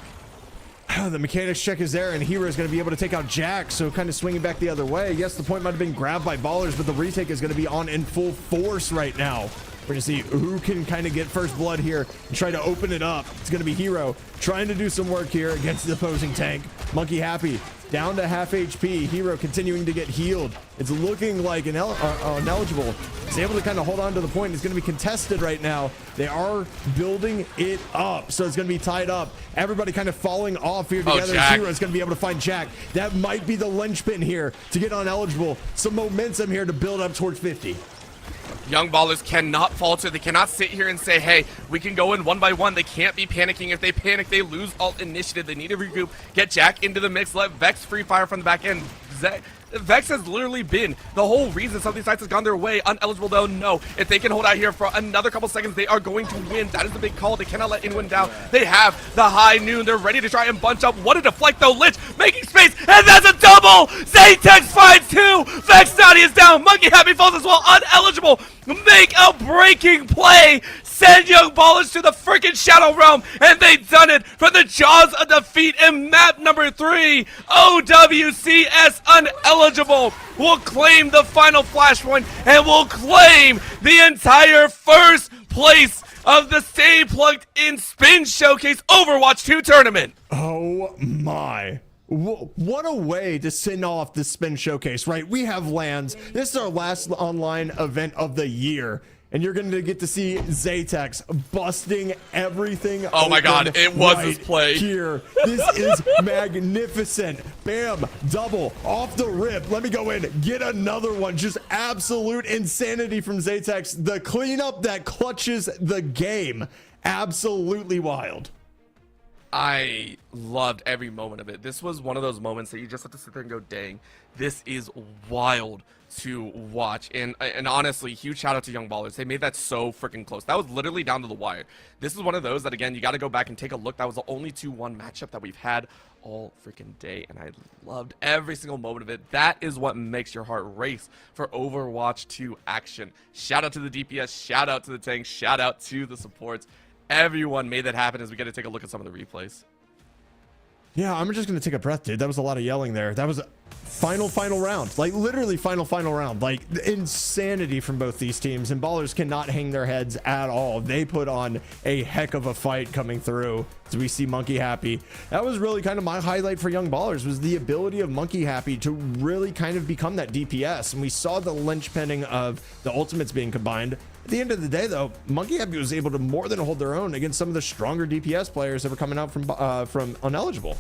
The mechanics check is there, and Hero is going to be able to take out Jack, so kind of swinging back the other way. Yes, the point might have been grabbed by Ballers, but the retake is going to be on in full force right now. We're going to see who can kind of get first blood here and try to open it up. It's going to be Hero trying to do some work here against the opposing tank. Monkey Happy down to half HP. Hero continuing to get healed. It's looking like an Uneligible is able to kind of hold on to the point. It's going to be contested right now. They are building it up, so it's going to be tied up. Everybody kind of falling off here together. Hero is going to be able to find Jack. That might be the linchpin here to get Uneligible some momentum here to build up towards 50. Young Ballers cannot falter. They cannot sit here and say, hey, we can go in one by one. They can't be panicking. If they panic, they lose all initiative. They need to regroup, get Jack into the mix, let Vex free fire from the back end. Vex has literally been the whole reason some of these fights has gone their way. Uneligible, though, no. If they can hold out here for another couple seconds, they are going to win. That is the big call. They cannot let anyone down. They have the high noon. They're ready to try and bunch up. What a deflect, though. Lich making space, and that's a double. Zatex finds 2. Vex Naughty is down. Monkey Happy falls as well. Uneligible make a breaking play. Send Young Ballers to the freaking Shadow Realm, and they've done it from the jaws of defeat in map number 3. OWCS Uneligible will claim the final flashpoint and will claim the entire first place of the Stay Plugged In Spin Showcase Overwatch 2 tournament. Oh my. What a way to send off the Spin Showcase, right? We have LANs. This is our last online event of the year. And you're going to get to see Zatex busting everything. Oh my God, it was right this play. Here. This is magnificent. Bam, double, off the rip. Let me go in, get another one. Just absolute insanity from Zatex. The cleanup that clutches the game. Absolutely wild. I loved every moment of it. This was one of those moments that you just have to sit there and go, dang, this is wild to watch. And honestly, huge shout out to Young Ballers. They made that so freaking close. That was literally down to the wire. This is one of those that, again, you got to go back and take a look. That was the only 2-1 matchup that we've had all freaking day, and I loved every single moment of it. That is what makes your heart race for Overwatch 2 action. Shout out to the DPS, shout out to the tank, shout out to the supports. Everyone made that happen as we get to take a look at some of the replays. Yeah, I'm just going to take a breath, dude. That was a lot of yelling there. That was Final round, like literally final round, like insanity from both these teams, and Ballers cannot hang their heads at all. They put on a heck of a fight coming through as we see Monkey Happy. That was really kind of my highlight for Young Ballers, was the ability of Monkey Happy to really kind of become that DPS, and we saw the linchpinning of the ultimates being combined. At the end of the day though, Monkey Happy was able to more than hold their own against some of the stronger DPS players that were coming out from Uneligible.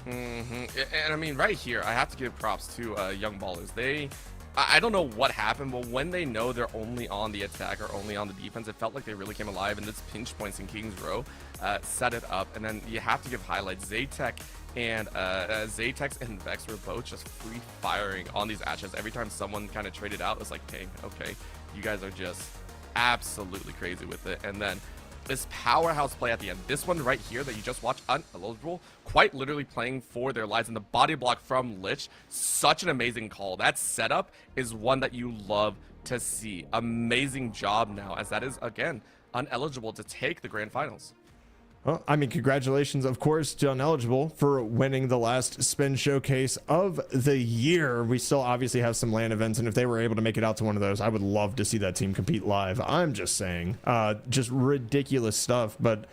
And I mean, right here, I have to give props to Young Ballers. I don't know what happened, but when they know they're only on the attack or only on the defense, it felt like they really came alive. And this pinch points in King's Row set it up. And then you have to give highlights. Zaytech and Zaytex and Vex were both just free firing on these Ashes. Every time someone kind of traded out, it was like, dang, okay, you guys are just absolutely crazy with it. And then this powerhouse play at the end, this one right here that you just watched, Uneligible, quite literally playing for their lives, and the body block from Lich, such an amazing call. That setup is one that you love to see. Amazing job now, as that is again Uneligible to take the grand finals. Well, I mean, congratulations, of course, to Uneligible for winning the last spin showcase of the year. We still obviously have some LAN events, and if they were able to make it out to one of those, I would love to see that team compete live. I'm just saying, just ridiculous stuff. But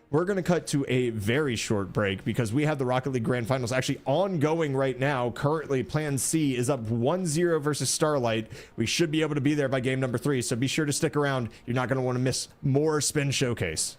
we're going to cut to a very short break because we have the Rocket League Grand Finals actually ongoing right now. Currently, Plan C is up 1-0 versus Starlight. We should be able to be there by game number 3, so be sure to stick around. You're not going to want to miss more spin showcase.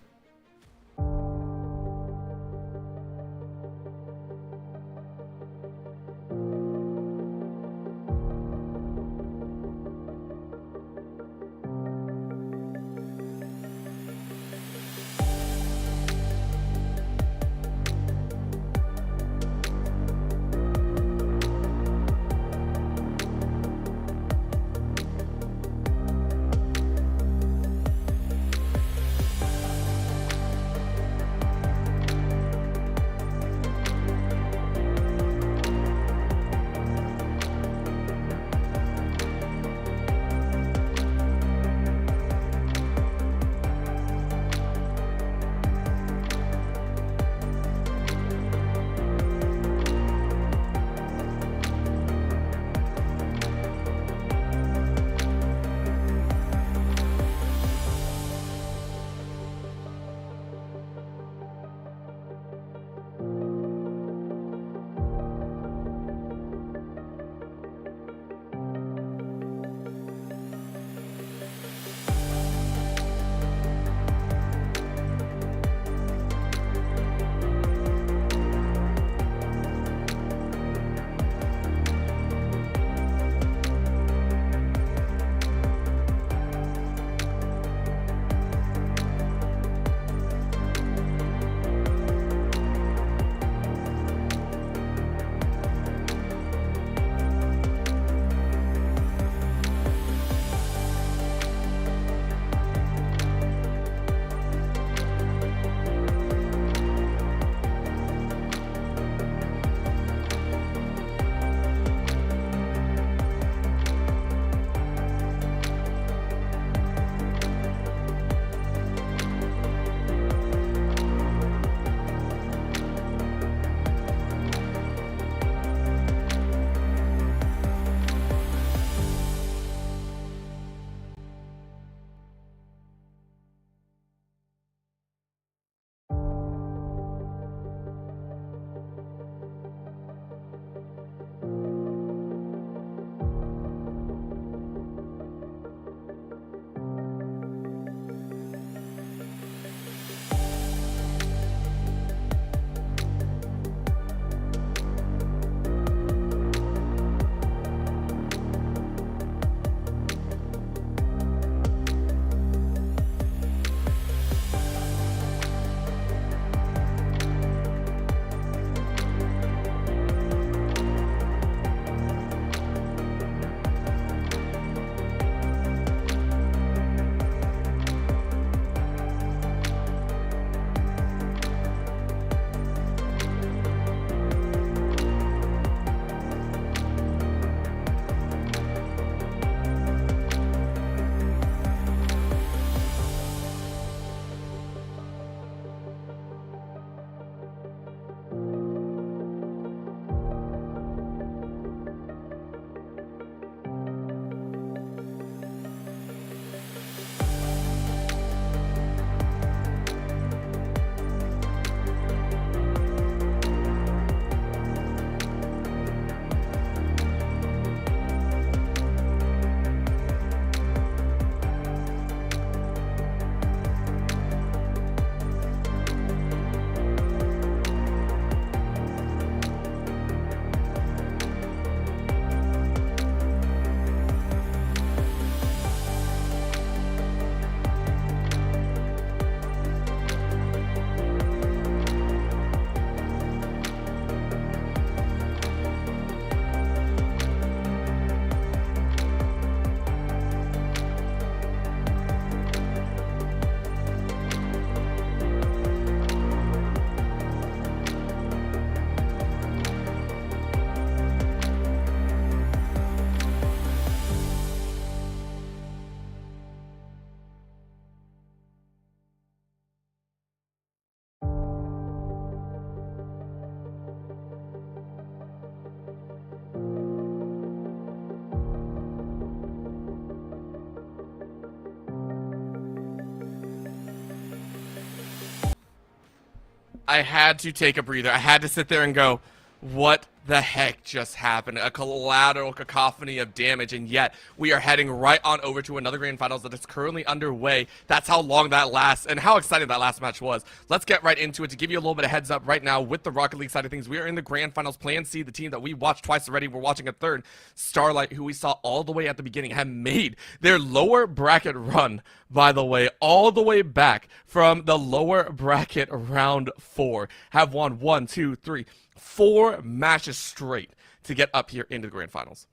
I had to take a breather. I had to sit there and go, what the heck just happened? A collateral cacophony of damage, and yet we are heading right on over to another grand finals that is currently underway. That's how long that lasts and how exciting that last match was. Let's get right into it. To give you a little bit of heads up right now with the Rocket League side of things, we are in the grand finals. Plan C, the team that we watched twice already. We're watching a third. Starlight, who we saw all the way at the beginning, have made their lower bracket run, by the way, all the way back from the lower bracket round 4. Have won 1, 2, 3, 4 matches straight to get up here into the grand finals.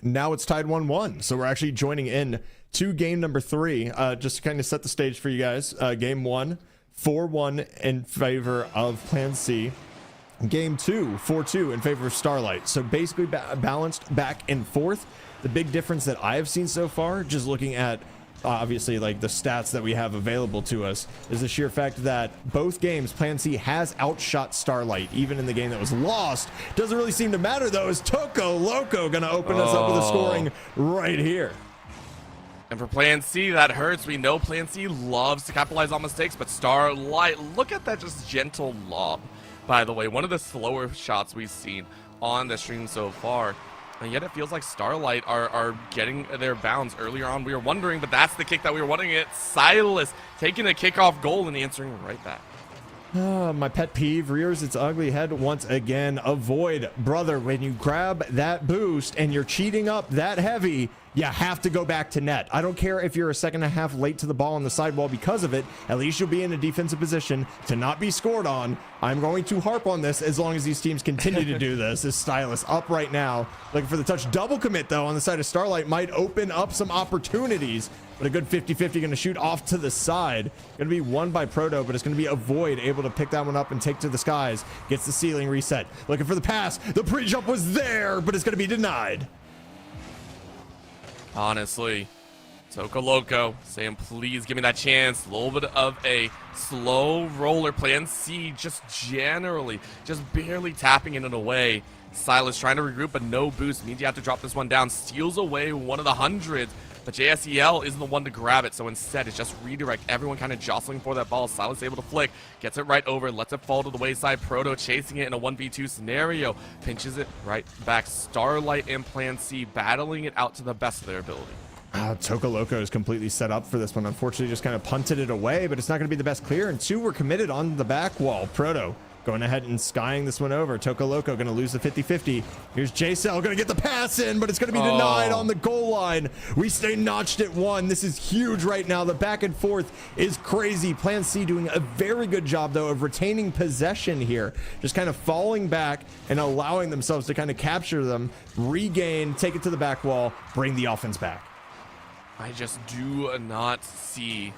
Now it's tied 1-1, so we're actually joining in to game number 3. Just to kind of set the stage for you guys. Game 1, 4-1 in favor of Plan C. Game 2, 4-2 in favor of Starlight. So basically balanced back and forth. The big difference that I have seen so far, just looking at obviously like the stats that we have available to us, is the sheer fact that both games Plan C has outshot Starlight. Even in the game that was lost, doesn't really seem to matter though, is Toco Loco gonna open us up with a scoring right here. And for Plan C, that hurts. We know Plan C loves to capitalize on mistakes, but Starlight, look at that just gentle lob, by the way. One of the slower shots we've seen on the stream so far. And yet it feels like Starlight are getting their bounds earlier on. We were wondering, but that's the kick that we were wondering. It's Silas taking a kickoff goal and answering right back. My pet peeve rears its ugly head once again. Avoid, brother, when you grab that boost and you're cheating up that heavy, you have to go back to net. I don't care if you're a second and a half late to the ball on the sidewall because of it. At least you'll be in a defensive position to not be scored on. I'm going to harp on this as long as these teams continue to do this. This Stylus up right now, looking for the touch. Double commit though on the side of Starlight might open up some opportunities, but a good 50-50 going to shoot off to the side. Going to be won by Proto, but it's going to be Avoid able to pick that one up and take to the skies. Gets the ceiling reset. Looking for the pass. The pre-jump was there, but it's going to be denied. Honestly, Toco Loco saying, please give me that chance. A little bit of a slow roller. Plan C just generally, just barely tapping it away. Silas trying to regroup, but no boost. Means you have to drop this one down. Steals away one of the hundreds, but JSEL isn't the one to grab it. So instead, it's just redirect. Everyone kind of jostling for that ball. Silas able to flick, gets it right over, lets it fall to the wayside. Proto chasing it in a 1v2 scenario. Pinches it right back. Starlight and Plan C battling it out to the best of their ability. Toco Loco is completely set up for this one. Unfortunately, just kind of punted it away, but it's not going to be the best clear. And 2 were committed on the back wall. Proto going ahead and skying this one over. Toco Loco going to lose the 50-50. Here's J-Cell going to get the pass in, but it's going to be denied on the goal line. We stay notched at 1. This is huge right now. The back and forth is crazy. Plan C doing a very good job, though, of retaining possession here. Just kind of falling back and allowing themselves to kind of capture them, regain, take it to the back wall, bring the offense back. I just do not see,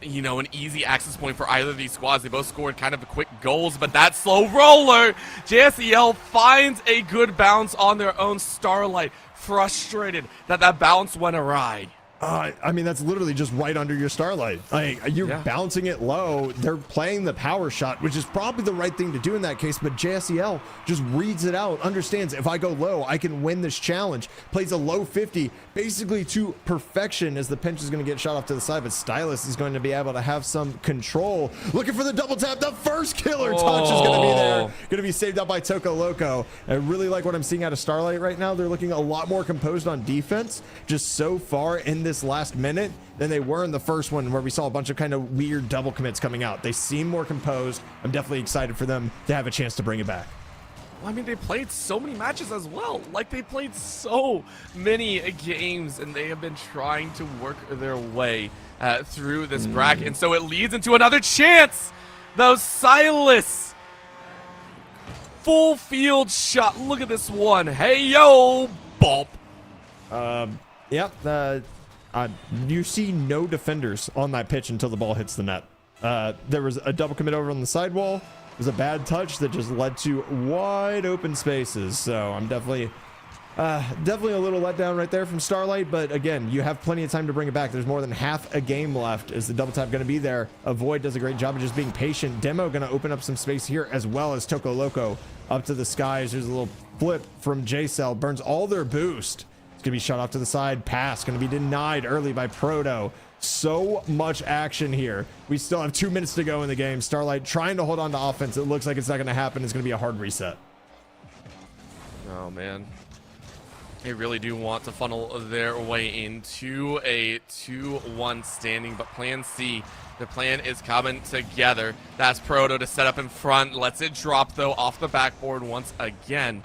you know, an easy access point for either of these squads. They both scored kind of quick goals, but that slow roller, JSEL finds a good bounce on their own. Starlight frustrated that that bounce went awry. I mean, that's literally just right under your Starlight. Like, you're bouncing it low. They're playing the power shot, which is probably the right thing to do in that case. But JSEL just reads it out, understands if I go low, I can win this challenge. Plays a low 50, basically to perfection as the pinch is going to get shot off to the side. But Stylus is going to be able to have some control. Looking for the double tap. The first killer touch is going to be there. Going to be saved up by Toco Loco. I really like what I'm seeing out of Starlight right now. They're looking a lot more composed on defense just so far in this last minute than they were in the first one, where we saw a bunch of kind of weird double commits coming out. They seem more composed. I'm definitely excited for them to have a chance to bring it back. Well, I mean, they played so many matches as well. Like, they played so many games, and they have been trying to work their way through this bracket. And so it leads into another chance. Those Silas full field shot. Look at this one. Hey, yo, bump. You see no defenders on that pitch until the ball hits the net. There was a double commit over on the sidewall. It was a bad touch that just led to wide open spaces. So I'm definitely a little let down right there from Starlight. But again, you have plenty of time to bring it back. There's more than half a game left. Is the double tap going to be there? Avoid does a great job of just being patient. Demo going to open up some space here, as well as Toco Loco up to the skies. There's a little flip from J-Cell. Burns all their boost. It's going to be shot off to the side. Pass going to be denied early by Proto. So much action here. We still have 2 minutes to go in the game. Starlight trying to hold on to offense. It looks like it's not going to happen. It's going to be a hard reset. Oh, man. They really do want to funnel their way into a 2-1 standing, but plan C, the plan is coming together. That's Proto to set up in front. Lets it drop, though, off the backboard once again.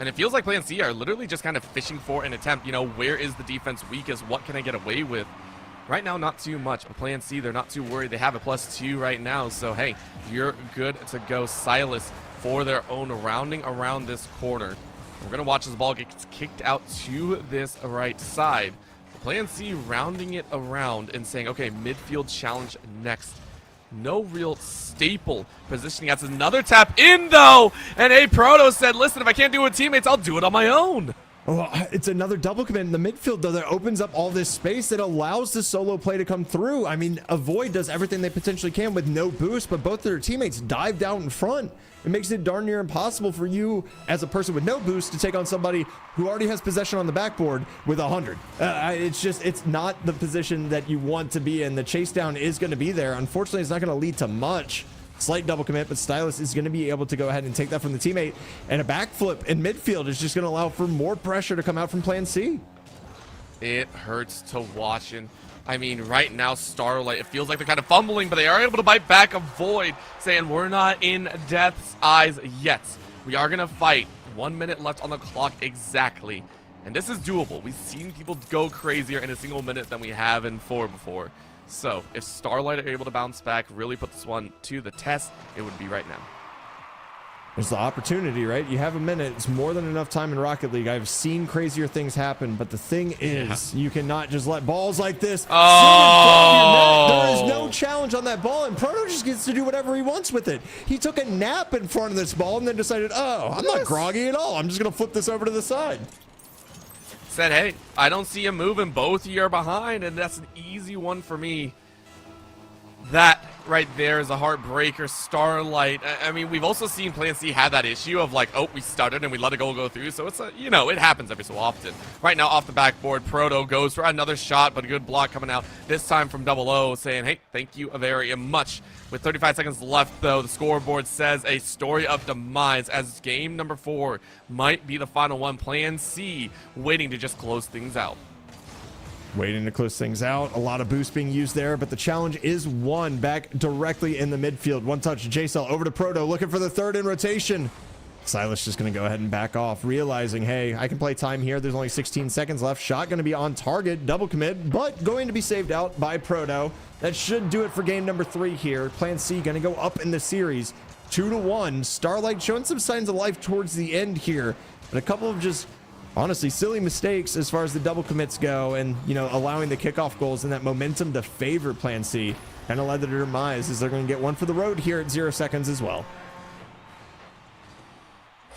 And it feels like plan C are literally just kind of fishing for an attempt. You know, where is the defense weakest? What can I get away with? Right now, not too much, but plan C, they're not too worried. They have a +2 right now, so hey, you're good to go. Silas for their own rounding around this corner. We're going to watch as the ball gets kicked out to this right side. Plan C rounding it around and saying, okay, midfield challenge next. No real staple positioning. That's another tap in, though. And A Proto said, listen, if I can't do it with teammates, I'll do it on my own. Oh, it's another double commit in the midfield, though, that opens up all this space that allows the solo play to come through. I mean, Avoid does everything they potentially can with no boost, but both of their teammates dive down in front. It makes it darn near impossible for you, as a person with no boost, to take on somebody who already has possession on the backboard with 100. It's not the position that you want to be in. The chase down is going to be there. Unfortunately, it's not going to lead to much. Slight double commit, but Stylus is going to be able to go ahead and take that from the teammate. And a backflip in midfield is just going to allow for more pressure to come out from plan C. It hurts to watch. And I mean, right now, Starlight, it feels like they're kind of fumbling, but they are able to bite back. Avoid, saying we're not in death's eyes yet. We are going to fight. 1 minute left on the clock exactly. And this is doable. We've seen people go crazier in a single minute than we have in 4 before. So, if Starlight are able to bounce back, really put this one to the test, it would be right now. There's the opportunity, right? You have a minute. It's more than enough time in Rocket League. I've seen crazier things happen, but the thing is, you cannot just let balls like this sit in front of your net. There is no challenge on that ball, and Proto just gets to do whatever he wants with it. He took a nap in front of this ball and then decided, oh, I'm not groggy at all. I'm just going to flip this over to the side. Said, hey, I don't see him moving. Both of you are behind, and that's an easy one for me. That right there is a heartbreaker. Starlight. I mean, we've also seen Plan C have that issue of like, oh, we stuttered and we let it go through. So it's a, you know, it happens every so often. Right now, off the backboard, Proto goes for another shot, but a good block coming out this time from Double O, saying, hey, thank you very much. With 35 seconds left, though, the scoreboard says a story of demise as game number 4 might be the final one. Plan C waiting to just close things out. Waiting to close things out. A lot of boost being used there, but the challenge is won back directly in the midfield. One touch, J-Cell over to Proto, looking for the third in rotation. Silas just going to go ahead and back off, realizing, hey, I can play time here. There's only 16 seconds left. Shot going to be on target, double commit, but going to be saved out by Proto. That should do it for game number 3 here. Plan C going to go up in the series, 2-1. Starlight showing some signs of life towards the end here, but a couple of just honestly silly mistakes as far as the double commits go, and you know, allowing the kickoff goals and that momentum to favor Plan C kind of led to their demise, as they're going to get one for the road here at 0 seconds as well.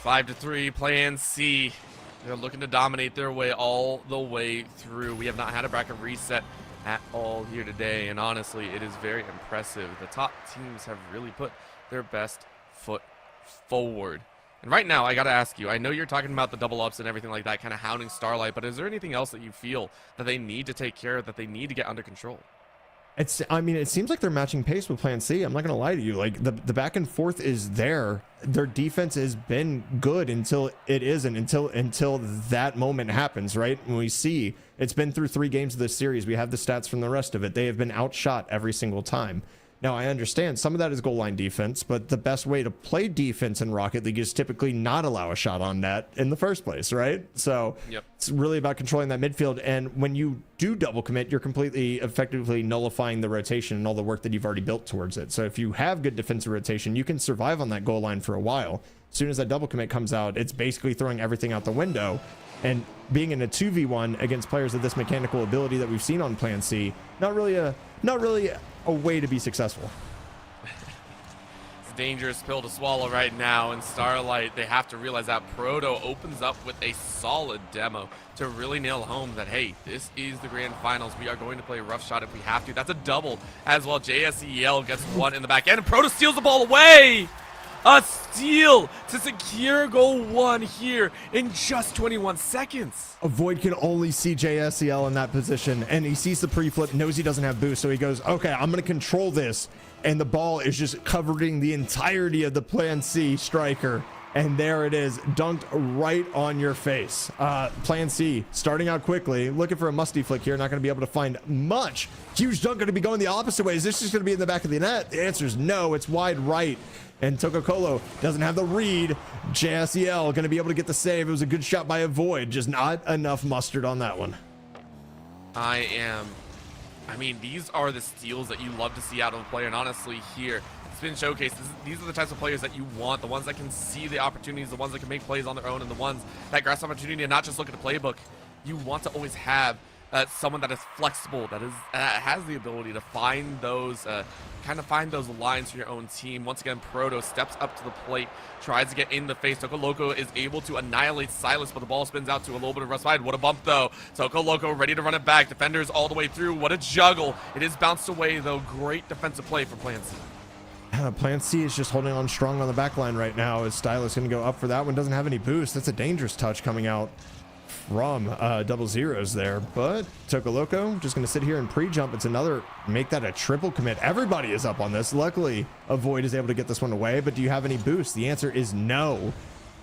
5-3, Plan C. They're looking to dominate their way all the way through. We have not had a bracket reset at all here today, and honestly, it is very impressive. The top teams have really put their best foot forward. And right now, I got to ask you, I know you're talking about the double ups and everything like that, kind of hounding Starlight, but is there anything else that you feel that they need to take care of, that they need to get under control? I mean, it seems like they're matching pace with Plan C. I'm not going to lie to you. Like, the back and forth is there. Their defense has been good until it isn't, until that moment happens, right? When we see it's been through 3 games of this series, we have the stats from the rest of it. They have been outshot every single time. Now, I understand some of that is goal line defense, but the best way to play defense in Rocket League is typically not allow a shot on net in the first place, right? So It's really about controlling that midfield. And when you do double commit, you're completely effectively nullifying the rotation and all the work that you've already built towards it. So if you have good defensive rotation, you can survive on that goal line for a while. As soon as that double commit comes out, it's basically throwing everything out the window. And being in a 2v1 against players of this mechanical ability that we've seen on Plan C, not really a way to be successful. It's a dangerous pill to swallow right now, and Starlight, they have to realize that Proto opens up with a solid demo to really nail home that, hey, this is the grand finals. We are going to play a rough shot if we have to. That's a double as well. JSEL gets one in the back end, and Proto steals the ball away. a steal to secure goal 1 here in just 21 seconds. Avoid can only see JSEL in that position, and he sees the pre-flip, knows he doesn't have boost, so he goes, okay, I'm going to control this, and the ball is just covering the entirety of the Plan C striker. And there it is, dunked right on your face. Plan C starting out quickly, looking for a musty flick here, not going to be able to find much. Huge dunk going to be going the opposite way. Is this just going to be in the back of the net? The answer is no, it's wide right. And Tokokolo doesn't have the read. JSEL going to be able to get the save. It was a good shot by Avoid, just not enough mustard on that one. I mean, these are the steals that you love to see out of a player, and honestly here, Spin Showcase, these are the types of players that you want, the ones that can see the opportunities, the ones that can make plays on their own, and the ones that grasp opportunity and not just look at the playbook. You want to always have someone that is flexible, that is has the ability to find those find those lines for your own team. Once again, Proto steps up to the plate, tries to get in the face. Toko Loco is able to annihilate Silas, but the ball spins out to a little bit of rust side. What a bump though. Toko Loco ready to run it back. Defenders all the way through. What a juggle. It is bounced away though. Great defensive play from Plan C. Plan C is just holding on strong on the back line right now as Stylus going to go up for that one. Doesn't have any boost. That's a dangerous touch coming out from double zeros there, but Toko Loco just going to sit here and pre-jump. It's another, make that a triple commit. Everybody is up on this. Luckily, Avoid is able to get this one away, but do you have any boost? The answer is no.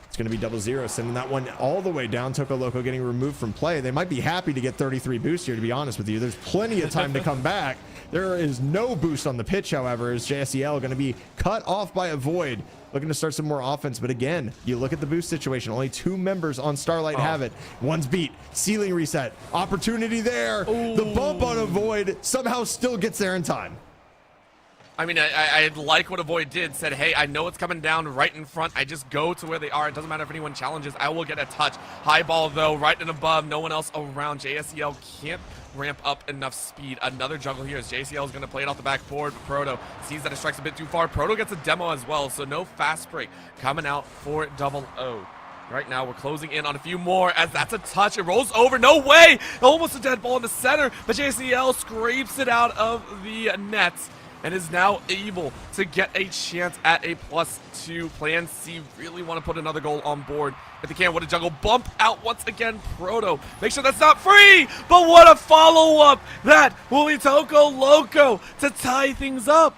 It's going to be double zero, sending that one all the way down. Toko Loco getting removed from play. They might be happy to get 33 boost here, to be honest with you. There's plenty of time to come back. There is no boost on the pitch, however, as JSEL going to be cut off by Avoid, looking to start some more offense. But again, you look at the boost situation. Only 2 members on Starlight have it. One's beat. Ceiling reset. Opportunity there. Ooh. The bump on Avoid somehow still gets there in time. I mean, I like what Avoid did. Said, hey, I know it's coming down right in front. I just go to where they are. It doesn't matter if anyone challenges. I will get a touch. High ball, though, right and above. No one else around. JSEL can't ramp up enough speed. Another juggle here as JCL is going to play it off the backboard. Proto sees that it strikes a bit too far. Proto gets a demo as well, so no fast break coming out for Double O. Right now, we're closing in on a few more as that's a touch. It rolls over. No way! Almost a dead ball in the center, but JCL scrapes it out of the nets and is now able to get a chance at a +2. Plan C really want to put another goal on board. If they can, what a juggle. Bump out once again, Proto. Make sure that's not free, but what a follow-up. That will be Toko Loco to tie things up.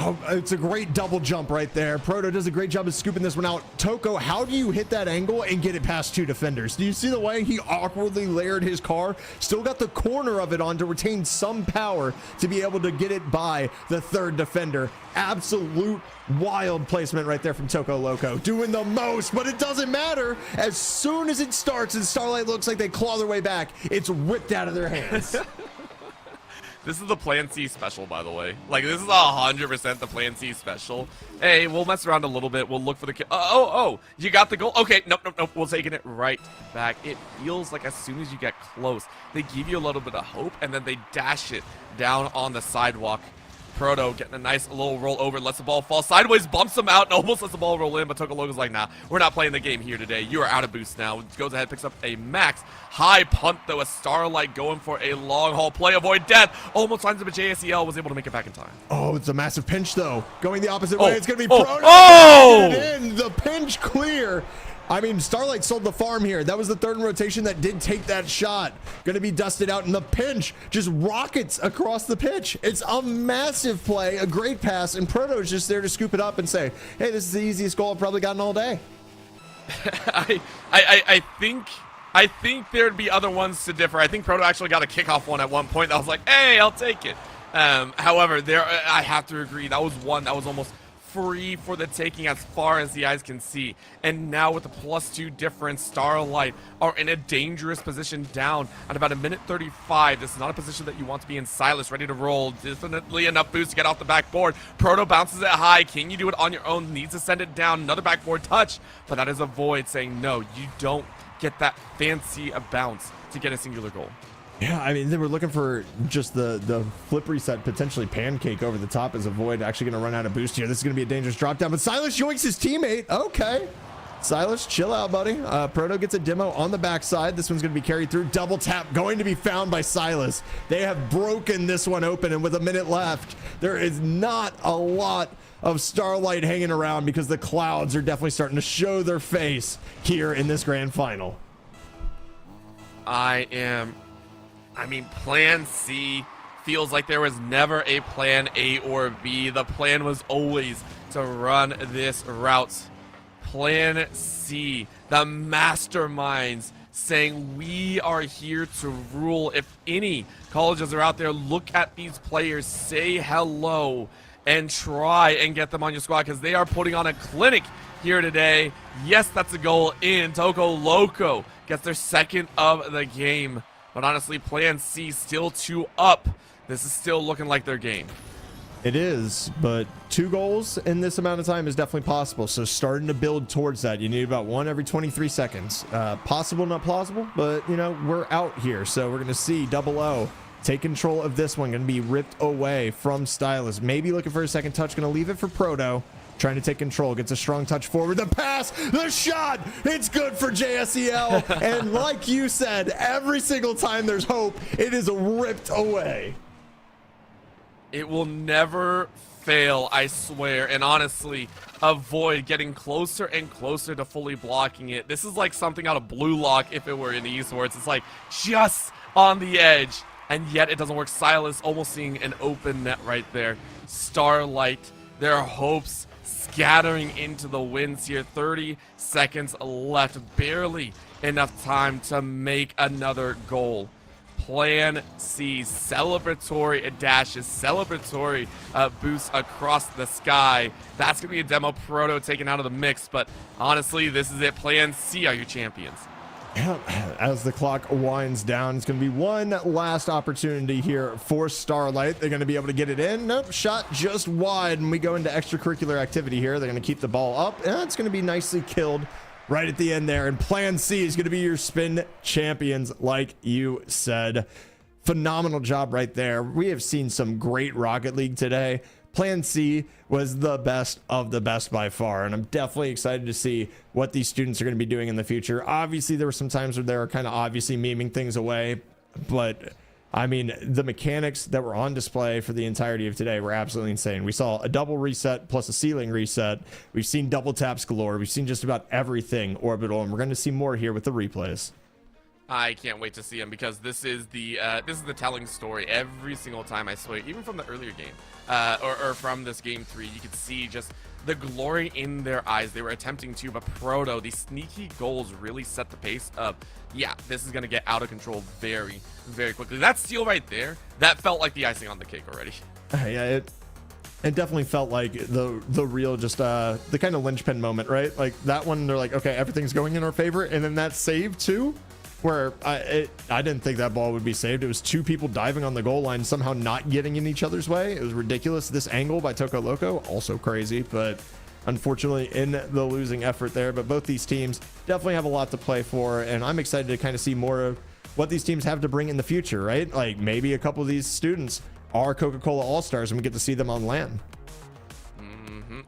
Oh, it's a great double jump right there. Proto does a great job of scooping this one out. Toko, how do you hit that angle and get it past 2 defenders? Do you see the way he awkwardly layered his car? Still got the corner of it on to retain some power to be able to get it by the 3rd defender. Absolute wild placement right there from Toko Loco. Doing the most, but it doesn't matter. As soon as it starts and Starlight looks like they claw their way back, it's ripped out of their hands. This is the Plan C special, by the way. Like, this is 100% the Plan C special. Hey, we'll mess around a little bit. We'll look for the kill. Oh, you got the goal? Okay, nope. We're taking it right back. It feels like as soon as you get close, they give you a little bit of hope, and then they dash it down on the sidewalk. Proto getting a nice little roll over, lets the ball fall sideways, bumps him out, and almost lets the ball roll in, but Toko Loco's like, nah, we're not playing the game here today. You are out of boost now. Goes ahead, picks up a max. High punt, though, a Starlight going for a long haul play. Avoid death. Almost finds him, but JSEL was able to make it back in time. Oh, it's a massive pinch, though. Going the opposite way, it's going to be Proto. Oh! Get it in. The pinch clear. I mean, Starlight sold the farm here. That was the 3rd in rotation that did take that shot. Going to be dusted out in the pinch. Just rockets across the pitch. It's a massive play, a great pass, and Proto is just there to scoop it up and say, hey, this is the easiest goal I've probably gotten all day. I think there'd be other ones to differ. I think Proto actually got a kickoff one at one point. I was like, hey, I'll take it. However, I have to agree. That was one that was almost free for the taking as far as the eyes can see. And now with the +2 difference, Starlight are in a dangerous position down at about 1:35. This is not a position that you want to be in. Silas ready to roll. Definitely enough boost to get off the backboard. Proto bounces it high. Can you do it on your own? Needs to send it down. Another backboard touch. But that is Avoid saying, no, you don't get that fancy a bounce to get a singular goal. Yeah, I mean, they were looking for just the flip reset, potentially pancake over the top as Avoid actually going to run out of boost here. This is going to be a dangerous drop down, but Silas yoinks his teammate. Okay. Silas, chill out, buddy. Proto gets a demo on the backside. This one's going to be carried through. Double tap going to be found by Silas. They have broken this one open, and with a minute left, there is not a lot of Starlight hanging around because the clouds are definitely starting to show their face here in this grand final. I mean, plan C feels like there was never a plan A or B. The plan was always to run this route. Plan C, the masterminds saying we are here to rule. If any colleges are out there, look at these players, say hello, and try and get them on your squad because they are putting on a clinic here today. Yes, that's a goal in. Toco Loco gets their second of the game. But honestly, plan C still 2 up. This is still looking like their game. It is, but 2 goals in this amount of time is definitely possible. So starting to build towards that. You need about 1 every 23 seconds. Possible, not plausible, but, you know, we're out here. So we're going to see Double O take control of this one. Going to be ripped away from Stylus. Maybe looking for a second touch. Going to leave it for Proto. Trying to take control. Gets a strong touch forward. The pass, the shot. It's good for JSEL. And like you said, every single time there's hope, it is ripped away. It will never fail, I swear. And honestly, avoid getting closer and closer to fully blocking it. This is like something out of Blue Lock if it were in esports. It's like just on the edge, and yet it doesn't work. Silas almost seeing an open net right there. Starlight, their hopes scattering into the winds here. 30 seconds left. Barely enough time to make another goal. Plan C, celebratory dashes, celebratory boosts across the sky. That's going to be a demo Proto taken out of the mix, but honestly, this is it. Plan C are your champions. As the clock winds down, it's going to be one last opportunity here for Starlight. They're going to be able to get it in. Nope, shot just wide, and we go into extracurricular activity here. They're going to keep the ball up, and it's going to be nicely killed right at the end there. And Plan C is going to be your spin champions, like you said. Phenomenal job right there. We have seen some great Rocket League today. Plan C was the best of the best by far, and I'm definitely excited to see what these students are going to be doing in the future. Obviously, there were some times where they were kind of obviously memeing things away, but I mean, the mechanics that were on display for the entirety of today were absolutely insane. We saw a double reset plus a ceiling reset. We've seen double taps galore. We've seen just about everything Orbital, and we're going to see more here with the replays. I can't wait to see him because this is the telling story every single time, I swear. Even from the earlier game, or from this game 3, you could see just the glory in their eyes. They were attempting to, but Proto, these sneaky goals really set the pace of, yeah, this is going to get out of control very, very quickly. That steal right there, that felt like the icing on the cake already. Yeah, it definitely felt like the real, just the kind of linchpin moment, right? Like that one, they're like, okay, everything's going in our favor, and then that save too, where I didn't think that ball would be saved. It was 2 people diving on the goal line, somehow not getting in each other's way. It was ridiculous. This angle by Toco Loco, also crazy, but unfortunately in the losing effort there. But both these teams definitely have a lot to play for, and I'm excited to kind of see more of what these teams have to bring in the future, right? Like maybe a couple of these students are Coca-Cola All-Stars and we get to see them on LAN.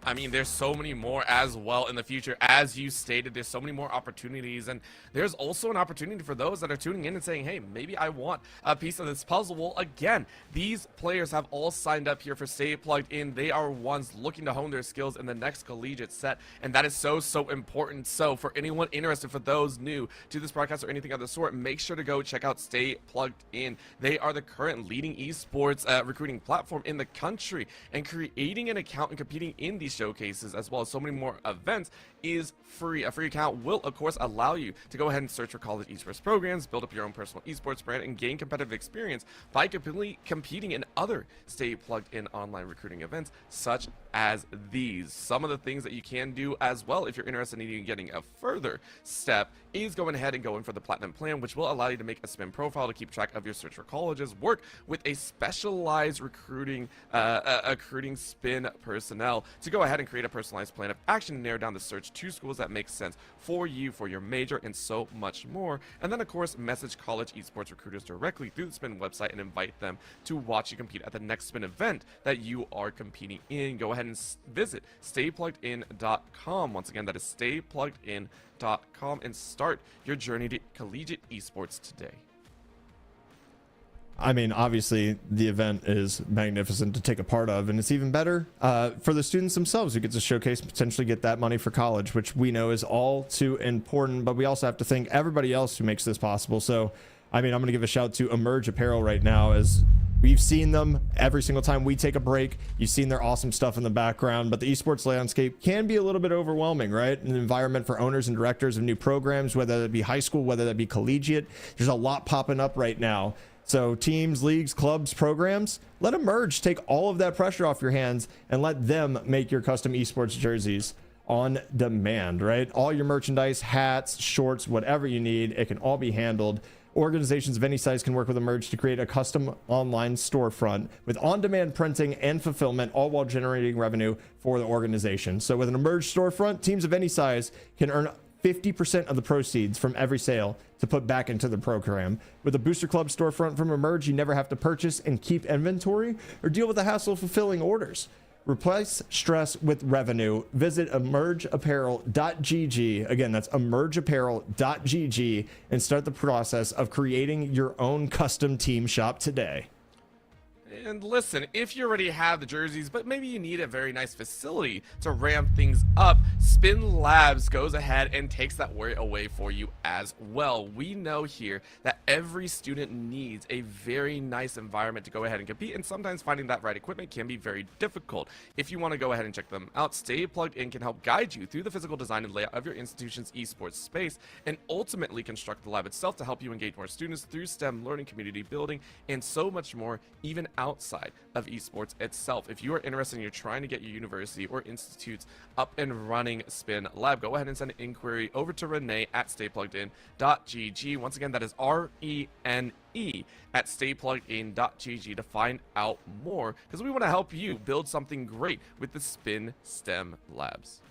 I mean, there's so many more as well in the future. As you stated, there's so many more opportunities, and there's also an opportunity for those that are tuning in and saying, hey, maybe I want a piece of this puzzle. Well, again, these players have all signed up here for Stay Plugged In. They are ones looking to hone their skills in the next collegiate set, and that is so important. So for anyone interested, for those new to this broadcast or anything of the sort, make sure to go check out Stay Plugged In. They are the current leading esports recruiting platform in the country, and creating an account and competing in these showcases as well as so many more events is free. A free account will of course allow you to go ahead and search for college esports programs, build up your own personal esports brand, and gain competitive experience by competing in other Stay Plugged In online recruiting events such as these. Some of the things that you can do as well if you're interested in getting a further step is going ahead and going for the platinum plan, which will allow you to make a spin profile to keep track of your search for colleges, work with a specialized recruiting spin personnel to go ahead and create a personalized plan of action and narrow down the search to schools that make sense for you, for your major, and so much more. And then of course message college esports recruiters directly through the spin website and invite them to watch you compete at the next spin event that you are competing in. Go ahead and visit staypluggedin.com. Once again, that is staypluggedin.com, and start your journey to collegiate esports today. I mean, obviously the event is magnificent to take a part of, and it's even better for the students themselves who get to showcase, potentially get that money for college, which we know is all too important. But we also have to thank everybody else who makes this possible. So, I mean, I'm going to give a shout to Emerge Apparel right now, as we've seen them every single time we take a break. You've seen their awesome stuff in the background, but the esports landscape can be a little bit overwhelming, right? An environment for owners and directors of new programs, whether that be high school, whether that be collegiate. There's a lot popping up right now. So teams, leagues, clubs, programs, let Emerge take all of that pressure off your hands and let them make your custom esports jerseys on demand, right? All your merchandise, hats, shorts, whatever you need, it can all be handled. Organizations of any size can work with Emerge to create a custom online storefront with on-demand printing and fulfillment, all while generating revenue for the organization. So with an Emerge storefront, teams of any size can earn 50% of the proceeds from every sale to put back into the program. With a Booster Club storefront from Emerge, you never have to purchase and keep inventory or deal with the hassle of fulfilling orders. Replace stress with revenue. Visit emergeapparel.gg. Again, that's emergeapparel.gg, and start the process of creating your own custom team shop today. And listen, if you already have the jerseys, but maybe you need a very nice facility to ramp things up, Spin Labs goes ahead and takes that worry away for you as well. We know here that every student needs a very nice environment to go ahead and compete, and sometimes finding that right equipment can be very difficult. If you want to go ahead and check them out, Stay Plugged In can help guide you through the physical design and layout of your institution's esports space, and ultimately construct the lab itself to help you engage more students through STEM learning, community building, and so much more, even outside of esports itself. If you are interested and you're trying to get your university or institutes up and running Spin Lab, go ahead and send an inquiry over to Renee at staypluggedin.gg. Once again, that is RENE at staypluggedin.gg to find out more, because we want to help you build something great with the Spin STEM Labs.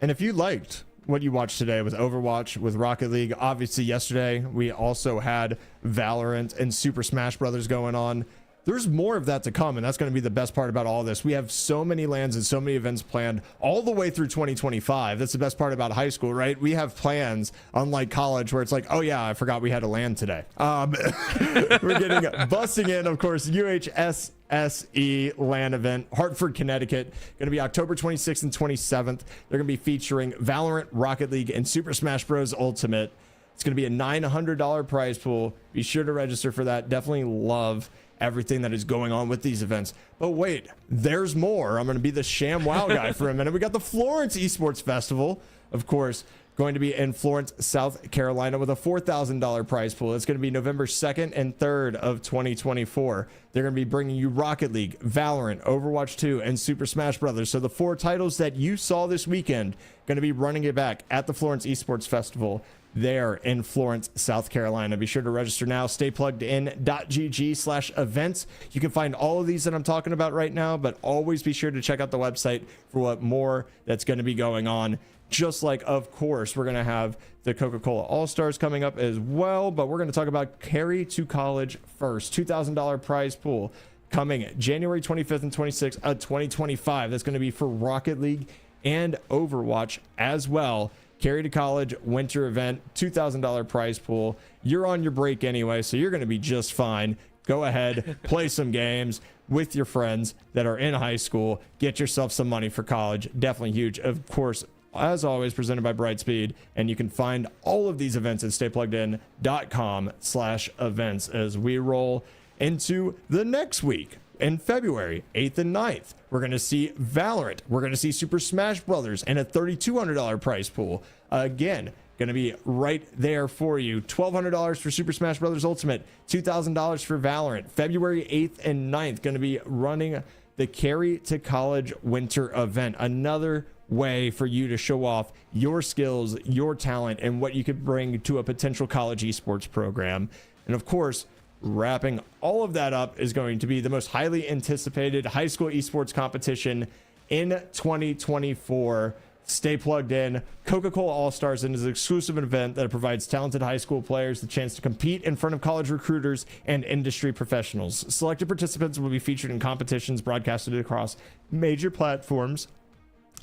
And if you liked what you watched today with Overwatch, with Rocket League, obviously yesterday we also had Valorant and Super Smash Brothers going on. There's more of that to come, and that's going to be the best part about all this. We have so many LANs and so many events planned all the way through 2025. That's the best part about high school, right? We have plans, unlike college, where it's like, oh yeah, I forgot we had a LAN today. We're getting busting in, of course, UHSSE LAN event, Hartford, Connecticut. Going to be October 26th and 27th. They're going to be featuring Valorant, Rocket League, and Super Smash Bros. Ultimate. It's going to be a $900 prize pool. Be sure to register for that. Definitely love everything that is going on with these events. But wait, there's more. I'm going to be the ShamWow guy for a minute. We got the Florence Esports Festival, of course, going to be in Florence, South Carolina, with a $4,000 prize pool. It's going to be November 2nd and 3rd of 2024. They're going to be bringing you Rocket League, Valorant, Overwatch 2, and Super Smash Brothers. So the 4 titles that you saw this weekend, going to be running it back at the Florence Esports Festival there in Florence, South Carolina. Be sure to register now. Staypluggedin.gg/events. You can find all of these that I'm talking about right now, but always be sure to check out the website for what more that's going to be going on. Just like, of course, we're going to have the Coca-Cola All-Stars coming up as well, but we're going to talk about Carry to College first. $2,000 prize pool coming January 25th and 26th of 2025. That's going to be for Rocket League and Overwatch as well. Carry to College winter event, $2,000 prize pool. You're on your break anyway, so you're going to be just fine. Go ahead, play some games with your friends that are in high school. Get yourself some money for college. Definitely huge. Of course, as always, presented by Brightspeed. And you can find all of these events at staypluggedin.com/events as we roll into the next week. In February 8th and 9th, we're going to see Valorant. We're going to see Super Smash Brothers and a $3,200 prize pool. Again, going to be right there for you. $1,200 for Super Smash Brothers Ultimate, $2,000 for Valorant. February 8th and 9th, going to be running the Carry to College winter event. Another way for you to show off your skills, your talent, and what you could bring to a potential college esports program. And of course, wrapping all of that up is going to be the most highly anticipated high school esports competition in 2024. Stay plugged in. Coca-Cola All-Stars is an exclusive event that provides talented high school players the chance to compete in front of college recruiters and industry professionals. Selected participants will be featured in competitions broadcasted across major platforms,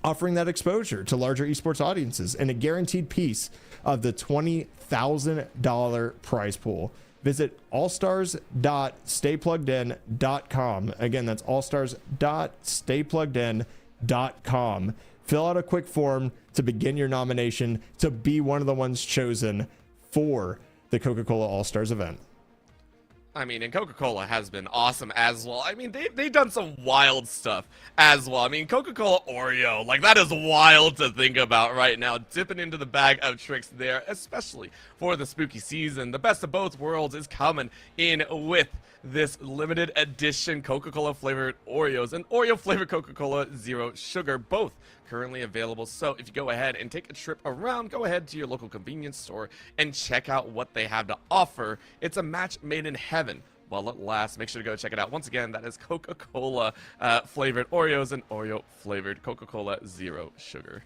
offering that exposure to larger esports audiences and a guaranteed piece of the $20,000 prize pool. visit allstars.staypluggedin.com. Again, that's allstars.staypluggedin.com. Fill out a quick form to begin your nomination to be one of the ones chosen for the Coca-Cola All-Stars event. I mean, and Coca-Cola has been awesome as well. I mean, they've done some wild stuff as well. I mean, Coca-Cola Oreo, like, that is wild to think about right now. Dipping into the bag of tricks there, especially for the spooky season. The best of both worlds is coming in with this limited edition Coca-Cola flavored Oreos and Oreo flavored Coca-Cola Zero Sugar, both currently available. So if you go ahead and take a trip around, go ahead to your local convenience store and check out what they have to offer. It's a match made in heaven while it lasts. Make sure to go check it out. Once again, that is Coca-Cola flavored Oreos and Oreo flavored Coca-Cola Zero Sugar.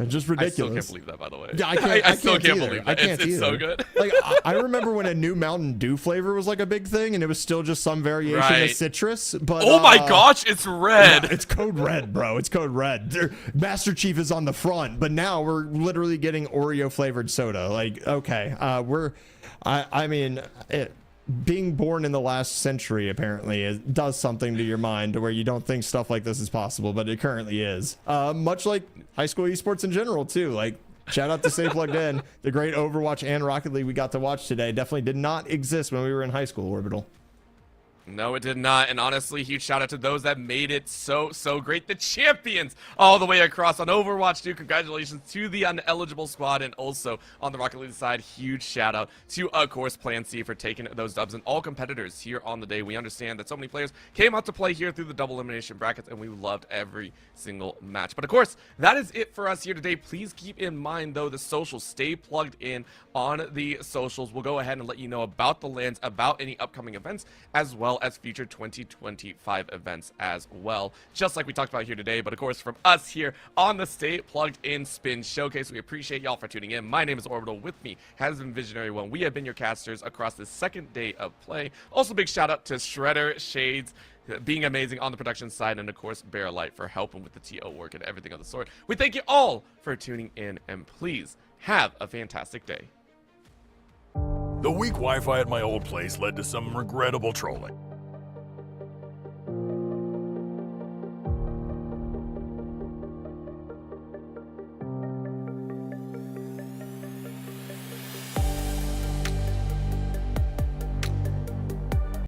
Just ridiculous. I still can't believe that, by the way. Yeah, I still can't either. believe I that. can't It's so either. good. Like, I remember when a new Mountain Dew flavor was like a big thing, and it was still just some variation Right. of citrus. But Oh my gosh, it's red. yeah, it's code red, bro. It's code red. Master Chief is on the front, but now we're literally getting Oreo flavored soda. Like, okay, I mean, being born in the last century apparently does something to your mind to where you don't think stuff like this is possible, but it currently is. Much like high school esports in general too. Like, shout out to Stay Plugged In. The great Overwatch and Rocket League we got to watch today definitely did not exist when we were in high school, Orbital. No, it did not. And honestly, huge shout out to those that made it so great. The champions all the way across on Overwatch, dude. Congratulations to the ineligible squad. And also on the Rocket League side, huge shout out to, of course, Plan C for taking those dubs. And all competitors here on the day. We understand that so many players came out to play here through the double elimination brackets, and we loved every single match. But of course, that is it for us here today. Please keep in mind, though, the socials. Stay plugged in on the socials. We'll go ahead and let you know about the lands, about any upcoming events, as well as future 2025 events as well, just like we talked about here today. But of course, from us here on the Stay Plugged In Spin Showcase, we appreciate y'all for tuning in. My name is Orbital. With me has been Visionary One. We have been your casters across the second day of play. Also, big shout out to Shredder, Shades, being amazing on the production side, and of course Bear Light for helping with the TO work and everything of the sort. We thank you all for tuning in, and please have a fantastic day. The weak Wi-Fi at my old place led to some regrettable trolling.